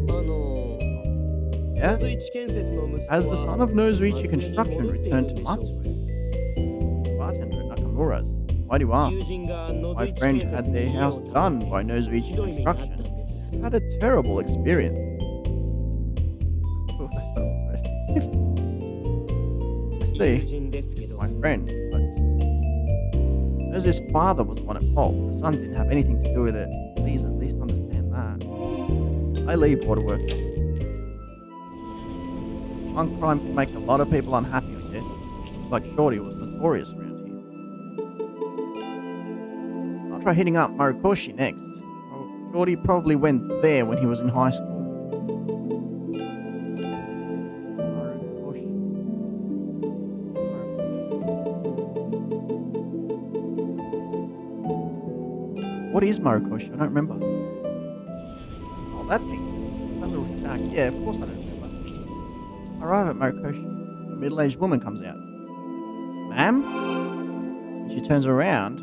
S4: ノ
S1: Yeah?
S4: ズイチ建設の息子
S1: As the
S4: は
S1: son of Nozuichi Construction returned to Matsue, the bartender at Nakamura's. Why do you ask?
S4: 友人がノズ
S1: My
S4: イチ
S1: friend
S4: 建設
S1: had
S4: に
S1: their
S4: 家
S1: house
S4: を建て
S1: done by Nozuichi
S4: ひどい目にあったん
S1: Construction.
S4: です
S1: Had a terrible experience. I
S4: 友
S1: see.
S4: 人ですけど
S1: My friend, but Nozu's father was the one at fault. The son didn't have anything to do with it. Please at least understand that. I leave waterworks. One crime can make a lot of people unhappy, I guess. Looks like Shorty was notorious around here. I'll try hitting up Marikoshi next. Shorty probably went there when he was in high school. Marikoshi. What is Marikoshi? I don't remember. Oh, that thing. That little shack. Yeah, of course I don't remember. I arrive at Marikoshi. A middle-aged woman comes out. Ma'am? And she turns around. I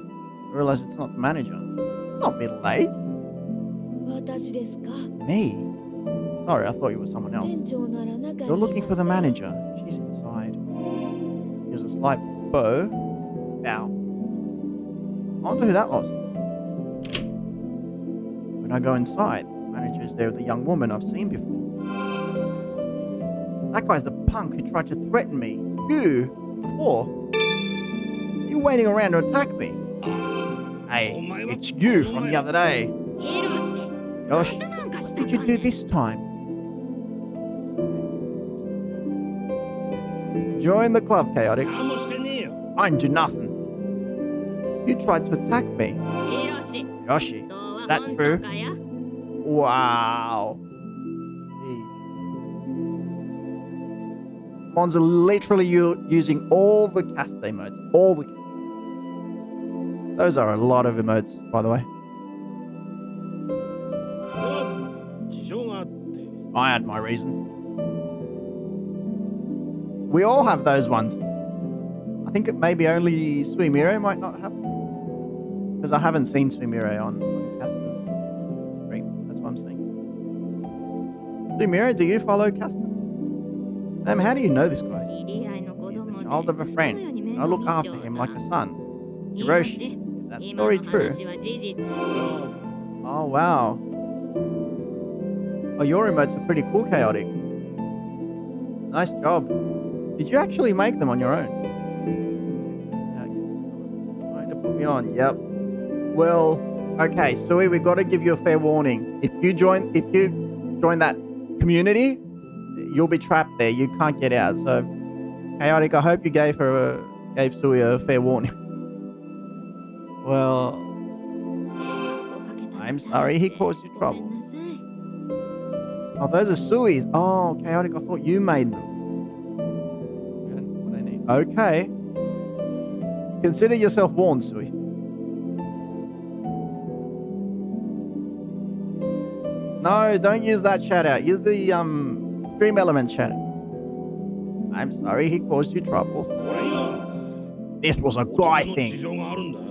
S1: realize it's not the manager. It's not middle-aged.
S2: 私ですか
S1: Me? Sorry, I thought you were someone else.
S2: 店長なら中に
S1: You're looking for the
S2: います
S1: manager. She's inside. Here's a slight bow. Bow. I wonder who that was. When I go inside, the manager is there with a young woman I've seen before. That guy's the punk who tried to threaten me. You? Before? You waiting around to attack me? Hey, it's you from the other day.
S2: ヒロシ
S1: Yosh,
S2: またなんかし
S1: what
S2: た
S1: did you
S2: か
S1: do
S2: ね
S1: this time? Join the club, Chaotic.
S6: 何もしてねえよ
S1: I didn't do nothing. You tried to attack me.
S2: ヒロシ
S1: Yoshi,
S2: そうは
S1: is that
S2: 本
S1: true?
S2: 当かや
S1: Wow. Jeez. Mons are literally using all the cast emotes. All the cast emotes. Those are a lot of emotes, by the way.
S6: これは事情があって
S1: I had my reason. We all have those ones. I think it maybe only Suimire might not have. Because I haven't seen Suimire on Caster's stream. That's what I'm saying. Suimire, do you follow Caster? How do you know this guy?
S2: 知り合いの子
S1: He's
S2: 供
S1: the
S2: で
S1: child of a
S2: そのよう
S1: friend.
S2: に面
S1: I
S2: 倒
S1: look
S2: 見て
S1: after
S2: おる
S1: him
S2: な
S1: like a son.
S2: ヒロ
S1: Hiroshi,
S2: シ
S1: is that
S2: 今の
S1: story true?
S2: 話は事実
S1: Oh, wow. Oh, your emotes are pretty cool, Chaotic. Nice job. Did you actually make them on your own? Trying to put me on. Yep. Well, okay, Sui, we've got to give you a fair warning. If you join that community, you'll be trapped there. You can't get out. So, Chaotic, I hope you gave Sui a fair warning. Well,
S2: 迷惑をかけたみたい
S1: I'm sorry he caused you
S2: ごめ
S1: trouble.
S2: んなさい
S1: Oh, those are Sui's. Oh, Chaotic, I thought you made them. What I need. Okay. Consider yourself warned, Sui. No, don't use that shout out. Use the stream element shout out. I'm sorry he caused you trouble.
S6: これよ
S1: This was a
S6: 男
S1: guy
S6: の
S1: thing.
S6: 事情があるんだよ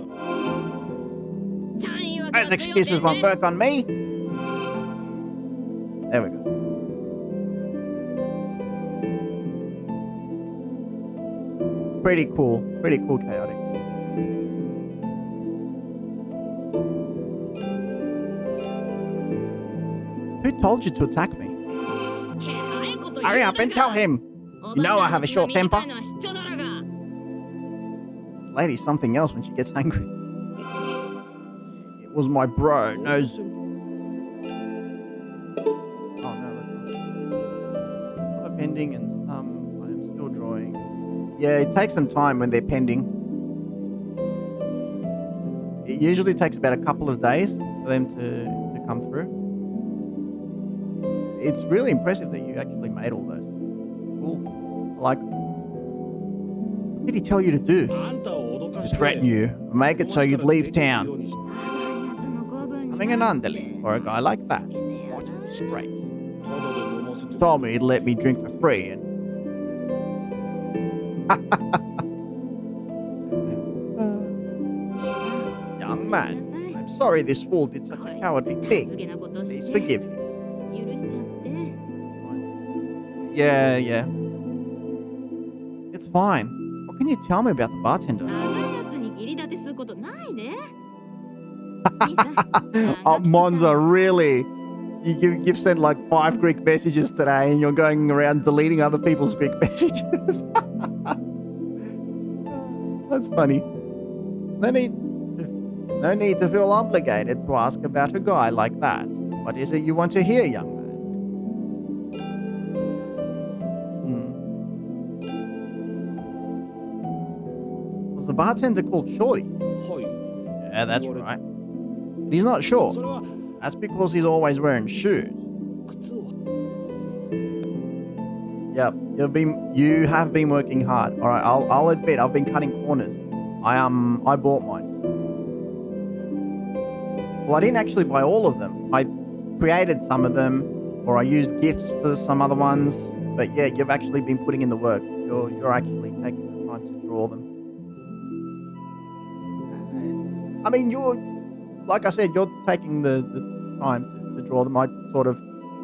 S2: ちゃん言い訳は
S1: Those
S2: 強い
S1: excuses
S2: て
S1: won't work on me. There we go. Pretty cool. Pretty cool, Chaotic. Who told you to attack me?
S2: けらいこと言う
S1: Hurry up and tell him.
S2: お
S1: You
S2: ば
S1: know
S2: ちゃ
S1: I
S2: ん
S1: have
S2: の
S1: a
S2: 血が
S1: short
S2: 見た
S1: temper.
S2: いのは一緒だろが
S1: This lady's something else when she gets angry. It was my bro. Knows. Oh no, that's not. Other pending and some I am still drawing. Yeah, it takes some time when they're pending. It usually takes about a couple of days for them to come through. it's really impressive that you actually made all those. Cool. Like, what did he tell you to do?
S6: あんたを脅か
S1: To
S6: して
S1: threaten you, make it so you'd leave town.
S2: やばいやつの子分に
S1: Having an
S2: なって
S1: underling for a guy like that.
S2: 情けねえよ
S1: What a
S2: な
S1: disgrace.
S6: ただで飲ませて
S1: Told me he'd let me drink for free and young man, I'm sorry this fool did such a cowardly
S2: 大
S1: thing.
S2: げなことし
S1: Please
S2: て
S1: forgive him.
S2: 許しちゃって
S1: Yeah. It's fine. What can you tell me about the bartender?
S2: 長いやつに義理立てすることないで兄さん
S1: Oh, Monza, really? You've sent like 5 Greek messages today and you're going around deleting other people's Greek messages. That's funny. There's no need to feel obligated to ask about a guy like that. What is it you want to hear, young man? Was the bartender called Shorty?
S6: はい
S1: Yeah, that's right. But he's not
S6: そ
S1: sure.
S6: れは
S1: That's because he's always wearing shoes.
S6: 靴を
S1: Yep, you have been working hard. All right, I'll admit I've been cutting corners. I bought mine. Well, I didn't actually buy all of them. I created some of them, or I used GIFs for some other ones. But yeah, you've actually been putting in the work. You're actually taking the time to draw them. I mean, like I said, you're taking the time to draw them.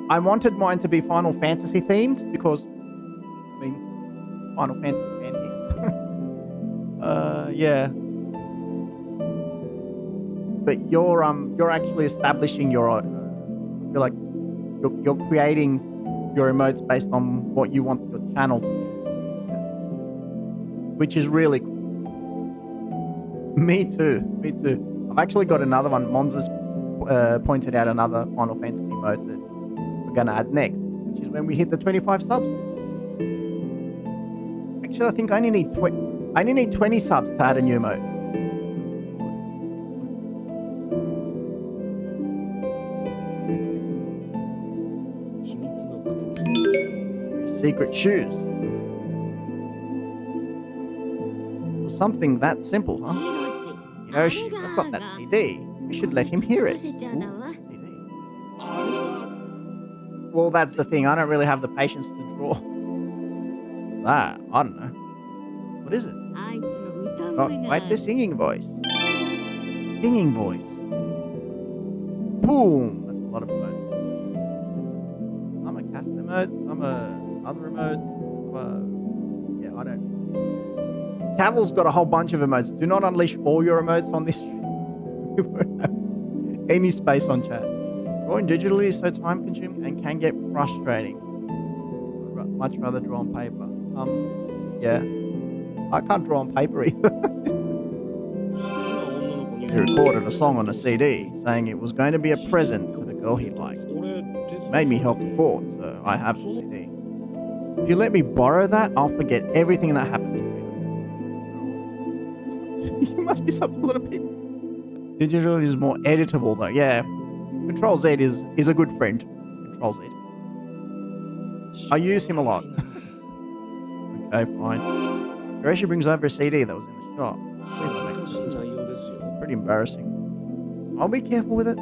S1: I wanted mine to be Final Fantasy themed because, I mean, Final Fantasy fanties. Yeah. But you're actually establishing your. I feel like you're creating your emotes based on what you want your channel to be, which is really cool. Me too. I've actually got another one. Monza's pointed out another Final Fantasy mode that we're gonna add next, which is when we hit the 25 subs. Actually, I think I only need 20 subs to add a new mode. Secret shoes. Well, something that simple, huh?
S2: ヒロシ
S1: Hiroshi, I've got that CD. We should let him hear it.
S2: 任せちゃうだわ
S1: Ooh, CD.
S6: あれは
S1: Well, that's the thing. I don't really have the patience to draw that. I don't know. What is it?
S2: あいつの歌
S1: Oh,
S2: 声が
S1: wait, the singing voice. Singing voice. Boom. That's a lot of emotes. Some are cast emotes. Some are other emotes. Yeah, I don't. Caval's got a whole bunch of emotes. Do not unleash all your emotes on this stream. You won't have any space on chat. Drawing digitally is so time consuming and can get frustrating. I'd much rather draw on paper. Yeah. I can't draw on paper either.
S6: 好きな女の子に
S1: He recorded a song on a CD saying it was going to be a present to the girl he liked.
S6: 俺手伝
S1: Made me help record, so I have the CD. If you let me borrow that, I'll forget everything that happened between us. You must be such a lot of people. Digital is more editable though. Yeah. Control Z is a good friend. Control Z. I use him a lot. Okay, fine. Hiroshi brings over a CD that was in the shop. Please don't make me
S6: 恥ずかし
S1: listen
S6: い
S1: to it.
S6: 内容ですよ
S1: Pretty embarrassing. I'll be careful with it.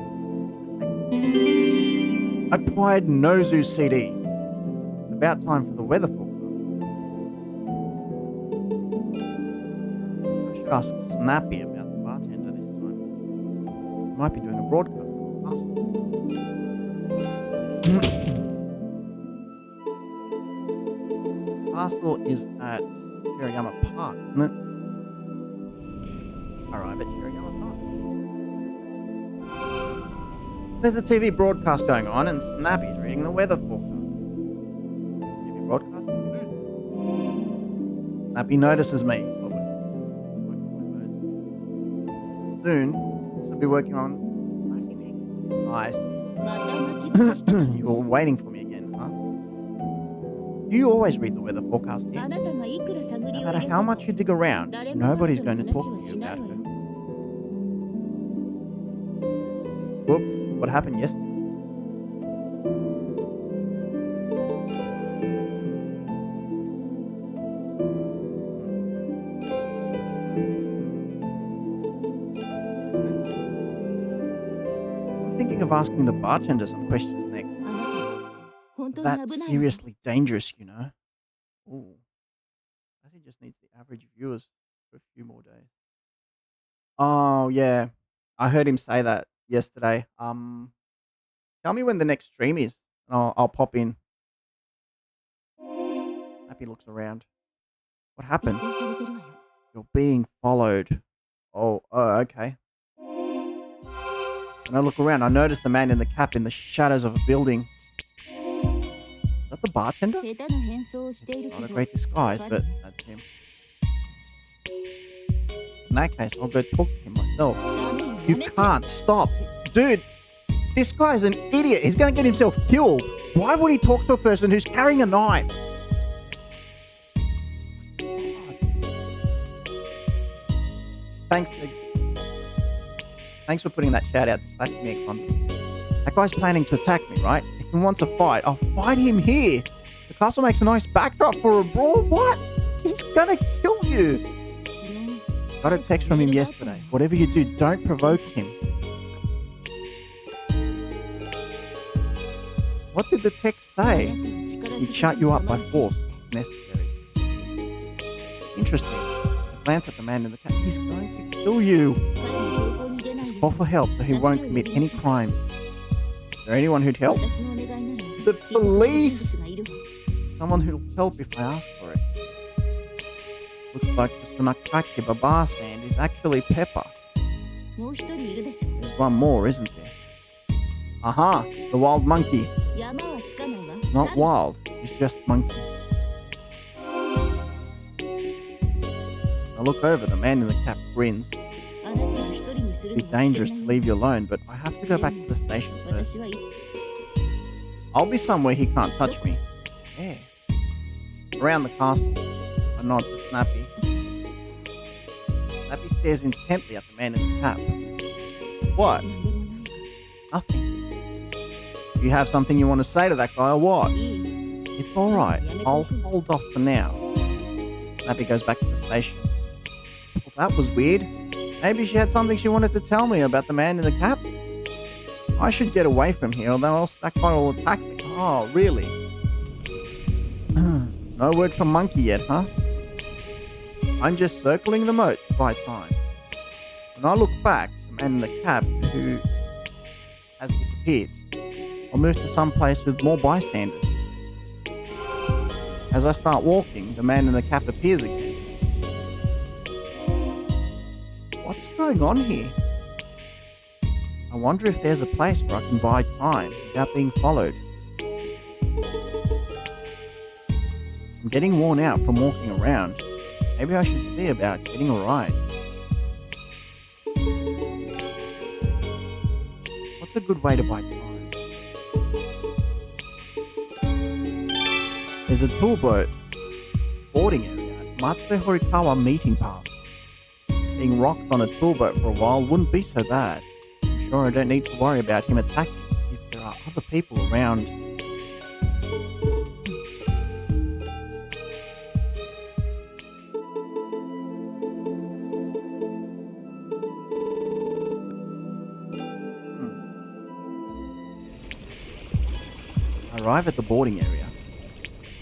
S1: Acquired Nozu's CD. It's about time for the weather forecast. I should ask Snappy about the bartender this time. He might be doing a broadcast at the castle. Castle is at Shirayama Park, isn't it? Arrive at Shirayama Park. There's a TV broadcast going on and Snappy's reading the weather forecast. TV broadcast? Snappy notices me. Oh, wait. Soon, also be working on Nice.
S2: また待ち伏せしたか
S1: You were waiting for me again, huh? You always read the weather forecast
S2: あ
S1: here.
S2: なたがいくら探り
S1: No
S2: を
S1: matter
S2: 入れ
S1: how
S2: ても
S1: much you dig around,
S2: 誰も
S1: nobody's
S2: 彼
S1: going
S2: 女
S1: to
S2: の
S1: talk
S2: 話
S1: to
S2: は
S1: you
S2: しない
S1: about
S2: わよ
S1: her. Whoops, what happened yesterday? asking the bartender some questions next.
S2: あなた本当に
S1: That's
S2: 危ないわ。
S1: seriously dangerous, you know. Ooh. I think it just needs the average viewers for a few more days. Oh yeah. I heard him say that yesterday. Tell me when the next stream is, and I'll pop in. Happy looks around. What
S2: 徹
S1: happened?
S2: 底されてるわよ。
S1: You're being followed. Oh, okay. When I look around, I notice the man in the cap in the shadows of a building. Is that the bartender?
S2: 下手な変装をしている
S1: It's
S2: け
S1: not a
S2: ど
S1: great disguise, but that's him. In that case, I'll go talk to him myself.
S2: ダメよ、や
S1: You
S2: めて。
S1: can't stop. Dude, this guy's an idiot. He's going to get himself killed. Why would he talk to a person who's carrying a knife? Thanks for putting that shout out to Classic Nick Fonzie. That guy's planning to attack me, right? If he wants a fight, I'll fight him here. The castle makes a nice backdrop for a brawl. What? He's gonna kill you.
S2: 昨日
S1: Got a text from him yesterday. Whatever you do, don't provoke him. What did the text
S2: あなた
S1: say?
S2: を力
S1: He'd
S2: ずく
S1: shut you up by
S2: まま
S1: force if necessary. Interesting. I glance at the man in the cap. He's going to kill you.
S2: 彼の方向に出ない
S1: Just
S2: よ
S1: call for help so he won't commit any crimes. Is there anyone who'd help?
S2: 私のお願いなら
S1: The
S2: 聞いてくれる人
S1: police!
S2: 物がいるわ。
S1: Someone who'll help if I ask for it. Looks like the Sunakake Baba sand is actually pepper.
S2: もう一人いるでしょ。
S1: There's one more, isn't there? Aha! The wild monkey.
S2: 山はつかないわ。
S1: It's not wild, it's just monkey. I look over, the man in the cap grins.
S2: あなたを一人にする
S1: It'd
S2: の
S1: be
S2: は
S1: dangerous
S2: 危
S1: to
S2: ない
S1: leave you alone, but I have to go back to the station
S2: わ。
S1: first.
S2: 私はい
S1: I'll be somewhere he can't touch me. Yeah. Around the castle. I nod to Snappy. Snappy stares intently at the man in the cap. What?
S2: 何でもないわ。
S1: Nothing. You have something you want to say to that guy or what?
S2: いい。
S1: It's alright. I'll hold off for now. Snappy goes back to the station. Well, that was weird. Maybe she had something she wanted to tell me about the man in the cap? I should get away from here or else that guy will attack me. Oh, really? No word from Monkey yet, huh? I'm just circling the moat to buy time. When I look back, the man in the cap who has disappeared. I'll move to some place with more bystanders. As I start walking, the man in the cap appears again. What's going on here? I wonder if there's a place where I can buy time without being followed. I'm getting worn out from walking around. Maybe I should see about getting a ride. What's a good way to buy time? There's a tool boat boarding area at Matsue Horikawa Meeting Park. Being rocked on a tool boat for a while wouldn't be so bad. I'm sure I don't need to worry about him attacking if there are other people around. I arrive at the boarding area.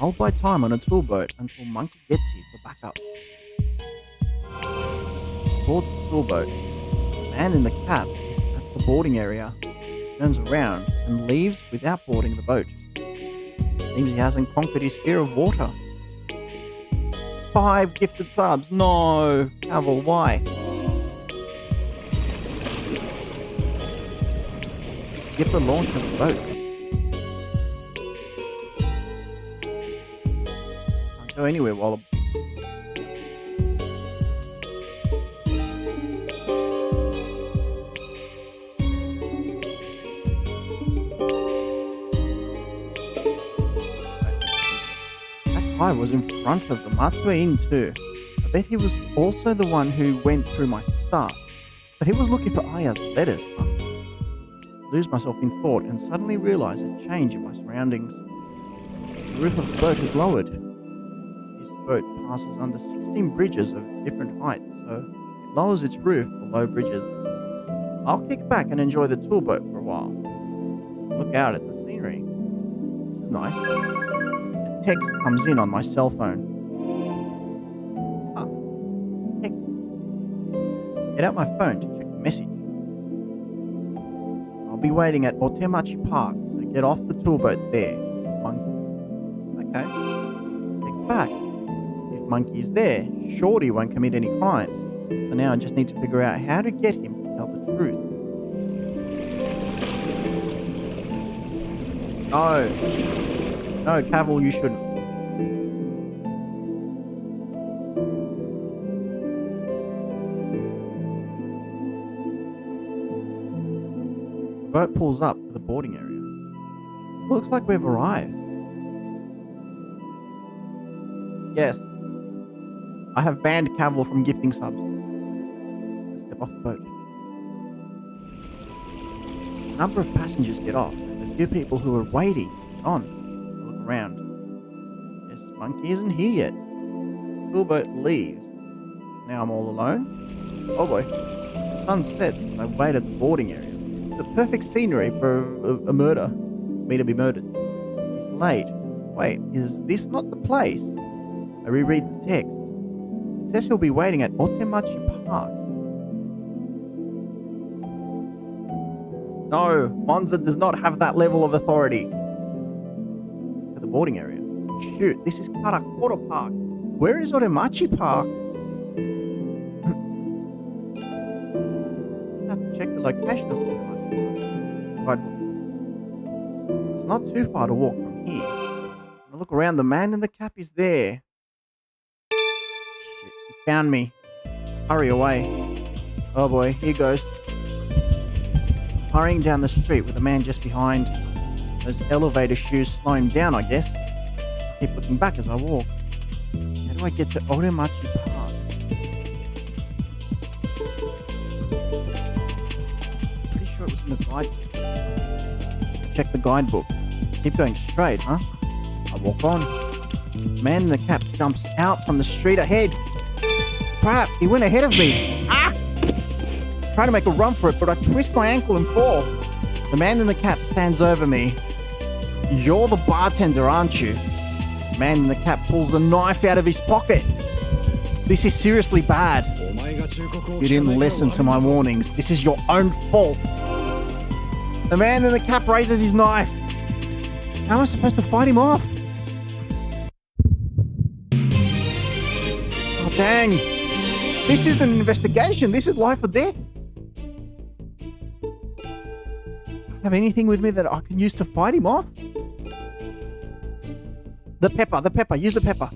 S1: I'll buy time on a tool boat until Monkey gets here for backup. Board the tool boat. The man in the cap is at the boarding area, turns around and leaves without boarding the boat. Seems he hasn't conquered his fear of water. 5 gifted subs. No. Cavill, why? Skipper launches the boat. Can't go anywhere while I was in front of the Matsue Inn too. I bet he was also the one who went through my stuff. So he was looking for Aya's letters, huh? Lose myself in thought and suddenly realise a change in my surroundings. The roof of the boat is lowered. This boat passes under 16 bridges of different heights, so it lowers its roof for low bridges. I'll kick back and enjoy the tour boat for a while. look out at the scenery. This is nice. A text comes in on my cell phone. Ah, text. Get out my phone to check the message. I'll be waiting at Otemachi Park, so get off the toolboat there, Monkey. Okay. Text back. If Monkey is there, Shorty won't commit any crimes. So now I just need to figure out how to get him to tell the truth. No. No, Cavill, you shouldn't. The boat pulls up to the boarding area. Looks like we've arrived. Yes. I have banned Cavill from gifting subs. Step off the boat. A number of passengers get off, and a few people who are waiting get on. I look around. Yes, Monkey isn't here yet. Toolboat leaves. Now I'm all alone. Oh boy. The sun sets as I wait at the boarding area. This is the perfect scenery for a murder. Me to be murdered. It's late. Wait, is this not the place? I reread the text. It says he'll be waiting at Otemachi Park. No, Monza does not have that level of authority. At the boarding area. Shoot, this is Karakura Park. Where is Otemachi Park? Just have to check the location of Otemachi Park. It's not too far to walk from here. When I look around, the man in the cap is there. Shit, he found me. Hurry away. Oh boy, here goes. Hurrying down the street with a man just behind. Those elevator shoes slow him down, I guess. I keep looking back as I walk. How do I get to Otemachi Park? Pretty sure it was in the guidebook. Check the guidebook. Keep going straight, huh? I walk on. Man in the cap jumps out from the street ahead. Crap, he went ahead of me. Ah! Try to make a run for it, but I twist my ankle and fall. The man in the cap stands over me. You're the bartender, aren't you? The man in the cap pulls a knife out of his pocket. This is seriously bad. You didn't listen to my warnings. This is your own fault. The man in the cap raises his knife. How am I supposed to fight him off? Oh, dang. This isn't an investigation. This is life or death. Have anything with me that I can use to fight him off? The pepper, use the pepper.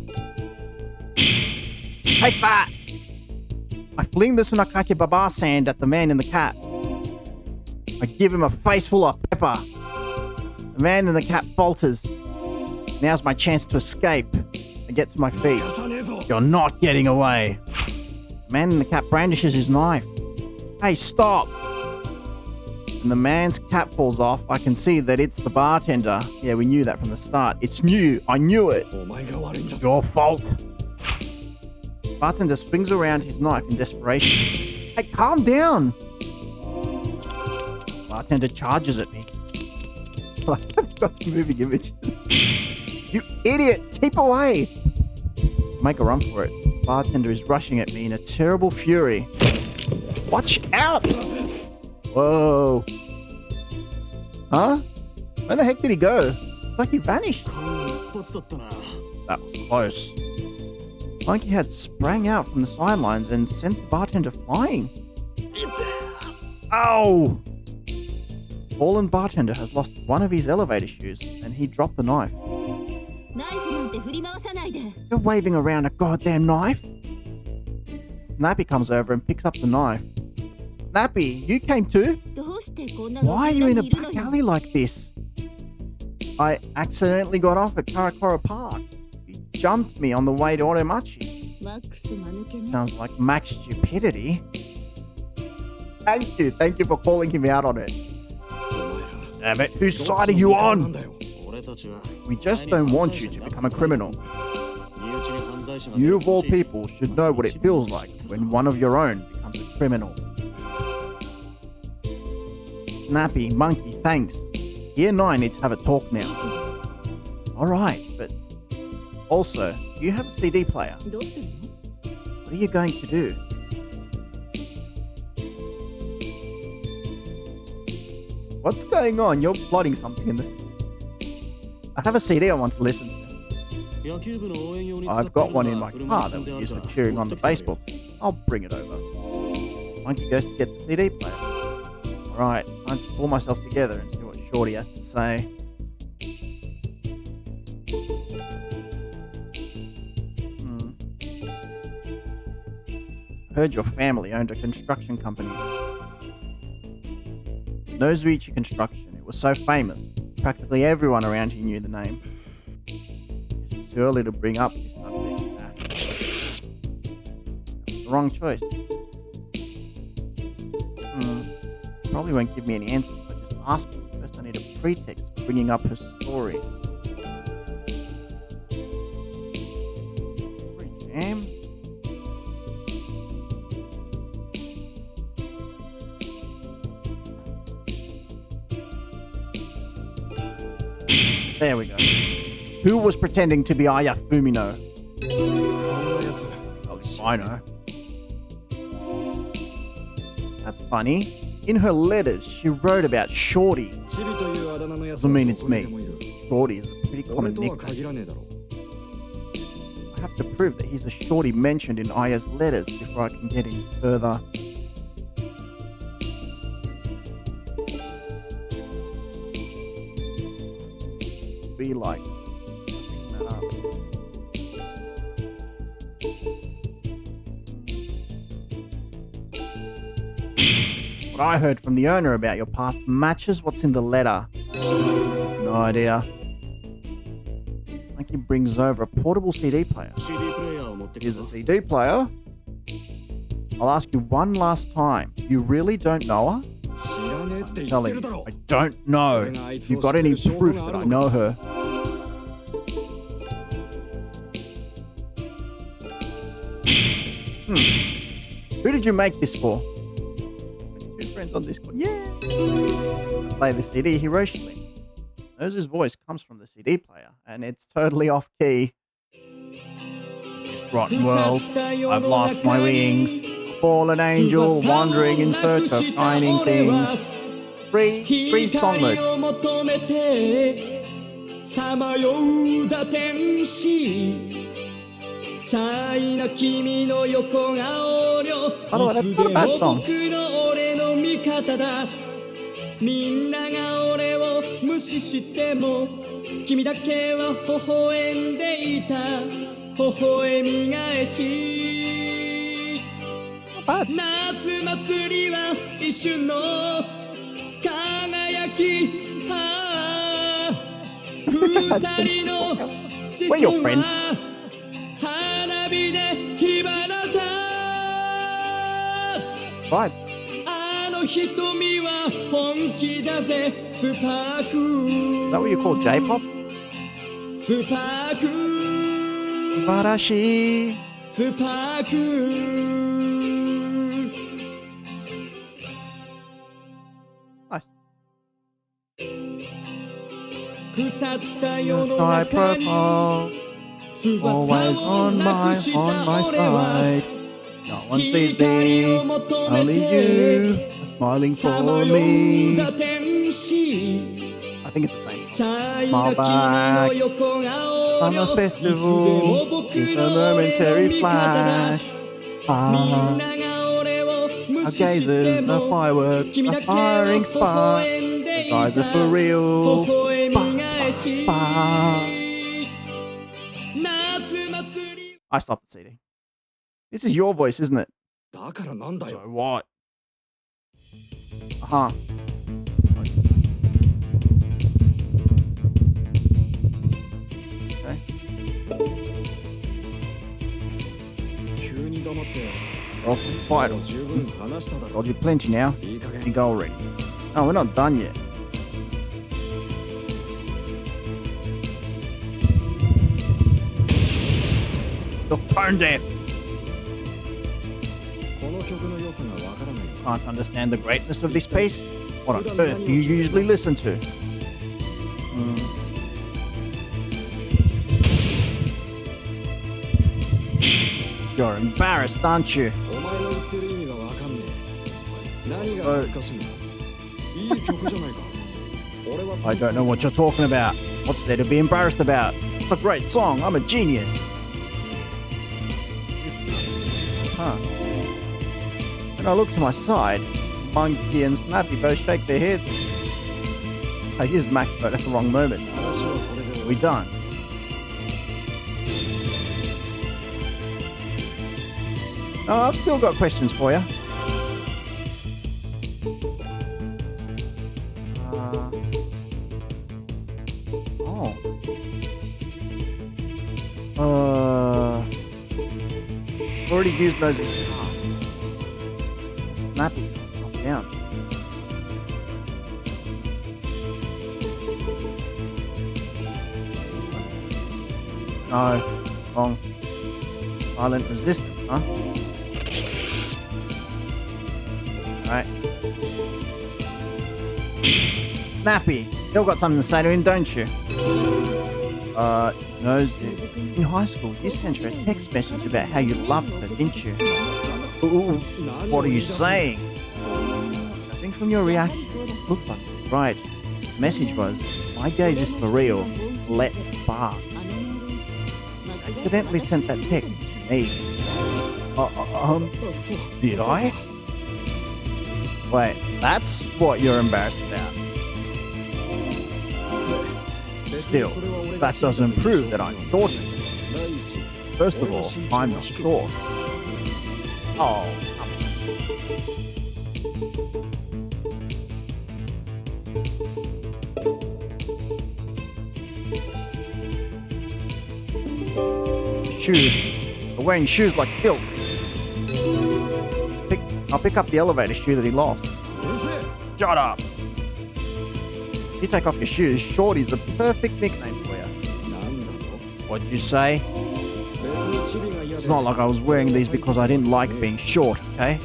S1: Take that! I fling the Sunakake Baba sand at the man in the cap. I give him a face full of pepper. The man in the cap falters. Now's my chance to escape and get to my feet. You're not getting away. The man in the cap brandishes his knife. Hey, stop! When the man's cap falls off, I can see that it's the bartender. Yeah, we knew that from the start. It's new. I knew it. It's your fault. Bartender swings around his knife in desperation. Hey, calm down. Bartender charges at me. I've got the moving images. You idiot! Keep away! Make a run for it. Bartender is rushing at me in a terrible fury. Watch out! Whoa. Huh? Where the heck did he go? It's like he vanished. That was close. Monkey had sprang out from the sidelines and sent the bartender flying. Ow! Fallen bartender has lost one of his elevator shoes and he dropped the knife. You're waving around a goddamn knife? Snappy comes over and picks up the knife. Snappy, you came too? Why are you in a back alley like this? I accidentally got off at Karakura Park. You jumped me on the way to Otemachi. Sounds like max stupidity. Thank you for calling him out on it. Damn it, whose side are you on? We just don't want you to become a criminal. You of all people should know what it feels like when one of your own becomes a criminal. Snappy, Monkey, thanks. He and I need to have a talk now. Alright, but also, do you have a CD player?
S2: どうするの？
S1: What are you going to do? What's going on? You're plotting something in this. I have a CD I want to listen to. I've got one in my car that we use for cheering on the baseball team. I'll bring it over. Monkey goes to get the CD player. Alright, time to pull myself together and see what Shorty has to say. Heard your family owned a construction company. Nozuichi Construction. It was so famous. Practically everyone around here knew the name. Guess it's too early to bring up this subject. That was the wrong choice. Probably won't give me any answers if I just ask her. First I need a pretext for bringing up her story. Pretty jam. There we go. Who was pretending to be Aya Fumino? At least I know. That's funny. In her letters, she wrote about Shorty. Doesn't mean it's me. Shorty is a pretty common nickname. I have to prove that he's a Shorty mentioned in Aya's letters before I can get any further. Be like picking that up. What I heard from the owner about your past matches, what's in the letter? No idea. Like he brings over a portable CD player. Here's a CD player. I'll ask you one last time. You really don't know her? I'm telling you, I don't know. You got any proof that I know her? Who did you make this for? 2 friends on Discord. Yeah. Play the CD Hiroshi. Nozu's voice comes from the CD player, and it's totally off key. This rotten world, I've lost my wings. Fallen angel, wandering in search of shining things. Free song mode. By the way, that's not a bad song. みんなが俺を無視しても君だけは微笑んでいた微笑み返し夏祭りは一瞬の輝き二人の視線は花火で火花た Right. 瞳は本気だぜスパーク Is that what you call J-pop? スパーク素晴らしいスパーク Nice. 腐った世の中に翼をなくした俺は No one sees me, only you are smiling for me. I think it's the same song. Smile back. Summer festival is a momentary flash. Our gazes are fireworks, a firing spark. His eyes are for real. Spark, spark, spark. I stopped the CD. This is your voice, isn't it? So what? Uh-huh. Okay. Well, quiet. Told you plenty now. You go already. No, we're not done yet. You're tone deaf. Can't understand the greatness of this piece? What on earth do you usually listen to? You're embarrassed, aren't you?
S6: お前の言ってる意味がわかんねえ。何が恥ずかしいんだ。いい曲じゃないか。俺は
S1: I don't know what you're talking about. What's there to be embarrassed about? It's a great song. I'm a genius. Huh. When I look to my side, Monkey and Snappy both shake their heads. I used Max Boat at the wrong moment.
S6: 話はこれで
S1: We done. Oh, I've still got questions for you. Already used those as past. Snappy, drop down. No, wrong. Silent resistance, huh? Alright. Snappy, you've got something to say to him, don't you? Knows in high school you sent her a text message about how you loved her, didn't you? Ooh, what are you saying? I think from your reaction, it looked like it was right. The message was, my gaze is for real, let's bark. Accidentally sent that text to me. Did I? Wait, that's what you're embarrassed about. Still, that doesn't prove that I'm shorter. First of all, I'm not short. Oh. Shoe. You're wearing shoes like stilts. I'll pick up the elevator shoe that he lost. Shut up. You take off your shoes, Shorty's a perfect nickname for you. What'd you say? It's not like I was wearing these because I didn't like being short, okay?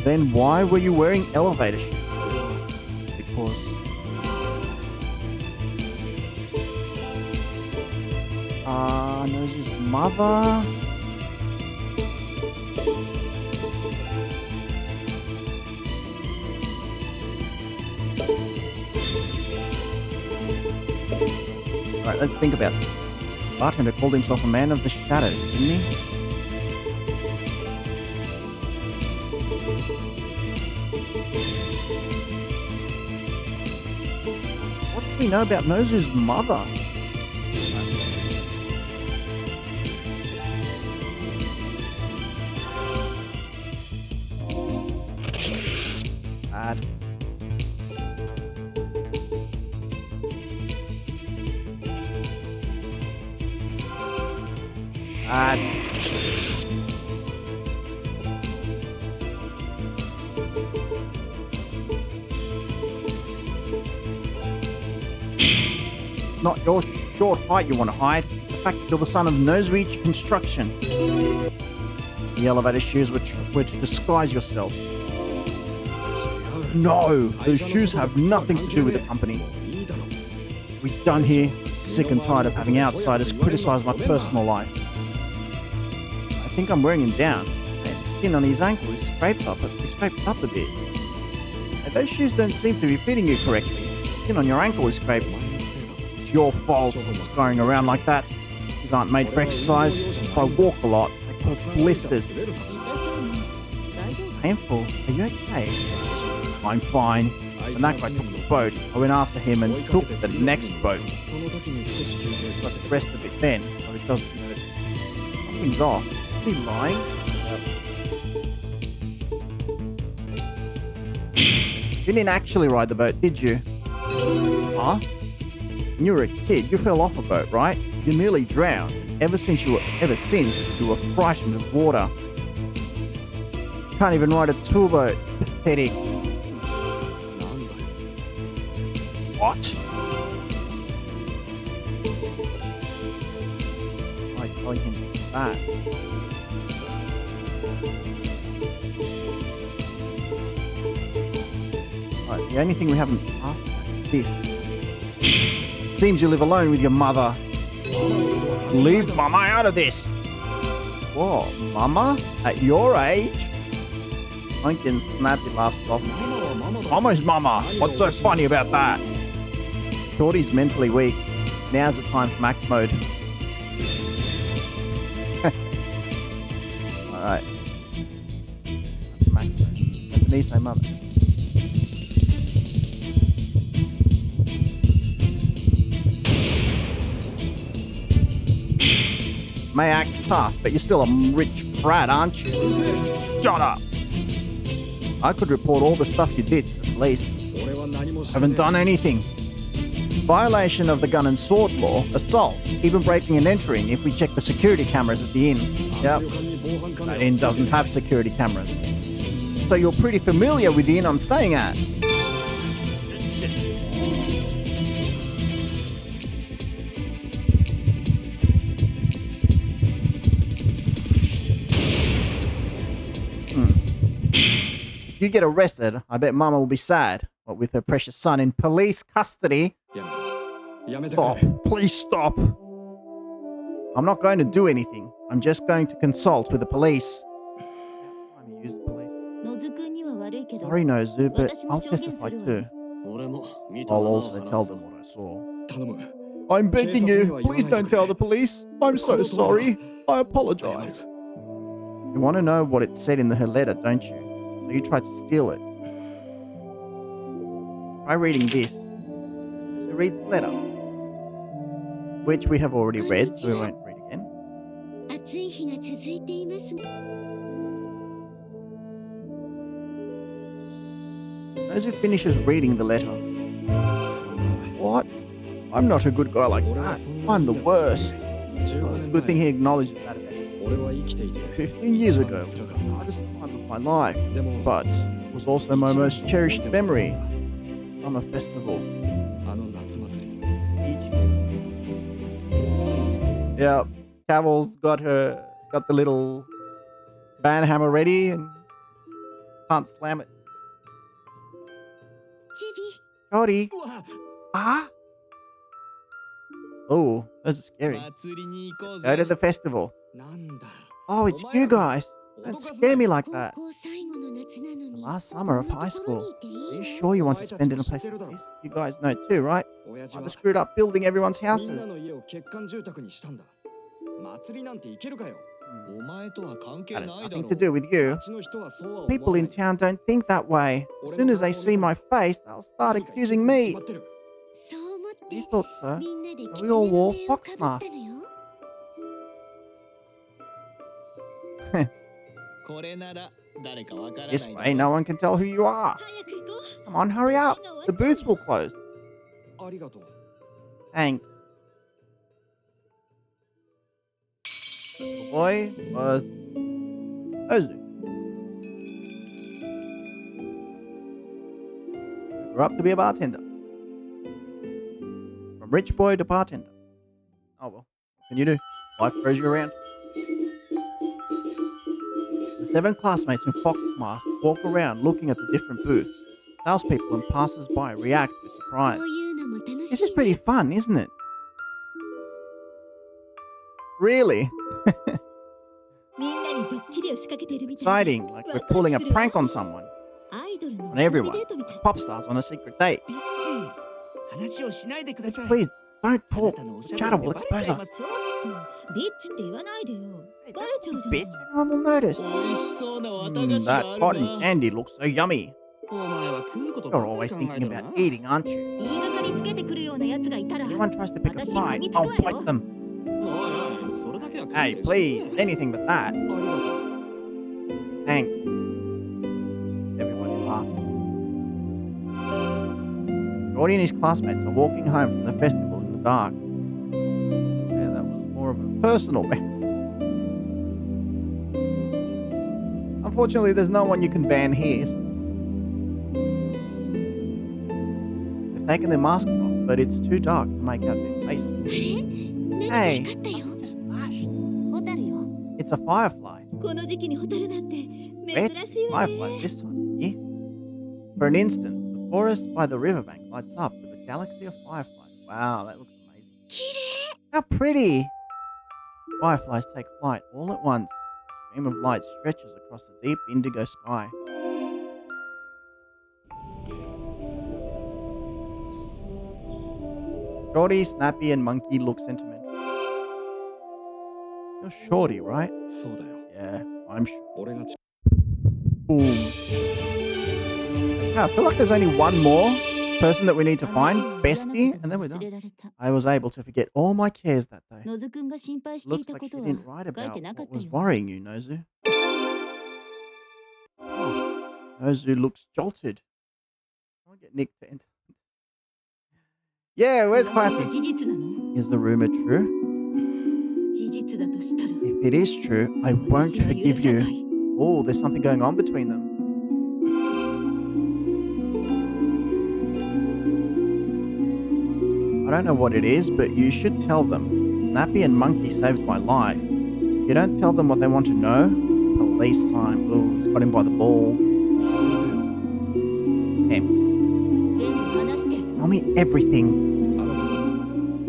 S1: Then why were you wearing elevator shoes? Because... Nose's mother... Alright, let's think about it. Bartender called himself a man of the shadows, didn't he? What do we know about Nozu's mother? Bad. It's not your short height you want to hide. It's the fact that you're the son of Nose Reach Construction. The elevator shoes were to disguise yourself. No, those shoes have nothing to do with the company. We're done here. I'm sick and tired of having outsiders criticize my personal life. I think I'm wearing him down. And the skin on his ankle is scraped up a bit. And those shoes don't seem to be fitting you correctly. The skin on your ankle is scraped. It's your fault going around like that. These aren't made for exercise. If I walk a lot, they cause blisters. Painful? Are you okay? I'm fine. When that guy took the boat, I went after him and took the next boat. Got the rest of it then, so it doesn't hurt. Something's off. Is he lying? You didn't actually ride the boat, did you? Huh? When you were a kid, you fell off a boat, right? You nearly drowned. Ever since you were frightened of water. Can't even ride a tour boat. Pathetic. What? Why telling him that? Right, the only thing we haven't asked about is this. It seems you live alone with your mother. Leave Mama out of this! Whoa, mama? At your age? Pumpkin snappy laughs softly.
S6: ママはママだ
S1: Mama's mama. What's so funny about that? Shorty's mentally weak. Now's the time for max mode. Alright. Max mode. Japanese say mother. May act tough, but you're still a rich brat, aren't you? Shut up! I could report all the stuff you did to the police.
S6: 俺は何もして
S1: Haven't done anything. Violation of the gun and sword law, assault, even breaking and entering if we check the security cameras at the inn. Yep,
S6: 旅館に防犯カメラ
S1: that inn doesn't have security cameras. So you're pretty familiar with the inn I'm staying at. If you get arrested, I bet Mama will be sad. What with her precious son in police custody.
S6: やめてくれ
S1: Stop. Please stop. I'm not going to do anything. I'm just going to consult with the police. I'm use the police.
S2: 野津君には悪いけど
S1: Sorry, Nozu, but
S2: 私も
S1: I'll
S2: 証言す
S1: testify
S2: るわ
S1: too.
S6: 俺も見た
S1: I'll
S6: まま
S1: also
S6: 話す
S1: tell them what I saw.
S6: 頼む
S1: I'm begging you.
S6: Please
S1: Please don't tell the police. I'm so sorry. I apologize. You want to know what it said in her letter, don't you? So you tried to steal it. Try reading this. She reads the letter, which we have already read, so we won't read again.
S2: 暑い日が続いていますが
S1: Nozu finishes reading the letter. What? I'm not a good guy like that. I'm the worst. Well, it's a good thing he acknowledges that about it.
S6: 俺は生きていて
S1: 15 years ago was the hardest time of my life,
S6: でも
S1: but it was also my most cherished memory. Summer festival.
S6: あの夏祭り
S1: Yeah, Caval's got the little band hammer ready and can't slam it.
S2: チビ
S1: Cody, ah? Oh, those are scary.
S7: 祭りに行こう
S1: Go to
S7: ぜ
S1: the festival.
S6: なんだ
S1: Oh, it's you guys. Don't scare me like
S2: 高
S1: that.
S2: 校最後の夏なの
S1: The
S2: に
S1: last summer of
S2: こんな
S1: high
S2: ところ
S1: school.
S2: にいていい
S1: Are you sure you want to spend in a place like this? You guys know too, right?
S6: 親父
S1: I
S6: は
S1: was screwed up building everyone's
S6: みんな
S1: houses.
S6: の家を欠陥住宅にしたんだ祭りなんて行けるかよ
S7: お前とは関係
S1: That
S7: な
S1: has
S7: いだ
S1: nothing
S7: ろ
S1: to do with you.
S6: 町の人はそうは思わない
S1: People in town don't think that way. As soon as they see my face, they'll start accusing me.
S6: 決まってる
S2: そう思って
S1: You thought so?
S2: みんなで
S1: We
S2: 狐
S1: all
S2: の
S1: wore
S2: 目を
S1: fox
S2: かぶった
S1: masks.
S2: のよ
S7: これなら誰かわからない
S1: This way, no one can tell who you are.
S2: 早く行こう
S1: Come on, hurry up. The booths will close.
S6: ありがとう
S1: Thanks. The boy was Ozu. Grew up to be a bartender. From rich boy to bartender. Oh well, what can you do? Life throws you around. The 7 classmates in fox masks walk around looking at the different booths. Salespeople and passers-by react with surprise.
S2: こういうのも楽し
S1: This
S2: い
S1: is pretty fun, isn't it? Really?
S2: みんなにドッキリを仕掛けているみたい
S1: Exciting, like we're pulling a prank on someone,
S2: アイドルの
S1: on everyone.
S2: デートみたい
S1: Pop stars on a secret date.
S4: ビッチ話をしないでください
S1: Please don't
S4: あ
S1: talk.
S4: なたのおしゃべ
S1: Chatter
S4: り
S1: will
S4: でバレちゃ
S1: expose
S4: いま
S1: us.
S4: す
S2: ちょっとビッチって言わないでよバレちゃうじゃ
S1: Bitch,
S2: ん
S1: everyone will notice.
S7: 美味しそうな綿菓
S1: Mm,
S7: 子が
S1: that
S7: ある
S1: cotton
S7: な
S1: candy looks so yummy.
S4: お前は食うことば
S1: You're
S4: っかり
S1: always
S4: 考え
S1: thinking
S4: てるな
S1: about eating, aren't you?
S2: 言いがかりつけてくるようなやつがいたら
S1: Anyone tries to pick a
S2: 私
S1: fight,
S2: 噛みつ
S1: I'll
S2: くわ
S1: bite
S2: よ
S1: them.
S4: おいおいそれだけは
S1: Hey, please, anything but that.
S4: ありがとう
S1: Thanks. Everybody laughs. Jordy and his classmates are walking home from the festival in the dark. Yeah, that was more of a personal matter. Unfortunately, there's no one you can ban here. They've taken their masks off, but it's too dark to make out their faces.
S2: あれ何か
S1: Hey,
S2: 光ったよ
S1: just flashed.
S2: ホタルよ
S1: It's a firefly.
S2: この時期にホタルなんて
S1: Rare
S2: 珍
S1: to
S2: し
S1: see
S2: いわね
S1: fireflies this time of year. For an instant, the forest by the riverbank lights up with a galaxy of fireflies. Wow, that looks amazing.
S2: 綺麗
S1: How pretty! Fireflies take flight all at once. A stream of light stretches across the deep indigo sky. Shorty, Snappy, and Monkey look sentimental. You're Shorty, right?
S6: そうだよ
S1: Yeah, I'm sure.
S6: 俺がち
S1: Boom. Yeah, I feel like there's only one more person that we need to find. Bestie, and then we're
S2: 忘れ
S1: done.
S2: られた。
S1: I was able to forget all my cares that day.
S2: ノズくんが心配してい
S1: Looks
S2: た
S1: like
S2: こ
S1: she
S2: とは
S1: didn't write
S2: 書い
S1: about
S2: てなかっ
S1: what
S2: た
S1: was
S2: よ。
S1: worrying you, Nozu. Nozu looks jolted. I'll get Nick to enter. Yeah, where's
S2: 噂は
S1: Classy?
S2: 事実なの？
S1: Is the rumor true?
S2: 事実だとしたら、
S1: If it is true, I won't
S2: 私は許
S1: forgive
S2: さない
S1: you. Oh, there's something going on between them. I don't know what it is, but you should tell them. Nappy and Monkey saved my life. If you don't tell them what they want to know, it's police time. Oh, he's got him by the balls.
S6: そうだよ
S1: Tempt.
S2: 全部話して。
S1: Tell me everything.
S6: あの頃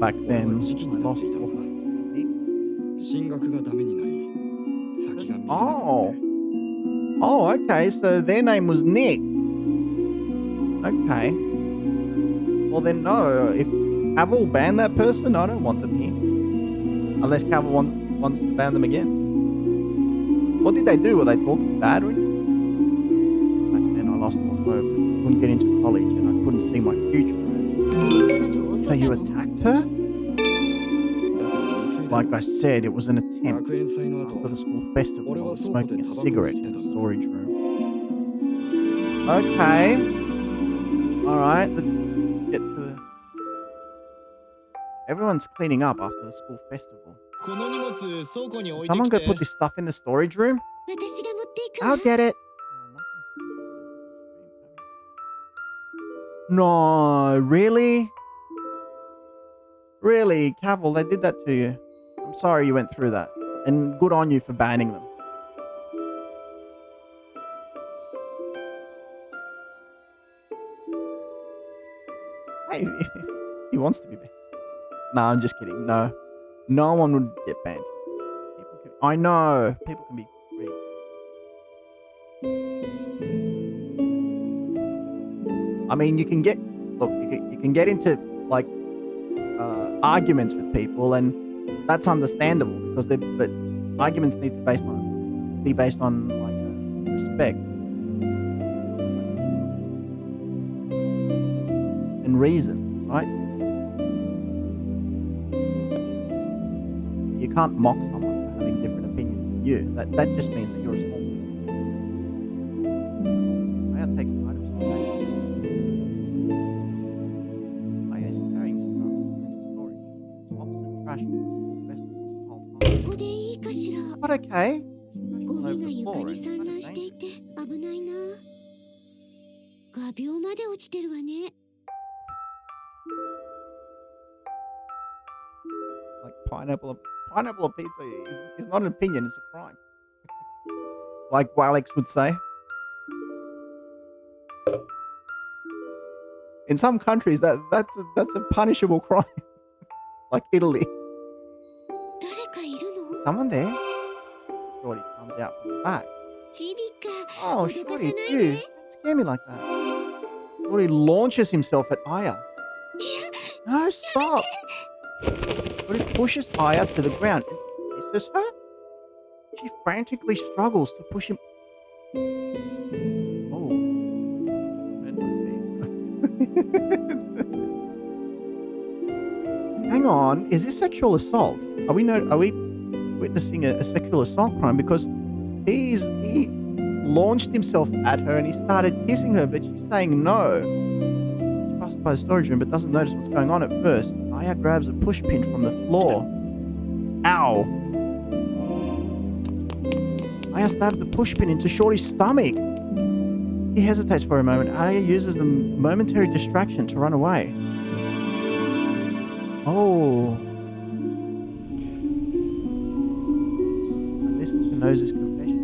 S1: Back then, I
S6: 時期になっ
S1: lost
S6: ていた
S1: all
S6: んだ
S1: hope.
S6: 進学がダメになり先が見えなくな
S1: Oh.
S6: って
S1: Oh, okay. So their name was Nick. Okay. Well, then, no. If Cavill banned that person, I don't want them here. Unless Cavill wants to ban them again. What did they do? Were they talking bad or anything? Back then, I lost all hope. I couldn't get into college and I couldn't see my future.
S2: 彼女を襲
S1: So
S2: った
S1: you
S2: の？
S1: attacked her?
S6: だから未遂だ
S1: Like I said, it was an attempt.
S6: 学園祭の
S1: After
S6: 後
S1: the school festival, I was smoking a cigarette in the storage room. Okay. Alright, let's get to the... Everyone's cleaning up after the school festival.
S7: この荷物倉庫に置いて
S1: Someone
S7: き
S1: go
S7: て
S1: put this stuff in the storage room?
S2: 私が持っていくわ。
S1: I'll get it. No, really? Really, Cavill, they did that to you. I'm sorry you went through that. And good on you for banning them. Hey, he wants to be banned. No, I'm just kidding. No. No one would get banned. I know. People can be free. I mean, you can get... Look, you can get into, like, arguments with people, and that's understandable, because but arguments need to be based on, like, respect. And reason, right? You can't mock someone for having different opinions than you. That just means that you're a small person. Aya takes the items from the bag. Aya is carrying stuff into storage. Boxes and trash from the school festival's piled high.
S2: ここでいいかしら。
S1: But okay.
S2: ゴ
S1: All
S2: ミ
S1: over
S2: が
S1: the
S2: 床
S1: floor
S2: に
S1: and
S2: 散
S1: kind
S2: 乱
S1: of
S2: してい
S1: dangerous.
S2: て危ないな。画鋲まで落ちてるわね。
S1: Like pineapple on pizza is not an opinion, it's a crime. Like Alex would say. In some countries, that's a punishable crime. Like Italy.
S2: 誰かいるの？
S1: Someone there? Shorty comes out from the back.
S2: チビか。
S1: Oh,
S2: 脅か
S1: Shorty,
S2: さ
S1: it's
S2: ない
S1: you.
S2: で。
S1: Don't scare me like that. Shorty launches himself at Aya. No, stop. Shorty pushes Aya to the ground and kisses her. She frantically struggles to push him. Oh. Hang on, is this sexual assault? Are we witnessing a sexual assault crime? Because he launched himself at her and he started kissing her, but she's saying no. She passes by the storage room but doesn't notice what's going on at first. Aya grabs a push pin from the floor. Ow. Aya stabs the push pin into Shorty's stomach. He hesitates for a moment. Aya uses the momentary distraction to run away. Oh. Listen to Nose's confession.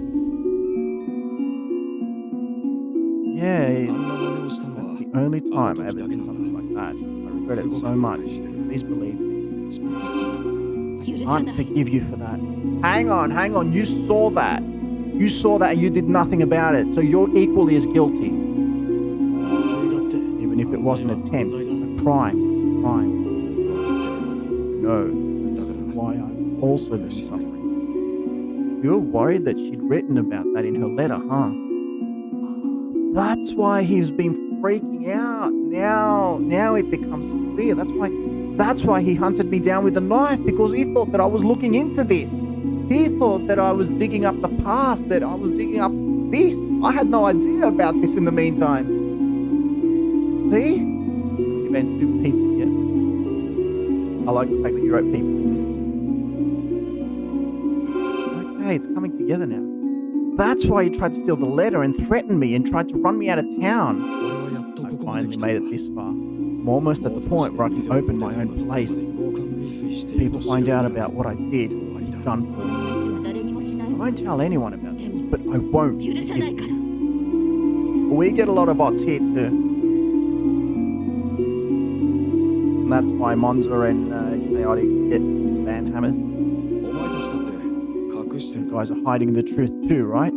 S1: Yeah,
S6: あんな真似をしたの
S1: that's
S6: は
S1: the only time I ever did something like that. I regret it so much. Please believe me.
S2: 私許さ
S1: Can't
S2: ない。
S1: forgive you for that. Hang on. You saw that. You saw that and you did nothing about it. So you're equally as guilty.
S6: 未遂だって
S1: Even if it was an
S6: 犯罪
S1: attempt.
S6: は犯罪だ
S1: A crime. It's a crime.
S6: 分かってる
S1: No. That's why I've also been suffering. You were worried that she'd written about that in her letter, huh? That's why he's been freaking out. Now it becomes clear. That's why he hunted me down with a knife, because he thought that I was looking into this. He thought that I was digging up the past, that I was digging up this. I had no idea about this in the meantime. See? You meant two people, yeah. I like the fact that you wrote people in. Okay, it's coming together now. That's why he tried to steal the letter and threaten me and tried to run me out of town.
S6: 俺はやっと
S1: I
S6: ここまで
S1: finally
S6: 来た
S1: made it this far. I'm almost at the point where I can open my own place.
S6: 強姦未遂している
S1: People
S6: と
S1: find
S6: 知る
S1: out
S6: な
S1: about what I did,
S6: 終わりだ
S1: done for.
S2: 私は誰にもしない
S1: I
S2: わ。
S1: won't tell anyone about this, but I won't
S2: 許さ
S1: forgive
S2: ないから。
S1: you. We get a lot of bots here too. And that's why Monza and Chaotic get band hammers.
S6: お前たちだって隠して
S1: You
S6: る
S1: guys are hiding the truth too, right?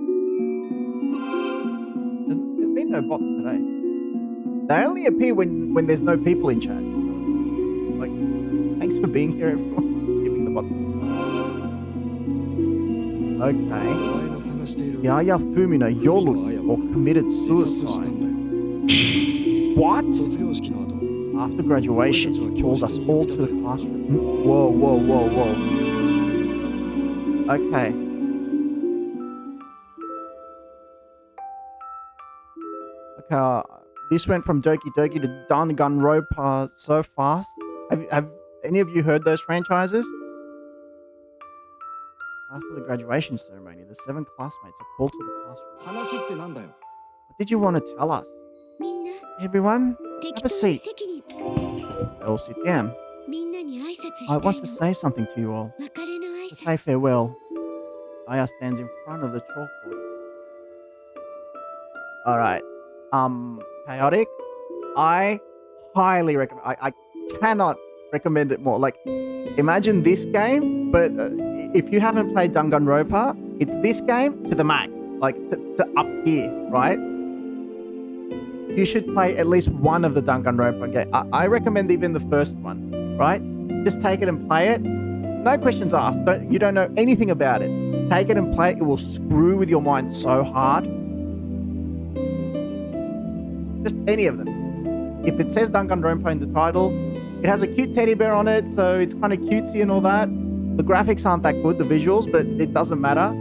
S1: There's been no bots today. They only appear when there's no people in chat. Like, thanks for being here, everyone. Giving the bots.
S6: お
S1: Okay.
S6: 前の探している
S1: Aya Fumino, you're looking for committed
S6: 自殺したん
S1: suicide.
S6: だよ
S1: What?
S6: 卒業式の後
S1: After graduation, she called us all to the classroom. Whoa. Okay. Okay, this went from Doki Doki to Danganronpa so fast. Have any of you heard those franchises? After the graduation ceremony, the 7 classmates are called to the classroom.
S6: 話ってなんだよ
S1: What did you want to tell us?
S2: みんな
S1: Everyone,
S2: 適
S1: have
S2: 当
S1: a
S2: に
S1: seat.
S2: 席に
S1: They all sit down.
S2: みんなに挨拶したい
S1: I
S2: の
S1: want to say something to you all.
S2: 別れの挨
S1: To
S2: 拶
S1: say farewell. Aya stands in front of the chalkboard. Alright. Chaotic. I highly recommend. I cannot recommend it more. Like, imagine this game, but if you haven't played Danganronpa, it's this game to the max. Like, to up here, right? You should play at least one of the Danganronpa games. I recommend even the first one, right? Just take it and play it. No questions asked. You don't know anything about it. Take it and play it. It will screw with your mind so hard. Just any of them. If it says Danganronpa in the title, it has a cute teddy bear on it, so it's kind of cutesy and all that. The graphics aren't that good, the visuals, but it doesn't matter.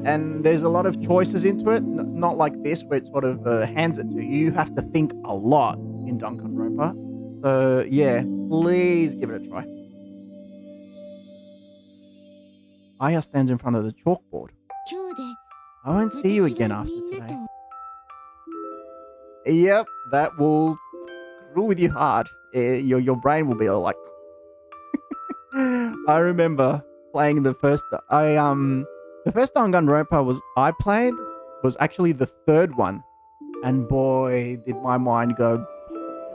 S1: And there's a lot of choices into it, not like this where it sort of hands it to you. You have to think a lot in Danganronpa. So yeah, please give it a try. Aya stands in front of the chalkboard.
S2: 今日で
S1: I won't see you
S2: 私
S1: again
S2: は
S1: after
S2: みんな
S1: today.
S2: と
S1: Yep, that will screw with you hard. Your brain will be all like. I remember playing the first. The first Danganronpa I played was actually the third one, and boy, did my mind go.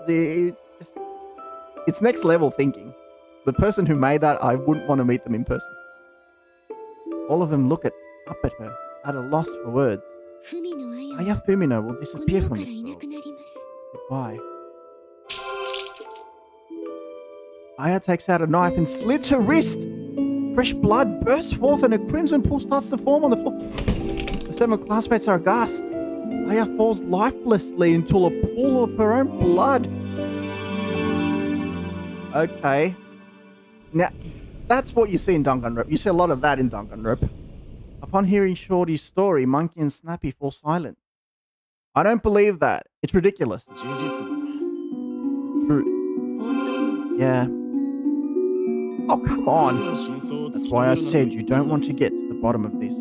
S1: It's next level thinking. The person who made that, I wouldn't want to meet them in person. All of them look up at her, at a loss for words.
S2: 文の綾は
S1: Aya Fumino will
S2: この
S1: disappear
S2: 世か
S1: from
S2: ら
S1: this
S2: いな
S1: world.
S2: くなります
S1: Goodbye. Aya takes out a knife and slits her wrist. Fresh blood bursts forth and a crimson pool starts to form on the floor. The 7 classmates are aghast. Aya falls lifelessly into a pool of her own blood. Okay. Now, that's what you see in Danganronpa. You see a lot of that in Danganronpa. Upon hearing Shorty's story, Monkey and Snappy fall silent. I don't believe that. It's ridiculous.
S6: 事実なんだ
S1: It's the truth.
S2: 本当に
S1: Yeah. Oh, come on.
S6: の真相を突
S1: That's
S6: き止
S1: why
S6: め
S1: I
S6: る
S1: said
S6: な
S1: you don't want to get to the bottom of this.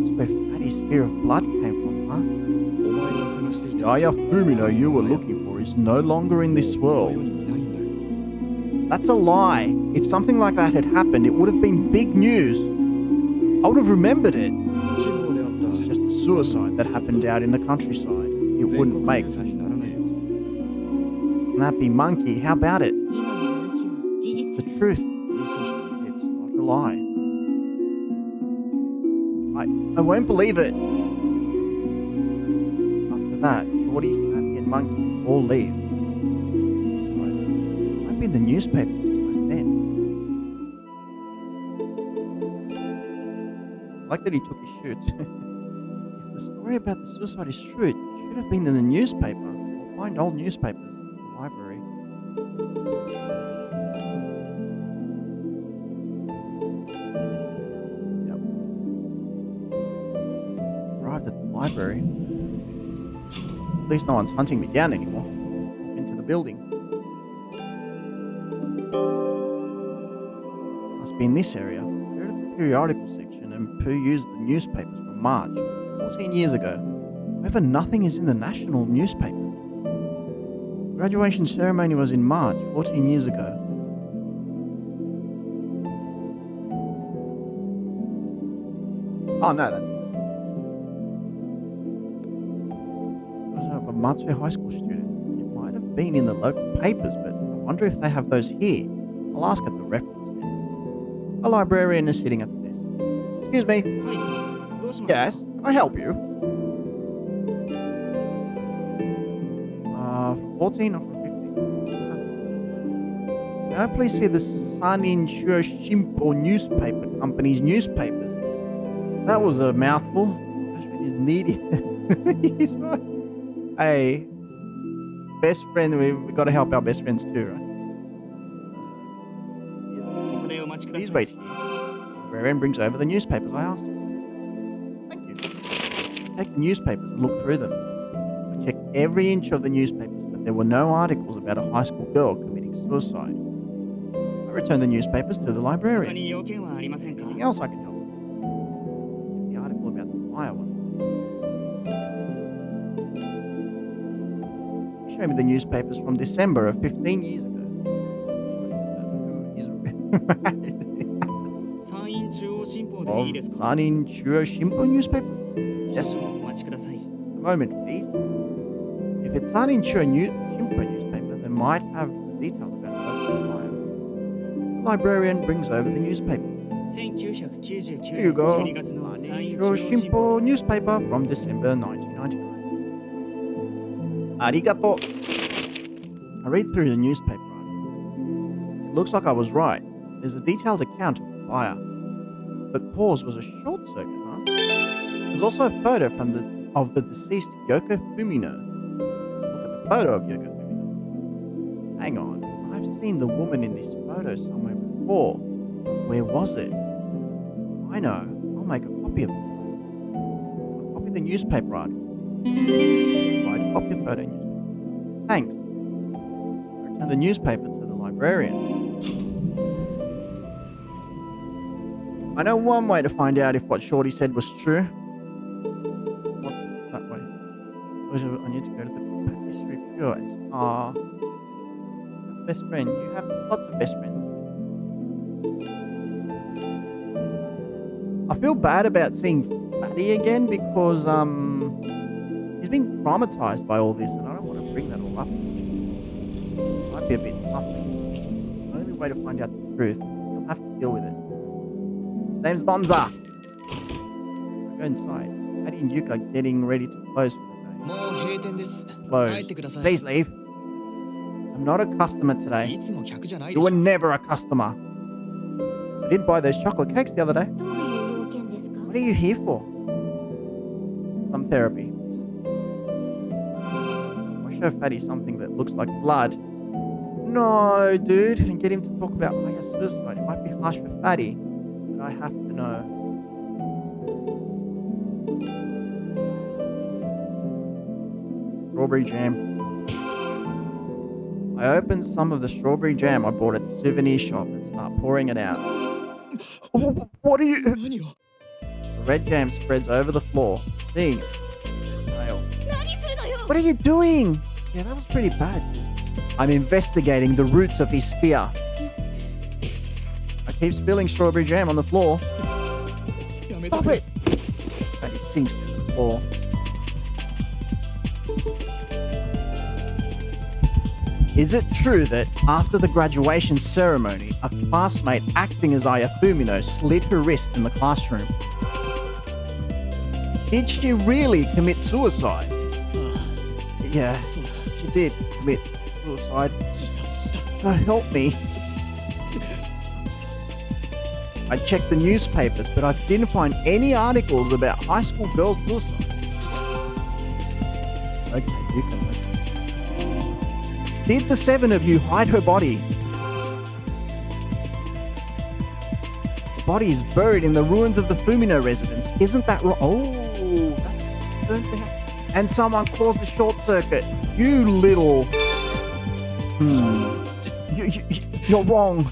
S1: That's where Fatty's fear of blood came from, huh?
S6: お前が探してい
S1: The
S6: た
S1: Aya Fumino you were looking for is no longer in this
S6: この世
S1: world.
S6: にいないんだよ
S1: That's a lie. If something like that had happened, it would have been big news. I would have remembered it.
S6: 地方であった
S1: It's just a suicide that happened out in the countryside. It
S6: 全
S1: wouldn't
S6: 国
S1: make
S6: ニュースに
S1: national
S6: ならないよ
S1: news. Snappy Monkey, how about it?
S2: 今の話は事
S1: It's
S2: 実
S1: the truth.
S6: 嘘じゃない
S1: lie. I won't believe it. After that, Shorty, Snappy, and Monkey all leave. Suicide might be in the newspaper back then. I like that he took his shoot. If the story about the suicide is true, it should have been in the newspaper. I'll find old newspapers in the library. Yep. Arrived at the library. At least no one's hunting me down anymore. Walk into the building. Must be in this area. Go to the periodical section and peruse the newspapers from March, 14 years ago. However, nothing is in the national newspapers. Graduation ceremony was in March, 14 years ago. Oh no, that's fine. Photo of a Matsue High School student. It might have been in the local papers, but I wonder if they have those here. I'll ask at the reference desk. A librarian is sitting at the desk. Excuse me.
S4: はいどうしました
S1: Yes, can I help you? 14 or from 15? May I please see the Sanin Shimpo newspaper company's newspapers? That was a mouthful. He's needy. He's right. Hey, best friend, we've got to help our best friends too, right?
S4: ここでお待ちくださ
S1: Please
S4: い
S1: wait here. The librarian brings over the newspapers I asked for. Thank you. Take the newspapers and look through them. I checked every inch of the newspapers, but there were no articles about a high school girl committing suicide. I returned the newspapers to the
S4: 他
S1: librarian.
S4: に要件はありませんか
S1: Anything else I can help with? The article about the fire one. Show me the newspapers from December of 15 years ago. Who is right?
S4: 山陰中央新報でいいですか
S1: Sanin Chuo Shimpo newspaper?
S4: 少
S1: Yes.
S4: 々お待ちください
S1: A moment, please. If it's Sanin Chuo Shimpo newspaper, they might have the details about the local fire. The librarian brings over the newspapers.
S4: 1999
S1: Here you go.
S4: 12月の山陰
S1: Sanin
S4: 中央
S1: Chuo
S4: 新
S1: Shimpo
S4: 報
S1: newspaper from December 1999. Arigato. I read through the newspaper article. It looks like I was right. There's a detailed account of the fire. The cause was a short circuit, huh? There's also a photo of the deceased Yoko Fumino. Look at the photo of Yoko Fumino. Hang on, I've seen the woman in this photo somewhere before. But where was it? I know. I'll make a copy of this. I'll copy the newspaper article. Right, copy a photo newspaper. Thanks. Return the newspaper to the librarian. I know one way to find out if what Shorty said was true. What's that way? I need to go to the patisserie pure and best friend. You have lots of best friends. I feel bad about seeing Fatty again because he's been traumatized by all this and I don't want to bring that all up. It might be a bit tough. It's the only way to find out the truth. You'll have to deal with it. Name's Bonza. Go inside. Patty and Duke are getting ready to close for the
S7: もう閉店です
S1: day.
S7: 帰
S1: Close.
S7: ってください
S1: Please leave. I'm not a customer today.
S7: いつも客じゃないで
S1: You
S7: し
S1: were
S7: ょ
S1: never a customer. I did buy those chocolate cakes the other day.
S2: どういう要件ですか
S1: What are you here for? Some therapy. I'll show Fatty something that looks like blood. No, dude. And get him to talk about Aya's suicide. It might be harsh for Fatty. But I have to know. Strawberry jam. I opened some of the strawberry jam I bought at the souvenir shop and start pouring it out. Oh, what are you?
S7: 何を
S1: The red jam spreads over the floor. Seeing it. It's pale.
S2: 何するのよ
S1: What are you doing? Yeah, that was pretty bad. I'm investigating the roots of his fear. I keep spilling strawberry jam on the floor.
S7: やめて
S1: Stop
S7: くれ
S1: it! And he sinks to the floor. Is it true that after the graduation ceremony, a classmate acting as Aya Fumino slit her wrist in the classroom? Did she really commit suicide? Yeah, she did commit suicide.
S7: 自殺した。
S1: So help me. I checked the newspapers, but I didn't find any articles about high school girls' suicide. Okay, you can listen. Did the 7 of you hide her body? The body is buried in the ruins of the Fumino residence. Isn't that right? Oh, that's burnt out. And someone caused a short circuit. You little... You're wrong.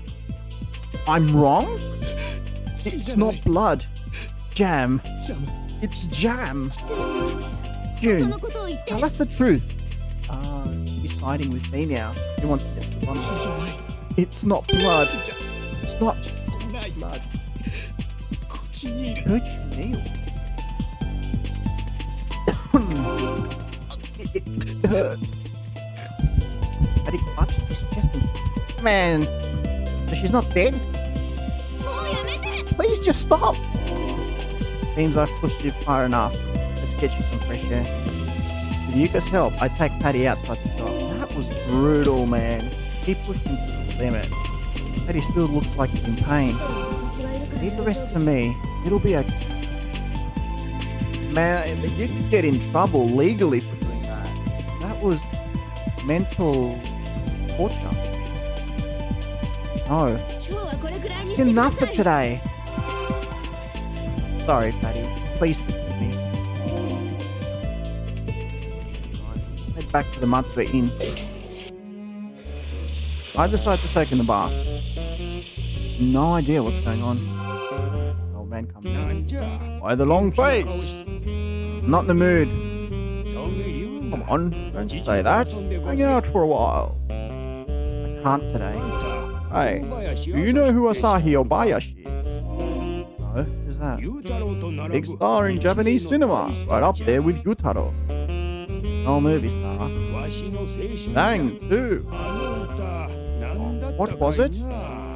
S1: I'm wrong? It's not blood. Jam. It's jam.
S2: 父上様、本当
S1: June,
S2: のことを言って。
S1: tell us the truth. He's siding with me now. He wants to get the
S7: 血
S1: bottom.
S7: じゃない。
S1: It's not blood.
S7: 血じゃ
S1: It's not
S7: ない。
S1: blood.
S7: こっちにいる。
S1: Coach Neil. it hurts. And he clutches his chest. Man, she's not dead.
S2: もうやめて。
S1: Please just stop. Seems I've pushed you far enough. Let's get you some fresh air. With Yuka's help, I take Patty outside the shop. That was brutal, man. He pushed him to the limit. Patty still looks like he's in pain.
S2: 私はいるから
S1: Leave the
S2: 大
S1: rest
S2: 丈
S1: to
S2: 夫。
S1: me. It'll be okay. Man, you could get in trouble legally for doing that. That was mental torture. No.
S2: 今日はこれぐらいに
S1: It's
S2: してくだ
S1: enough
S2: さ
S1: for
S2: い。
S1: today. Sorry, Patty. Please forgive me. Head back to the Matsue Inn. I decide to soak in the bath. No idea what's going on. The old man comes in.
S6: なんじゃ
S1: Why the long face? Not in the mood.
S6: そんな言う
S1: Come
S6: な
S1: on, don't say that. Hang out for a while. I can't today. Hey, do you know who Asahi Obayashi is? No, who's that? Big star in Japanese cinema, right up there with Yutaro. Oh, movie star. Sang too. What was it?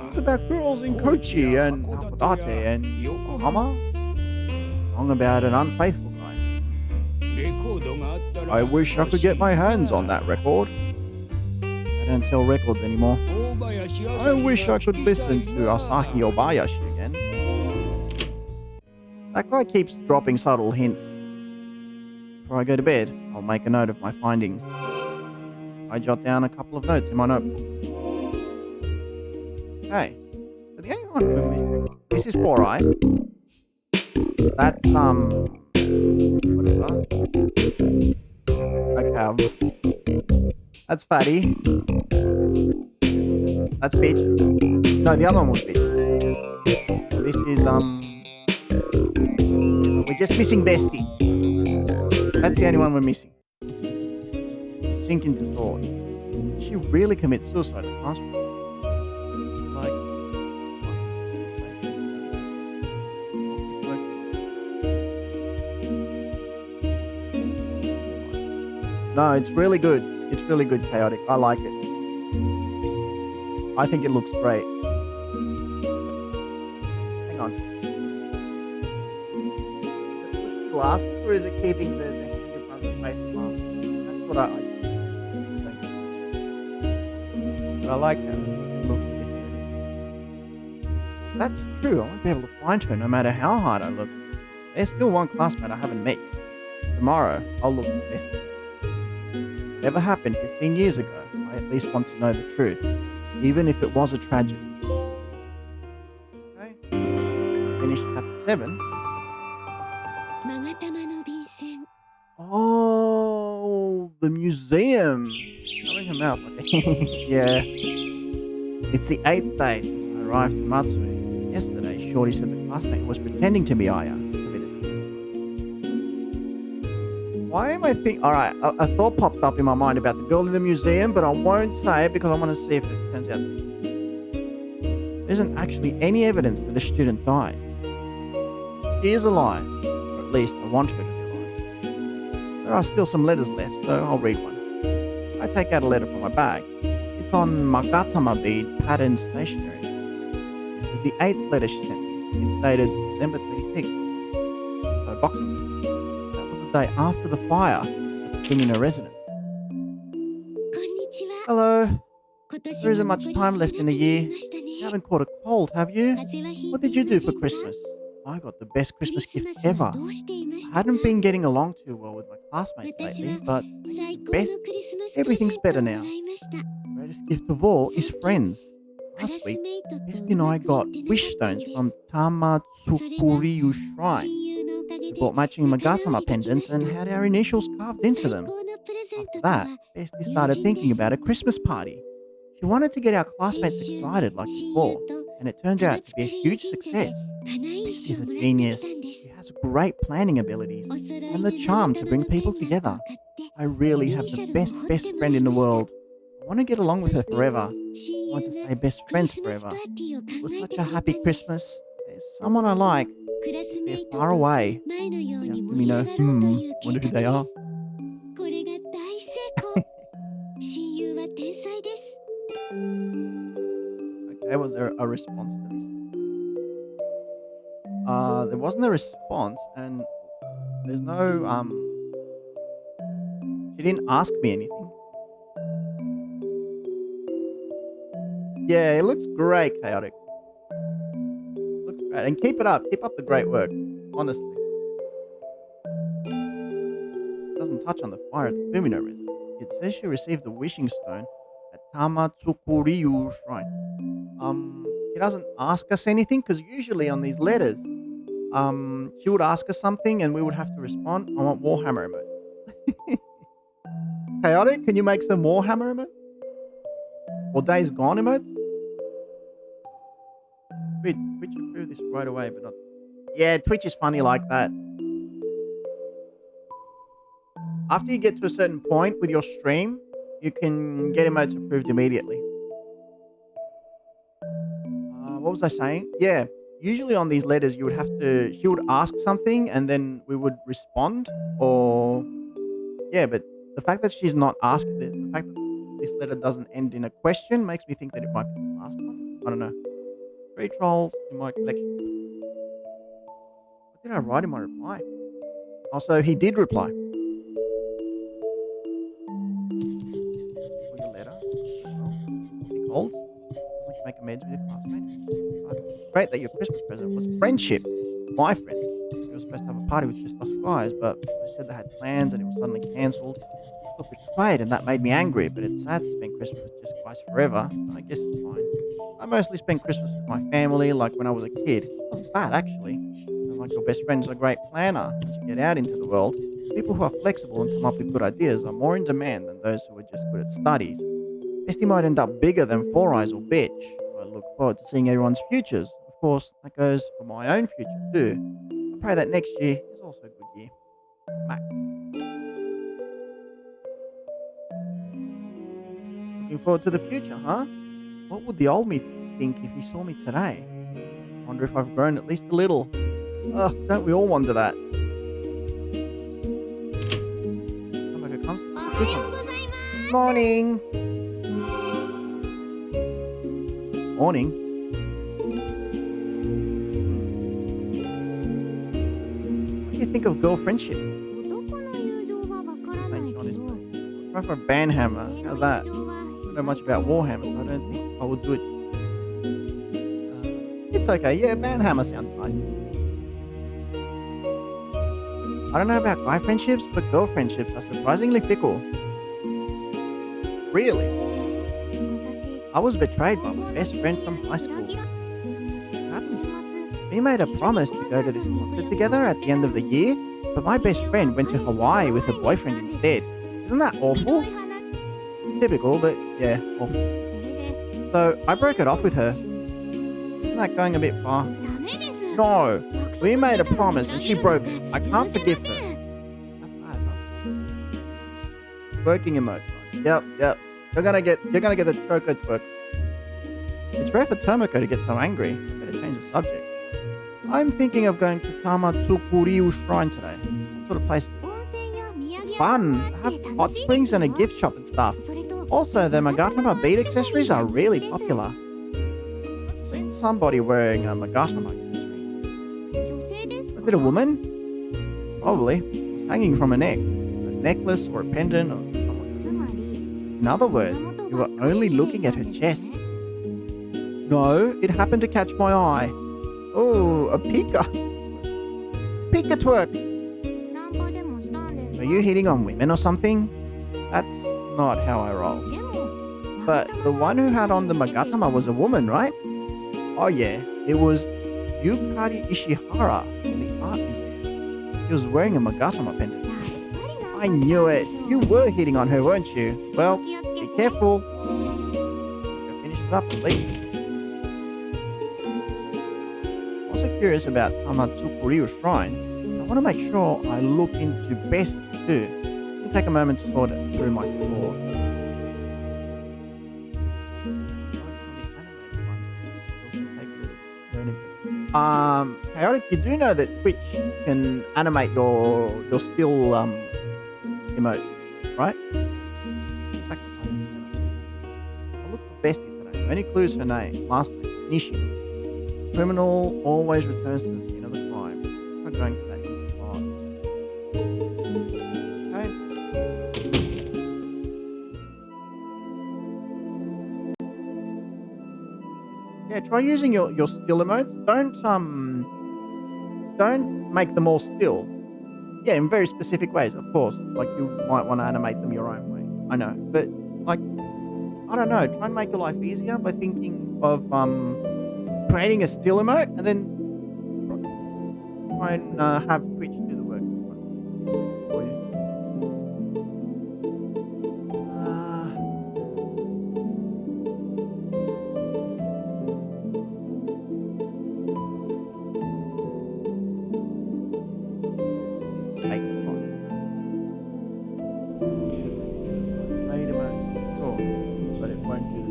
S1: It's about girls in Kochi and Hakodate and Yokohama. Song about an unfaithful guy. I wish I could get my hands on that record. I don't sell records anymore. I wish I could listen to Asahi Obayashi again. That guy keeps dropping subtle hints. Before I go to bed, I'll make a note of my findings. I jot down a couple of notes in my notebook. Okay. So the only one we're missing. This is Four Eyes. That's whatever. Okay. That's Fatty. That's Bitch. No, the other one was Bitch. This is we're just missing Bestie. That's the only one we're missing. Sink into thought. Did she really commit suicide in the classroom? Like, no, it's really good. It's really good, Chaotic. I like it. I think it looks great. Hang on. Is it pushing glasses or is it keeping the hand in front of the face and laugh? That's what I think. But I like that. It looks different. That's true. I won't be able to find her no matter how hard I look. There's still one classmate I haven't met yet. Tomorrow, I'll look for Destiny. Whatever happened 15 years ago, I at least want to know the truth, even if it was a tragedy. Okay, finished chapter 7.
S2: 勾玉の便箋。
S1: Oh, the museum. Showing her mouth. Yeah. It's the 8th day since I arrived in Matsue. Yesterday, Shorty said the classmate was pretending to be Aya. Why am I thinking... Alright, a thought popped up in my mind about the girl in the museum, but I won't say it because I want to see if it turns out to be. There isn't actually any evidence that a student died. She is alive, or at least I want her to be alive. There are still some letters left, so I'll read one. I take out a letter from my bag. worked on Magatama bead pattern stationery. This is the 8th letter she sent me. It's dated December 26th. So Boxing Day. That was the day after the fire at the Fumino residence.
S2: こんにちは。
S1: Hello.
S2: 今年
S1: There isn't
S2: も
S1: much
S2: 残り
S1: time left in the
S2: 少なくなり
S1: year.
S2: ましたね
S1: You haven't caught a cold, have you?
S2: 風邪はひい
S1: What
S2: て
S1: did you
S2: いま
S1: do
S2: せ
S1: for
S2: んか
S1: Christmas? I got the best
S2: クリ
S1: Christmas
S2: ス
S1: gift
S2: マスは
S1: ever.
S2: どうしていまし
S1: I
S2: たか
S1: hadn't been getting along too well with my classmates
S2: 私
S1: lately,
S2: は
S1: but
S2: 最
S1: the
S2: 高の
S1: best,
S2: クリスマスプレゼ
S1: everything's
S2: ント
S1: better
S2: をも
S1: now.
S2: らいました
S1: Greatest gift of all is friends.
S2: クラ
S1: Last
S2: ス
S1: week,
S2: メイトと
S1: Bestie
S2: う
S1: and
S2: ま
S1: I
S2: くい
S1: got
S2: ってなか
S1: wish
S2: ったん
S1: stones
S2: です
S1: from Tamatsukuriyu
S2: 親
S1: Shrine.
S2: 友のおかげ
S1: We
S2: で
S1: bought matching
S2: また会う
S1: Magatama
S2: 日が来ま
S1: pendants
S2: した
S1: and had our initials carved into
S2: 最
S1: them.
S2: 高のプレゼン
S1: After
S2: トと
S1: that,
S2: は
S1: Bestie started thinking about a Christmas party. She wanted to get our classmates
S2: 先週
S1: excited like
S2: 親友
S1: before,
S2: と
S1: and it turned out to be a
S2: 玉造
S1: huge
S2: 神社で
S1: success.
S2: 家内石
S1: Bestie's
S2: を
S1: a
S2: もらってき
S1: genius.
S2: たんです
S1: She has great planning abilities
S2: お揃い
S1: and
S2: の
S1: the charm to
S2: 長
S1: bring
S2: 玉のペ
S1: people
S2: ンダントを
S1: together.
S2: 買って
S1: I really
S2: イ
S1: have
S2: ニシャ
S1: the
S2: ルも
S1: best
S2: 彫っ
S1: best
S2: ても
S1: friend
S2: らい
S1: in the
S2: ました
S1: world. I want to get along
S2: そ
S1: with her
S2: して
S1: forever.
S2: 親
S1: I
S2: 友
S1: want to
S2: が
S1: stay best
S2: クリ
S1: friends
S2: スマス
S1: forever.
S2: パーティーを考
S1: It was
S2: えて
S1: such
S2: く
S1: a
S2: れた
S1: happy
S2: んです
S1: Christmas. There's someone I like.
S2: クラスメ
S1: They're
S2: イト
S1: far
S2: と
S1: away.
S2: 前のよう
S1: Yeah,
S2: に
S1: let
S2: 盛
S1: me
S2: り
S1: know.
S2: 上がろうという
S1: Wonder
S2: 計
S1: who
S2: 画
S1: they
S2: で
S1: are.
S2: すこれが大成功親友は天才です
S1: Okay, was there a response to this? There wasn't a response, and there's no She didn't ask me anything. Yeah, it looks great, Chaotic. Looks great, and keep it up. Keep up the great work. Honestly, doesn't touch on the fire at the Fumino residence. It says she received the wishing stone at Tamatsukuriyu Shrine. She doesn't ask us anything because usually on these letters, she would ask us something and we would have to respond. I want Warhammer emotes. Chaotic, can you make some Warhammer emotes? Or Days Gone emotes? Twitch approved this right away, but not. Yeah, Twitch is funny like that. After you get to a certain point with your stream, you can get emotes approved immediately. What was I saying? Yeah, usually on these letters, you would have to. She would ask something, and then we would respond. Or yeah, but the fact that she's not asking, the fact that this letter doesn't end in a question, makes me think that it might be the last one. I don't know. 3 trolls in my collection. What did I write in my reply? Also, he did reply. For your letter. Big holds. Doesn't like to make amends with your classmate. Great that your Christmas present was friendship. My friends. We were supposed to have a party with just us guys, but they said they had plans and it was suddenly cancelled. I felt betrayed and that made me angry, but it's sad to spend Christmas with just guys forever, so I guess it's fine. I mostly spend Christmas with my family, like when I was a kid. It wasn't bad, actually. Sounds like your best friend's a great planner. Once you get out into the world, people who are flexible and come up with good ideas are more in demand than those who are just good at studies. Bestie might end up bigger than Four Eyes or Bitch. I look forward to seeing everyone's futures. Of course, that goes for my own future too. I pray that next year is also a good year. Mac. Looking forward to the future, huh? What would the old me think if he saw me today? Wonder if I've grown at least a little. Ugh, don't we all wonder that? Sounds like it comes to
S2: おはようございます
S1: Morning! Morning? What do you think of girl friendship?
S2: 男の友情はわからない
S1: St.
S2: け
S1: John is
S2: ど
S1: Try for a banhammer.
S2: 女性
S1: How's
S2: の
S1: that?
S2: 友情は
S1: I don't know much about Warhammer, so I don't think I would do it. It's okay. Yeah, banhammer sounds nice. I don't know about guy friendships, but girl friendships are surprisingly fickle. Really?
S2: 私
S1: I was betrayed by my best friend from high school.
S2: ギラ
S1: What happened?
S2: 年
S1: We made a promise to go to this concert together at the end of the year, but my best friend went to Hawaii with her boyfriend instead. Isn't that
S2: 末ひ
S1: awful?
S2: どい話
S1: Typical, but yeah, awful.
S2: それで
S1: So I broke it off with her. Isn't that going a bit far?
S2: ダメです
S1: No,
S2: 約束
S1: we made a
S2: してたのに
S1: promise and she
S2: 裏切る
S1: broke
S2: な
S1: it.
S2: ん
S1: I
S2: て
S1: can't
S2: 許せ
S1: forgive
S2: ま
S1: her.
S2: せん
S1: That's bad, huh? Working emote. Yep. You're gonna get the choco twerk. It's rare for Tomoko to get so angry. I better change the subject. I'm thinking of going to Tamatsukuriyu Shrine today. What sort of place is it?
S2: 温泉や土産
S1: It's
S2: 屋さん
S1: fun.
S2: が
S1: They
S2: あって
S1: have
S2: 楽
S1: hot
S2: しい
S1: springs
S2: です
S1: and a
S2: よ
S1: gift shop and stuff.
S2: それと
S1: Also, the Magatama bead accessories are really popular. I've seen somebody wearing a Magatama accessory.
S2: 女性ですか
S1: Was it a woman? Probably. It was hanging from a neck. A necklace or a pendant or something.
S2: つまり
S1: In other words, you were only looking at her chest. No, it happened to catch my eye. Oh, a pika. Pika twerk.
S2: ナンパでもしたんですか
S1: Are you hitting on women or something? That's not how I roll.
S2: でも
S1: But the one who had on the Magatama was a woman, right? Oh yeah, it was Yukari Ishihara from the art museum. She was wearing a Magatama pendant.
S2: やっぱりナンパ
S1: I knew it. You were hitting on her, weren't you? Well,
S2: 気をつけ
S1: be
S2: て
S1: careful. Go finish this up and leave. Also curious about Tamatsukuriu Shrine. I want to make sure I look into best too. Let me take a moment to sort it through my thoughts. Chaotic, you do know that Twitch can animate your still emote, right? Back to I'll look for Bestie today. Only clues her name, last name, Nishi. Criminal always returns to the scene of the crime. Try going to that empty lot. Okay. Yeah, try using your still emotes. Don't make them all still. Yeah, in very specific ways, of course. Like you might want to animate them your own way. I know, but like I don't know. Try and make your life easier by thinking of creating a still emote and then try and have Twitch do the work for you. Make it fun. Made emote. Sure, but it won't do the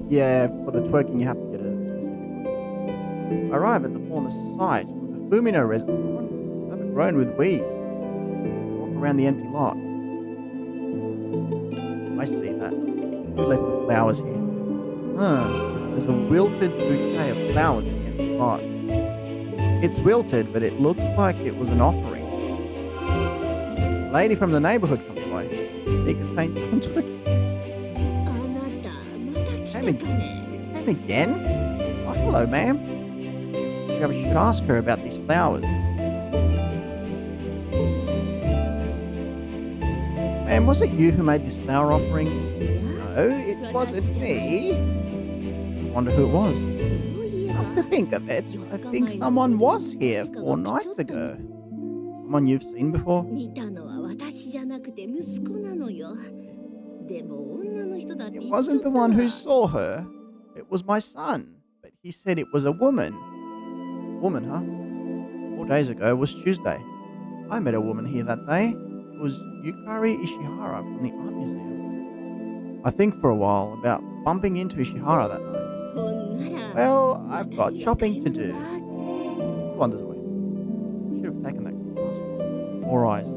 S1: twerk. Yeah, for the twerking you have to get a specific one. Arrive at the former site of the Fumino residence. It's overgrown with weeds. Walk around the empty lot. I see that. Who left the flowers here? There's a wilted bouquet of flowers in the empty lot. It's wilted, but it looks like it was an offering. A lady from the neighborhood comes by. They could say, "Don't trick."
S2: あなたまた来たかね
S1: You came again? Oh, hello, ma'am. Maybe I should ask her about these flowers. Ma'am, was it you who made this flower offering? No, it wasn't me. I wonder who it was.
S2: そういえば
S1: Come to think of it, I think someone was here 4 nights ago. Someone you've seen before?
S2: 見たのは私じゃなくて息子なのよでも女の人だって
S1: It
S2: 言っちゃ
S1: wasn't
S2: っ
S1: the
S2: たわ
S1: one who saw her. It was my son. But he said it was a woman. Woman, huh? 4 days ago was Tuesday. I met a woman here that day. It was Yukari Ishihara from the art museum. I think for a while about bumping into Ishihara that night.
S2: ほんなら
S1: Well, I've got
S2: 私
S1: shopping to
S2: が帰
S1: do.
S2: るわ
S1: He wanders away. Should have taken that glass with 4 eyes.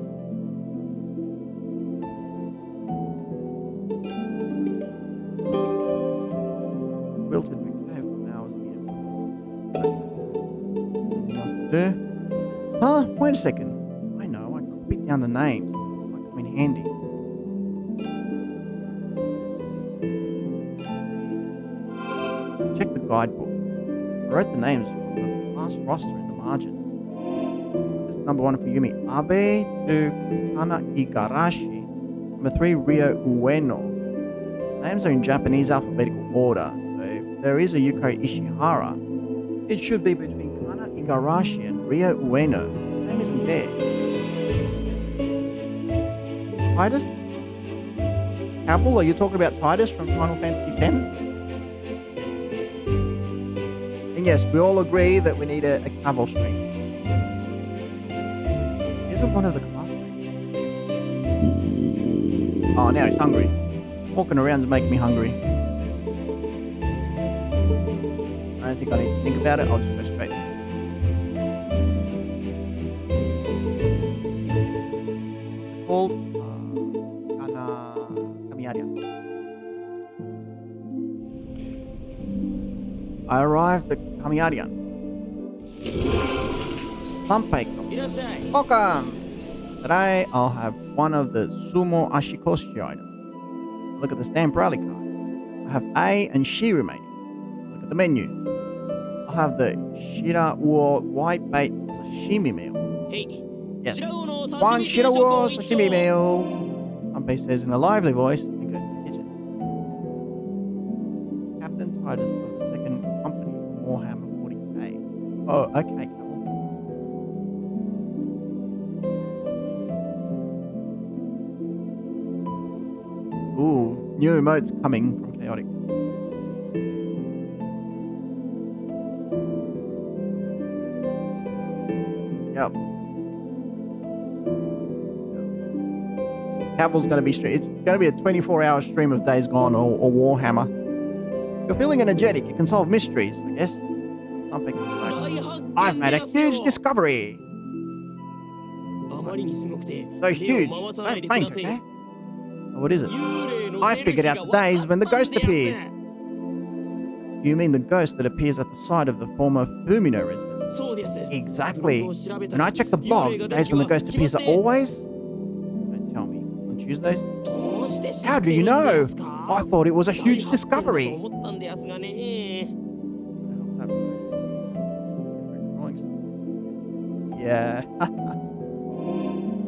S1: Wilted bouquet of flowers in the empty. Anything else to do? Huh? Wait a second. I know, I copied down the names. Might come in handy. Check the guidebook. I wrote the names from the class roster in the margins. This is number 1 for Yumi Abe to Kana Igarashi. Number 3, Ryo Ueno. Names are in Japanese alphabetical order, so if there is a Yukari Ishihara, it should be between Kana Igarashi and Ryo Ueno. The name isn't there. Titus? Apple, are you talking about Titus from Final Fantasy X? And yes, we all agree that we need a Cavill string. He isn't one of the classmates. Oh, now he's hungry. Walking around's making me hungry. I don't think I need to think about it. I'll just go straight. What's it called? Kamiaria. I arrived at Kamiyarian. Sanpai.
S4: いらっしゃい。
S1: Welcome! Today I'll have one of the sumo ashikoshi items. Look at the stamp rally card. I have A and Shi remaining. Look at the menu. I'll have the Shira Uo white bait sashimi meal.
S2: へい。
S1: Yes.
S2: 白魚の刺身
S1: One
S2: 定
S1: Shira
S2: 食
S1: Uo
S2: を一丁
S1: sashimi meal. Sanpei says in a lively voice and goes to the kitchen. Captain Titus of the second company from Warhammer 40k. Oh, okay, Campbell. Ooh, new emotes coming from Chaotic. Yep. Caval's going to be it's going to be a 24-hour stream of Days Gone or Warhammer. You're feeling energetic. You can solve mysteries, I guess. Something comes back.
S2: 大発見
S1: I've made a
S2: ですよ
S1: huge discovery.
S4: あまりにすごくて
S1: So
S4: 手を
S1: huge.
S4: 回さない
S1: Don't
S4: でくだ
S1: faint,
S4: さい
S1: okay? Oh, what is it?
S4: 幽霊の
S1: I
S4: 出る
S1: figured
S4: 日
S1: out
S4: が
S1: the
S4: 分か
S1: days when the
S4: った
S1: ghost
S4: んで
S1: appears.
S4: す
S1: You mean the ghost that appears at the site of the former Fumino residence?
S4: そうです
S1: Exactly.
S4: ブログを調べた
S1: When
S4: ら
S1: I check the
S4: 幽
S1: blog,
S4: 霊
S1: the
S4: が出
S1: days
S4: る
S1: when the
S4: 日は
S1: ghost
S4: 決まっ
S1: appears are
S4: て
S1: always? Don't tell me. On Tuesdays?
S4: どうして知
S1: How
S4: って
S1: do
S4: い
S1: you
S4: るん
S1: know?
S4: ですか
S1: I thought it was a
S4: 大
S1: huge
S4: 発見だと
S1: discovery.
S4: 思ったんですがね
S1: Yeah.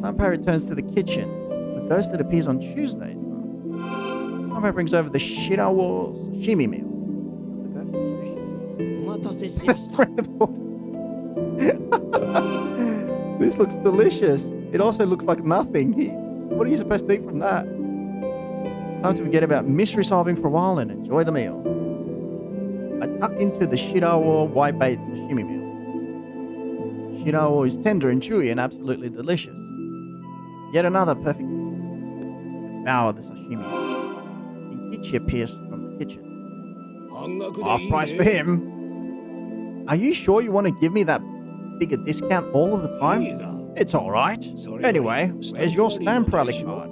S1: Sanpei returns to the kitchen. The ghost that appears on Tuesdays. Sanpei brings over the Shirawo sashimi meal. The ghost of sushi.
S4: お待たせしました
S1: Friend of thought. This looks delicious. It also looks like nothing. What are you supposed to eat from that? Time to forget about mystery solving for a while and enjoy the meal. I tuck into the Shirawo white bait sashimi meal. Shirawo is tender and chewy and absolutely delicious. Yet another perfect dish. Devour the sashimi. Inkichi appears from the kitchen.
S4: 半額で
S1: Half
S4: いい
S1: price for
S4: ね
S1: him. Are you sure you want to give me that bigger discount all of the
S4: いい
S1: time?
S4: が
S1: It's alright.
S4: それより
S1: Anyway,
S4: スタン
S1: where's
S4: プ
S1: your
S4: ラリー
S1: stamp
S4: の
S1: rally
S4: 電子は
S1: card?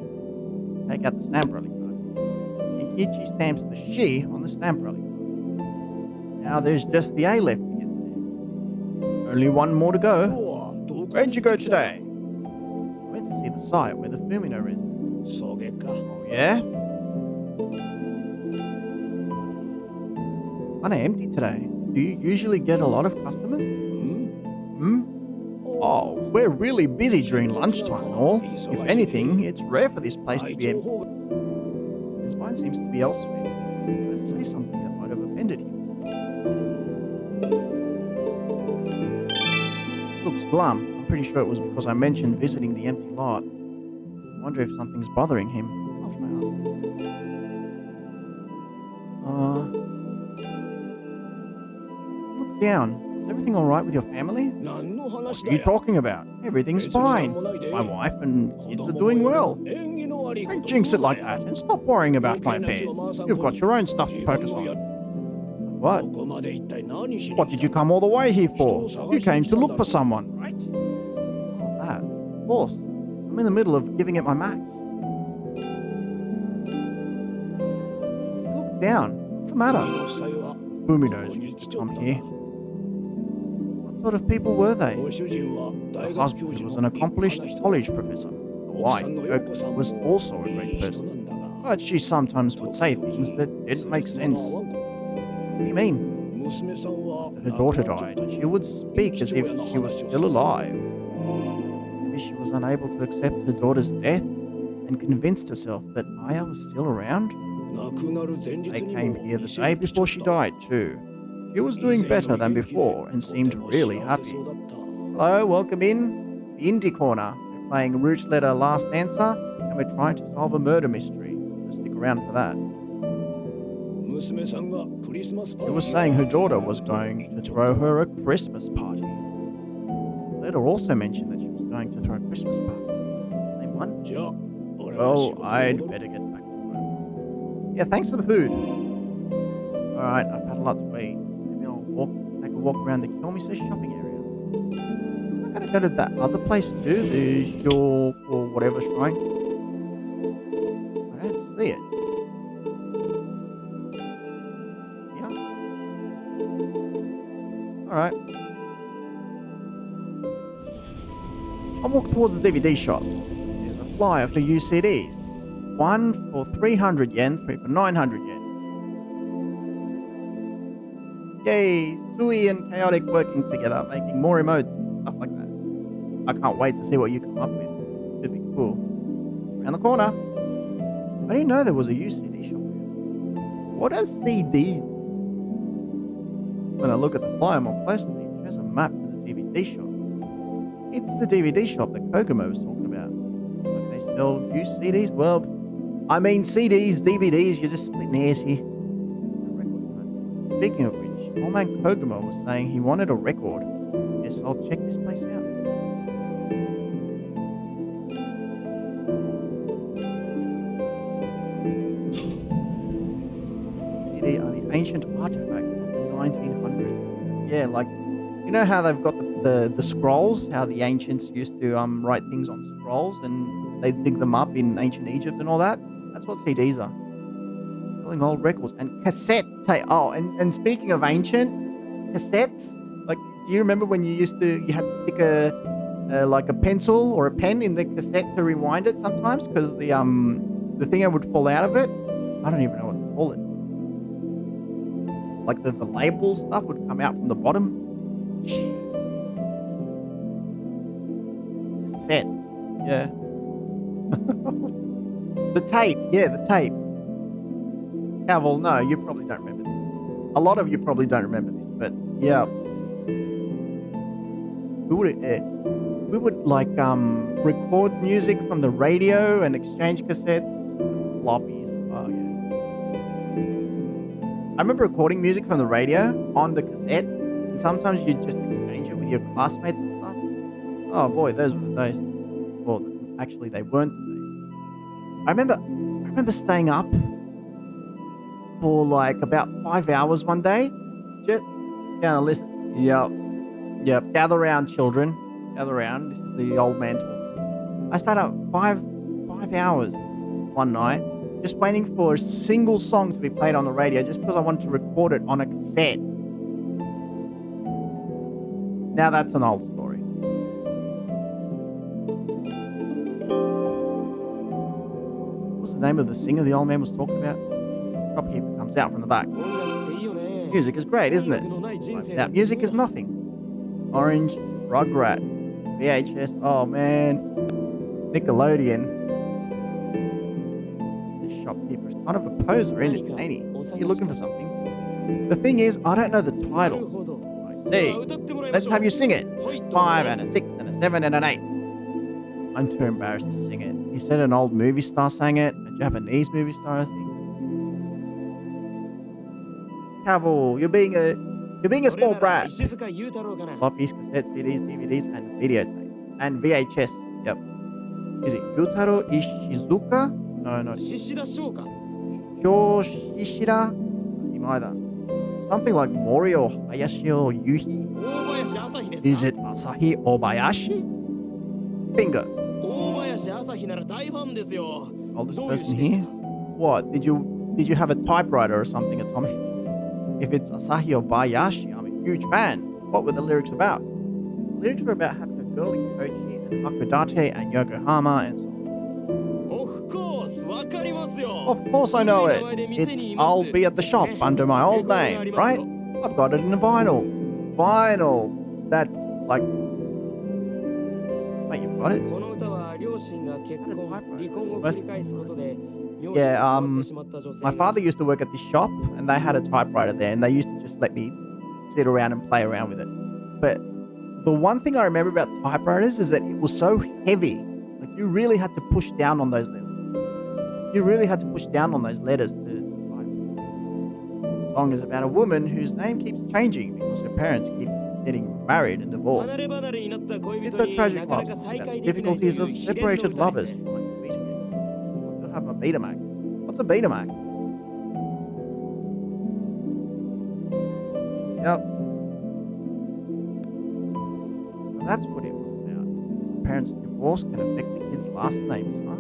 S1: Take out the stamp rally card. Inkichi stamps the she on the stamp rally card. Now there's just the A left to get stamped. Only one more to
S4: 今
S1: go.
S4: 日はどこ
S1: Where'd
S4: に
S1: you
S4: 行
S1: go
S4: ってきた
S1: today? I went to see the site where the Fumino residence.
S4: そげか
S1: Oh yeah? Kinda empty today. Do you usually get a lot of customers?
S4: うん
S1: Hmm? Oh, we're really busy during lunchtime and all. If anything, it's rare for this place to
S4: 体
S1: be
S4: 調
S1: empty.
S4: 法
S1: His mind seems to be elsewhere. Did I say something that might have offended him? Looks glum. I'm pretty sure it was because I mentioned visiting the empty lot. I wonder if something's bothering him. I'll try asking. Look down. Is everything alright with your family?
S4: 何の
S1: What
S4: 話
S1: are
S4: だ
S1: you
S4: よ
S1: talking about? Everything's
S4: 別になん
S1: fine.
S4: もないで
S1: My wife and
S4: 子
S1: kids are
S4: 供
S1: doing
S4: も
S1: well.
S4: 縁起の悪いこと
S1: Don't jinx it like that and stop worrying about my
S4: 余計な気
S1: affairs.
S4: を回さん
S1: You've
S4: と
S1: got your own stuff to
S4: 自
S1: focus
S4: 分のや
S1: on.
S4: ど
S1: What?
S4: こまで一体何しに
S1: What
S4: 来
S1: did
S4: た
S1: you come all the way here for?
S4: Still
S1: You came to
S4: savage
S1: look for
S4: standard.
S1: someone, right? Oh, that. Of course. I'm in the middle of giving it my max. Look down. What's the
S4: 君
S1: matter?
S4: の夫妻は
S1: Fumino's
S4: ここに
S1: used
S4: 来
S1: to
S4: ちょっ
S1: come
S4: た
S1: here.
S4: な
S1: What sort of people were they?
S4: ご主人は
S1: The
S4: 大学
S1: husband
S4: 教
S1: was
S4: 授
S1: an
S4: の立派
S1: accomplished
S4: な人
S1: college professor. The
S4: 奥
S1: wife
S4: さんの
S1: Yoko
S4: 陽子さん
S1: was
S4: も
S1: also a
S4: い
S1: great
S4: い人
S1: person.
S4: なんだが
S1: But she sometimes would say things that didn't make sense. What do you mean?
S4: 娘さんは
S1: Her daughter died. She would speak as if she was still alive. Maybe she was unable to accept her daughter's death and convinced herself that Aya was still around.
S4: 亡くなる前日
S1: They
S4: に
S1: came
S4: も
S1: here the
S4: 店
S1: day
S4: に来ちゃ
S1: before
S4: っ
S1: she
S4: た
S1: died, too. She was doing better than before and seemed really happy. Hello, welcome in. The Indie Corner. We're playing Root Letter Last Answer, and we're trying to solve a murder mystery. So stick around for that.
S4: 娘さんがクリスマスパー
S1: She
S4: ティー
S1: was saying her daughter was going to throw her a Christmas party. The letter also mentioned that she was going to throw a Christmas party. Was it the same one?
S4: じゃあ俺は仕
S1: Well,
S4: 事に
S1: I'd
S4: 戻る
S1: better get back to work. Yeah, thanks for the food. Alright, I've had a lot to eat. Maybe I'll take a walk around the Kilmise shopping area. I'm gonna go to that other place too, the Shul or whatever shrine. I don't see it. Yeah. Alright. I walk towards the DVD shop. There's a flyer for used CDs. 1 for 300 yen, 3 for 900 yen. Yay! Sui and Chaotic working together, making more emotes and stuff like that. I can't wait to see what you come up with. Should be cool. Around the corner. I didn't know there was a used CD shop here. What are CDs? When I look at the flyer more closely, it shows a map to the DVD shop. It's the DVD shop that Kogumo was talking about. Looks like they sell used CDs. Well, I mean CDs, DVDs, you're just splitting hairs here. Speaking of which, old man Kogumo was saying he wanted a record. Guess I'll check this place out. CD are the ancient artifact of the 1900s. Yeah, like, you know how they've got the scrolls, how the ancients used to write things on scrolls and they dig them up in ancient Egypt and all that? That's what CDs are. Selling old records and cassette tape. Oh, and speaking of ancient cassettes, like, do you remember when you had to stick a pencil or a pen in the cassette to rewind it sometimes because the thing would fall out of it? I don't even know what to call it. Like the label stuff would come out from the bottom. Cassettes, yeah. The tape, yeah, the tape. Yeah, well, no, you probably don't remember this. A lot of you probably don't remember this, but yeah. We would like record music from the radio and exchange cassettes, floppies. Oh yeah. I remember recording music from the radio on the cassette, and sometimes you'd just exchange it with your classmates and stuff. Oh boy, those were the days. Well, actually, they weren't the days. I remember staying up for like about 5 hours one day. Just sit down and listen. Yep. Gather round, children. Gather round. This is the old man talking. I stayed up five hours one night, just waiting for a single song to be played on the radio, just because I wanted to record it on a cassette. Now that's an old story. What was the name of the singer the old man was talking about? Shopkeeper comes out from the back. Music is great, isn't it? Without music is nothing. Orange, Rugrat, VHS, oh man, Nickelodeon. This shopkeeper is kind of a poser, ain't he? You're looking for something. The thing is, I don't know the title. I see. Let's have you sing it. 5 and a 6 and a 7 and an 8. I'm too embarrassed to sing it. He said an old movie star sang it, a Japanese movie star, I think. Cavill, you're being a small brat. Floppies, cassettes, CDs, DVDs, and videotape. And VHS. Yep. Is it Yutaro Ishizuka? No. Shishida? Him either. Something like Mori or Hayashi or Yuhi. Is it Asahi Obayashi? Bingo. Oldest person here? What? Did you have a typewriter or something, Atomi? If it's Asahi Obayashi, I'm a huge fan. What were the lyrics about? The lyrics were about having a girl in Kochi and Hakodate and Yokohama and so on. Of course I know it. It's I'll be at the shop under my old name, right? I've got it in a vinyl. Vinyl. That's like... Wait, you've got it? Yeah, my father used to work at this shop and they had a typewriter there and they used to just let me sit around and play around with it. But the one thing I remember about typewriters is that it was so heavy. Like you really had to push down on those letters. You really had to push down on those letters to type. The song is about a woman whose name keeps changing because her parents keep getting married and divorced. It's a tragic love song about the difficulties of separated lovers trying to meet again. I still have my Betamax. What's a Betamax? Yep. So that's what it was about. Because a parent's divorce can affect the kids' last names, huh?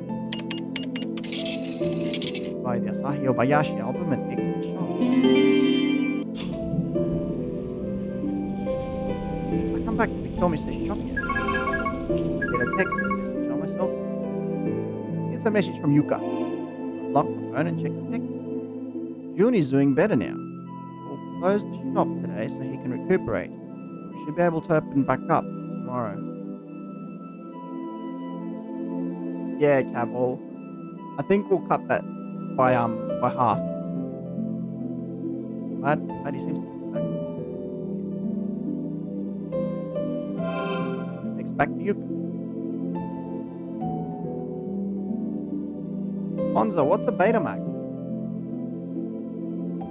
S1: Buy the Asahi Obayashi album and exit the shop. come back to the kill me says shop yet. Get a text message on myself. It's a message from Yuka. Lock my phone and check the text. Juni's doing better now. We'll close the shop today so he can recuperate. We should be able to open back up tomorrow. Yeah, Cavill. I think we'll cut that by half. Glad he seems to be back. Text back to Yuka. Monza, what's a Betamax?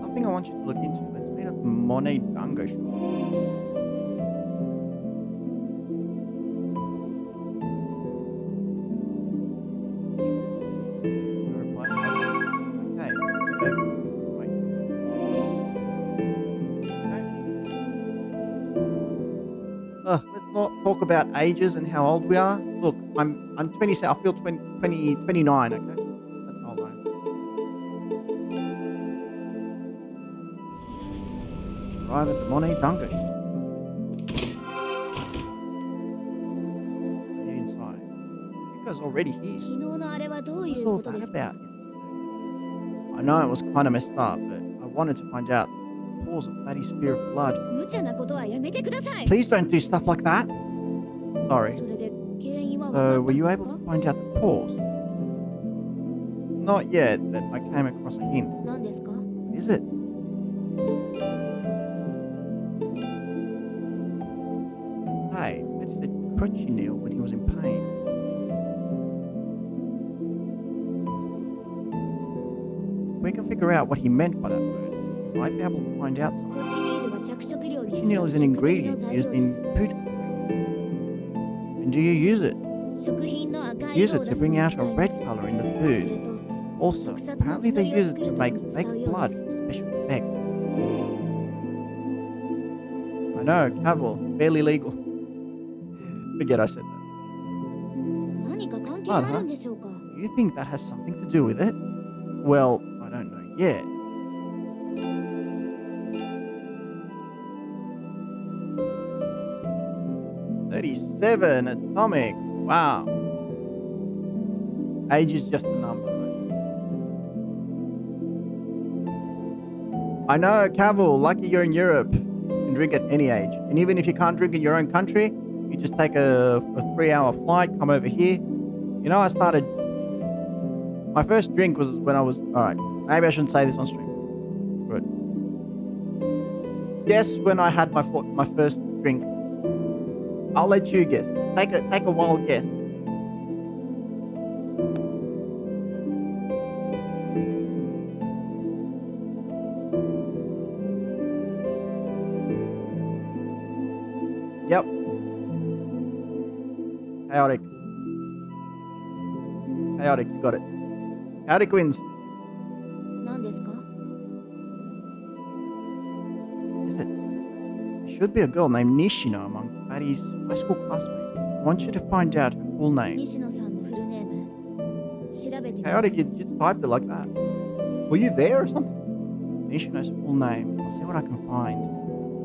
S1: Something I want you to look into. Let's meet at the Monet Dango shop. Okay. Wait. Okay. Let's not talk about ages and how old we are. Look, I'm 27. I feel 29. Okay. Arrive at the Monet Dango shop. Get inside. Yuka's already here.
S2: 昨日のあれはどうい
S1: What's
S2: う
S1: all
S2: ことで
S1: that
S2: すか
S1: about yesterday? I know it was kind of messed up, but I wanted to find out the cause of Fatty's fear of blood.
S2: 無茶なことはやめてください
S1: Please don't do stuff like that.
S2: そ
S1: Sorry.
S2: れで原因は
S1: So,
S2: 分
S1: were you
S2: か
S1: able
S2: ったん
S1: to
S2: ですか
S1: find out the cause? Not yet, but I came across a hint.
S2: 何ですか
S1: What is it? Hey, Fatty said crutchinil when he was in pain. If we can figure out what he meant by that word, we might be able to find out
S2: コ
S1: something.
S2: チニールは着色料に使
S1: Crutchinil
S2: う
S1: is an
S2: 食品の
S1: ingredient
S2: 材
S1: used
S2: 料
S1: in
S2: で
S1: food coloring. And do you use it?
S2: す食品の赤い
S1: Use
S2: 色を
S1: it
S2: 出
S1: to
S2: すの
S1: bring
S2: に
S1: out
S2: 使
S1: a
S2: いま
S1: red
S2: す
S1: color in the
S2: それ
S1: food.
S2: と
S1: Also,
S2: 特撮の
S1: apparently
S2: 血
S1: they
S2: の色を
S1: use
S2: 作
S1: it
S2: る
S1: to
S2: 時
S1: make
S2: に使
S1: fake
S2: うよう
S1: blood
S2: で
S1: for
S2: す
S1: special effects. I know, Cavill, barely legal. Forget I said that.
S2: 何か関係があるんでしょうか
S1: Do you think that has something to do with it? Well, I don't know yet. $37 atomic. Wow. Age is just a number, right? I know, Cavill, lucky you're in Europe. You can drink at any age. And even if you can't drink in your own country, you just take a 3-hour flight, come over here. You know, my first drink was when I was, alright, maybe I shouldn't say this on stream. Good. Guess when I had my first drink. I'll let you guess. Take a wild guess. Yep. Chaotic. Chaotic, you got it. Chaotic wins.
S2: 何ですか
S1: Is it? There should be a girl named Nishino among Fatty's high school classmates. I want you to find out her full name.
S2: 西野さんのフルネーム調べてみます
S1: Chaotic, you just typed it like that. Were you there or something? Nishino's full name. I'll see what I can find.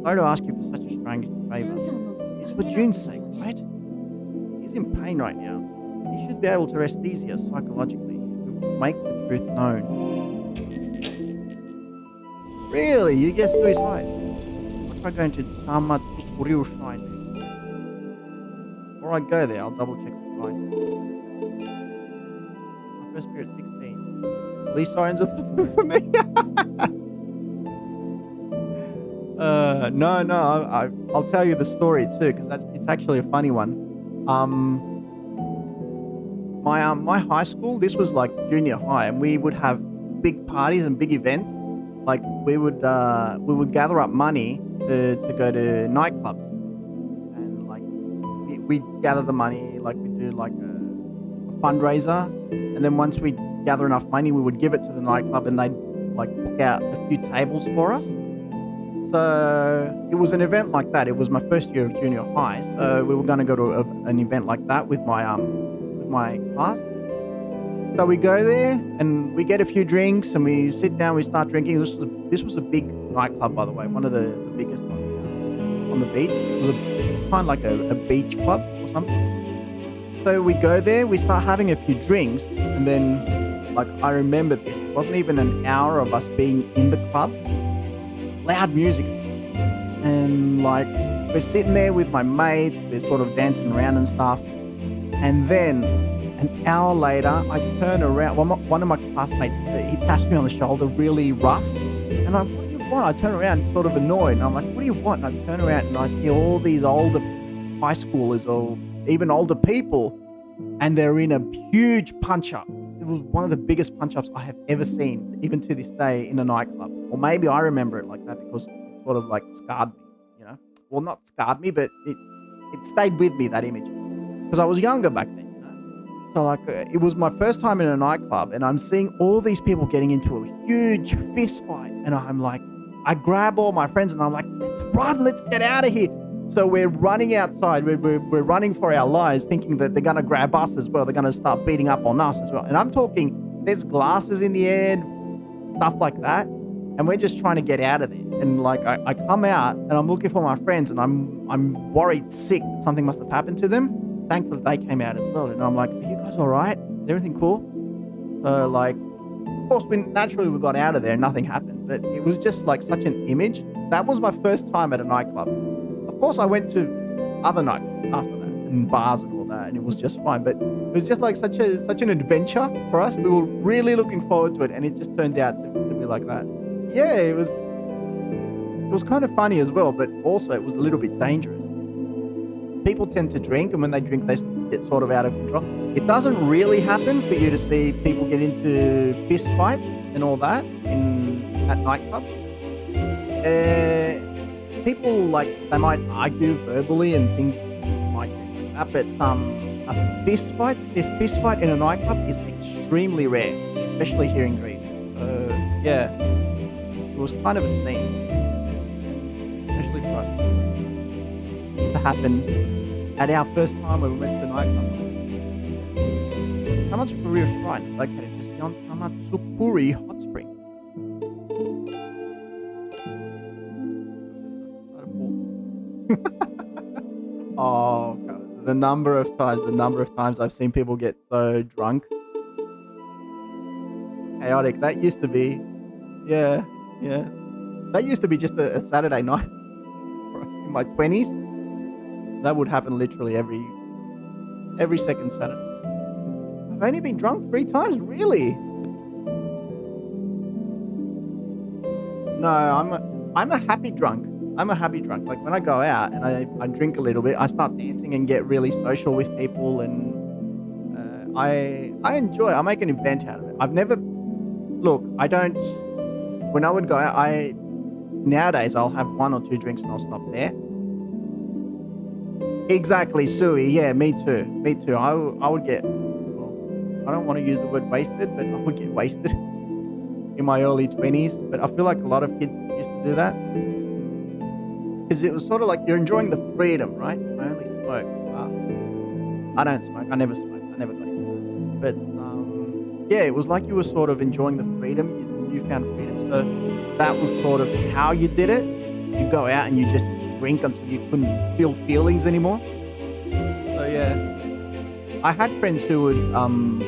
S1: Sorry to ask you for such a strange
S2: ジュ
S1: favor.
S2: ンさんの
S1: It's
S2: た
S1: for
S2: めなんで
S1: June's
S2: すよ
S1: sake,
S2: ね
S1: right? He's in pain right now. He should be able to rest easier psychologically if we make the truth known. Really? You guessed who he's height? I'll try going to Tamatsukuriu Shrine. Before I go there, I'll double check the guide. My first beer at 16. These sirens are for me. No, I'll tell you the story too, because it's actually a funny one. My high school, this was like junior high, and we would have big parties and big events. Like we would gather up money to go to nightclubs, and like we gather the money, like we do like a fundraiser, and then once we gather enough money, we would give it to the nightclub, and they'd like book out a few tables for us. So it was an event like that. It was my first year of junior high, so we were going to go to an event like that with my class. So we go there and we get a few drinks and we sit down. We start drinking. This was a big nightclub, by the way, one of the biggest on on the beach. It was kind of like a beach club or something. So we go there, we start having a few drinks, and then, like, I remember this. It wasn't even an hour of us being in the club. Loud music and stuff. And, like, we're sitting there with my mates, we're sort of dancing around and stuff. And then, an hour later, I turn around. One of my classmates, he taps me on the shoulder really rough. And I'm, what do you want? I turn around sort of annoyed. And I'm like, what do you want? And I turn around and I see all these older high schoolers or even older people. And they're in a huge punch-up. It was one of the biggest punch-ups I have ever seen, even to this day, in a nightclub. Or maybe I remember it like that because it sort of like scarred me, you know? Well, not scarred me, but it stayed with me, that image. Because I was younger back then, you know? So, like, it was my first time in a nightclub, and I'm seeing all these people getting into a huge fist fight. And I'm like, I grab all my friends, and I'm like, let's run, let's get out of here. So we're running outside. We're running for our lives, thinking that they're going to grab us as well. They're going to start beating up on us as well. And I'm talking, there's glasses in the air, stuff like that. And we're just trying to get out of there. And, like, I come out, and I'm looking for my friends, and I'm worried sick that something must have happened to them. Thankfully, they came out as well. And I'm like, are you guys all right? Is everything cool? So, like, of course, we got out of there and nothing happened. But it was just, like, such an image. That was my first time at a nightclub. Of course, I went to other nights after that and bars and all that, and it was just fine. But it was just like such an adventure for us. We were really looking forward to it, and it just turned out to be like that. Yeah, it was kind of funny as well, but also it was a little bit dangerous. People tend to drink, and when they drink, they get sort of out of control. It doesn't really happen for you to see people get into fist fights and all that at nightclubs. People, like, they might argue verbally and things might get like that, but a fist fight, to see a fist fight in a nightclub is extremely rare, especially here in Greece. So, yeah, it was kind of a scene, especially for us to happen at our first time when we went to the nightclub. Tamatsukuri Shrine is located just beyond Tamatsukuri Hot Springs. Oh, God. The number of times I've seen people get so drunk. Chaotic. That used to be, yeah. That used to be just a Saturday night in my 20s. That would happen literally every second Saturday. I've only been drunk 3 times, really? No, I'm a happy drunk. I'm a happy drunk. Like, when I go out and I drink a little bit, I start dancing and get really social with people, and I enjoy it. I make an event out of it. When I would go out, nowadays I'll have 1 or 2 drinks and I'll stop there. Exactly, Sui. Yeah, me too. I would get, well, I don't want to use the word wasted, but I would get wasted in my early 20s. But I feel like a lot of kids used to do that. Because it was sort of like you're enjoying the freedom, right? I only smoke. I don't smoke. I never smoked. I never got into it. But yeah, it was like you were sort of enjoying the freedom, the newfound freedom. So that was sort of how you did it. You go out and you just drink until you couldn't feel feelings anymore. So yeah, I had friends who would,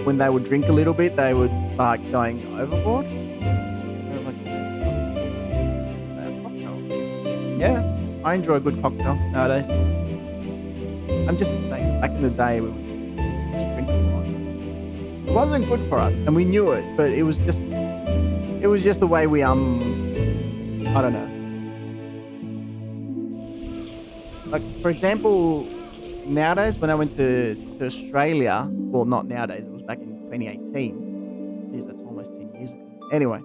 S1: when they would drink a little bit, they would start going overboard. Yeah. I enjoy a good cocktail nowadays. I'm just saying, back in the day, we would just drink a lot. It wasn't good for us, and we knew it, but it was just the way we, I don't know. Like, for example, nowadays, when I went to Australia, well, not nowadays, it was back in 2018. Jeez, that's almost 10 years ago. Anyway.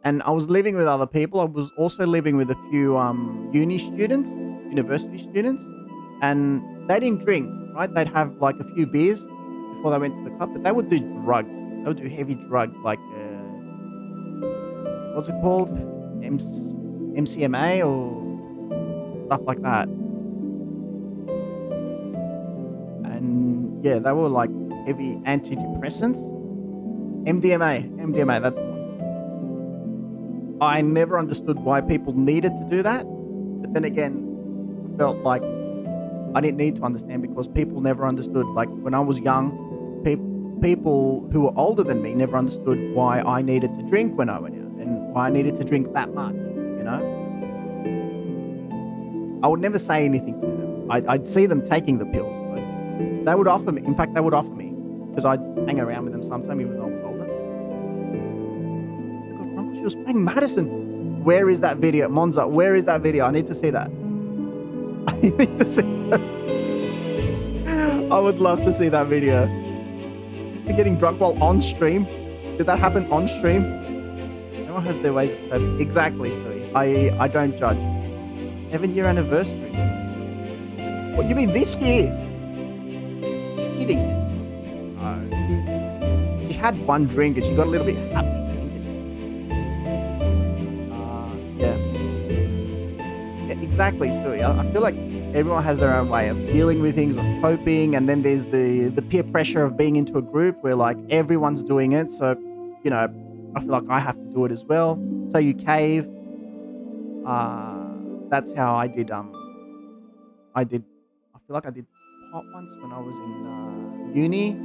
S1: And I was living with other people. I was also living with a few university students, and they didn't drink, right? They'd have like a few beers before they went to the club, but they would do drugs. They would do heavy drugs like, what's it called? MCMA or stuff like that. And yeah, they were like heavy antidepressants. MDMA, that's the one. I never understood why people needed to do that. But then again, felt like I didn't need to understand because people never understood. Like when I was young, people who were older than me never understood why I needed to drink when I went out and why I needed to drink that much, you know? I would never say anything to them. I'd see them taking the pills. They would offer me, in fact, they would offer me because I'd hang around with them sometime even though I was older. I got drunk. She was playing Madison. Where is that video? Monza, where is that video? I need to see that. I need to see that. I would love to see that video. Is he getting drunk while on stream? Did that happen on stream? Everyone has their ways of coping. Exactly, Sui. I don't judge. 7-year anniversary. What, you mean this year? She didn't get she had one drink and she got a little bit happy. Yeah. Yeah, exactly, Sui. I feel like everyone has their own way of dealing with things, of coping, and then there's the peer pressure of being into a group where like everyone's doing it. So, you know, I feel like I have to do it as well. So you cave. That's how I did. I feel like I did pot once when I was in uni.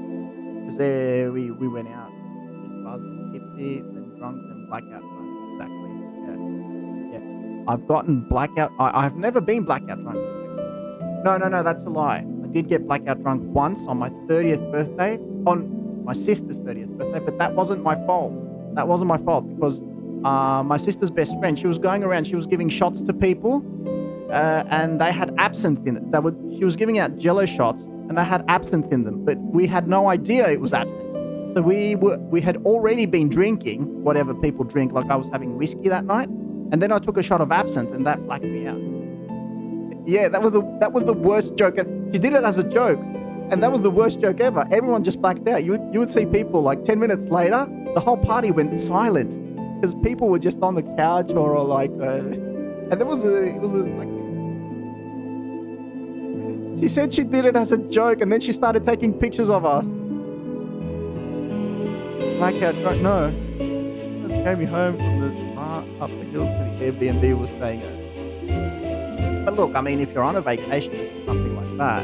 S1: Because we went out, just buzzed and tipsy, then drunk, then blackout drunk. Exactly. Yeah. I've gotten blackout. I've never been blackout drunk. No, that's a lie. I did get blackout drunk once on my 30th birthday, on my sister's 30th birthday, but that wasn't my fault. That wasn't my fault because my sister's best friend, she was going around, she was giving shots to people, and they had absinthe in it. She was giving out Jello shots, and they had absinthe in them, but we had no idea it was absinthe. So we had already been drinking whatever people drink, like I was having whiskey that night, and then I took a shot of absinthe, and that blacked me out. Yeah, that was the worst joke. She did it as a joke, and that was the worst joke ever. Everyone just blacked out. You would see people like 10 minutes later, the whole party went silent because people were just on the couch or like, and it was like. She said she did it as a joke, and then she started taking pictures of us. Blackout drunk. No, she just carried me home from the bar up the hill to the Airbnb we were staying at. But look, I mean, if you're on a vacation or something like that,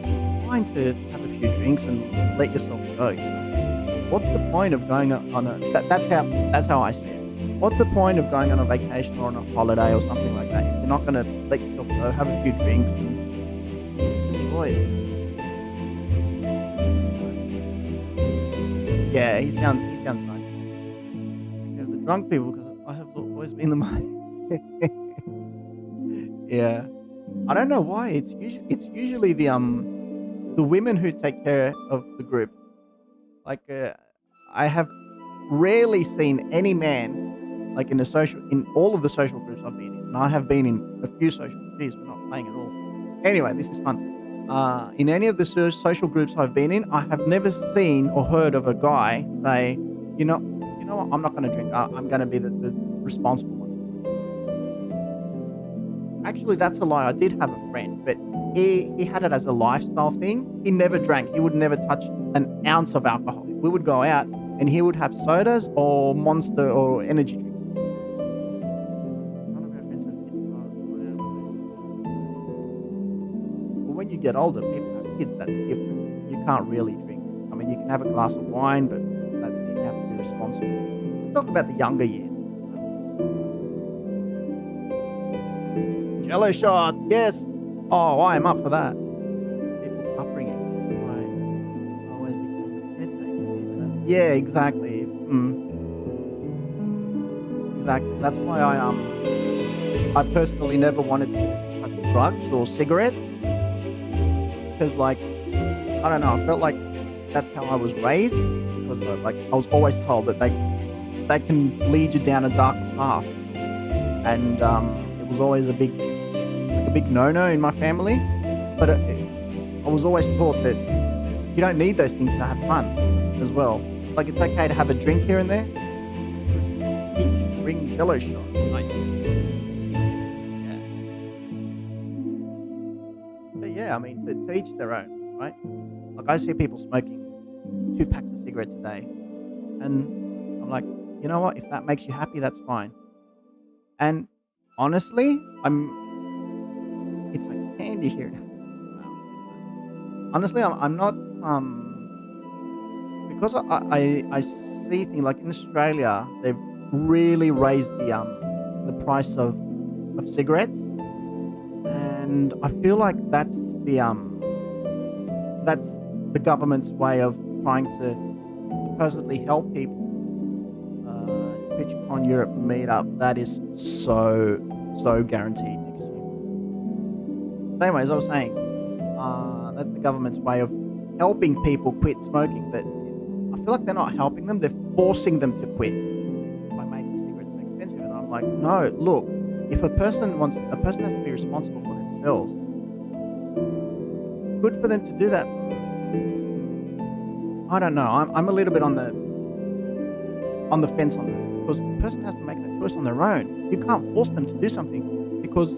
S1: it's fine to have a few drinks and let yourself go. You know? What's the point of going on a? That's how I see it. What's the point of going on a vacation or on a holiday or something like that if you're not going to let yourself go, have a few drinks and just enjoy it? Yeah, he sounds nice. Yeah, the drunk people, because I have always been the one. Yeah, I don't know why. It's usually the women who take care of the group. Like I have rarely seen any man like in all of the social groups I've been in, and I have been in a few social. Geez, we're not playing at all. Anyway, this is fun. In any of the social groups I've been in, I have never seen or heard of a guy say, you know what, I'm not going to drink. I'm going to be the responsible one. Actually, that's a lie. I did have a friend, but he had it as a lifestyle thing. He never drank. He would never touch an ounce of alcohol. We would go out and he would have sodas or Monster or energy drinks. None of our friends have kids. But when you get older, people have kids. That's different. You can't really drink. I mean, you can have a glass of wine, but that's it. You have to be responsible. I'm talking about the younger years. Jello shots, yes. Oh, I am up for that. People's upbringing. I always became a caretaker. Yeah, exactly. Exactly. That's why I personally never wanted to touch drugs or cigarettes. Because, like, I don't know, I felt like that's how I was raised. Because, like, I was always told that they can lead you down a dark path. And it was always a big no-no in my family, but I was always taught that you don't need those things to have fun as well. Like, it's okay to have a drink here and there. Each ring Jello shot. Nice. Yeah. But yeah, I mean, to each their own, right? Like, I see people smoking 2 packs of cigarettes a day, and I'm like, you know what? If that makes you happy, that's fine. And honestly, it's a candy here. Wow. Honestly, I'm not because I see things like in Australia they've really raised the price of cigarettes, and I feel like that's the government's way of trying to supposedly help people. TwitchCon Europe meetup, that is so guaranteed next year. So anyway, as I was saying, that's the government's way of helping people quit smoking, but I feel like they're not helping them, they're forcing them to quit by making cigarettes so expensive. And I'm like, no, look, if a person has to be responsible for themselves. Good for them to do that. I don't know. I'm a little bit on the fence on that, because the person has to make that choice on their own. You can't force them to do something, because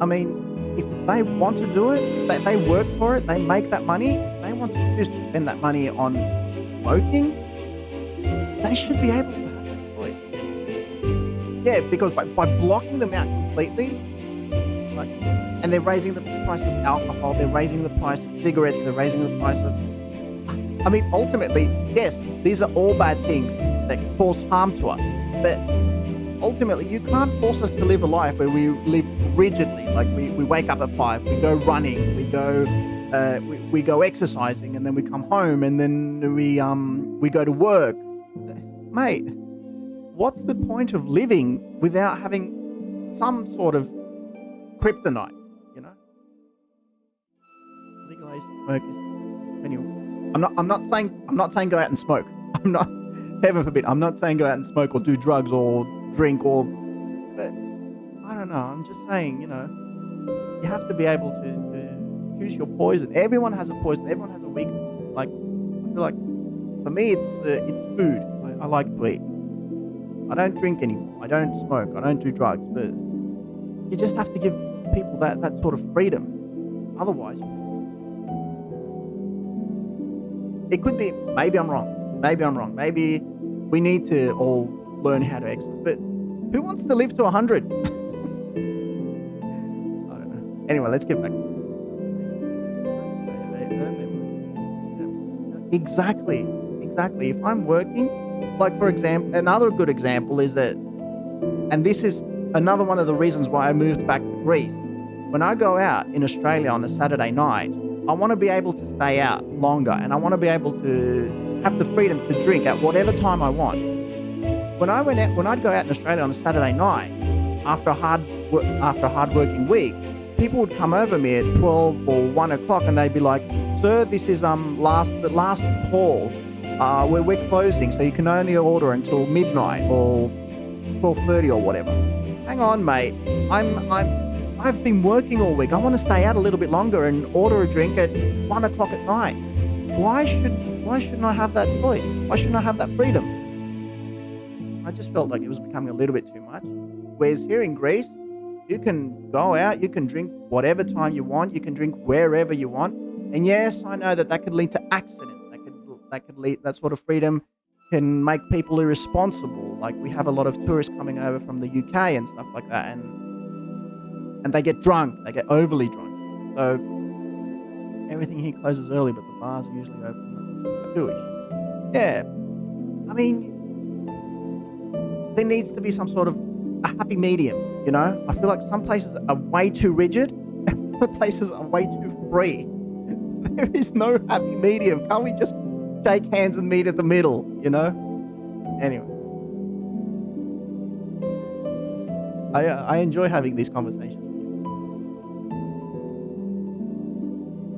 S1: I mean, if they want to do it, they work for it, they make that money. If they want to choose to spend that money on smoking, they should be able to have that choice. Yeah, because by blocking them out completely, like, and they're raising the price of alcohol, they're raising the price of cigarettes, they're raising the price of... I mean, ultimately, yes, these are all bad things that cause harm to us, but ultimately, you can't force us to live a life where we live rigidly. Like we wake up at 5, we go running, we go exercising, and then we come home, and then we go to work. Mate, what's the point of living without having some sort of kryptonite? You know, legalized smoke is anyway. I'm not saying go out and smoke. I'm not, heaven forbid, I'm not saying go out and smoke or do drugs or drink or, but I don't know. I'm just saying, you know, you have to be able to choose your poison. Everyone has a poison. Everyone has a weakness. Like, I feel like for me, it's food. I like to eat. I don't drink anymore. I don't smoke. I don't do drugs. But you just have to give people that sort of freedom. Otherwise, it could be. Maybe I'm wrong. Maybe we need to all learn how to exercise. But who wants to live to 100? I don't know. Anyway, let's get back to it. Exactly. If I'm working, like for example, another good example is that, and this is another one of the reasons why I moved back to Greece. When I go out in Australia on a Saturday night, I want to be able to stay out longer, and I want to be able to have the freedom to drink at whatever time I want. When I'd go out in Australia on a Saturday night after a hard working week, people would come over me at 12 or 1 o'clock, and they'd be like, "Sir, this is the last call. We're closing, so you can only order until midnight or 12:30 or whatever." Hang on, mate. I've been working all week. I want to stay out a little bit longer and order a drink at 1 o'clock at night. Why shouldn't I have that choice? Why shouldn't I have that freedom? I just felt like it was becoming a little bit too much. Whereas here in Greece, you can go out, you can drink whatever time you want, you can drink wherever you want. And yes, I know that could lead to accidents. That sort of freedom can make people irresponsible. Like we have a lot of tourists coming over from the UK and stuff like that, and they get drunk, they get overly drunk. So everything here closes early, but the bars are usually open until 2ish. Yeah, I mean, there needs to be some sort of a happy medium, you know? I feel like some places are way too rigid and other places are way too free. There is no happy medium. Can't we just shake hands and meet at the middle, you know? Anyway. I enjoy having these conversations with you.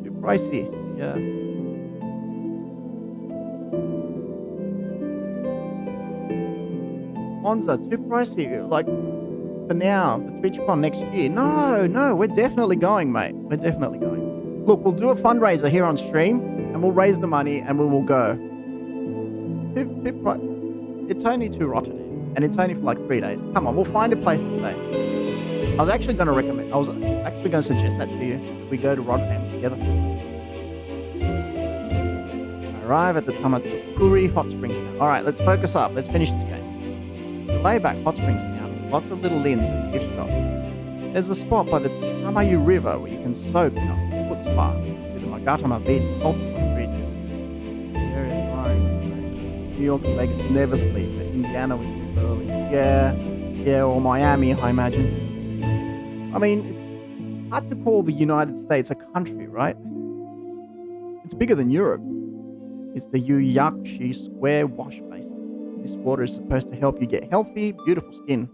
S1: Too pricey, yeah. Monza, too pricey. Like, for now, for TwitchCon next year. No, we're definitely going, mate. We're definitely going. Look, we'll do a fundraiser here on stream, and we'll raise the money, and we will go. It's only to Rotterdam, and it's only for like 3 days. Come on, we'll find a place to stay. I was actually going to suggest that to you. We go to Rotterdam together. Arrive at the Tamatsukuri Hot Springs town. All right, let's focus up. Let's finish this game. The layback Hot Springs town with lots of little inns and gift shops. There's a spot by the Tamayu River where you can soak in a foot spa. It's the Magatama Beach sculptures on the bridge. Very admiring. New York and Vegas never sleep, but Indiana we sleep early. Yeah, or Miami, I imagine. I mean, it's hard to call the United States a country, right? It's bigger than Europe. It's the Yuyakshi Square Wash Basin. This water is supposed to help you get healthy, beautiful skin.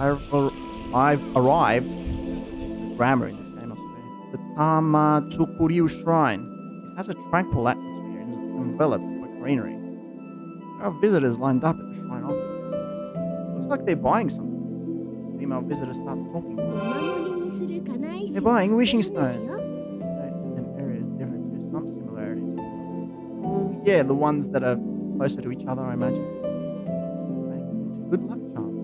S1: I've arrived, the grammar in this game, I swear, the Tamatsukuriu Shrine. It has a tranquil atmosphere and is enveloped by greenery. There are visitors lined up at the shrine office. Looks like they're buying something. The female visitor starts talking to them. They're buying wishing stone. State and area is different too. Some similarities. Oh, yeah, the ones that are closer to each other, I imagine. Make into good luck charms.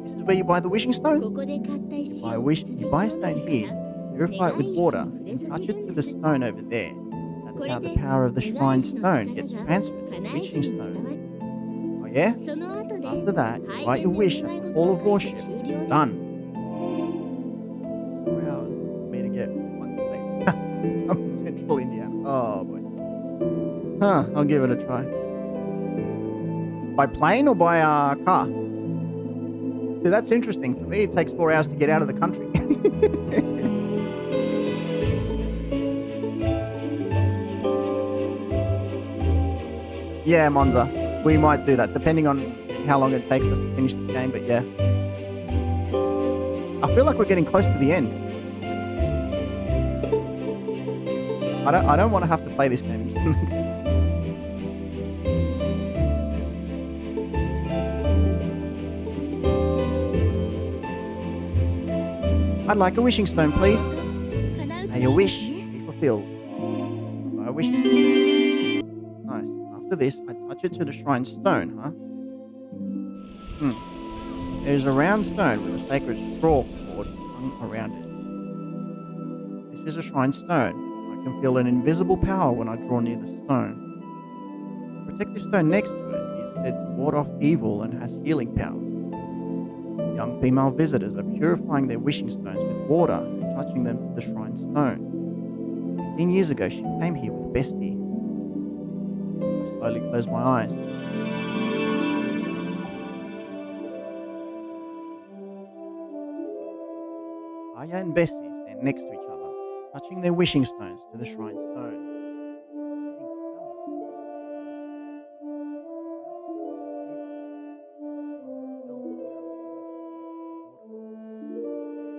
S1: This is where you buy the wishing stones. You buy a stone here, purify it with water, and touch it to the stone over there. That's how the power of the shrine stone gets transferred to the wishing stone. Oh yeah? After that, you write your wish at the hall of worship. You're done. 4 hours for me to get one state. I'm in central Indiana. Oh boy. I'll give it a try. By plane or by car? See, that's interesting. For me, it takes 4 hours to get out of the country. Yeah, Monza. We might do that, depending on how long it takes us to finish this game, but yeah. I feel like we're getting close to the end. I don't want to have to play this game again. I'd like a wishing stone, please. May your wish be fulfilled. I wish. Nice. After this, I touch it to the shrine stone, huh? There's a round stone with a sacred straw cord hung around it. This is a shrine stone. I can feel an invisible power when I draw near the stone. The protective stone next to it is said to ward off evil and has healing powers. Young female visitors are purifying their wishing stones with water and touching them to the shrine stone. 15 years ago, she came here with Bestie. I slowly close my eyes. Aya and Bessie stand next to each other, touching their wishing stones to the shrine stone.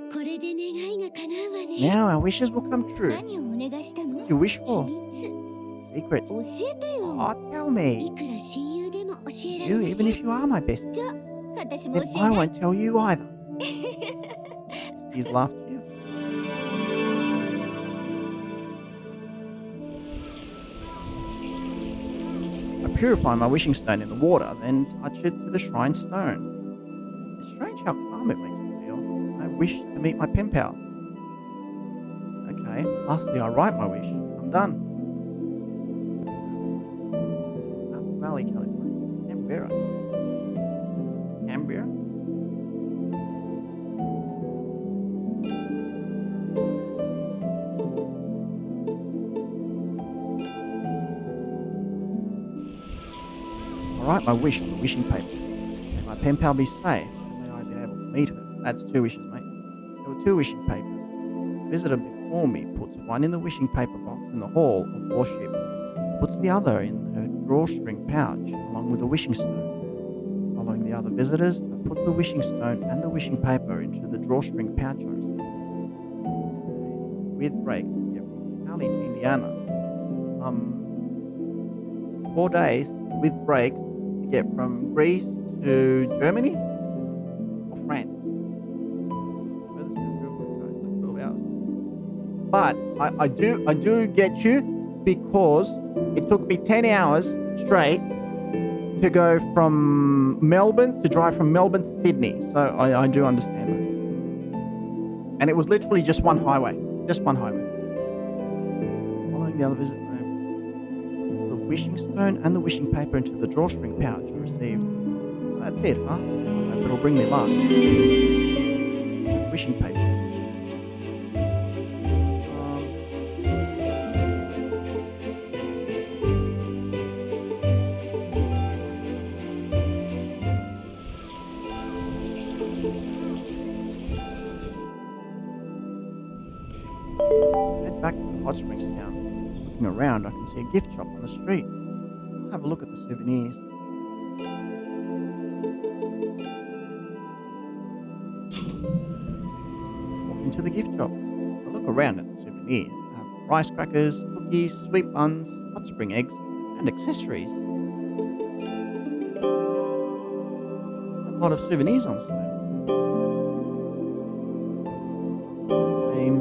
S2: これで願いが叶うわね。
S1: Now our wishes will come true.
S2: 何をお願いしたの？
S1: What do you wish for?
S2: 秘密。
S1: Secret.
S2: 教えてよ。
S1: Oh, tell me.
S2: いくら親友でも教えられ
S1: You,
S2: ませ
S1: even
S2: ん。
S1: if you are my bestie.
S2: じゃあ、私も
S1: Then
S2: 教え
S1: I
S2: ない。
S1: won't tell you either. Bessie's laughed cheerfully. I purify my wishing stone in the water, then touch it to the shrine stone. It's strange how calm it makes me feel. I wish to meet my pen pal. Okay, lastly I write my wish. I'm done. Apple Valley, California. Canberra. Canberra? I write my wish on the wishing paper. May my pen pal be safe, and may I be able to meet her. That's 2 wishes, mate. There were 2 wishing papers. The visitor before me puts one in the wishing paper box in the hall of worship, puts the other in her drawstring pouch, along with the wishing stone. Following the other visitors, I put the wishing stone and the wishing paper into the drawstring pouch I received. With breaks to get from Cali to Indiana. 4 days with breaks to get from Greece to Germany or France. Furthest bit of railroad goes like 12 hours. But I do get you, because it took me 10 hours straight to go from Melbourne, to drive from Melbourne to Sydney. So I do understand that. And it was literally just one highway. Just one highway. Following the other visit, the wishing stone and the wishing paper into the drawstring pouch I received. Well, that's it, huh? I hope it'll bring me luck. Wishing paper. Head back to the hot springs town. Looking around, I can see a gift shop on the street. I'll have a look at the souvenirs. Walk into the gift shop. I look around at the souvenirs. They have rice crackers, cookies, sweet buns, hot spring eggs, and accessories. A lot of souvenirs on sale. Same.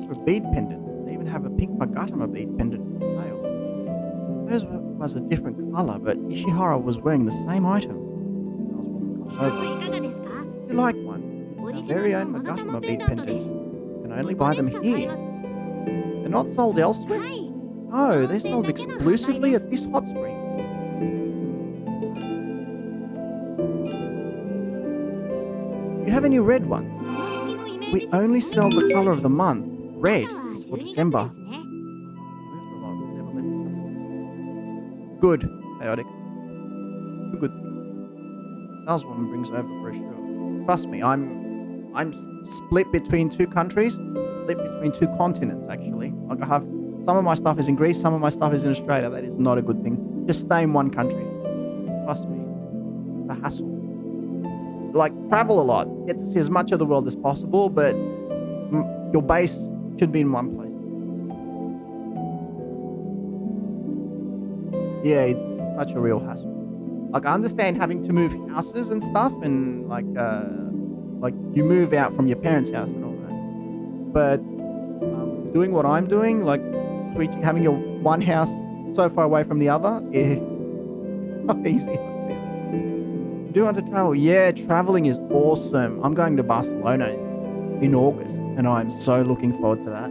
S1: For bead pendants, they even have a pink Magatama bead pendant for sale. Hers was a different color, but Ishihara was wearing the same item. Do you like one? It's our very own Magatama bead pendant. You can only buy them here. They're not sold elsewhere? No, they're sold exclusively at this hot spring. Do you have any red ones? We only sell the color of the month. Red is for December. Good, chaotic. Good. Saleswoman brings over a brochure. Trust me, I'm split between two countries, split between two continents actually. Like I have some of my stuff is in Greece, some of my stuff is in Australia. That is not a good thing. Just stay in one country. Trust me. It's a hassle. Like, travel a lot. Get to see as much of the world as possible, but your base should be in one place. Yeah, it's such a real hassle. Like, I understand having to move houses and stuff, and like you move out from your parents' house and all that. But doing what I'm doing, like switching, having your one house so far away from the other, is not easy. Do you want to travel? Yeah, traveling is awesome. I'm going to Barcelona in August, and I'm so looking forward to that.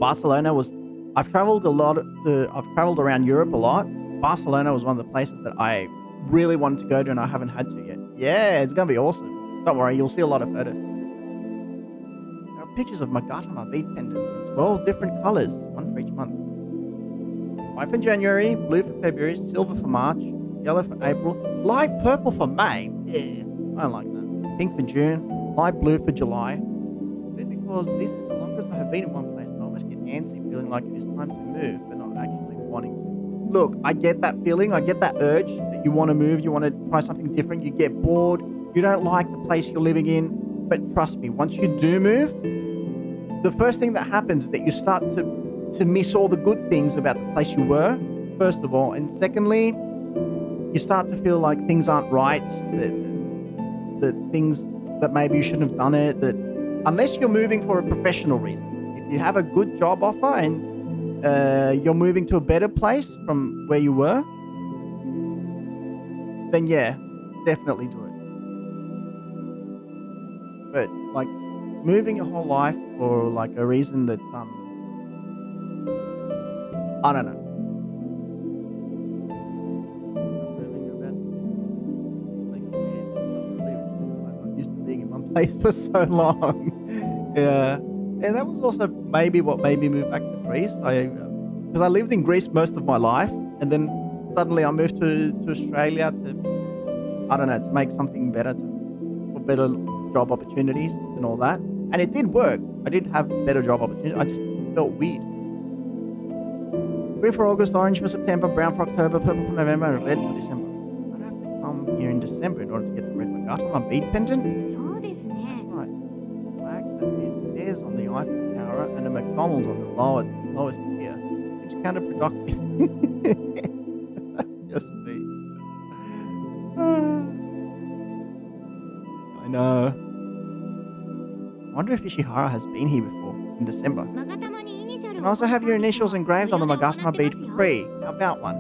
S1: Barcelona was. I've traveled a lot. I've traveled around Europe a lot. Barcelona was one of the places that I really wanted to go to, and I haven't had to yet. Yeah, it's gonna be awesome. Don't worry, you'll see a lot of photos. There are pictures of Magatama bead pendants in 12 different colors, one for each month. White for January, blue for February, silver for March, yellow for April, light purple for May. Yeah, I don't like that. Pink for June, light blue for July. Because this is the longest I have been in one place, and I almost get antsy, feeling like it is time to move, but not actually wanting to. Look, I get that feeling, I get that urge that you want to move, you want to try something different, you get bored, you don't like the place you're living in, but trust me, once you do move, the first thing that happens is that you start to miss all the good things about the place you were, first of all, and secondly, you start to feel like things aren't right, that things that maybe you shouldn't have done it, that unless you're moving for a professional reason. If you have a good job offer and you're moving to a better place from where you were, then yeah, definitely do it. But like moving your whole life for like a reason that I don't know. I'm used to being in one place for so long. Yeah, and that was also maybe what made me move back to Greece. Because I lived in Greece most of my life, and then suddenly I moved to Australia to, I don't know, to make something better, for better job opportunities and all that. And it did work. I did have better job opportunities. I just felt weird. Green for August, orange for September, brown for October, purple for November, and red for December. I'd have to come here in December in order to get the red Magatama bead pendant. That's right. Black that there's stairs on the Eiffel Tower and a McDonald's on the lowest tier. Seems counterproductive. That's just me. I know. I wonder if Ishihara has been here before in December. You can also have your initials engraved on the Magatama bead for free. How about one?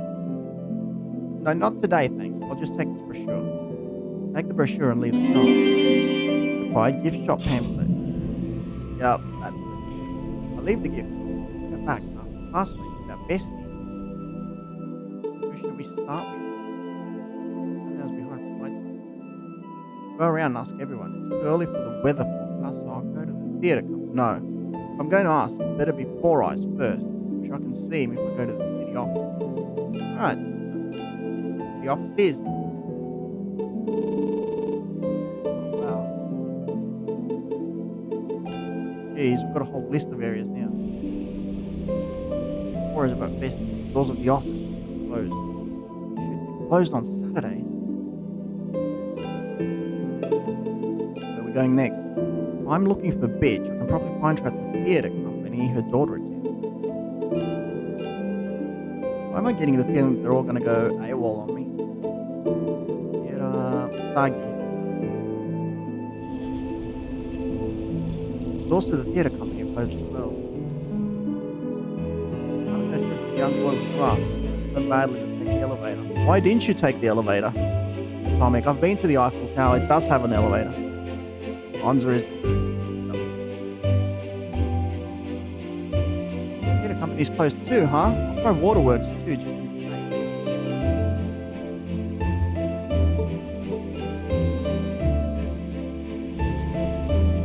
S1: No, not today, thanks. I'll just take this brochure. Take the brochure and leave the shop. The occupied gift shop pamphlet. Yup, that's it. I leave the gift. Go back and ask the classmates about Bestie. Who should we start with? I was behind for my time. Go around and ask everyone. It's too early for the weather forecast, so I'll go to the theatre company. No. If I'm going to ask, it better be Four Eyes first, which I can see him if I go to the city office. Alright. The office is. Wow. Geez, we've got a whole list of areas now. Four Eyes about Bestie. Doors of the office are closed. Shit, they're closed on Saturdays. Where are we going next? I'm looking for Bitch. I can probably find her at the theatre company her daughter attends. Why am I getting the feeling that they're all going to go AWOL on me? Thuggy. Doors to the theatre company are closed as well. Unless this young boy was rough, so badly to take the elevator. Why didn't you take the elevator? Atomic, I've been to the Eiffel Tower. It does have an elevator. Answer is the theatre company's closed too, huh? I'll try Waterworks too, just in case.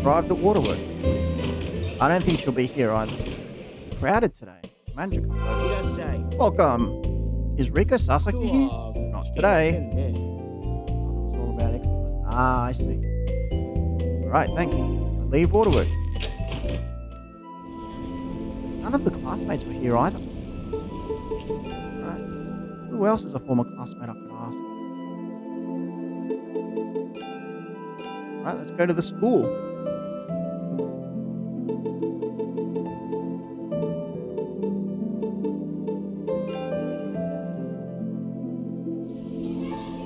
S1: Arrived at Waterworks. I don't think she'll be here either. Crowded today. Manager comes over.
S4: いらっしゃい。
S1: Welcome. Is Rika Sasaki
S4: 今日
S1: here?
S4: は
S1: Not
S4: 来ていませ
S1: today.
S4: んね。
S1: It was all about exercise. Ah, I see. Alright, thanks. I leave Waterworks. None of the classmates were here either. Alright. Who else is a former classmate I could ask? Alright, let's go to the school.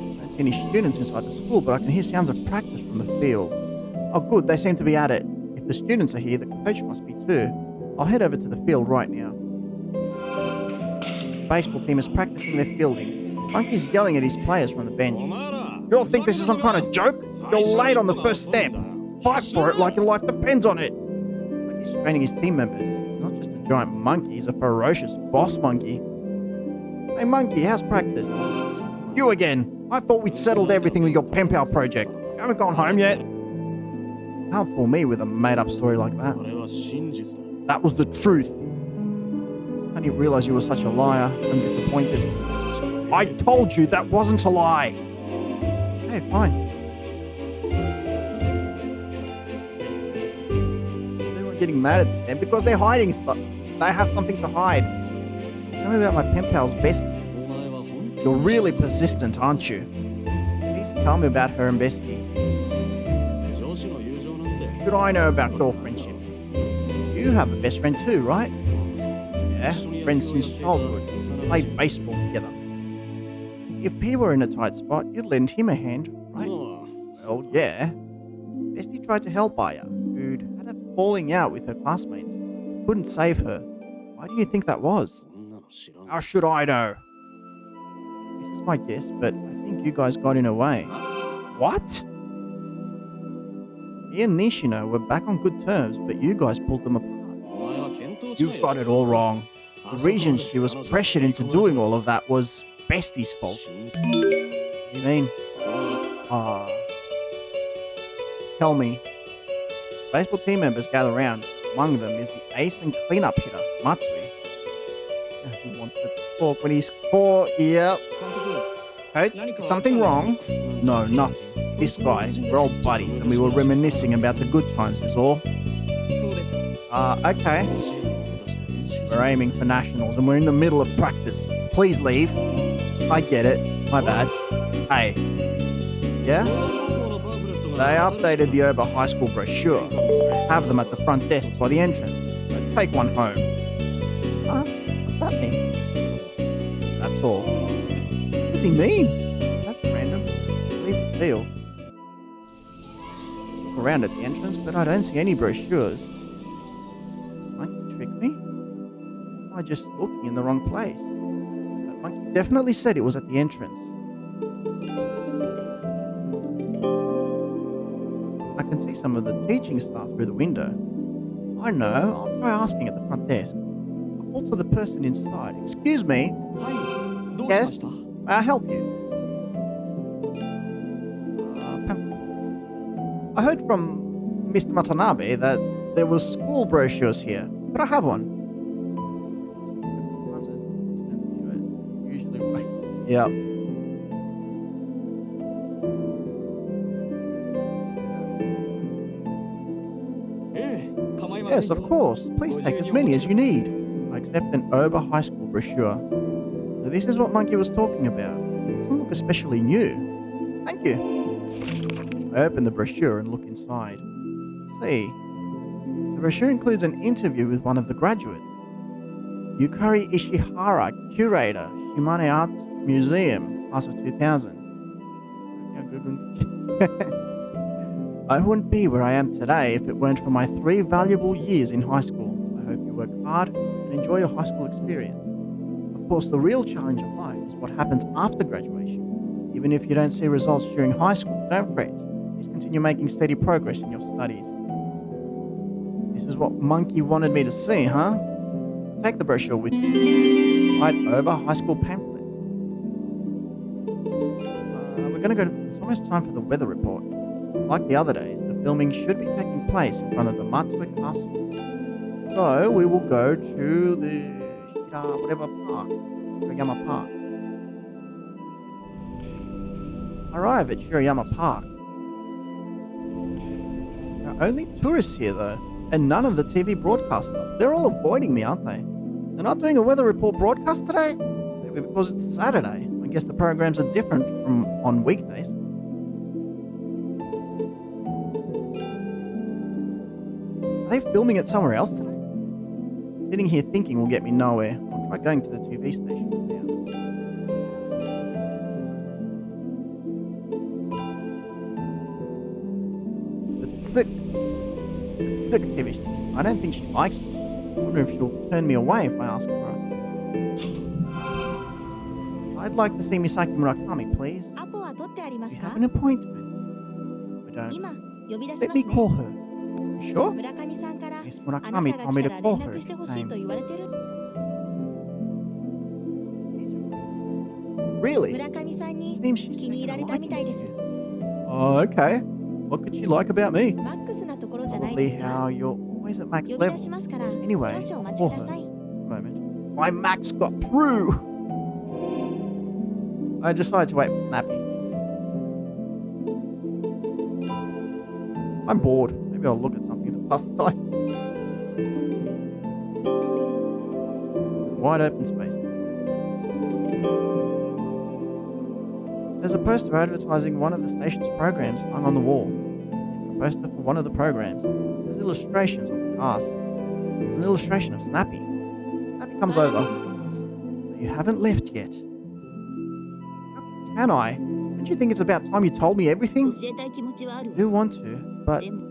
S1: I don't see any students inside the school, but I can hear sounds of practice from the field. Oh good, they seem to be at it. If the students are here, the coach must be too. I'll head over to the field right now. The baseball team is practicing their fielding. Monkey's yelling at his players from the bench. You all think this is some kind of joke? You're late on the first step. Fight for it like your life depends on it. Like he's training his team members. He's not just a giant monkey, he's a ferocious boss monkey. Hey monkey, how's practice? You again. I thought we'd settled everything with your pen pal project. You haven't gone home yet? Can't fool me with a made-up story like that.
S6: これは真実だ。
S1: That was the truth. I didn't realize you were such a liar. I'm disappointed. I told you that wasn't a lie. Hey, fine. Everyone getting mad at this man because they're hiding stuff. They have something to hide. Tell me about my pen pal's Bestie.
S6: お前は本当に
S1: You're really persistent, aren't you? Please tell me about her and Bestie.
S6: 上司の友情なんて
S1: Should I know about your friendships? You have a best friend too, right? Yeah, friends since childhood. Played baseball together. If he were in a tight spot, you'd lend him a hand, right? Well, yeah. Bestie tried to help Aya, who'd had a falling out with her classmates. Couldn't save her. Why do you think that was?
S6: そんなの知らん
S1: How should I know? This is my guess, but I think you guys got in her way. What? He and Nishino were back on good terms, but you guys pulled them apart.
S6: お前は見当違い
S1: You've got it all wrong. The reason she was pressured into doing all of that was Bestie's fault. What do you mean? Tell me. Baseball team members gather around. Among them is the ace and cleanup hitter, Matsui. He wants to talk when he's caught. Yep. Coach, is something wrong? No, nothing. This guy, we're all buddies and we were reminiscing about the good times is all.
S4: そうですか。
S1: Okay. We're aiming for nationals and we're in the middle of practice. Please leave. I get it. My bad. Hey. Yeah? They updated the Oba High School brochure. Have them at the front desk by the entrance. So take one home. Huh? What's that mean? That's all. What does he mean? That's random. Leave the field. Look around at the entrance, but I don't see any brochures. Monkey trick me? Am I just looking in the wrong place? That monkey definitely said it was at the entrance. I can see some of the teaching staff through the window. I know. I'll try asking at the front desk. I'll call to the person inside. Excuse me.
S6: はいどうしま
S1: Yes.
S6: した
S1: May I help you? Pamphlet. I heard from Mr. Matanabe that there were school brochures here. Could I have one? Usually right. Yeah. Yes, of course. Please take as many as you need. I accept an Oba High School brochure. So this is what Monkey was talking about. It doesn't look especially new. Thank you. I open the brochure and look inside. Let's see. The brochure includes an interview with one of the graduates. Yukari Ishihara, curator, Shimane Art Museum, class of 2000. I wouldn't be where I am today if it weren't for my 3 valuable years in high school. I hope you work hard and enjoy your high school experience. Of course, the real challenge of life is what happens after graduation. Even if you don't see results during high school, don't fret. Please continue making steady progress in your studies. This is what Monkey wanted me to see, huh? Take the brochure with you. Right over high school pamphlet. We're going to go to... It's almost time for the weather report. It's like the other days. The filming should be taking place in front of the Matsue Castle. So we will go to the whatever park. Shirayama Park. Arrive at Shirayama Park. There are only tourists here though, and none of the TV broadcaster. They're all avoiding me, aren't they? They're not doing a weather report broadcast today? Maybe because it's Saturday. I guess the programs are different from on weekdays. Are they filming it somewhere else today? Sitting here thinking will get me nowhere. I'll try going to the TV station now. The Zik TV station. I don't think she likes me. I wonder if she'll turn me away if I ask for her. I'd like to see Misaki Murakami, please.
S2: アポは取ってありま
S1: You
S2: す
S1: have
S2: か
S1: an appointment. I don't.
S2: 今呼び出し
S1: Let
S2: ます
S1: me
S2: ね
S1: call her. You sure?
S2: 村上さんから
S1: Miss
S2: あなた
S1: Murakami
S2: が
S1: told me
S2: 来
S1: to
S2: たら
S1: call
S2: 連
S1: her.
S2: 絡してほしい
S1: Name.
S2: と言われてる
S1: Really?
S2: 村上さん
S1: It
S2: に
S1: seems she's
S2: 気に入
S1: taken
S2: ら
S1: a
S2: れたみ
S1: liking
S2: たい
S1: to
S2: です
S1: you. Oh, okay. What could she like about me?
S2: マックスなところじゃないで
S1: Probably
S2: すか
S1: how you're always at max
S2: 呼び出
S1: level.
S2: しますから
S1: Anyway,
S2: 少々お
S1: I'll
S2: 待ち
S1: call
S2: くだ
S1: her.
S2: さい
S1: Just a moment. My max got through! I decided to wait for Snappy. I'm bored. Maybe I'll look at something to pass the time. There's a wide open space. There's a poster advertising one of the station's programs hung on the wall. It's a poster for one of the programs. There's illustrations of the cast. There's an illustration of Snappy. Snappy comes over. You haven't left yet. How can I? Don't you think it's about time you told me everything?
S2: 教えたい気持ちはある
S1: I do want to, but
S2: でも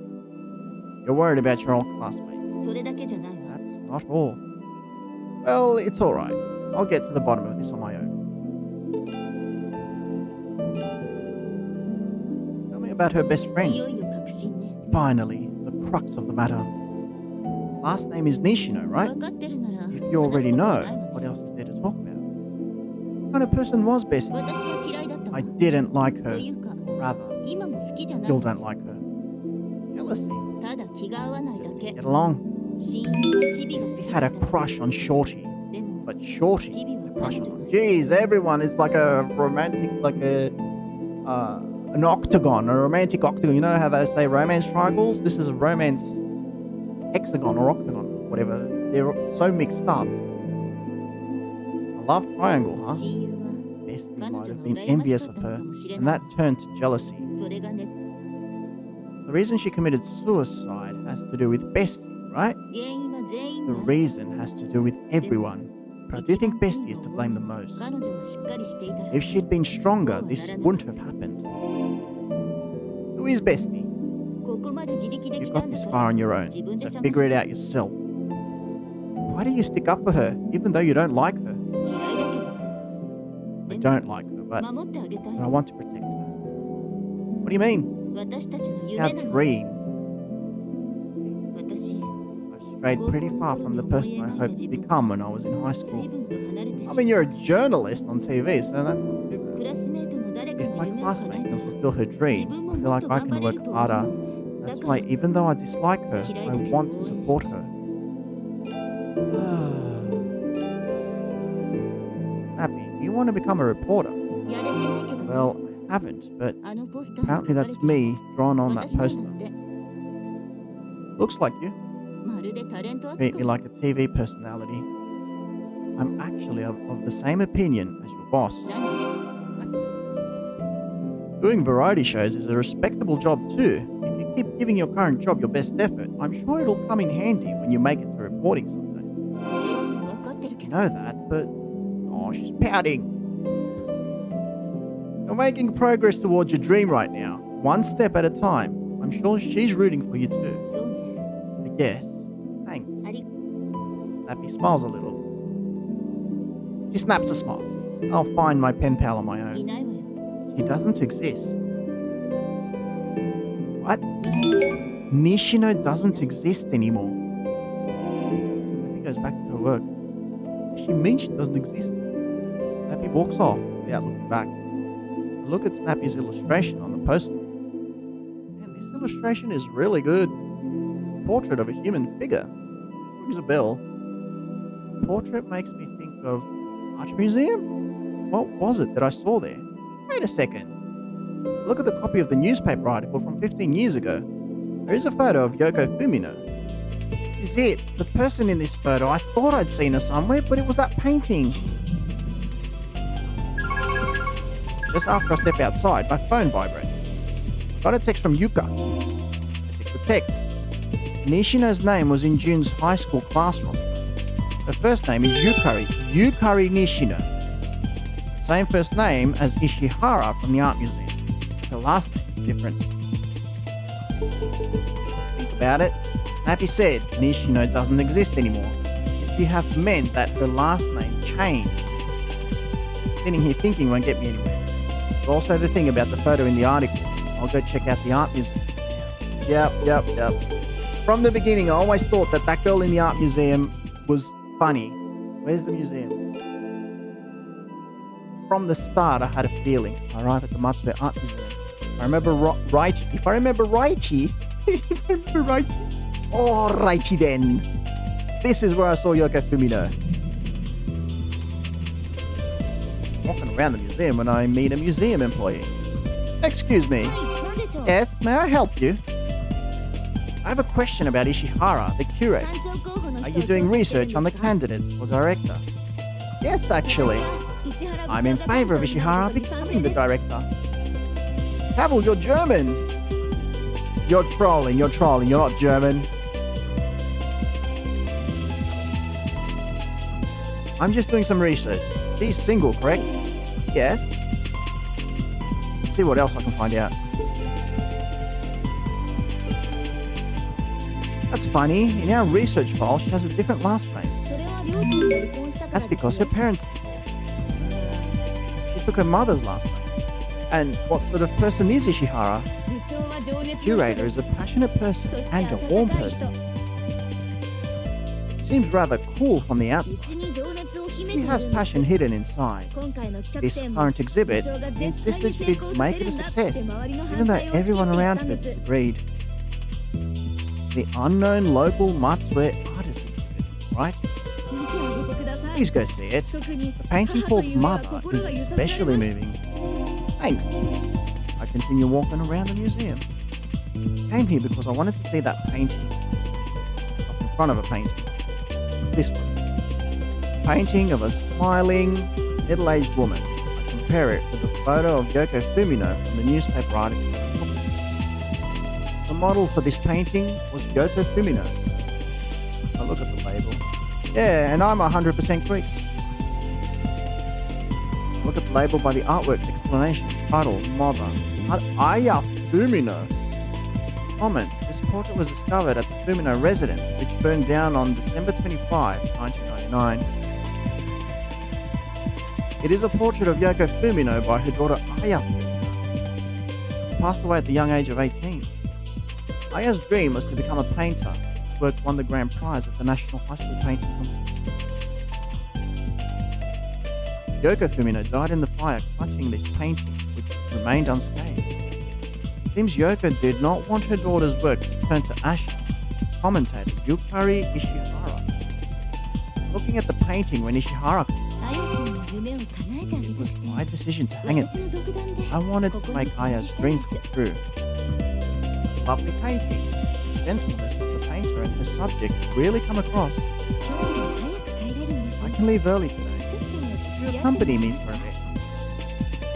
S1: you're worried about your old classmates.
S2: それだけじゃないわ
S1: That's not all. Well, it's alright. I'll get to the bottom of this on my own. Tell me about her best
S2: い
S1: friend.
S2: よいよ確信ね
S1: Finally, the crux of the matter. Last name is Nishino, right?
S2: 分かってるなら
S1: If you already
S2: 話すこと
S1: know,
S2: はないわね
S1: what else is there to talk about? What kind of person was Bestie?
S2: 私は嫌いだったわ
S1: I didn't like
S2: と
S1: her.
S2: いうか
S1: Or rather,
S2: 今も好きじゃない
S1: still don't like her. Jealousy.
S2: ただ気が合わないだ
S1: Just
S2: け
S1: to get along.
S2: 親友はチビが好
S1: He
S2: き
S1: had
S2: だ
S1: a
S2: った
S1: crush on Shorty.
S2: でも
S1: But Shorty
S2: チビは
S1: had a
S2: 彼
S1: crush
S2: 女
S1: on
S2: が
S1: him.
S2: 好き
S1: Jeez, everyone is like a romantic, like an octagon, a romantic octagon. You know how they say romance triangles? This is a romance hexagon or octagon, whatever. They're so mixed up. A love triangle, huh?
S2: 親友は
S1: Bestie
S2: 彼
S1: might
S2: 女
S1: have
S2: が
S1: been
S2: 羨まし
S1: envious
S2: かっ
S1: of
S2: たの
S1: her,
S2: かもしれ
S1: and
S2: ない
S1: that turned to jealousy.
S2: それがね
S1: The reason she committed suicide has to do with Bestie, right?
S2: 原因は全員
S1: The
S2: だ
S1: reason has to do with everyone. But I do think Bestie is to blame the most.
S2: 彼女がしっかりしていたら
S1: If she'd been stronger, this wouldn't have happened. Who is Bestie?
S2: ここまで自力で
S1: You
S2: 来た
S1: got
S2: んだ
S1: this
S2: か
S1: far
S2: ら
S1: on your own,
S2: 自分で
S1: so
S2: 探
S1: figure
S2: し
S1: it out yourself. Why do you stick up for her, even though you don't like her?
S2: 嫌いだけど
S1: I don't like her, but
S2: 守ってあげたい
S1: I want to protect her. What do you mean?
S2: 私たちの
S1: It's
S2: 夢
S1: our
S2: なの。
S1: dream.
S2: 私、
S1: I've strayed pretty far from the person I hoped to become when I was in high
S2: 随
S1: school.
S2: 分と離れてし
S1: I
S2: まう
S1: mean, you're a journalist on TV, so that's not too
S2: ク
S1: bad.
S2: ラスメートの誰か
S1: If
S2: が
S1: my
S2: 夢を叶
S1: classmate
S2: えた
S1: can
S2: ら
S1: fulfill her
S2: 自
S1: dream,
S2: 分
S1: I
S2: も
S1: feel
S2: もっ
S1: like
S2: と
S1: I
S2: 頑
S1: can
S2: 張れ
S1: work
S2: ると思
S1: harder.
S2: う。だ
S1: That's
S2: から
S1: why, even though I dislike her,
S2: 嫌い
S1: I
S2: だけど
S1: want to
S2: 応援したい。
S1: support her. Snappy, do you want to become a reporter?
S2: やれてないけど、
S1: Well, I haven't, but
S2: あのポスターに
S1: apparently
S2: 書かれ
S1: that's
S2: て
S1: me drawn on that
S2: 私な
S1: poster.
S2: のって
S1: Looks like you.
S2: まるでタレント
S1: Treat
S2: 扱
S1: me
S2: い。
S1: like a TV personality. I'm actually of the same opinion as your boss.
S2: 何
S1: What? Doing variety shows is a respectable job too. If you keep giving your current job your best effort, I'm sure it'll come in handy when you make it to reporting someday.
S2: 分かってるけ
S1: You
S2: ど
S1: know that, but... Oh, she's pouting. You're making progress towards your dream right now, one step at a time. I'm sure she's rooting for you too.
S2: そうね
S1: I guess. Thanks.
S2: あり
S1: Snappy smiles a little. She snaps a smile. I'll find my pen pal on my
S2: い
S1: own.
S2: ないわよ
S1: She doesn't exist. What? Nishino doesn't exist anymore. Snappy goes back to her work. What does she mean she doesn't exist? Snappy walks off without looking back. I look at Snappy's illustration on the poster. Man, this illustration is really good. Portrait of a human figure. Rings a bell. Portrait makes me think of Art Museum? What was it that I saw there? Wait a second. Look at the copy of the newspaper article from 15 years ago. There is a photo of Yoko Fumino. Is it? The person in this photo, I thought I'd seen her somewhere, but it was that painting. Just after I step outside, my phone vibrates. Got a text from Yuka. I check the text. Nishino's name was in Jun's high school class roster. Her first name is Yukari Nishino. Same first name as Ishihara from the art museum. Her last name is different. Think about it. Snappy said Nishino doesn't exist anymore. Could she have meant that her last name changed? Sitting here thinking won't get me anywhere. There's also the thing about the photo in the article. I'll go check out the art museum. Yep. From the beginning, I always thought that that girl in the art museum was funny. Where's the museum? From the start, I had a feeling. I arrive at the Matsue Art Museum. If I remember righty. Oh, righty then. This is where I saw Yoko Fumino. Walking around the museum when I meet a museum employee. Excuse me.
S2: はい、なんでしょう
S1: Yes, may I help you? I have a question about Ishihara, the curator.
S2: 館長候補の
S1: Are
S2: 人
S1: you
S2: を
S1: doing
S2: 調査してるん
S1: research
S2: です
S1: on the
S2: か
S1: candidates for director? Yes,
S2: 私
S1: actually.
S2: は石原部
S1: I'm
S2: 長
S1: in
S2: が
S1: favor of
S2: 館長にな
S1: Ishihara
S2: ることに賛
S1: becoming
S2: 成
S1: the
S2: です
S1: director. Pavel, you're German. You're trolling, you're not German. I'm just doing some research. She's single, correct? Yes. Let's see what else I can find out. That's funny. In our research file, she has a different last name.
S2: それは両親が離婚したから
S1: That's
S2: で
S1: because
S2: す
S1: her
S2: よ
S1: parents divorced. She took her mother's last name. And what sort of person is Ishihara?
S2: 部長は情熱の人
S1: Curator
S2: で
S1: is
S2: す
S1: a passionate person
S2: そして
S1: and a
S2: 温
S1: warm
S2: かい人
S1: person. Seems rather cool from the
S2: う
S1: outside.
S2: ちに情熱を秘めて
S1: She
S2: いるん
S1: has
S2: です
S1: passion hidden inside.
S2: 今回の企画
S1: This
S2: 展も
S1: current exhibit
S2: 部長が絶対に
S1: insisted
S2: 成
S1: she'd
S2: 功さ
S1: make
S2: せ
S1: it a
S2: るんだって
S1: success,
S2: 周りの
S1: even
S2: 反
S1: though
S2: 対を押し切
S1: everyone
S2: ってい
S1: around
S2: ったん
S1: her
S2: です
S1: disagreed. The unknown local Matsue artist exhibit, right?
S2: 見てあげてください
S1: Please go see it.
S2: 特に
S1: The painting
S2: 母と
S1: called
S2: いうのは
S1: Mother
S2: 心
S1: is
S2: が揺さぶられ
S1: especially
S2: ます
S1: moving. Thanks. I continue walking around the museum. Came here because I wanted to see that painting. Stop in front of a painting. It's this one. Painting of a smiling, middle-aged woman. I compare it with a photo of Yoko Fumino from the newspaper article that I took. The model for this painting was Yoko Fumino. I look at the label. Yeah, and I'm 100% Greek. Look at the label by the artwork explanation. Title, Mother. Aya Fumino. Comments. This portrait was discovered at the Fumino residence, which burned down on December 25, 1999. It is a portrait of Yoko Fumino by her daughter Aya Fumino. passed away at the young age of 18. Aya's dream was to become a painter. His work won the grand prize at the National High School Painting Competition. Yoko Fumino died in the fire clutching this painting, which remained unscathed. It seems Yoko did not want her daughter's work to turn to ashes. Commentator Yukari Ishihara. Looking at the painting when Ishihara comes on,
S2: あやさんの夢を叶えてあげ
S1: it
S2: た
S1: was
S2: くて
S1: my decision to hang it
S2: 私の独断で
S1: I wanted
S2: こ
S1: to
S2: こに
S1: make
S2: 飾り
S1: Aya's
S2: たい
S1: dream
S2: んです
S1: come true. Lovely painting. The gentleness of the painter and her subject really come across.
S2: 今日は早く帰れるんです
S1: I can leave early today.
S2: ちょっと
S1: Will
S2: 付
S1: you
S2: き合って
S1: accompany
S2: も
S1: me
S2: らえ
S1: for
S2: ま
S1: a
S2: す
S1: bit?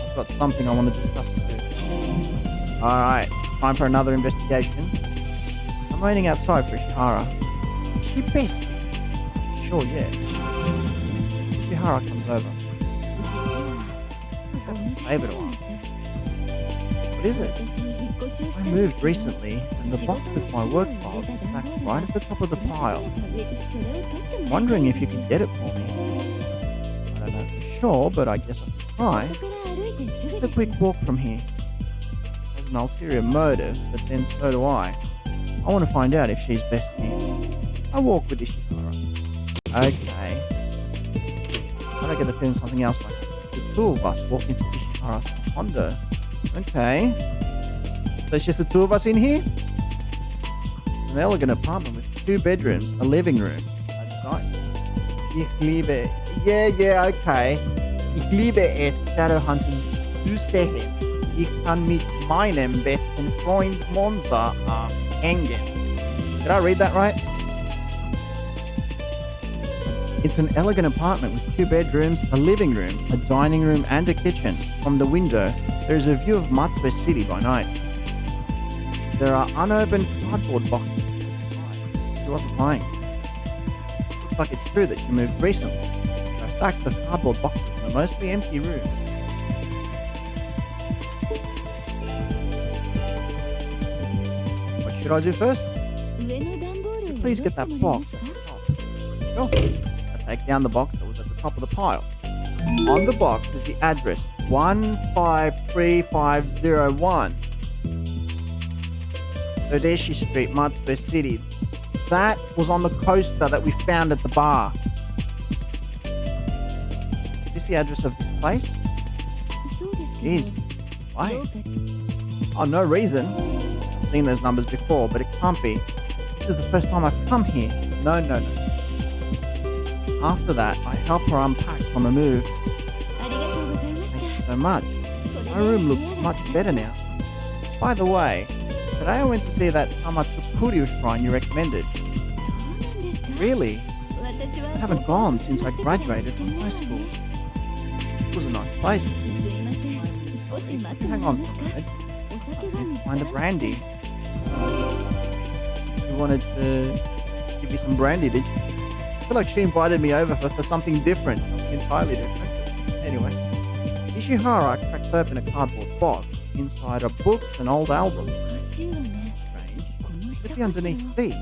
S1: I've got something I want to discuss too. Alright, time for another investigation. I'm waiting outside for Ishihara. Is she bestie? Sure, yeah. Ishihara comes over.
S2: 実は
S1: I have a favor to ask. What is it?
S2: 私引っ越しをし
S1: I
S2: たんです
S1: moved
S2: けど
S1: recently, and the box with my work files is stacked right at the top of the pile.
S2: それを取ってもらいたい
S1: Wondering
S2: ん
S1: if
S2: で
S1: you
S2: す
S1: could get it for me. I don't know for sure, but I guess I could try.
S2: ここから歩いてすぐ
S1: It's
S2: で
S1: a
S2: す
S1: quick walk from here. There's an ulterior motive, but then so do I. I want to find out if she's bestie. I walk with Ishihara. Okay. I don't get the feeling something else might happen. The two of us walk into Ishihara's condo. Okay. So it's just the two of us in here? An elegant apartment with 2 bedrooms, a living room, a dining. Ich liebe. Yeah, okay. Ich liebe es, Shadowhunters zu sehen. Ich kann mit meinem besten Freund Monza hängen. Did I read that right? It's an elegant apartment with 2 bedrooms, a living room, a dining room, and a kitchen. From the window, there is a view of Matsue City by night. There are unopened cardboard boxes stacked high. She wasn't lying. Looks like it's true that she moved recently. There are stacks of cardboard boxes in a mostly empty room. What should I do first?
S2: 上の段ボールを
S1: Please
S2: 下ろ
S1: get
S2: して
S1: that
S2: もらえま
S1: box
S2: す
S1: at
S2: か
S1: the top. Sure. I take down the box that was at the top of the pile. On the box is the address 153501. Odeshi Street, Matsue City. That was on the coaster that we found at the bar. Is this the address of this place?
S2: そうです
S1: It
S2: け
S1: is.
S2: ど
S1: Why?
S2: どうか
S1: Oh, no reason. I've seen those numbers before, but it can't be. This is the first time I've come here. No. After that, I help her unpack from a move.
S2: ありがとうございまし
S1: Thank you
S2: た
S1: so much.
S2: これ
S1: My room looks much better now. By the way, today I went to see that Amatsukuri shrine you recommended.
S2: そうなんですか
S1: Really?
S2: 私は
S1: I haven't gone since I graduated from high school. It was a nice place.
S2: すいません少し
S1: Could
S2: 待って
S1: you
S2: も
S1: hang
S2: らえ
S1: on
S2: ま
S1: for
S2: す
S1: a
S2: か
S1: minute?
S2: お
S1: I
S2: 酒
S1: was
S2: が
S1: going
S2: 見
S1: to
S2: つ
S1: find the
S2: から
S1: brandy. You wanted to give me some brandy, did you? I feel like she invited me over for something different, something entirely different. Anyway, Ishihara cracks open a cardboard box. Inside are books and old albums.
S2: おかしいわね
S1: Strange.
S2: この下
S1: Could
S2: か
S1: be
S2: しら
S1: underneath the.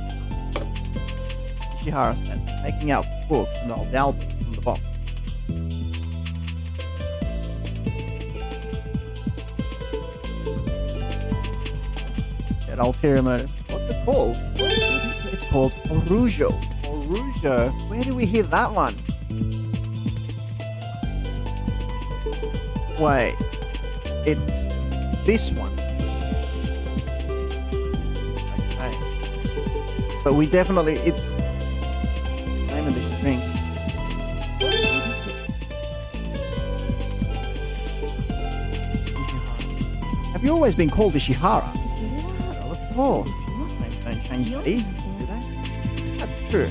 S1: Ishihara stands taking out books and old albums from the box. That ulterior motive. What's it called? It's called Orujo. Orujo. Where do we hear that one? Wait. It's this one. Okay. But we definitely, it's name of this drink. Ishihara. Have you always been called Ishihara?
S2: それは
S1: Well, of course. Last names don't change that easily, do they? That's true.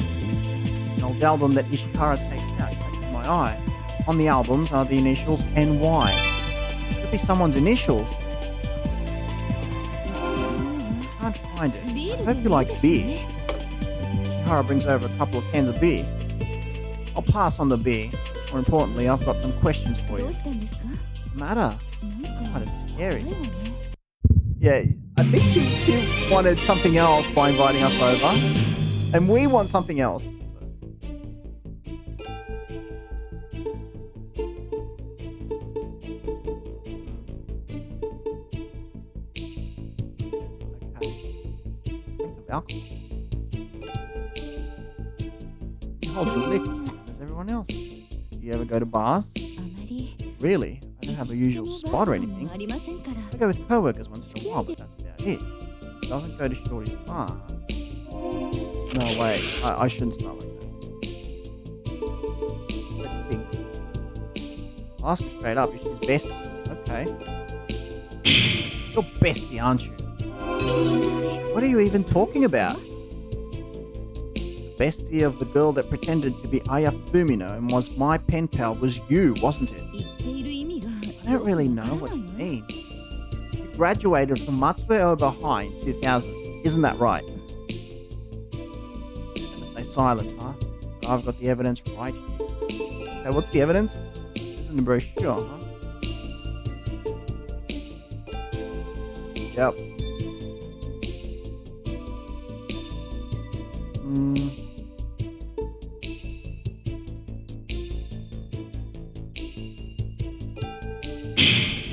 S1: An old album that Ishihara takes out catches my eye. On the albums are the initials NY. Could be someone's initials. Can't find it.
S2: ビー
S1: I
S2: ル
S1: hope you
S2: でいい
S1: like
S2: ですよ
S1: beer.
S2: ね
S1: Ishihara brings over a couple of cans of beer. I'll pass on the beer. More importantly, I've got some questions for
S2: ど
S1: you.
S2: うしたんですか
S1: What's the matter?
S2: なんか
S1: Kind of
S2: 怖い
S1: scary.
S2: わね
S1: Yeah, I think she wanted something else by inviting us over. And we want something else. alcohol. You hold your liquor as everyone else. Do you ever go to bars?
S2: あまり
S1: Really? I don't have a usual spot or anything.
S2: ありませんから
S1: I go with co-workers once in a while, but that's about it. Doesn't go to Shorty's bar. No way. I shouldn't start like that. Let's think. I'll ask her straight up if she's bestie. Okay. You're bestie, aren't you? What are you even talking about? The bestie of the girl that pretended to be Aya Fumino and was my pen pal was you, wasn't it?
S2: 言っている意味が
S1: I don't really know what you mean. You graduated from Matsue Oba High in 2000, isn't that right? Never stay silent, huh? I've got the evidence right here. Okay, what's the evidence? It's in the brochure, huh? Yep.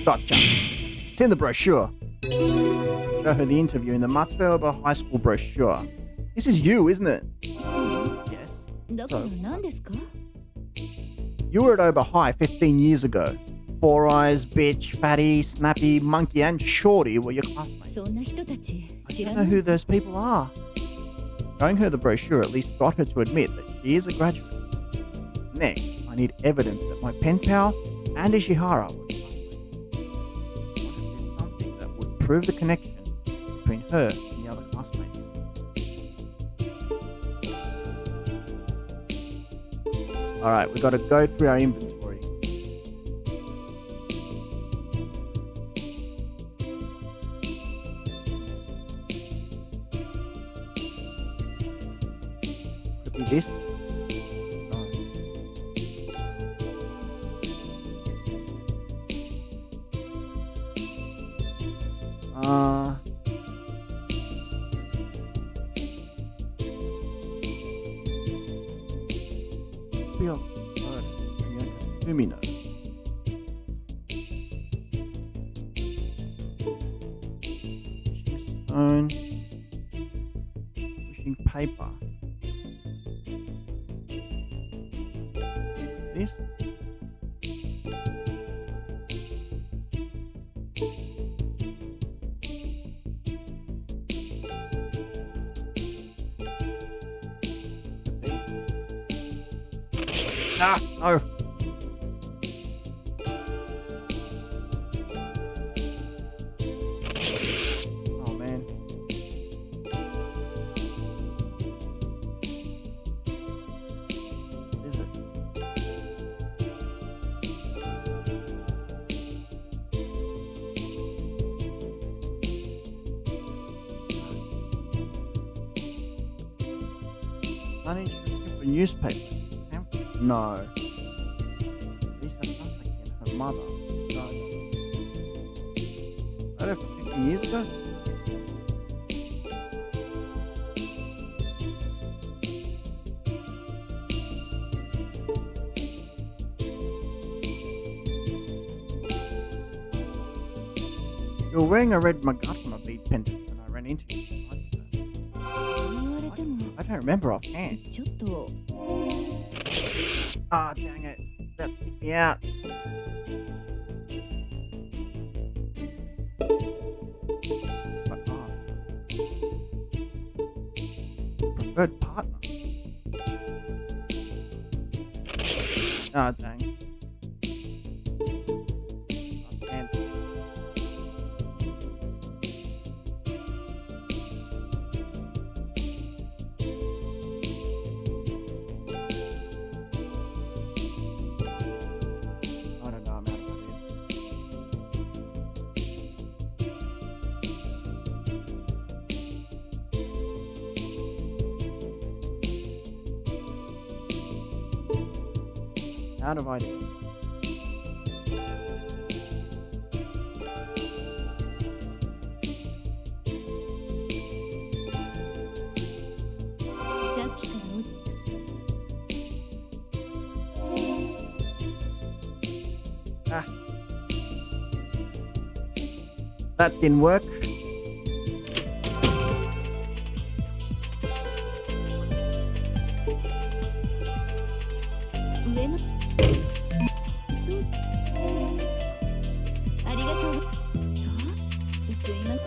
S1: Gotcha. It's in the brochure. Show her the interview in the Matsuoba High School brochure. This is you, isn't it?
S2: そう
S1: Yes.
S2: だから何ですか
S1: You were at Oba High 15 years ago. Four Eyes, Bitch, Fatty, Snappy, Monkey, and Shorty were your classmates.
S2: そんな人たち
S1: I
S2: 知
S1: don't
S2: ら
S1: know
S2: ない
S1: who those people are. Showing her the brochure at least got her to admit that she is a graduate. Next, I need evidence that my pen pal and Ishihara were classmates. What if there's something that would prove the connection between her and the other classmates? Alright, we've got to go through our inventory. Could be this. No. Aya Fumino. Pushing stone. Pushing paper. This? Ah, no. Oh man. What is it? Uninsured for newspaper. No. Lisa Sasaki and her mother. No. Right over 15 years ago? You were wearing a red Magatama bead pendant when I ran into you 2 nights ago.
S2: そう言われても
S1: I don't remember offhand.
S2: ちょっと
S1: Ah, dang it. About to kick me out. But ask. Preferred partner. Ah, dang. That's fancy. I don't know, I'm out of ideas. Out of ideas.
S2: さっきからお
S1: Ah. That didn't work.
S2: 上のそうありがとうそうすいませ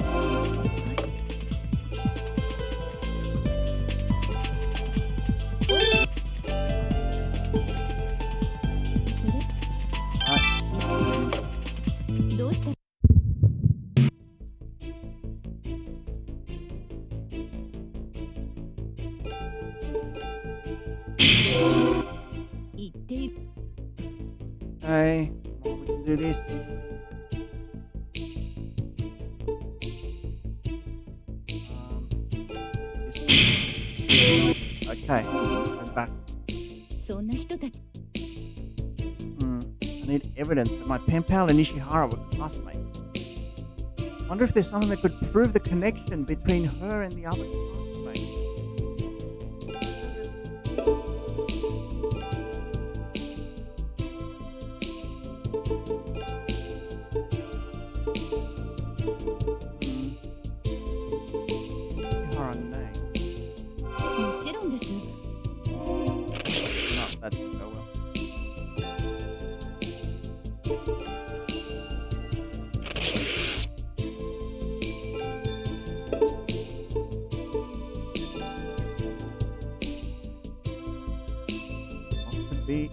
S2: んどうした言っている
S1: Okay, well, we can do this. Okay, go back.
S2: そんな人たち
S1: I need evidence that my pen pal and Ishihara were classmates. Wonder if there's something that could prove the connection between her and the other classmate. Ishihara name.
S2: もちろんです
S1: No, that didn't go well. What could be?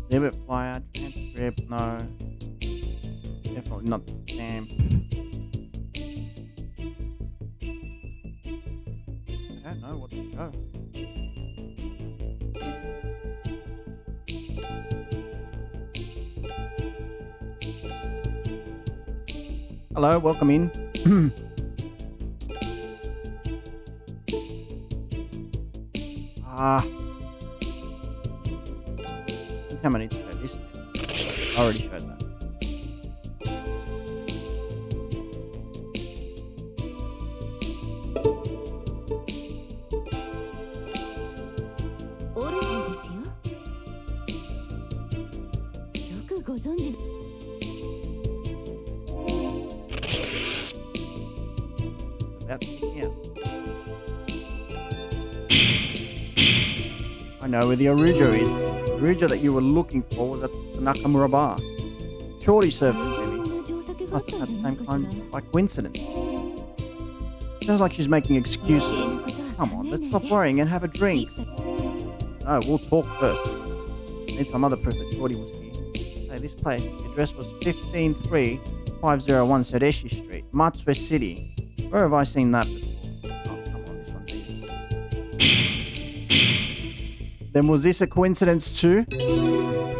S1: Exhibit flyer, transcript, no. Definitely not the stamp. I don't know what to show. Hello, welcome in. Ah. What time I need to show this? I already showed that.
S2: オルフェですよよくご存知
S1: About to kick me out. I know where the Arujo is. The Arujo that you were looking for was at the Nakamura bar. Shorty served it to me. Must have had the same kind by coincidence. Sounds like she's making excuses. Come on, let's stop worrying and have a drink. No, we'll talk first. Need some other proof that Shorty was here. Hey, this place, the address was 15301 Sodeshi Street, Matsue City. Where have I seen that before? Oh, come on, this one's easy. Then was this a coincidence too?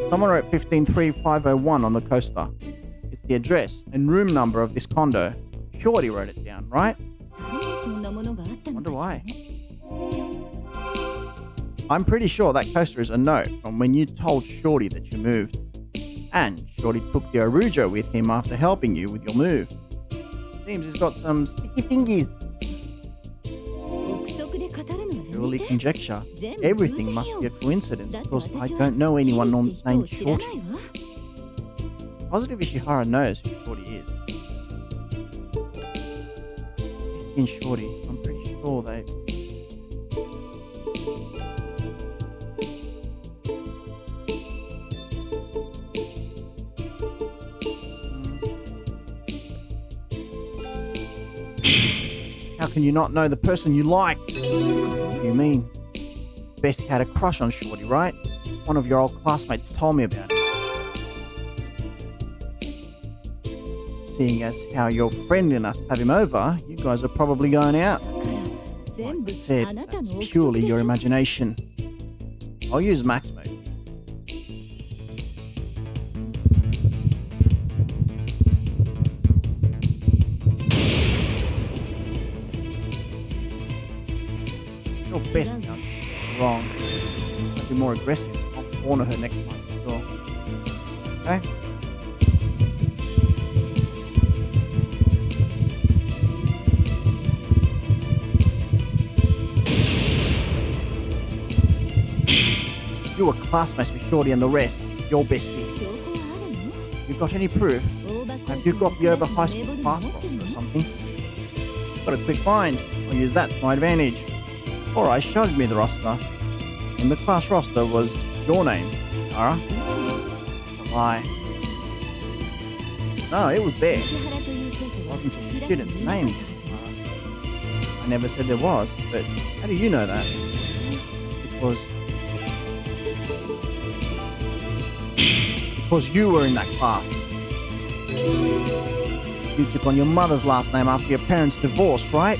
S1: Someone wrote 1530501 on the coaster. It's the address and room number of this condo. Shorty wrote it down, right?
S2: そんなものがあったの
S1: Wonder
S2: か
S1: why.
S2: しらね
S1: I'm pretty sure that coaster is a note from when you told Shorty that you moved. And Shorty took the Arujo with him after helping you with your move. Seems he's got some sticky fingers.
S2: 憶測で語るのはや
S1: Purely
S2: めて
S1: conjecture.
S2: 全部
S1: Everything
S2: 偶然
S1: must
S2: よ
S1: be a coincidence
S2: だって
S1: because
S2: 私
S1: I
S2: は
S1: don't know anyone
S2: ショーティ
S1: named
S2: って人を知ら
S1: Shorty.
S2: ないわ
S1: Positive Ishihara knows who Shorty is. Misty and Shorty, I'm pretty sure they... How can you not know the person you like? What do you mean? Bestie had a crush on Shorty, right? One of your old classmates told me about it. Seeing as how you're friendly enough to have him over, you guys are probably going out.
S2: だから全
S1: Like
S2: 部
S1: I said,
S2: あなたの
S1: that's
S2: 憶測
S1: purely
S2: でし
S1: your
S2: ょ
S1: imagination. I'll use max mode. Your best count. Wrong. I'll be more aggressive. I'll corner her next time. Sure. Okay? You were classmates with Shorty and the rest. Your bestie.
S2: 証拠はあるの
S1: You got any proof?
S2: 大箱
S1: Have you got the over high school class roster or something. Got a quick find. I'll use that to my advantage. Alright, showed me the roster. And the class roster was your name, Shara. Lie. No, it was there. It wasn't a student's name. I never said there was, but how do you know that? Because you were in that class. You took on your mother's last name after your parents' divorce, right?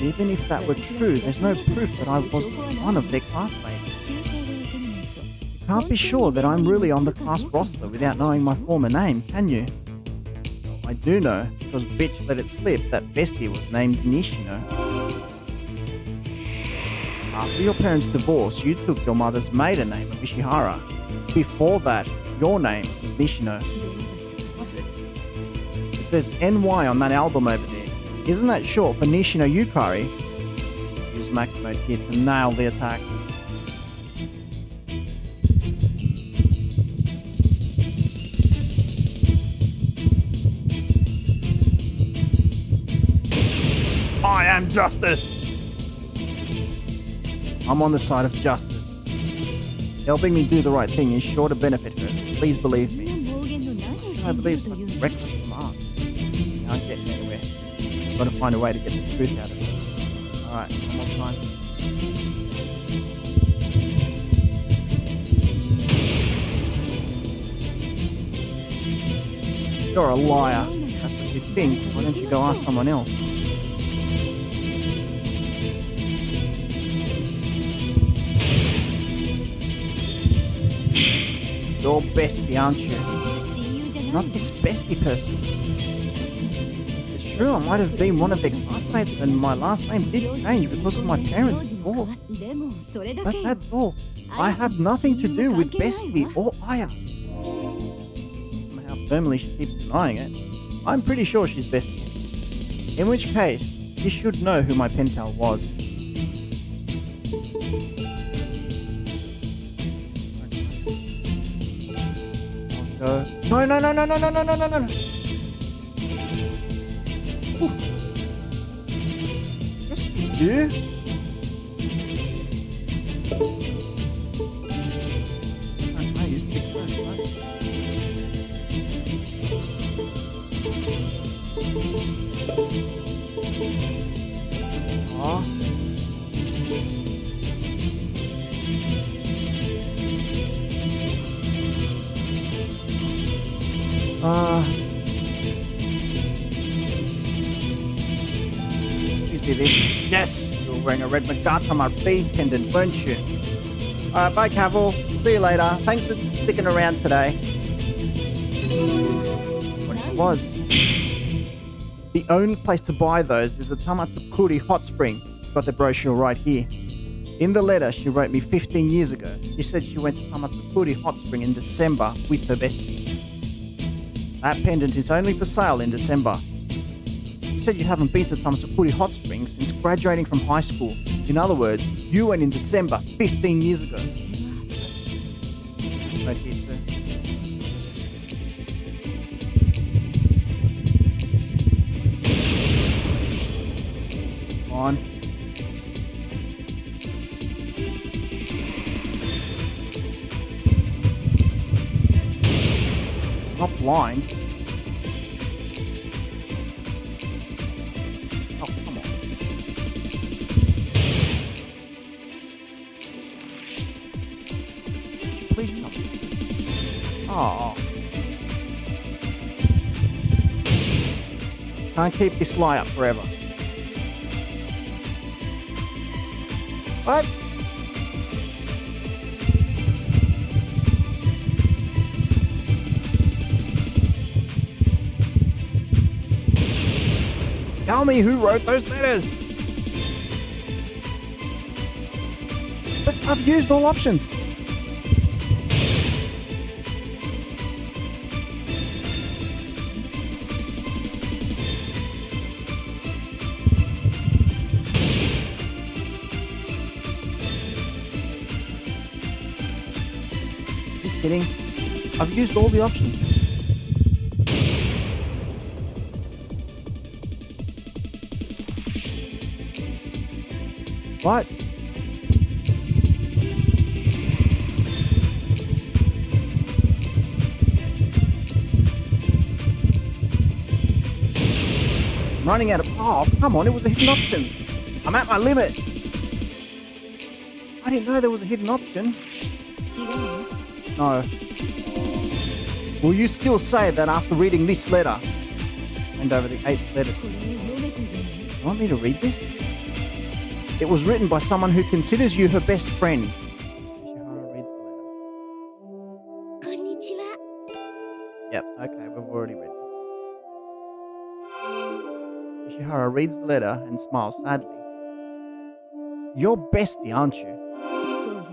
S1: Even if that were true, there's no proof that I was one of their classmates. You can't be sure that I'm really on the class roster without knowing my former name, can you? I do know, because bitch let it slip that bestie was named Nishino. After your parents' divorce, you took your mother's maiden name of Ishihara. Before that, your name was Nishino. Was it? It says NY on that album over there. Isn't that short for Nishino Yukari? Use max mode here to nail the attack. I am justice! I'm on the side of justice. Helping me do the right thing is sure to benefit her. Please believe me. Should I believe such reckless remarks? Can't get anywhere. Gotta find a way to get the truth out of it. Alright, one more time. You're a liar. That's what you think. Why don't you go ask someone else? You're bestie, aren't you? Not this bestie person. It's true, I might have been one of their classmates and my last name did change because of my parents' divorce. But that's all. I have nothing to do with bestie or Aya. How firmly she keeps denying it. I'm pretty sure she's bestie. In which case, you should know who my pen pal was. No, no, no, no, no, no, no, no, no, no, no. Ooh. Yes, you do. I used to be close, right? Aw. Please be this. Yes! You were wearing a red Magatama bead pendant, weren't you? Alright, bye Cavill. See you later. Thanks for sticking around today. What it was. The only place to buy those is the Tamatsukuri Hot Spring. Got the brochure right here. In the letter she wrote me 15 years ago, she said she went to Tamatsukuri Hot Spring in December with her bestie. That pendant is only for sale in December. You said you haven't been to Tamatsukuri Hot Springs since graduating from high school. In other words, you went in December 15 years ago. Right here, sir. Come on. Not blind. Oh, come on. Please help me. Oh. Can't keep this lie up forever. What? Tell me who wrote those letters. But I've used all options. Are you kidding? I've used all the options. right? I'm running out of... Oh, come on, it was a hidden option. I'm at my limit. I didn't know there was a hidden option.
S2: 違うの？
S1: No. Will you still say that after reading this letter? And over the 8th letter.
S2: これを読めというの？
S1: You want me to read this? It was written by someone who considers you her best friend. Ishihara reads the letter.
S2: こんにちは。
S1: Yep, okay, we've already read this. Ishihara reads the letter and smiles sadly. You're bestie, aren't you?
S2: そうよ。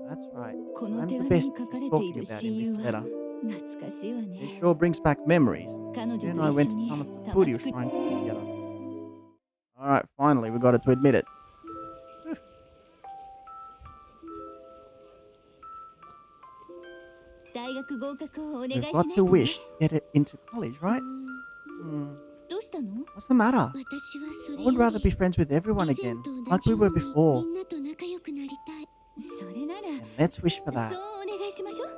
S1: That's right.
S2: この
S1: I'm
S2: 手
S1: the
S2: 紙
S1: bestie
S2: に書か
S1: she's
S2: れてい
S1: talking
S2: る
S1: about
S2: 親
S1: in
S2: 友
S1: this
S2: は
S1: letter.
S2: 懐かしいわ
S1: It
S2: ね。
S1: sure brings back memories.
S2: 彼女と
S1: You
S2: 一
S1: and I
S2: 緒
S1: went to
S2: に
S1: Thomas
S2: 玉
S1: Studio
S2: 作っ
S1: Shrine together. Alright, finally, we got it to admit it. Whew.
S2: 大学合格をお願いし
S1: We've
S2: ない
S1: got
S2: と
S1: to
S2: ね。
S1: wish to get it into college, right? Hmm.
S2: どうしたの？
S1: What's the matter?
S8: 私はそれ
S1: I
S8: よ
S1: would
S8: り
S1: rather be friends with everyone
S8: 以前
S1: again,
S8: と同
S1: like
S8: じ
S1: we
S8: よ
S1: were
S8: うに
S1: before.
S8: みんなと仲良くなりたい。
S2: それなら
S1: And let's wish for
S2: そう
S1: that.
S2: お願いしましょう。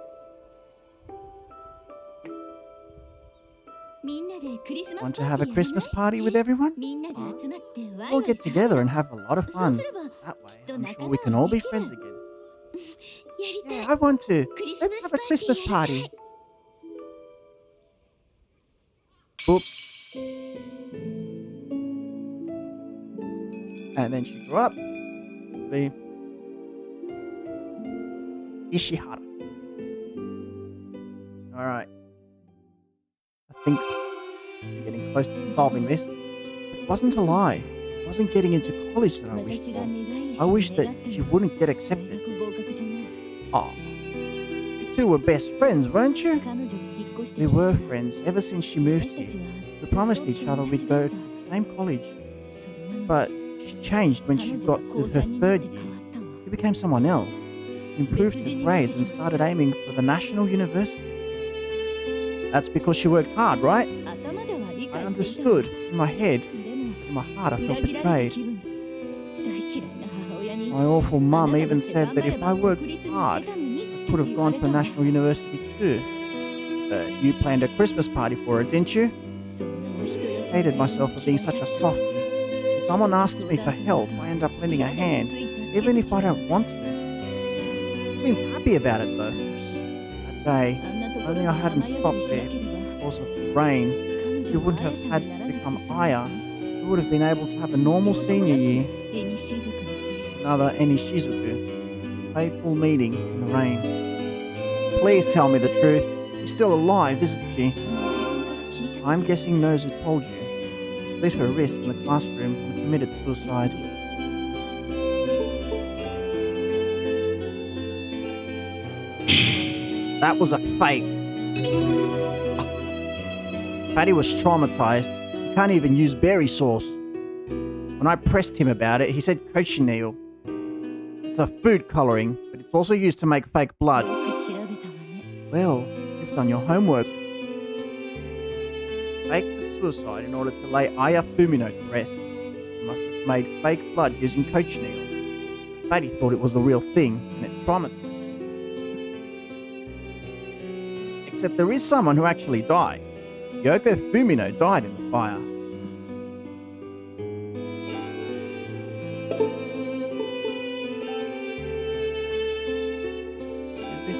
S2: みんなでクリスマス
S1: Want
S2: パ
S1: to
S2: ー
S1: have
S2: テ
S1: a
S2: ィーやらない？
S1: Christmas party with everyone?
S2: みんなで集まってワイワ
S1: We'll
S2: イ
S1: get together and have a lot of
S2: そう
S1: fun.
S2: すれば
S1: That way,
S2: きっと
S1: I'm
S2: 仲
S1: sure
S2: 直
S1: we
S2: り
S1: can all
S2: で
S1: be
S2: きる。
S1: friends again.
S8: やりた
S1: Yeah,
S8: い。
S1: I want to.
S8: クリス
S1: Let's
S8: マス
S1: have
S8: パ
S1: a
S8: ーティ
S1: Christmas
S8: ーやりた
S1: party.
S8: い。
S1: Boop. And then she grew up to be Ishihara. Alright. I think we're getting close to solving this. But it wasn't a lie. It wasn't getting into college that I wished
S2: 私が
S1: for.
S2: 願いし
S1: I wished
S2: 願
S1: that
S2: って
S1: she
S2: も
S1: wouldn't get
S2: 大
S1: accepted.
S2: 学合格じゃない。
S1: Aw. You two were best friends, weren't you?
S2: 彼女が引っ越して
S1: We
S2: きて
S1: were friends ever since she moved
S2: 私たち
S1: here.
S2: は
S1: We promised each other we'd go to the same college.
S2: それなのに
S1: But she changed when
S2: 彼
S1: she
S2: 女は
S1: got
S2: 高
S1: to her
S2: 3になっ
S1: third
S2: て
S1: year.
S2: 変わったわ。
S1: She became someone else, improved her grades, and started aiming for the national university. That's because she worked hard, right?
S2: 頭では理
S1: I
S2: 解していたわ。
S1: understood. In my head,
S2: でも
S1: in my heart, I
S2: 裏
S1: felt
S2: 切られ
S1: betrayed.
S2: た気分で大嫌いな母親に
S1: My awful
S2: あ
S1: mum
S2: なただ
S1: even
S2: って
S1: said
S2: 頑
S1: that
S2: 張れ
S1: if
S2: ば
S1: I
S2: 国
S1: worked
S2: 立に行
S1: hard,
S2: けたのに
S1: I
S2: って
S1: could
S2: 言
S1: have
S2: わ
S1: gone
S2: れ
S1: to
S2: た
S1: a
S2: わ。
S1: national university too. You planned a Christmas party for her, didn't you?
S2: そんなお人よし
S1: I
S2: な
S1: hated myself for being
S2: 嫌
S1: such
S2: い
S1: a
S2: だ
S1: softie. When someone asks me for help, I end up lending a hand, even if I don't want to. She seemed happy about it though. That day,
S2: あんなところ
S1: only
S2: で
S1: I
S2: 雨
S1: hadn't
S2: 宿り
S1: stopped
S2: しな
S1: there
S2: ければ
S1: because of the rain.
S2: 彼
S1: You
S2: 女
S1: wouldn't
S2: は
S1: have had
S2: 綾さんに
S1: to
S2: ならなくて
S1: become
S2: 済んだ
S1: Aya. You would have been able to have a normal senior year.
S2: 絵に雫のせい
S1: Another Enishizuku. Faithful meeting in the rain. Please tell me the truth. She's still alive, isn't she?
S2: 聞いた
S1: I'm guessing knows who told you. Slit her wrists in the classroom and committed suicide. That was a fake. Fatty was traumatized. He can't even use berry sauce. When I pressed him about it, he said cochineal. It's a food coloring, but it's also used to make fake
S2: よ
S1: blood.
S2: く調べたわね
S1: Well, you've done your homework. Faked the suicide in order to lay Aya Fumino to rest. You must have made fake blood using cochineal. Fatty thought it was the real thing, and it traumatized him. Except there is someone who actually died. Yoko Fumino died in the fire. Who's this?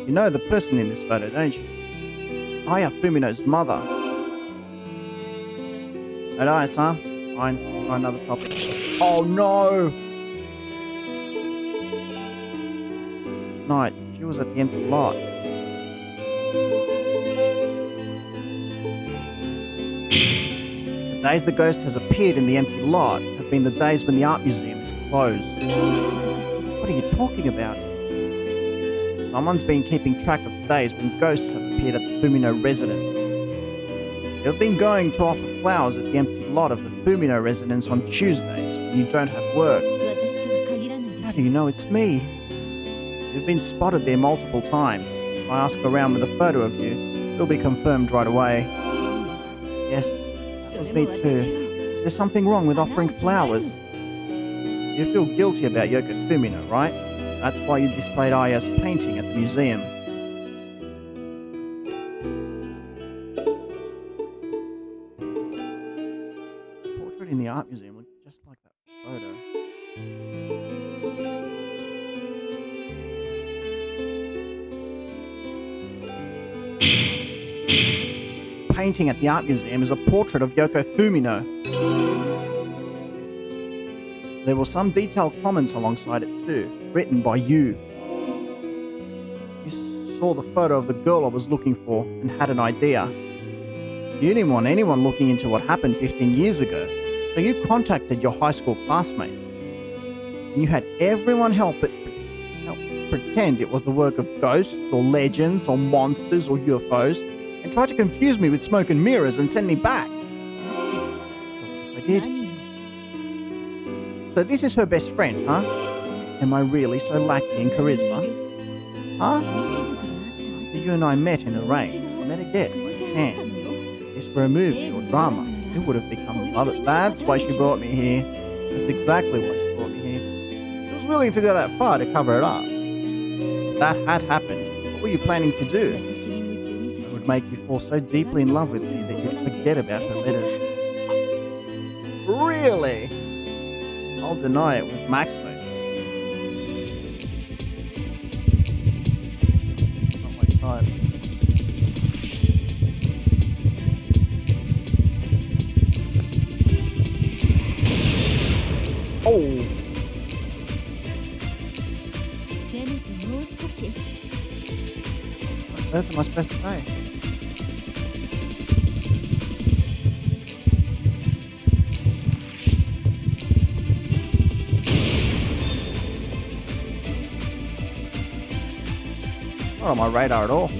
S1: You know the person in this photo, don't you? It's Aya Fumino's mother. Hello, son. Fine, try another topic. Oh no! Night, she was at the empty lot. The days the ghost has appeared in the empty lot have been the days when the art museum is closed. What are you talking about? Someone's been keeping track of the days when ghosts have appeared at the Fumino residence. They've been going to offer flowers at the empty lot of the Fumino residence on Tuesdays when you don't have work.
S2: 私とは限らないで
S1: How
S2: し
S1: do you know it's me? You've been spotted there multiple times. If I ask around with a photo of you, it'll be confirmed right away.
S2: ょ
S1: Yes,
S2: そ
S1: was
S2: れ
S1: me
S2: も私
S1: too.
S2: よ
S1: Is there something wrong with offering flowers? You feel guilty about Yoko Fumino, right? That's why you displayed Aya's painting at the museum. The portrait in the art museum looked just like that photo. Painting at the art museum is a portrait of Yoko Fumino. There were some detailed comments alongside it too, written by you. You saw the photo of the girl I was looking for and had an idea. You didn't want anyone looking into what happened 15 years ago, so you contacted your high school classmates. And you had everyone help pretend it was the work of ghosts or legends or monsters or UFOs, and tried to confuse me with smoke and mirrors and send me back. So I did. So this is her best friend, huh? Am I really so lacking in charisma? Huh? After you and I met in the rain, I met again by chance. If for a movie or drama, it would have become love. That's why she brought me here. That's exactly why she brought me here. She was willing to go that far to cover it up. If that had happened, what were you planning to do? It would make you fall so deeply in love with me that you'd forget about her letters. Really? I'll deny it with max mode. Not my type. Oh! What on earth am I supposed to say? Not on my radar at all.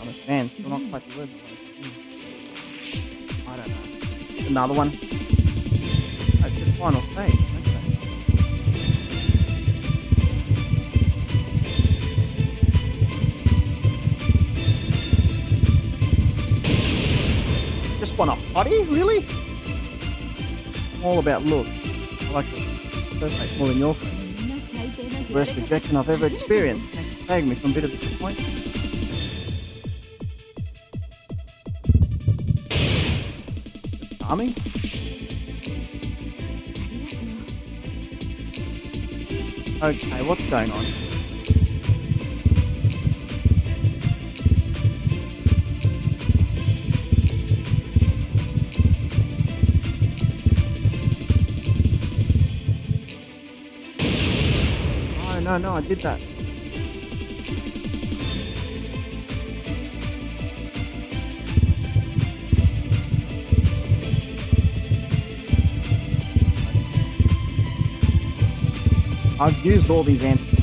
S1: Understand, still not quite the words I wanted to hear. I don't know. This is another one. Oh, it's this final stage. Okay. Just want a hottie? Really? I'm all about looks. I like the first face more than your face. The worst rejection I've ever experienced. Thanks for saving me from a bit of disappointment. Charming? Okay, what's going on? No, I did that. I've used all these answers.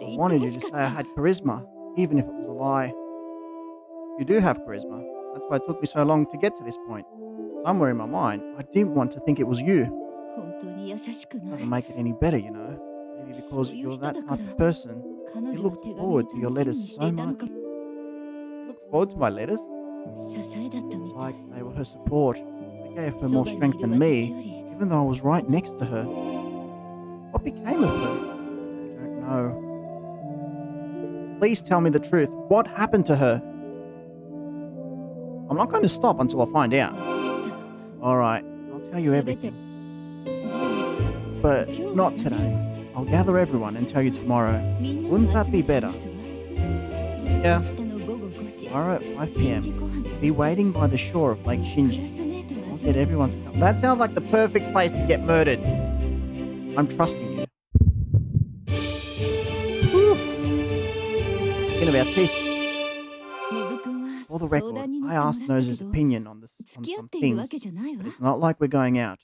S1: I wanted you to say I had charisma, even if it was a lie. You do have charisma. That's why it took me so long to get to this point. Somewhere in my mind, I didn't want to think it was you. Doesn't make it any better, you know. Maybe because you're that type of person. You looked forward to your letters so much. You looked forward to my letters? It's like they were her support. They gave her more strength than me, even though I was right next to her. What became of her? I don't know. Please tell me the truth. What happened to her? I'm not going to stop until I find out. Alright, I'll tell you everything. But not today. I'll gather everyone and tell you tomorrow. Wouldn't that be better? Yeah. Tomorrow at 5 PM. Be waiting by the shore of Lake Shinji. I'll get everyone to come. That sounds like the perfect place to get murdered. I'm trusting you. Oof. Skin of our teeth. For the record, I asked Nose's opinion on some things, but it's not like we're going out.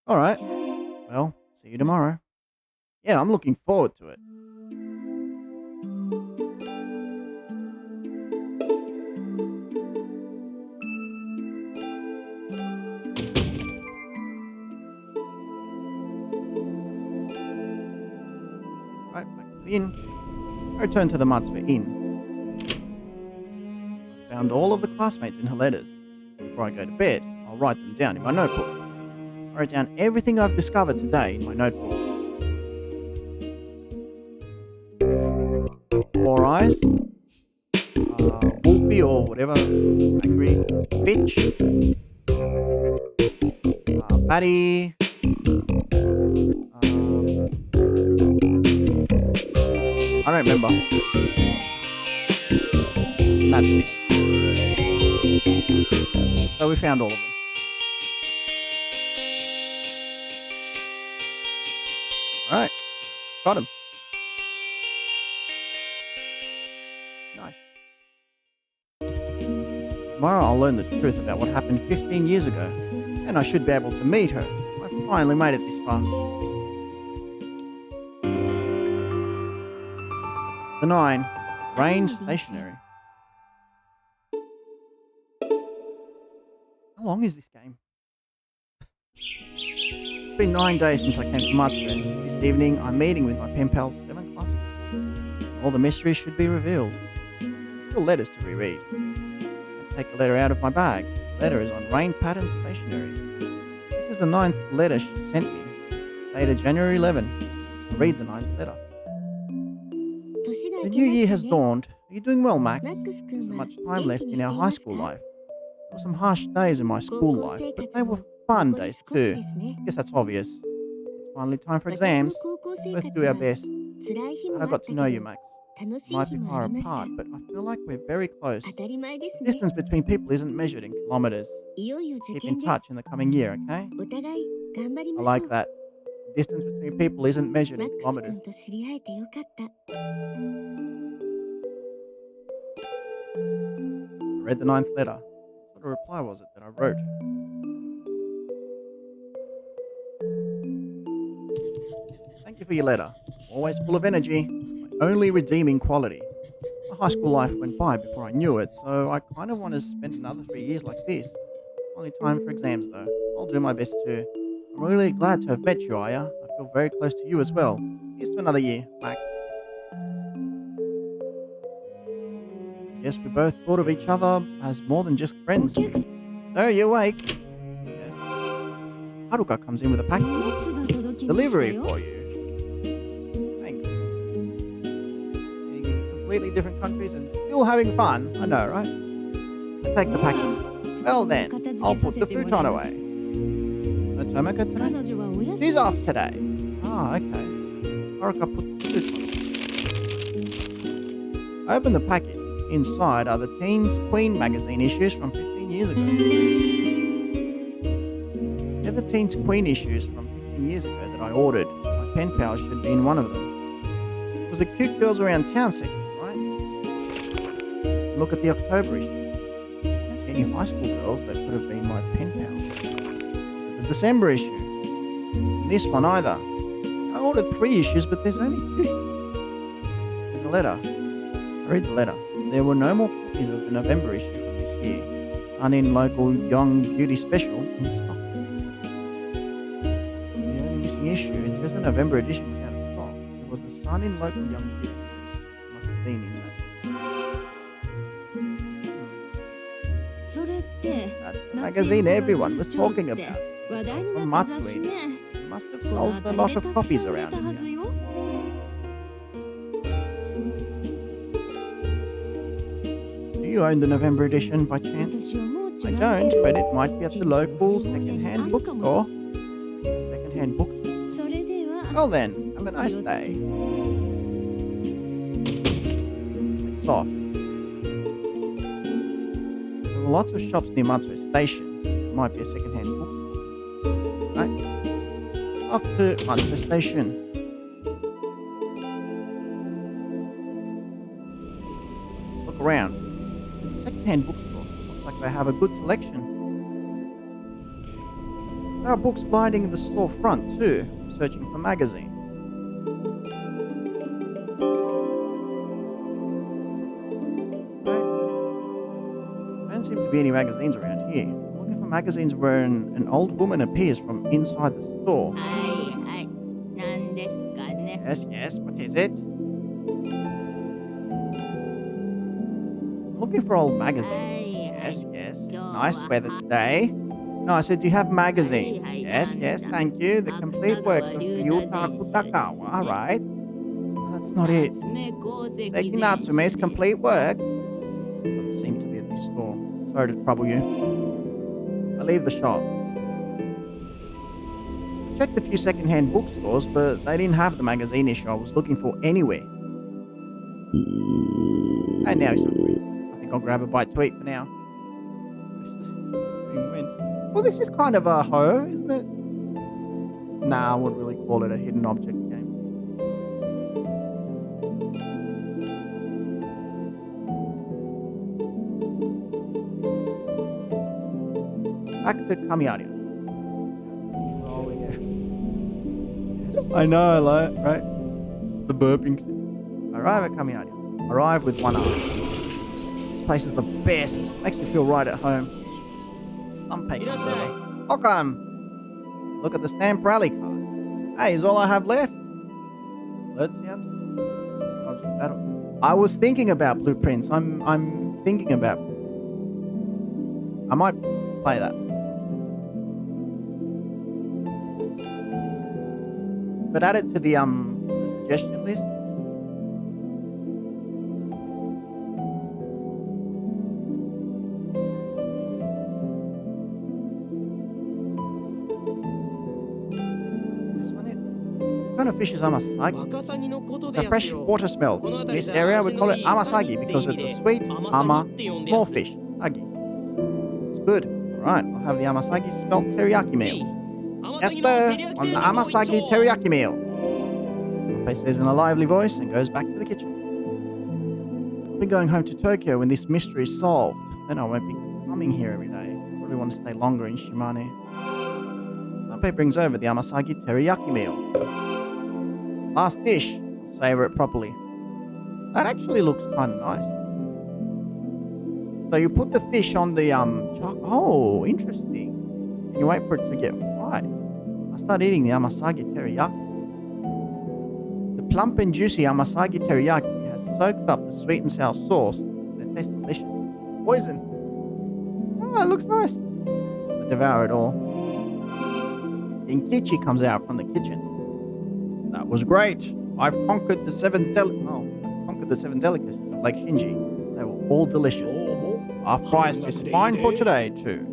S1: Alright. Well, see you tomorrow. Yeah, I'm looking forward to it. the inn. I returned to the Matsue Inn. I found all of the classmates in her letters. Before I go to bed, I'll write them down in my notebook. I write down everything I've discovered today in my notebook. Four Eyes, Wolfie or whatever, angry, bitch, Batty, I don't remember. And that's missed. So we found all of them. Alright, got him. Nice. Tomorrow I'll learn the truth about what happened 15 years ago, and I should be able to meet her. I finally made it this far. The 9. Rain Stationary. How long is this game? It's been 9 days since I came to Matsue. This evening I'm meeting with my pen pal's 7 classmates. All the mysteries should be revealed. Still letters to reread. I take a letter out of my bag. The letter is on rain pattern stationery. This is the 9th letter she sent me. It's dated January 11. I'll read the 9th letter. The new year has dawned. Are you doing well, Max? There isn't much time left in our high school life. There were some harsh days in my school life, but they were fun days too. I guess that's obvious. It's finally time for exams. We both do our best. I got to know you, Max. We might be far apart, but I feel like we're very close. The distance between people isn't measured in kilometers. Keep in touch in the coming year, okay? I like that. The distance between people isn't measured in kilometers. I read the 9th letter. What sort of reply was it that I wrote? Thank you for your letter. Always full of energy. My only redeeming quality. My high school life went by before I knew it, so I kind of want to spend another 3 years like this. Only time for exams though. I'll do my best too. I'm really glad to have met you, Aya. I feel very close to you as well. Here's to another year, Max. Yes, we both thought of each other as more than just friends. So, you awake? Yes. Haruka comes in with a package. Delivery for you. Thanks. Being in completely different countries and still having fun. I know, right? I take the package. Well then, I'll put the futon away. No Tomoko today? She's off today. Ah, okay. Haruka puts the futon away. I open the package. Inside are the Teens Queen magazine issues from 15 years ago. They're the Teens Queen issues from 15 years ago that I ordered. My pen pal should be in one of them. It was a cute girls around town section, right? Look at the October issue. I don't see any high school girls that could have been my pen pals. Look at the December issue. And this one either. I ordered 3 issues, but there's only 2. There's a letter. I read the letter. There were no more copies of the November issue from this year. Sun-In Local Young Beauty Special in stock. The only missing issue, it says the November edition was out of stock. It was the Sun-In Local Young Beauty Special. It must have been in that. That's the magazine everyone was talking about. From Matsue. It must have sold a lot of copies around here. Do you own the November edition by chance? I don't, but it might be at the local second-hand bookstore. A second-hand bookstore. Well then, have a nice day. It's off. There were lots of shops near Matsue Station. It might be a second-hand bookstore. Right? Off to Matsue Station. Look around. It's a second-hand bookstore. Looks like they have a good selection. There are books lining the store front too. I'm searching for magazines. There don't seem to be any magazines around here. I'm looking for magazines where an old woman appears from inside the store. Yes, what is it? looking for old magazines. Yes, yes. It's nice weather today. No, I said, do you have magazines? Yes, yes, thank you. The complete works of Ryuta Kutakawa, right? Oh, that's not it. Seki Natsume's complete works. Doesn't seem to be at this store. Sorry to trouble you. I leave the shop. I checked a few second-hand bookstores, but they didn't have the magazine issue I was looking for anywhere. And now he's hungry. I think I'll grab a bite to eat for now. Well, this is kind of a ho, isn't it? Nah, I wouldn't really call it a hidden object game. Back to Kamiaria. I know, like, right? The burping. I arrive at Kamiaria. Arrive with one arm. This place is the best. Makes me feel right at home. I'm paying. Welcome. Look at the stamp rally card. Hey, is all I have left? Let's see. Object battle. I was thinking about blueprints. I'm thinking about. I might play that. But add it to the suggestion list. This one it. What kind of fish is amasagi? It's a fresh water smelt. In this area we call it amasagi because it's a sweet ama small fish. Sagi. It's good. Alright, I'll have the amasagi smelt teriyaki meal. Yes, sir, on the amasagi teriyaki meal. He says in a lively voice and goes back to the kitchen. I'll be going home to Tokyo when this mystery is solved. Then I won't be coming here every day. I probably want to stay longer in Shimane. Sanpei brings over the amasagi teriyaki meal. Last dish. Savor it properly. That actually looks kind of nice. So you put the fish on the oh, interesting. And you wait for it to get fried. I start eating the amasagi teriyaki. The plump and juicy amasagi teriyaki has soaked up the sweet and sour sauce, and it tastes delicious. Poison. Oh, it looks nice. I devour it all. Inkichi comes out from the kitchen. That was great. I've conquered the seven delicacies of Lake Shinji. They were all delicious. Half price is fine for today too.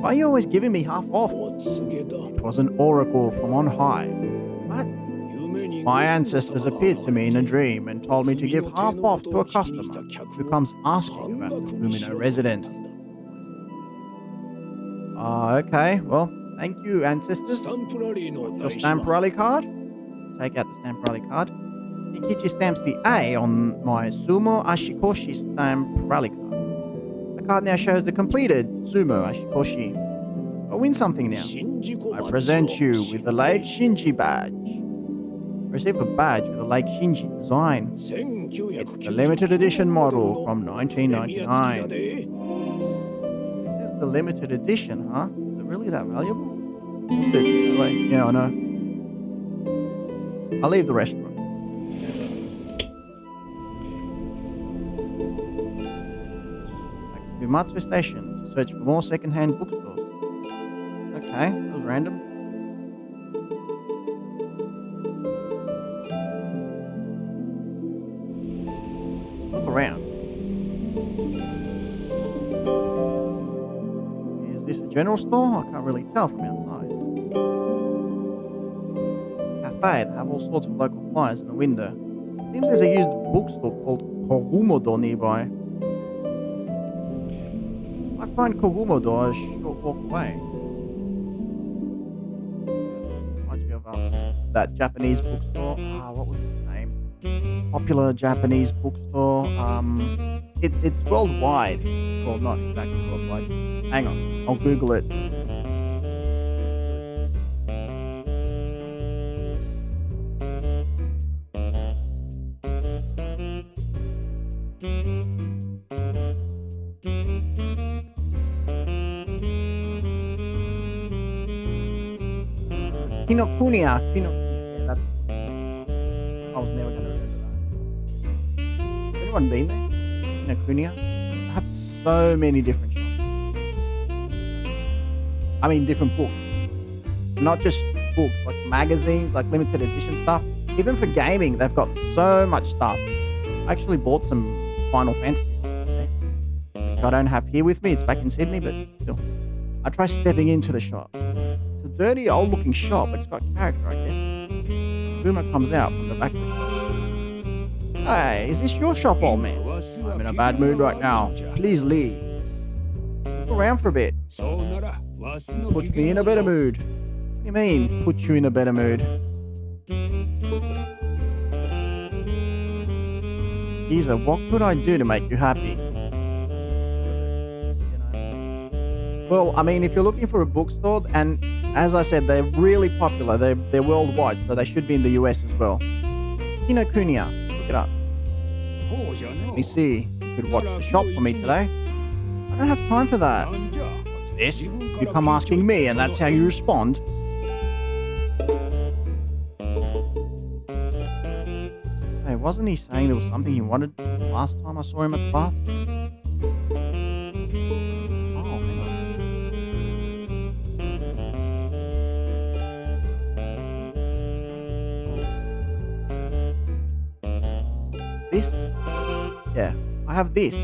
S1: Why are you always giving me half off? It was an oracle from on high. What? My ancestors appeared to me in a dream and told me to give half off to a customer who comes asking about the Fumino residence. Okay, well, thank you, ancestors. Your stamp rally card? Take out the stamp rally card. Ikichi stamps the A on my Sumo Ashikoshi stamp rally card. The card now shows the completed Sumo Ashikoshi. I win something now. I present you with the Lake Shinji badge. Receive a badge with a Lake Shinji design. It's the limited edition model from 1999. This is the limited edition, huh? Is it really that valuable? Wait, yeah, I know. I'll leave the restaurant. Matsu Station to search for more second-hand bookstores. Okay, that was random. Look around. Is this a general store? I can't really tell from outside. Cafe, they have all sorts of local flyers in the window. Seems there's a used bookstore called Korumodo nearby. I find Kogumodo a short walk away. Reminds me of that Japanese bookstore. What was its name? Popular Japanese bookstore. It's worldwide. Well, not exactly worldwide. Hang on, I'll Google it. Kinokuniya. Yeah, that's. I was never going to remember that. anyone been there? Kinokuniya? They have so many different shops. I mean, different books. Not just books, like magazines, like limited edition stuff. Even for gaming, they've got so much stuff. I actually bought some Final Fantasy stuff today, which I don't have here with me. It's back in Sydney, but still. I try stepping into the shop. It's a dirty, old-looking shop, but it's got character, I guess. Boomer comes out from the back of the shop. Hey, is this your shop, old man? I'm in a bad mood right now. Please leave. Look around for a bit. Put me in a better mood. What do you mean, put you in a better mood? Geezer, what could I do to make you happy? Well, I mean, if you're looking for a bookstore, and as I said, they're really popular. They're worldwide, so they should be in the US as well. Kinokuniya, look it up. Let me see. You could watch the shop for me today. I don't have time for that. What's this? You come asking me, and that's how you respond? Hey, wasn't he saying there was something he wanted last time I saw him at the bath? Oh, hang on. This? Yeah, I have this.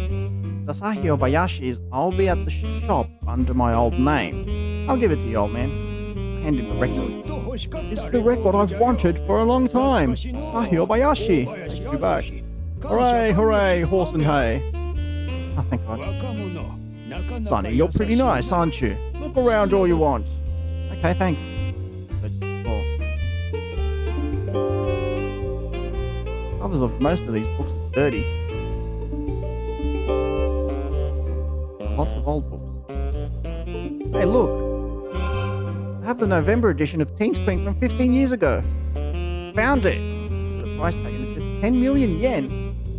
S1: Sasahi Obayashi's I'll Be at the Shop under my old name. I'll give it to you, old man. I hand him the record. It's the record I've wanted for a long time. Sasahi Obayashi. Take you back. Hooray, hooray, horse and hay. Oh, thank God. Sonny, you're pretty nice, aren't you? Look around all you want. Okay, thanks. Search the store. Covers of most of these books are dirty. Lots of old books. Hey, look. I have the November edition of Teen's Queen from 15 years ago. Found it. The price tag, and it says 10 million yen.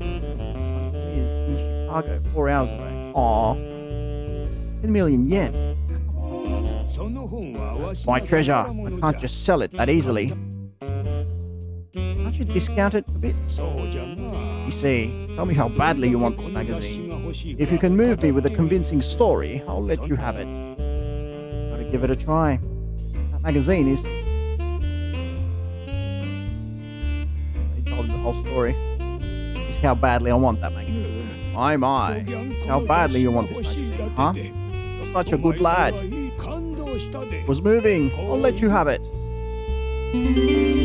S1: In Chicago, 4 hours away. Aw. 10 million yen. It's my treasure. I can't just sell it that easily. Can't you discount it a bit? You see, tell me how badly you want this magazine. If you can move me with a convincing story, I'll let you have it. Gotta give it a try. That magazine is... He told him the whole story. Is how badly I want that magazine. My. It's how badly you want this magazine, huh? You're such a good lad. It was moving. I'll let you have it.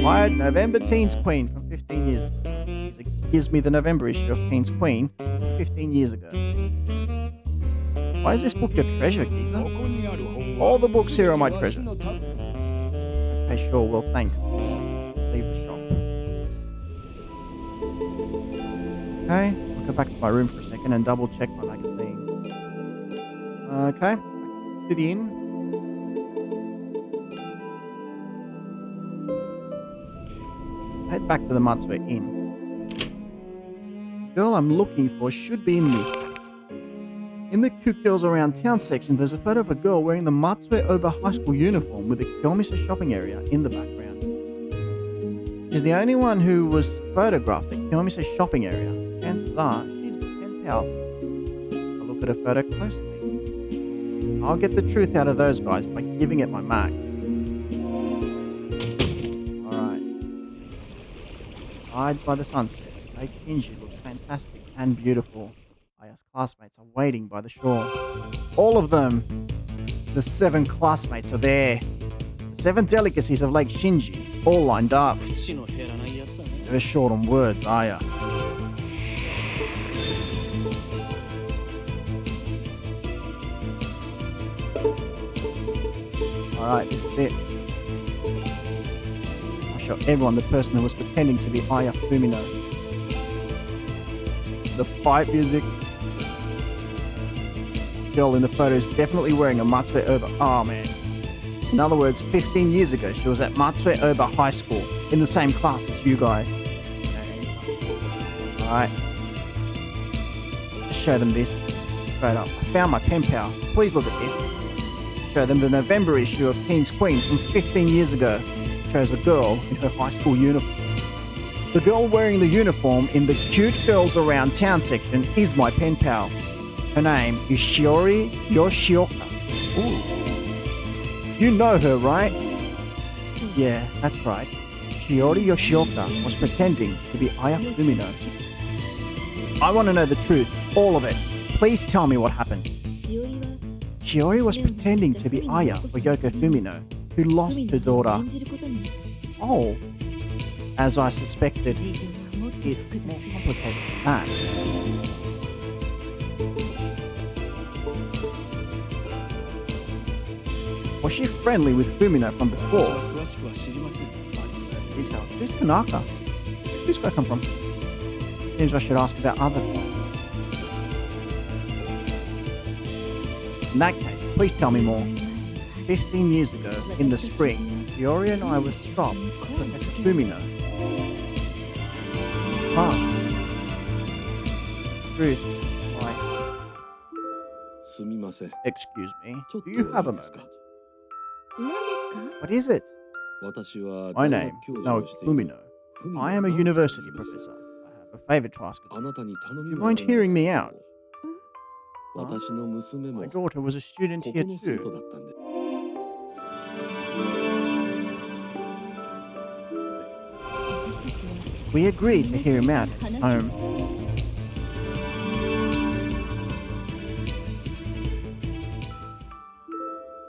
S1: Wired November Teens Queen from 15 years ago. It gives me the November issue of Teens Queen 15 years ago. Why is this book your treasure, Geezer? All the books here are my treasures. Okay, sure, well, thanks. Leave the shop. Okay, I'll go back to my room for a second and double check my magazines. Okay, back to the inn. Head back to the Matsue Inn. The girl I'm looking for should be in this. In the Cute Girls Around Town section, there's a photo of a girl wearing the Matsue Oba High School uniform with a Kyomise shopping area in the background. She's the only one who was photographed at Kyomise shopping area. Chances are she's my pen pal. I'll look at her photo closely. I'll get the truth out of those guys by giving it my max. Ride by the sunset. Lake Shinji looks fantastic and beautiful. Aya's classmates are waiting by the shore. All of them! The 7 classmates are there. The 7 delicacies of Lake Shinji, all lined up. Never short on words, Aya. Alright, this is it. Show everyone the person who was pretending to be Aya Fumino. The fight music. The girl in the photo is definitely wearing a Matsue Oba. Oh man. In other words, 15 years ago she was at Matsue Oba High School in the same class as you guys. Alright. Just show them this. Straight up. I found my pen pal. Please look at this. Show them the November issue of Teens Queen from 15 years ago. Shows a girl in her high school uniform. The girl wearing the uniform in the Cute Girls Around Town section is my pen pal. Her name is Shiori Yoshioka. Ooh. You know her, right? Yeah, that's right. Shiori Yoshioka was pretending to be Aya Fumino. I want to know the truth, all of it. Please tell me what happened. Shiori was pretending to be Aya for Yoko Fumino, who lost her daughter. Oh, as I suspected, it's more complicated than that. Was she friendly with Fumino from before? Details. Who's Tanaka? Where's this guy come from? Seems I should ask about other things. In that case, please tell me more. 15 years ago, in the spring, Shiori and I were stopped by Professor Fumino. Truth is like... Excuse me, do you have a moment? What is it? My name is Naoki Fumino. I am a university professor. I have a favor to ask of you. Do you mind hearing me out? My daughter was a student here too. We agreed to hear him out at his home.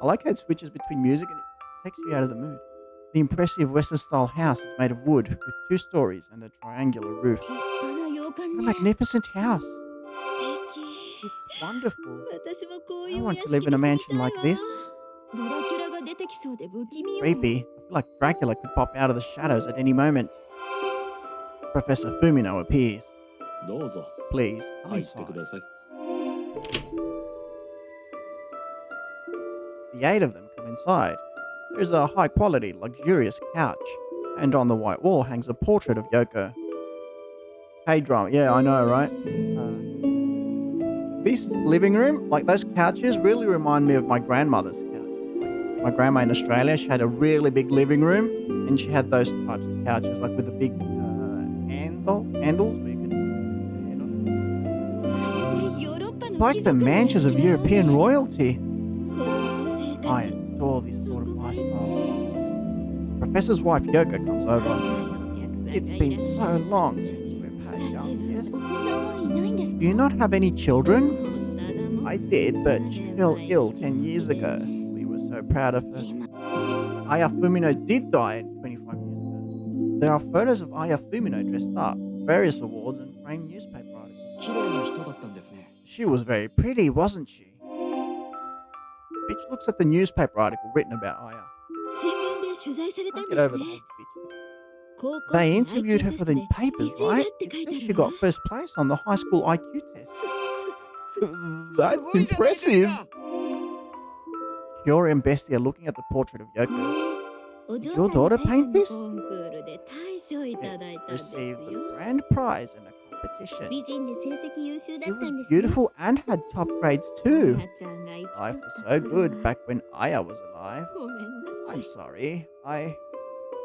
S1: I like how it switches between music and it takes you out of the mood. The impressive Western-style house is made of wood with 2 stories and a triangular roof. What a magnificent house! It's wonderful. I want to live in a mansion like this. Creepy. I feel like Dracula could pop out of the shadows at any moment. Professor Fumino appears. Please, come inside. The 8 of them come inside. There's a high-quality, luxurious couch, and on the white wall hangs a portrait of Yoko. K-drama, yeah, I know, right? This living room, like those couches, really remind me of my grandmother's couch. Like my grandma in Australia, she had a really big living room, and she had those types of couches, like with a big handles where you could hand on. It's like the mansions of European royalty. I adore this sort of lifestyle. Professor's wife Yoko comes over. It's been so long since we've had young guests. Do you not have any children? I did, but she fell ill 10 years ago. We were so proud of her. Aya Fumino did die 25 years ago. There are photos of Aya Fumino dressed up, various awards, and framed newspaper articles. She was very pretty, wasn't she? Bitch looks at the newspaper article written about Aya. Can't get over the whole bitch. They interviewed her for the papers, right? It says she got first place on the high school IQ test. That's impressive. Shiori and Bestie are looking at the portrait of Yoko. Did your daughter paint this? It received the grand prize in a competition. She was beautiful and had top grades too. Life was so good back when Aya was alive. I'm sorry.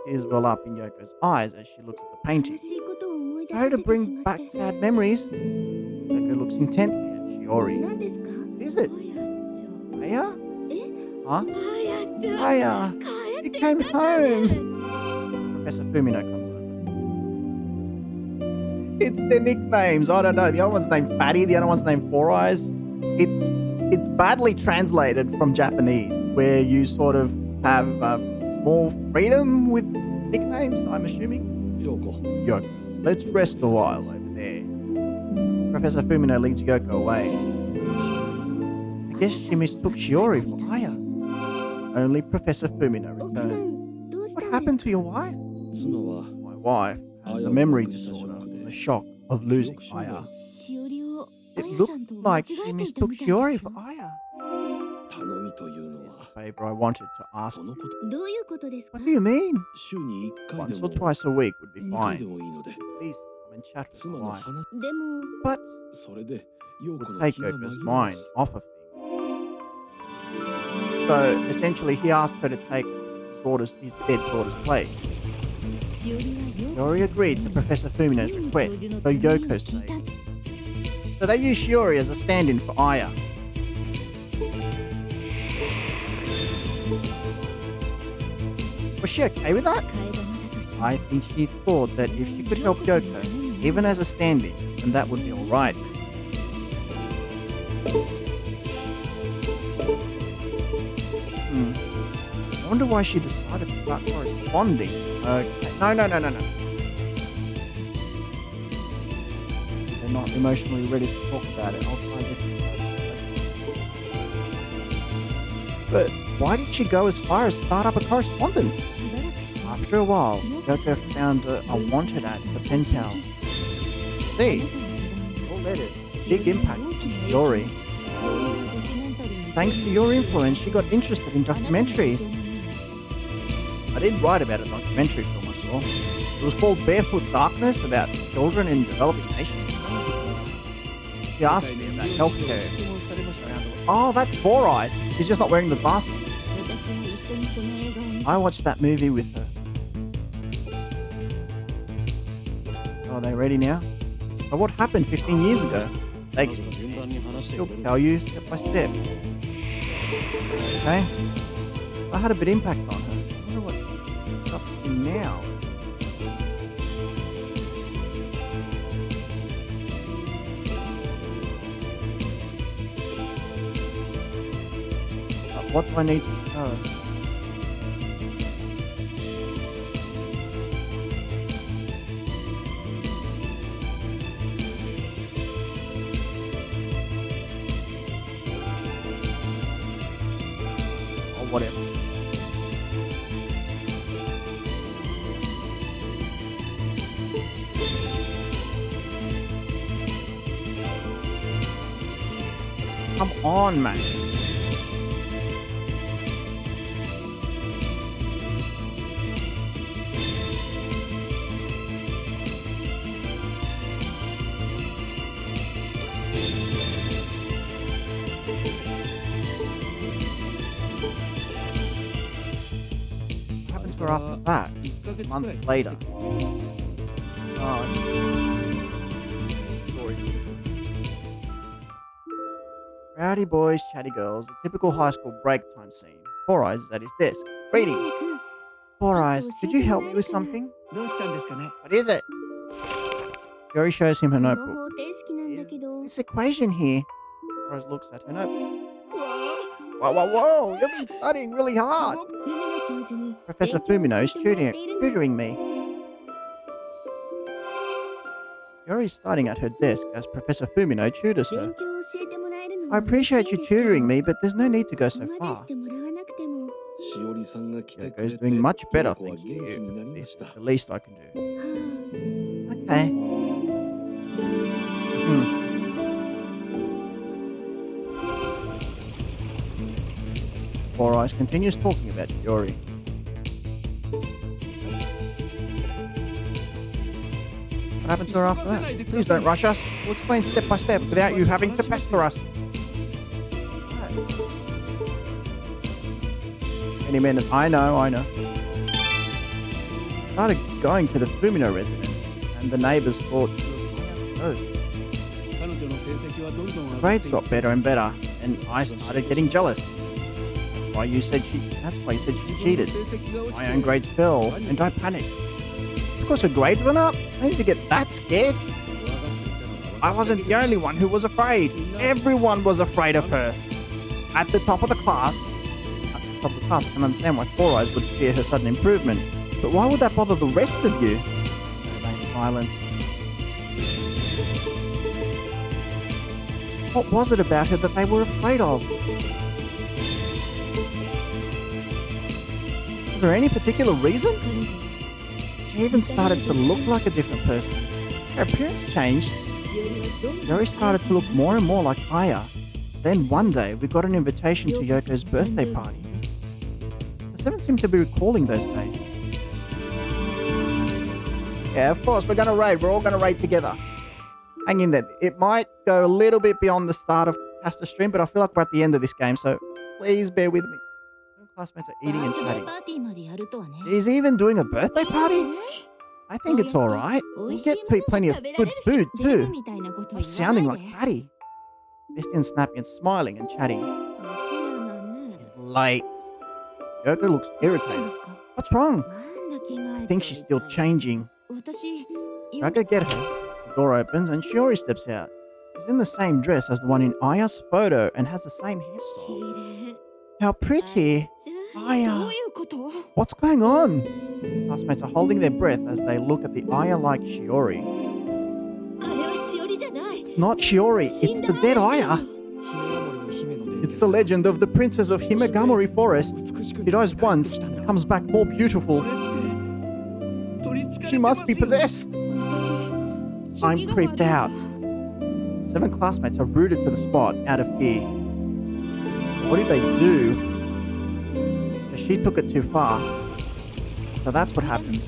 S1: Tears well up in Yoko's eyes as she looks at the painting. Sorry to bring back sad memories. Yoko looks intently at Shiori. What is it? Aya? Huh? Aya! You came home! Professor Fumino comes over. It's their nicknames. I don't know. The other one's named Fatty. The other one's named Four Eyes. It's badly translated from Japanese, where you sort of have more freedom with nicknames, I'm assuming. Yoko, let's rest a while over there. Professor Fumino leads Yoko away. I guess she mistook Shiori for Aya. Only Professor Fumino returns. What happened to your wife? My wife has a memory disorder from the shock of losing Aya. It looked like she mistook Shiori for Aya. Here's the favor I wanted to ask you. What do you mean? Once or twice a week would be fine. Please come and chat with my wife. But we'll take Yoko's mind off of things. So essentially he asked her to take his dead daughter's place. Shiori agreed to Professor Fumino's request for Yoko's sake. So they used Shiori as a stand-in for Aya. Was she okay with that? I think she thought that if she could help Yoko, even as a stand-in, then that would be alright. I wonder why she decided to start corresponding. Okay. No. They're not emotionally ready to talk about it. I'll try different. But why did she go as far as start up a correspondence? After a while, Yoko found a wanted ad for pen pals. See, all letters, big impact on Shiori. Thanks to your influence, she got interested in documentaries. I did write about a documentary film I saw. It was called Barefoot Darkness, about children in developing nations. She asked me about healthcare. Oh, that's Four Eyes. She's just not wearing the glasses. I watched that movie with her. Are they ready now? So what happened 15 years ago? Take it easy. She'll tell you step by step. Okay? I had a bit impact on her. I wonder what she's up to now. What do I need to show? Or whatever. Come on, man. After that, a month later. Oh, story. Rowdy boys, chatty girls, a typical high school break time scene. Four Eyes is at his desk, reading. Four Eyes, could you help me with something? What is it? Yuri shows him her notebook. It's this equation here. Four Eyes looks at her notebook. Whoa, you've been studying really hard. Professor Fumino is tutoring me. Yuri's starting at her desk as Professor Fumino tutors her. I appreciate you tutoring me, but there's no need to go so far. Yoko's doing much better thanks to you. This is the least I can do. Okay. Four Eyes continues talking about Shiori. What happened to her after that? Please don't rush us. We'll explain step by step without you having to pester us. Any minute. I know. Started going to the Fumino residence, and the neighbors thought she was as a ghost. Her grades got better and better, and I started getting jealous. That's why you said she cheated. My own grades fell, and I panicked. Because her grades went up? I need to get that scared? I wasn't the only one who was afraid. Everyone was afraid of her. At the top of the class, I can understand why Four Eyes would fear her sudden improvement. But why would that bother the rest of you? They remained silent. What was it about her that they were afraid of? Was there any particular reason? She even started to look like a different person. Her appearance changed. Yuri started to look more and more like Aya. Then one day, we got an invitation to Yoko's birthday party. The seven seem to be recalling those days. Yeah, of course, we're going to raid. We're all going to raid together. Hang in there. It might go a little bit beyond the start of Caster Stream, but I feel like we're at the end of this game, so please bear with me. Classmates are eating and chatting. He's even doing a birthday party? I think it's alright. You get to eat plenty of good food too. I'm sounding like Patty. Bastian's snappy and smiling and chatting. She's late. Yoko looks irritated. What's wrong? I think she's still changing. Should I go get her? The door opens and Shiori steps out. She's in the same dress as the one in Aya's photo and has the same hairstyle. How pretty! Aya! What's going on? Classmates are holding their breath as they look at the Aya-like Shiori.
S8: あれはしおりじゃない。
S1: It's not Shiori, it's the dead Aya! It's the legend of the princess of Himegamori Forest. She dies once, comes back more beautiful. She must be possessed! I'm creeped out. 7 classmates are rooted to the spot out of fear. What did they do? She took it too far. So that's what happened.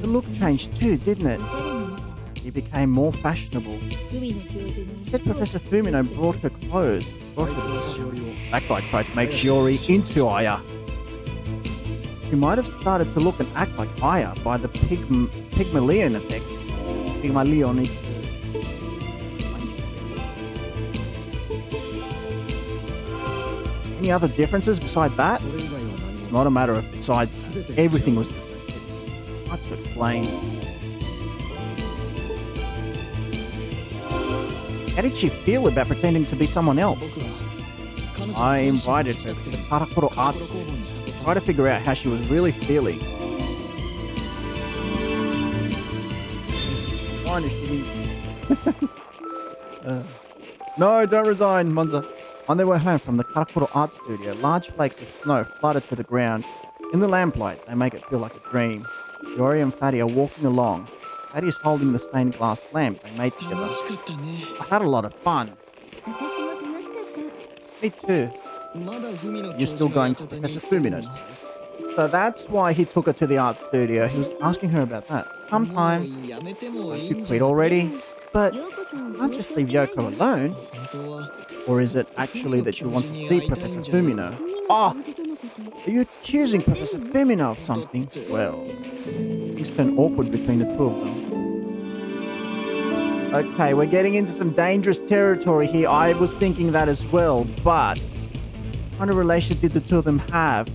S1: The look changed too, didn't it? She became more fashionable. She said Professor Fumino brought her clothes. That guy tried to make Shiori into Aya. She might have started to look and act like Aya by the Pygmalion effect. Pygmalion is... Any other differences beside that? It's not a matter of besides that. Everything was different. It's hard to explain. How did she feel about pretending to be someone else? I invited her to the Karakuro art studio to try to figure out how she was really feeling. No, don't resign, Monza. On their way home from the Karakuro art studio, large flakes of snow flutter to the ground. In the lamplight, they make it feel like a dream. Shiori and Fatty are walking along. Fatty is holding the stained glass lamp they made together. I had a lot of fun. Me too. You're still going to Professor Fumino's place. So that's why he took her to the art studio. He was asking her about that. Sometimes. Won't you quit already? But you can't just leave Yoko alone. Or is it actually that you want to see Professor Fumino? Oh! Are you accusing Professor Fumino of something? Well, things turn awkward between the two of them. Okay, we're getting into some dangerous territory here. I was thinking that as well, but what kind of relation did the two of them have?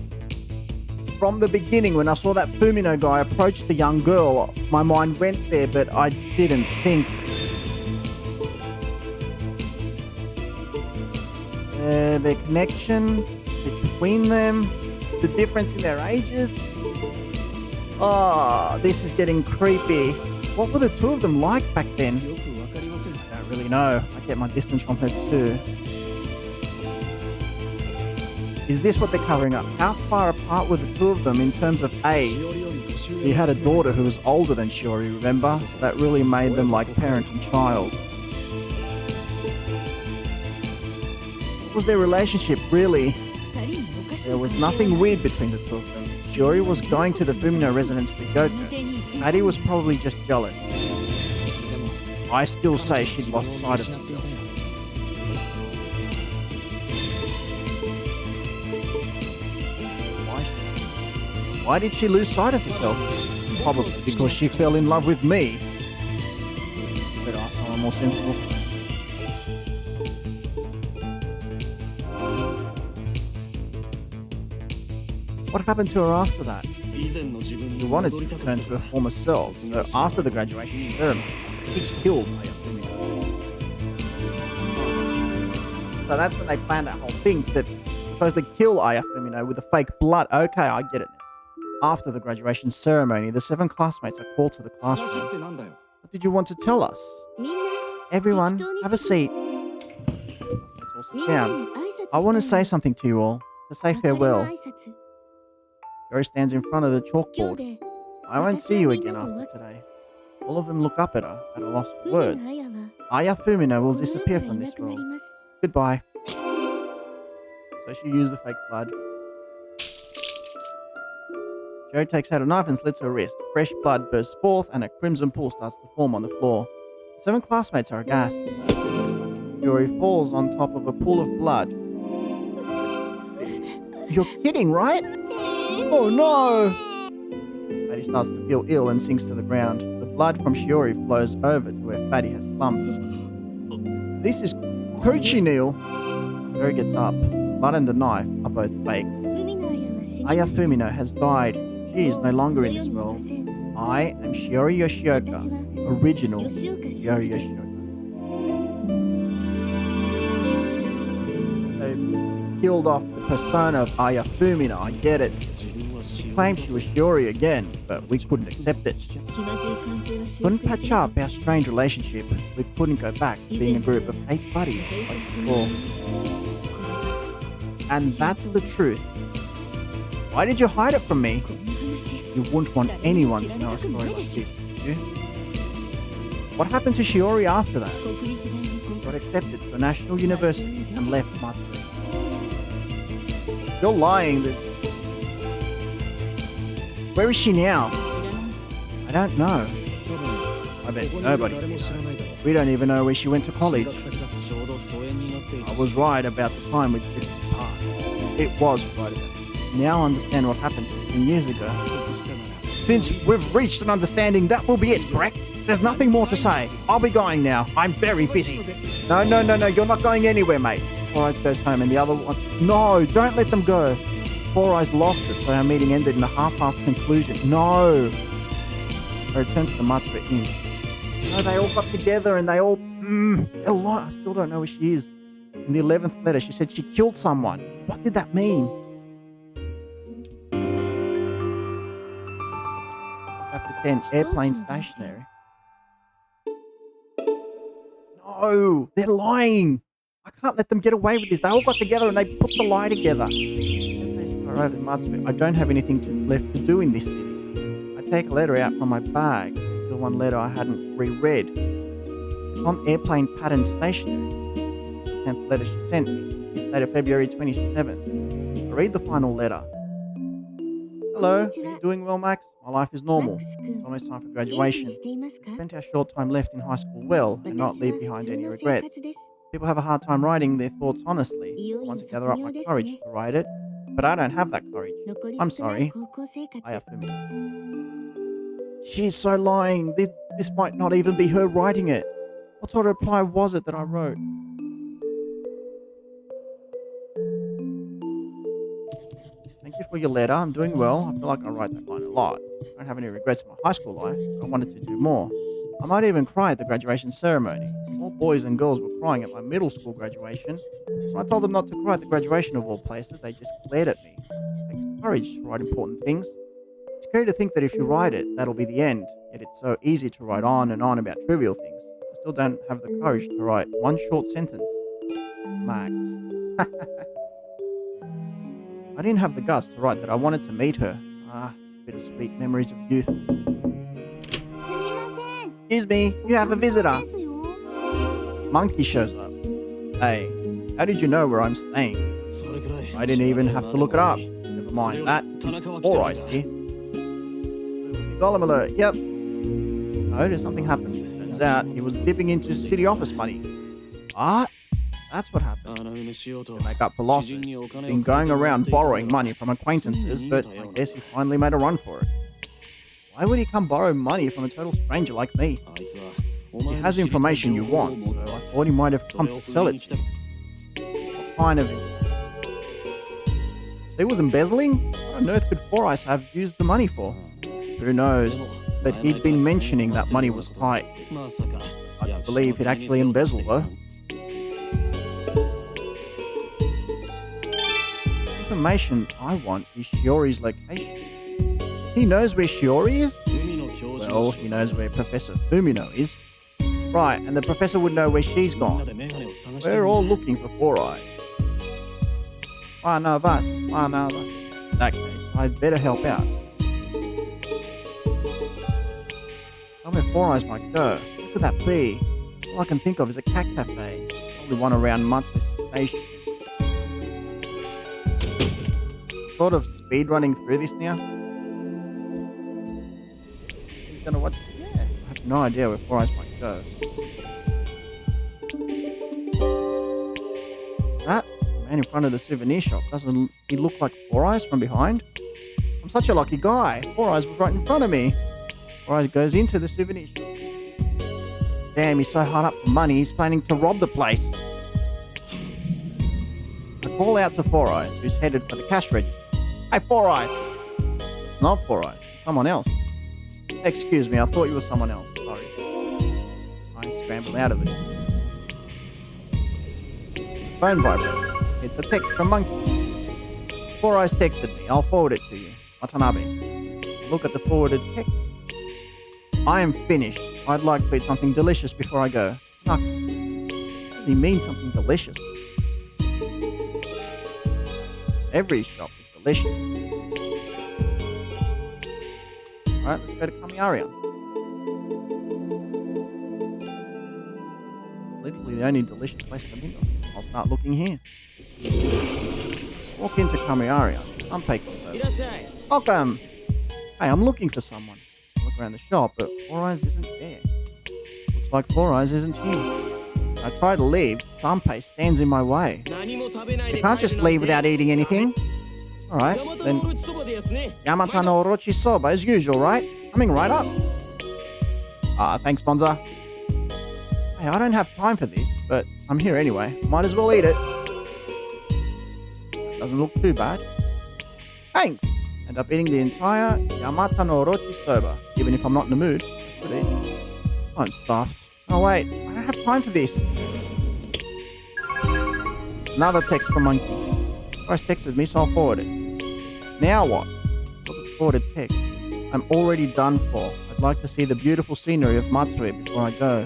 S1: From the beginning, when I saw that Fumino guy approach the young girl, my mind went there, but I didn't think. Their connection between them, the difference in their ages. Oh, this is getting creepy. What were the two of them like back then? I don't really know. I get my distance from her too. Is this what they're covering up? How far apart were the two of them in terms of age? He had a daughter who was older than Shiori, remember? That really made them like parent and child. What was their relationship, really? There was nothing weird between the two of them. Shiori was going to the Fumino residence for Yoko. Patty was probably just jealous. I still say she'd lost sight of herself. Why did she lose sight of herself? Probably because she fell in love with me. Better ask someone more sensible. What happened to her after that? She wanted to return to her former self, so after the graduation ceremony, she killed Aya Fumino. So that's when they planned that whole thing to supposedly kill Aya Fumino with the fake blood. Okay, I get it now. After the graduation ceremony, the 7 classmates are called to the classroom. What did you want to tell us? Everyone, have a seat. Let's all sit down. I want to say something to you all, to say farewell. Shiori stands in front of the chalkboard. I won't see you again after today. All of them look up at her, at a loss for words. Aya Fumino will disappear from this world. Goodbye. So she used the fake blood. Shiori takes out a knife and slits her wrist. Fresh blood bursts forth and a crimson pool starts to form on the floor. The 7 classmates are aghast. Shiori falls on top of a pool of blood. You're kidding, right? Oh no! Fatty starts to feel ill and sinks to the ground. The blood from Shiori flows over to where Fatty has slumped. This is cochineal. Shiori gets up. The blood and the knife are both fake.
S2: 海の綾は死に
S1: Aya
S2: ました
S1: Fumino has died. She is no longer in this
S2: 世にいま
S1: world.
S2: せん
S1: I am Shiori Yoshioka, the original
S2: 吉岡
S1: Shiori
S2: です
S1: Yoshioka. They killed off the persona of Aya Fumino, I get it. She claimed she was Shiori again, but we couldn't accept it.
S2: 気まずい関係は修
S1: Couldn't
S2: 復
S1: patch up our strange relationship. We couldn't go back to being a group of 8 buddies like before. And that's the truth. Why did you hide it from me?
S2: こんな話
S1: You wouldn't want anyone to know a story like this, would you? What happened to Shiori after that?
S2: 国立大に合
S1: Got accepted to a national university and left Matsuri. You're lying. Where is she now?
S2: 知らない
S1: I don't know.
S6: 多分
S1: I bet
S6: ここに
S1: nobody
S6: 誰も
S1: knows.
S6: 知らないだろう
S1: We don't even know where she went to
S6: 進
S1: college.
S6: 学先だとちょうど疎遠になっていた
S1: I was right about the time we drifted apart. It was right about it. Now understand what happened 15 years ago.
S6: 得したなら
S1: Since we've reached an understanding, that will be it, correct? There's nothing more to say. I'll be going now. I'm very busy. No, you're not going anywhere, mate. Four Eyes goes home and the other one... No, don't let them go. Four Eyes lost it, so our meeting ended in a half-assed conclusion. No. I returned to the Matsuri Inn. No, they all got together and they all... they're lying. I still don't know where she is. In the 11th letter, she said she killed someone. What did that mean? Chapter 10, Airplane Stationary. No, they're lying. I can't let them get away with this. They all got together and they put the lie together. I don't have anything left to do in this city. I take a letter out from my bag. There's still one letter I hadn't reread. It's on airplane pattern stationery. This is the 10th letter she sent me. It's dated February 27th. I read the final letter. Hello, are you doing well, Max? My life is
S2: マッ
S1: normal.
S2: クス
S1: It's
S2: 君
S1: almost time for
S2: 元気
S1: graduation.
S2: にしています
S1: I
S2: か
S1: spent our short time left in high school well and not
S2: 私
S1: leave
S2: は
S1: behind
S2: 普通
S1: any
S2: の生
S1: regrets.
S2: 活です
S1: People have a hard time writing their thoughts honestly.
S2: いよ
S1: I
S2: いよ
S1: want to
S2: 卒
S1: gather up
S2: 業
S1: my
S2: です
S1: courage
S2: ね
S1: to write it, but I don't have that courage.
S2: 残り
S1: I'm
S2: 少ない
S1: sorry.
S2: 高校生活
S1: Aya Fumino. She's so lying. This might not even be her writing it. What sort of reply was it that I wrote? Thank you for your letter. I'm doing well. I feel like I write that line a lot. I don't have any regrets in my high school life, but I wanted to do more. I might even cry at the graduation ceremony. All boys and girls were crying at my middle school graduation. When I told them not to cry at the graduation of all places, they just glared at me. It takes courage to write important things. It's scary to think that if you write it, that'll be the end. Yet it's so easy to write on and on about trivial things. I still don't have the courage to write one short sentence. Max. I didn't have the guts to write that I wanted to meet her. Bittersweet memories of youth.
S2: すみません
S1: Excuse me, you have a visitor.
S2: ですよ
S1: Monkey shows up. Hey, how did you know where I'm staying?
S6: それくらい
S1: I didn't even have to look it up. Never mind that. It's Four Eyes here. Golem alert. Yep. No, there's something happened. Turns out he was dipping into city office money. What? That's what happened.
S6: 穴埋めしようと
S1: To make up for losses. He's been going around borrowing money from acquaintances, but I guess he finally made a run for it. Why would he come borrow money from a total stranger like me?
S6: あいつは
S1: He has information you want, so I thought he might have come to sell it to you. What kind of... He was embezzling? What on earth could Four Eyes have used the money for? Who knows? But he'd been mentioning that money was tight.
S6: まさか
S1: I don't believe he'd actually embezzle, though. Information I want is Shiori's location. He knows where Shiori is?
S6: 海の教授
S1: Well, he knows where Professor Fumino is. Right, and the professor would know where she's
S6: みんな
S1: gone.
S6: でメガネを探して
S1: We're
S6: る
S1: all looking for Four Eyes. One of us, one of us. In that case, I'd better help out. Somewhere Four Eyes might go. What could that be? All I can think of is a cat cafe. Probably one around Matsu Station. Sort of speed running through this now. He's gonna watch. Yeah, I have no idea where Four Eyes might go. That man in front of the souvenir shop, doesn't he look like Four Eyes from behind? I'm such a lucky guy. Four Eyes was right in front of me. Four Eyes goes into the souvenir shop. Damn, he's so hard up for money, he's planning to rob the place. I call out to Four Eyes, who's headed for the cash register. Hey, Four Eyes! It's not Four Eyes, it's someone else. Excuse me, I thought you were someone else. Sorry. I scramble out of it. Phone vibrates. It's a text from Monkey. Four Eyes texted me. I'll forward it to you. Watanabe. Look at the forwarded text. I am finished. I'd like to eat something delicious before I go. Fuck. Does he mean something delicious? Every shop is delicious. Alright, let's go to Kamiaria. Literally the only delicious place to think of. I'll start looking here. Walk into Kamiaria. Sanpei comes over.
S4: いらっしゃい。
S1: Welcome! Hey, I'm looking for someone. I look around the shop, but Four Eyes isn't there. Looks like Four Eyes isn't here. I try to leave. Sanpei stands in my way.
S4: 何も食べない
S1: You
S4: で
S1: can't
S4: 帰る
S1: just
S4: なんて
S1: leave without eating anything. Alright,
S4: ヤマタ
S1: then
S4: のオロチそばですね。
S1: Yamata no Orochi Soba as usual, right? Coming right up. Thanks, Bonza. Hey, I don't have time for this, but I'm here anyway. Might as well eat it. Doesn't look too bad. Thanks! End up eating the entire Yamata no Orochi Soba. Even if I'm not in the mood, I could eat. I'm stuffed. Oh wait, I don't have time for this. Another text from Monkey. Bryce texted me, so I'll forward it. Now what? Look at the forwarded text. I'm already done for. I'd like to see the beautiful scenery of Matsue before I go.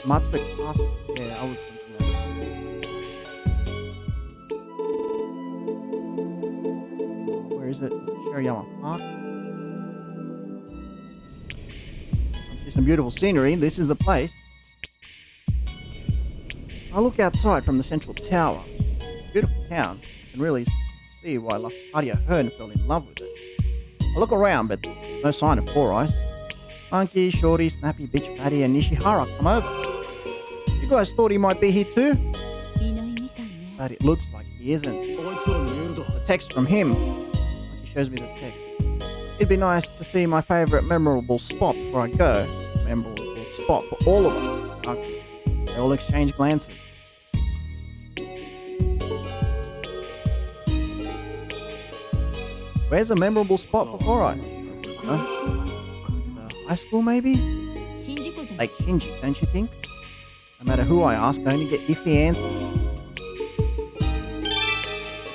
S1: Matsue Castle. Yeah, I was thinking that. Where is it? Is it Shirayama Park? I see some beautiful scenery. This is the place. I look outside from the central tower. Beautiful town. You can really see why Lafcadia Hearn fell in love with it. I look around, but no sign of Four Eyes. Monkey, Shorty, Snappy, Bitch, Fatty, and Nishihara come over. You guys thought he might be here too?
S2: いないみたいね。
S1: But it looks like he isn't.
S6: あいつからメールだ。
S1: It's a text from him. Monkey shows me the text. It'd be nice to see my favorite memorable spot before I go. Memorable spot for all of us. Okay. They all exchange glances. Where's a memorable spot for Four Eyes? Huh? High school, maybe?
S2: 新事故じゃない。
S1: Like Shinji, don't you think? No matter who I ask, I only get iffy answers.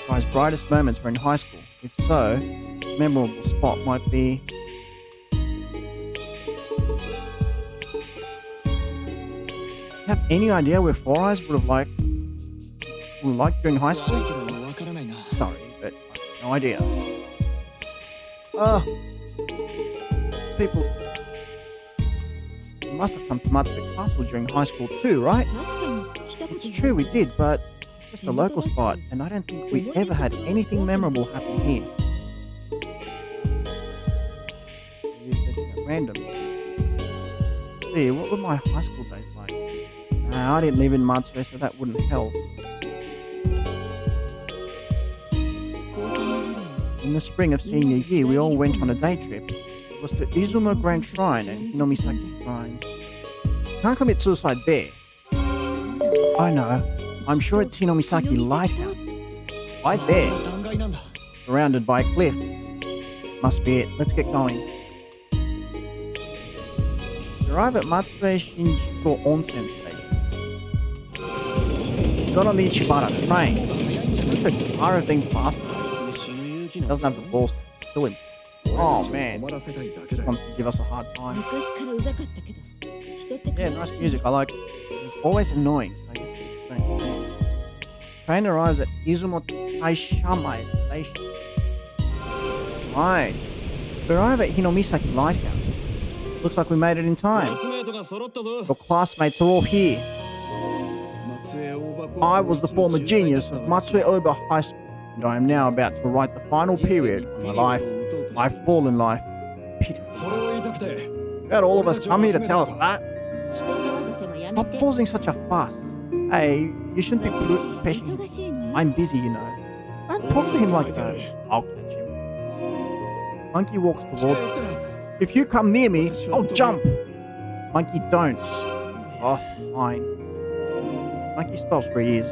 S1: Guy's brightest moments were in high school. If so, a memorable spot might be... Have any idea where Four Eyes would have liked during high
S6: 悪い
S1: school?
S6: けどわからないな。
S1: Sorry, but I have no idea. People... We must have come to Matsue Castle during high school too, right?
S8: 確かに来たこと
S1: It's true, we did, but it's just a local spot, and I don't think we ever had anything memorable happen here. You said that random. See, what were my high school days like? I didn't live in Matsue, so that wouldn't help. In the spring of senior year, we all went on a day trip. It was to Izumo Grand Shrine and Hinomisaki Shrine. Can't commit suicide there. I know. I'm sure it's Hinomisaki Lighthouse. Right there,
S6: 断崖なんだ。
S1: surrounded by a cliff. Must be it. Let's get going. We arrive at Matsue Shinjuku Onsen Station. We got on the Ichibara train. Wish a car had been faster.
S6: 死ぬ勇気なん
S1: Doesn't have the balls to kill him.
S6: 俺
S1: Oh
S6: たちを
S1: man.
S6: 困らせたいだけ
S1: Just
S6: だよ。
S1: wants to give us a hard time.
S8: 昔からうざかったけど人って
S1: Yeah, nice music. I like it. It was always annoying, so I guess people don't understand. Train arrives at Izumo Taishamai Station. Nice. We arrive at Hinomisaki Lighthouse. Looks like we made it in
S4: ク
S1: time.
S4: ラスメートが揃ったぞ。
S1: Your classmates are all here.
S6: 松江大箱
S1: I was the former genius of Matsue Oba High School, and I am now about to write the final period of my life. My fall in life. Pitiful.
S6: それを言いたくて。
S1: About all of us come here to tell us that.
S2: 人騒がせはやめ
S1: Stop
S2: て。
S1: causing such a fuss. Hey, you shouldn't be patient.
S2: 忙しいのよ。
S1: I'm busy, you know. Don't talk to him like that. I'll catch him. Monkey walks towards him. If you come near me, I'll jump. Monkey, don't. Oh, fine. Monkey stops where he is.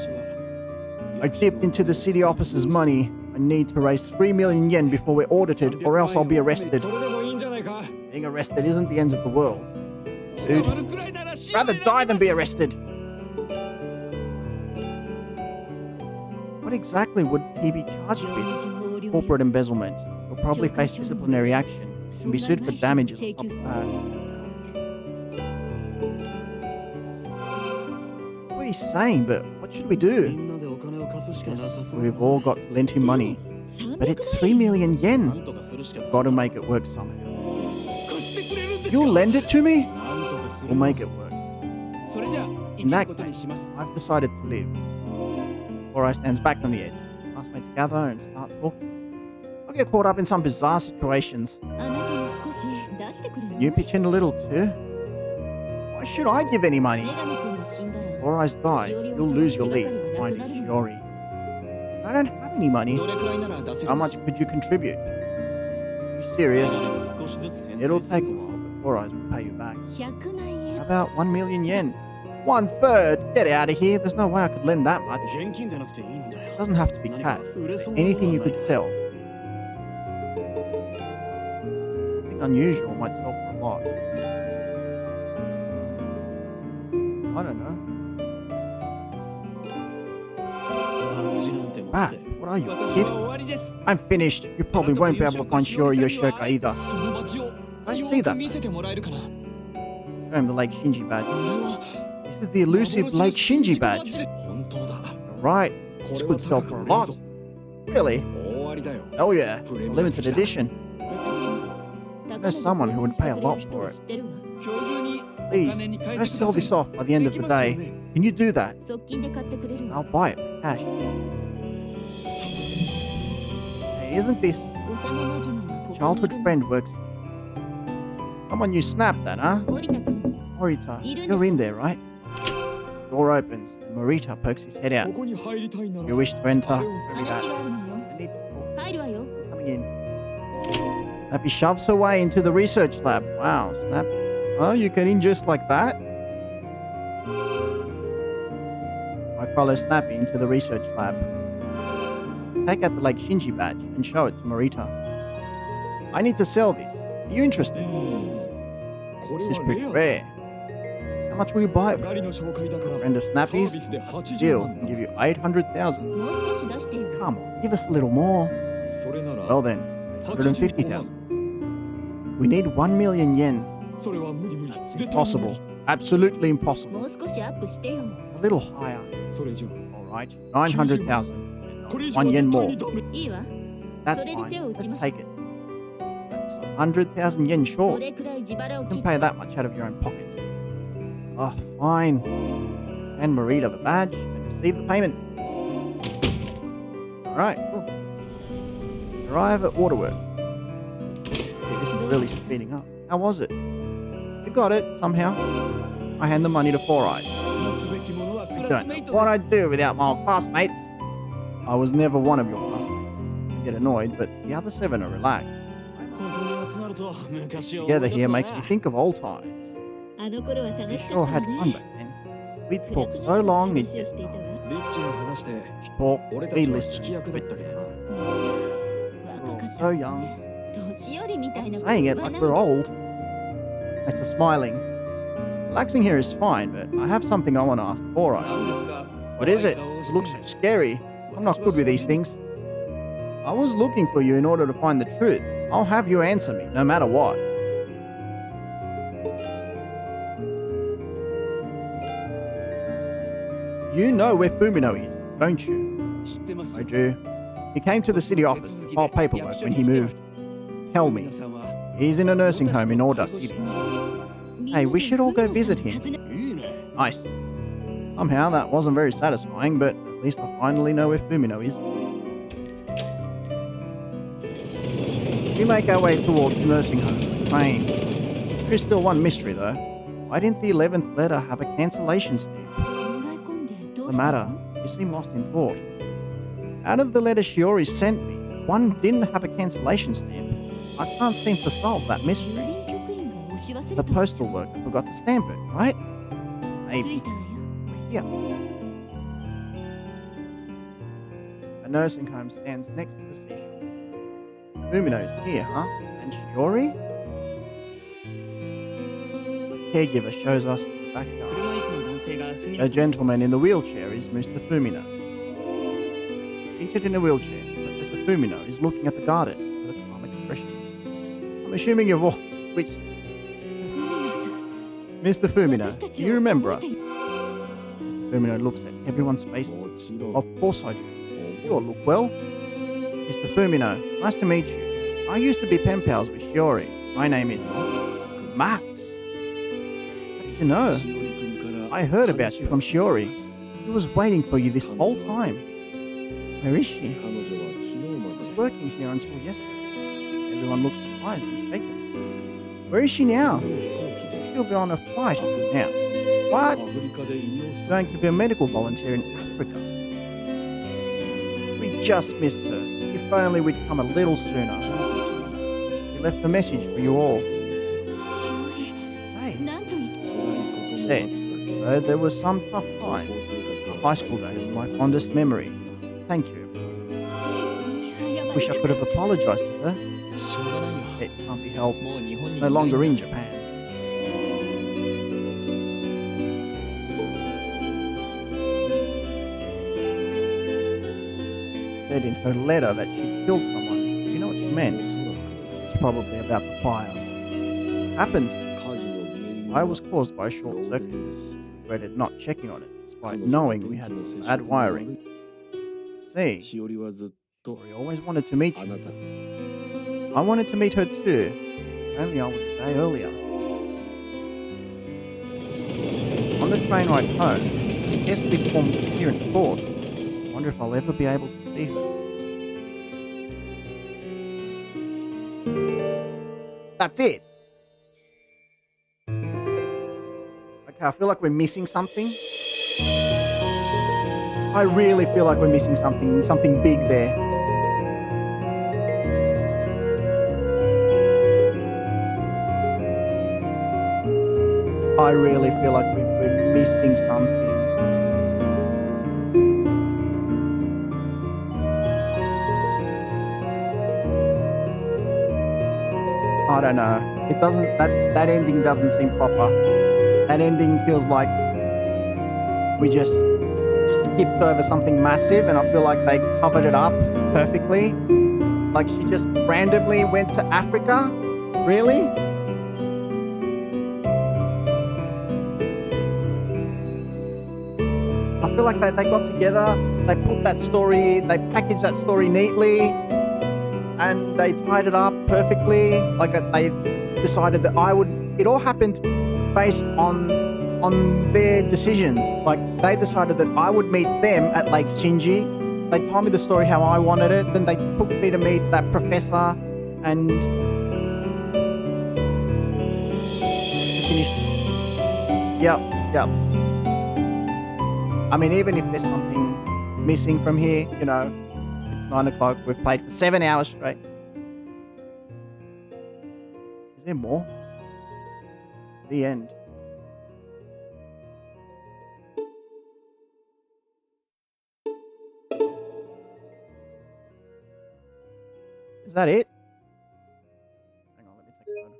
S1: I dipped into the city officer's money. I need to raise 3 million yen before we're audited, or else I'll be arrested. Being arrested isn't the end of the world. Dude, rather die than be arrested. What exactly would he be charged with? Corporate embezzlement. He'll probably face disciplinary action and be sued for damages on top of that. What he's saying, but what should we do? Yes, we've all got to lend him money. But it's 3 million yen. We've got to make it work somehow. You'll lend it to me? We'll make it work. In that case, I've decided to leave. Ora stands back from the edge. Classmates gather and start talking. I'll get caught up in some bizarre situations. Can you pitch in a little too? Why should I give any money? If Ora dies, you'll lose your lead for finding Shiori. I don't have any money. How much could you contribute? Are you serious? It'll take a while, but Ora will pay you back. How about 1 million yen? 1/3? Get out of here. There's no way I could lend that much. It doesn't have to be cash. Anything you could sell. Something unusual might sell for a lot. I don't know. Bat, what are you, a kid? I'm finished. You probably won't be able to find Shiori Yoshioka either. I see that. Show him the Lake Shinji badge. This is the elusive Lake Shinji badge. You're right. This could sell for a lot. Really? Oh yeah. It's a limited edition. I know someone who would pay a lot for it. Please, go sell this off by the end of the day. Can you do that? I'll buy it for cash. Hey, isn't this childhood friend works? Someone you snapped at, huh? Morita, you're in there, right? Door opens and Morita pokes his head out. You wish to enter? Maybe that. I need to talk. I'm coming in. Snappy shoves her way into the research lab. Wow, Snap. Oh, you get in just like that? I follow Snappy into the research lab. Take out the Lake Shinji badge and show it to Morita. I need to sell this. Are you interested? This is pretty rare. How much will you buy it for? Friend of Snappy's? That's a deal. I'll give you 800,000. Come on, give us a little more. Well then, 850,000. We need 1 million yen. That's impossible. Absolutely impossible. A little higher. Alright, 900,000. 1 yen more. That's fine. Let's take it. That's 100,000 yen short. You can pay that much out of your own pocket. Oh, fine. Hand Morita the badge and receive the payment. Alright, cool. Arrive at Waterworks. Okay, this is really speeding up. How was it? You got it, somehow. I hand the money to Four Eyes. I don't know what I'd do without my old classmates. I was never one of your classmates. I get annoyed, but the other 7 are relaxed. Together here makes me think of old times. We sure had fun back then. We'd talk so long we'd get tired. Each talk, we listened. We're all so young. I'm saying it like we're old. It's a smiling. Relaxing here is fine, but I have something I want to ask Four Eyes. What is it? It looks so scary. I'm not good with these things. I was looking for you in order to find the truth. I'll have you answer me, no matter what. You know where Fumino is, don't you? I do. He came to the city office to file paperwork when he moved. Tell me. He's in a nursing home in Oda City. Hey, we should all go visit him. Nice. Somehow that wasn't very satisfying, but at least I finally know where Fumino is. We make our way towards the nursing home. Train. There is still one mystery though. Why didn't the 11th letter have a cancellation stamp? What's the matter? You seem lost in thought. Out of the letters Shiori sent me, one didn't have a cancellation stamp. I can't seem to solve that
S2: 郵
S1: mystery.
S2: 便局員が押し忘れ
S1: The
S2: た。
S1: postal worker forgot to stamp it, right?
S2: 着い
S1: Maybe.
S2: たわよ。
S1: We're here. A nursing home stands next to the seashore. Fumino's here, huh? And Shiori? A caregiver shows us to the backyard.
S4: 車椅子の男性が文
S1: A
S4: 野さん
S1: gentleman in the wheelchair is Mr. Fumino. Seated in a wheelchair, Professor Fumino is looking at the garden with a calm expression. I'm assuming you've all... Which...
S2: 海野さん、
S1: Mr. Fumino,
S2: 私た
S1: do
S2: ち
S1: you
S2: を
S1: remember
S2: 覚え
S1: us?
S2: てい
S1: Mr. Fumino looks at everyone's faces.
S6: もちろん
S1: Of course I do. You all look well. Mr. Fumino, nice to meet you. I used to be pen pals with Shiori. My name is... Max. How did you know? I heard about you from Shiori. She was waiting for you this whole time. Where is she?
S6: 彼女は昨日ま
S1: Was
S6: で
S1: working here until yesterday. Everyone looks surprised and shaken. Where is she now?
S6: 飛行機で
S1: She'll be on a flight now.
S6: ア
S1: What?
S6: フリカで医療ス
S1: Going to be a medical volunteer in Africa. We just missed her. If only we'd come a little sooner. She left a message for you all.
S2: shiori、
S1: Say,
S2: なんと言って。
S1: she said, though there were some tough times, our high school days are my fondest memory. Thank you, everyone. Wish I could have apologized to her.
S7: しょうがないよ。
S1: It can't be helped.
S7: もう日本にい
S1: No
S7: ないんだ
S1: longer in Japan. Said in her letter that she'd killed someone. You know what she meant?
S6: お
S1: It's probably about the fire. What happened?
S6: そらく火事の原因
S1: I
S6: は
S1: was caused by a short
S6: 漏
S1: circuit.
S6: 電です
S1: Regretted not checking on it, despite
S6: 彼女は
S1: knowing we
S6: 電
S1: had
S6: 気の
S1: some
S6: 接触
S1: bad
S6: が
S1: wiring.
S6: 悪い
S1: See,
S6: しおりはずっと
S1: we always wanted to meet
S6: あな
S1: you.
S6: た
S1: I wanted to meet her too. Only I was a day earlier. On the train ride home, I scarcely formed coherent thoughts. I wonder if I'll ever be able to see her. That's it. Okay, I feel like we're missing something. I really feel like we're missing something big there. I really feel like we're missing something. I don't know. It doesn't. That ending doesn't seem proper. That ending feels like we just skipped over something massive, and I feel like they covered it up perfectly. Like she just randomly went to Africa. Really? I feel like they got together, they put that story, they packaged that story neatly, and they tied it up perfectly. Like they decided that it all happened based on their decisions. Like they decided that I would meet them at Lake Shinji. They told me the story how I wanted it. Then they took me to meet that professor and finished. Yep. I mean, even if there's something missing from here, you know, it's 9 o'clock. We've played for 7 hours straight. Is there more? The end. Is that it? Hang on, let me take a photo.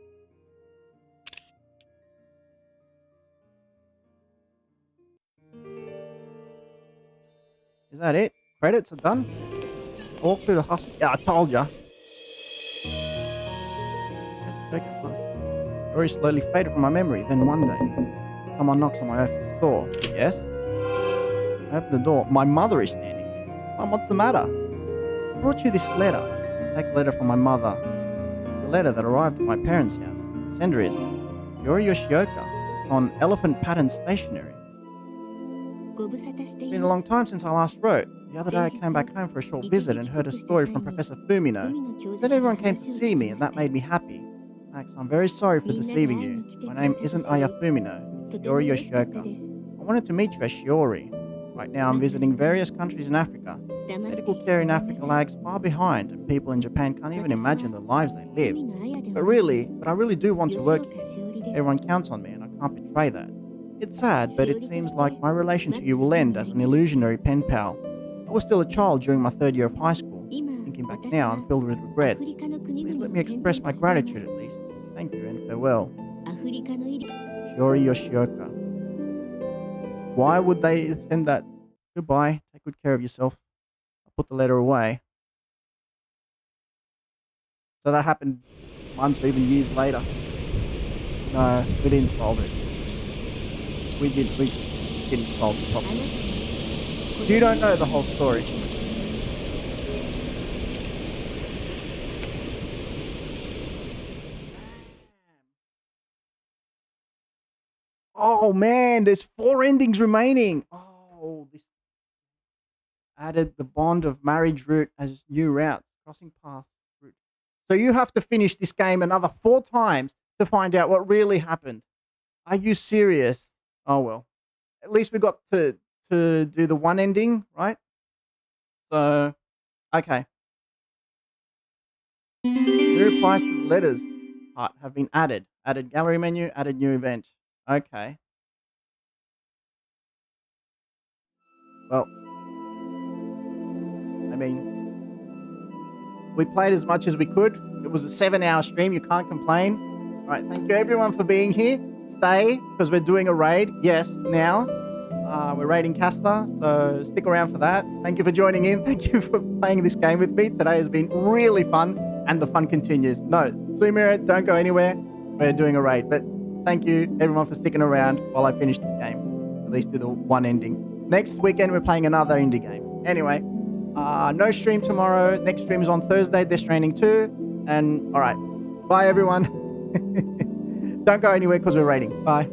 S1: Is that it? Credits are done? I walked through the hospital. Yeah, I told ya. Had to take it fun. Very slowly faded from my memory. Then one day, someone knocks on my office door. Yes? I open the door. My mother is standing there. Mom, what's the matter? I brought you this letter. I take a letter from my mother. It's a letter that arrived at my parents' house. The sender is Yori Yoshioka. It's on elephant pattern stationery.
S2: ご無沙汰して
S1: It's
S2: い
S1: been a
S2: ま
S1: long time since I last wrote. The other day I came back home for a short visit and heard a story from Professor
S2: す。
S1: Fumino.
S2: 海の教
S1: He
S2: 授
S1: said
S2: と
S1: everyone came to
S2: 話を
S1: see me
S2: 聞
S1: and
S2: きま
S1: that
S2: した
S1: made me happy. Max, I'm very sorry for
S2: みんなで
S1: deceiving
S2: 会い
S1: you.
S2: に来て
S1: My
S2: くれ
S1: name
S2: て
S1: isn't
S2: ほしい
S1: Aya Fumino.
S2: と
S1: It's
S2: ても
S1: Yori
S2: 嬉しかった
S1: Yoshioka.
S2: です。
S1: I wanted to meet you as Shiori. Right now I'm visiting various countries in Africa. Medical care in Africa lags far behind, and people in Japan can't even imagine the lives they live. But I really do want to work here. Everyone counts on me, and I can't betray that. It's sad, but it seems like my relation to you will end as an illusionary pen pal. I was still a child during my 3rd year of high school. Thinking back now, I'm filled with regrets. Please let me express my gratitude at least. Thank you and farewell. Shiori Yoshioka. Why would they send that? Goodbye. Take good care of yourself. I'll put the letter away. So that happened months or even years later. No, we didn't solve it. We didn't solve the problem. You don't know the whole story. Oh man, there's 4 endings remaining. Oh, this added the bond of marriage route as new routes, crossing paths route. So you have to finish this game another 4 times to find out what really happened. Are you serious? Oh well. At least we got to do the one ending, right? So, okay. New replies to the letters part have been added. Added gallery menu, added new event. Okay. Well, I mean, we played as much as we could. It was a 7-hour stream. You can't complain. All right. Thank you everyone for being here. Stay because we're doing a raid. Yes, now. We're raiding Casta, so stick around for that. Thank you for joining in. Thank you for playing this game with me. Today has been really fun, and the fun continues. No, Suimira, don't go anywhere. We're doing a raid, but thank you everyone for sticking around while I finish this game. At least do the one ending. Next weekend, we're playing another indie game. Anyway, no stream tomorrow. Next stream is on Thursday, Death Stranding 2. And all right, bye everyone. Don't go anywhere because we're raiding. Bye.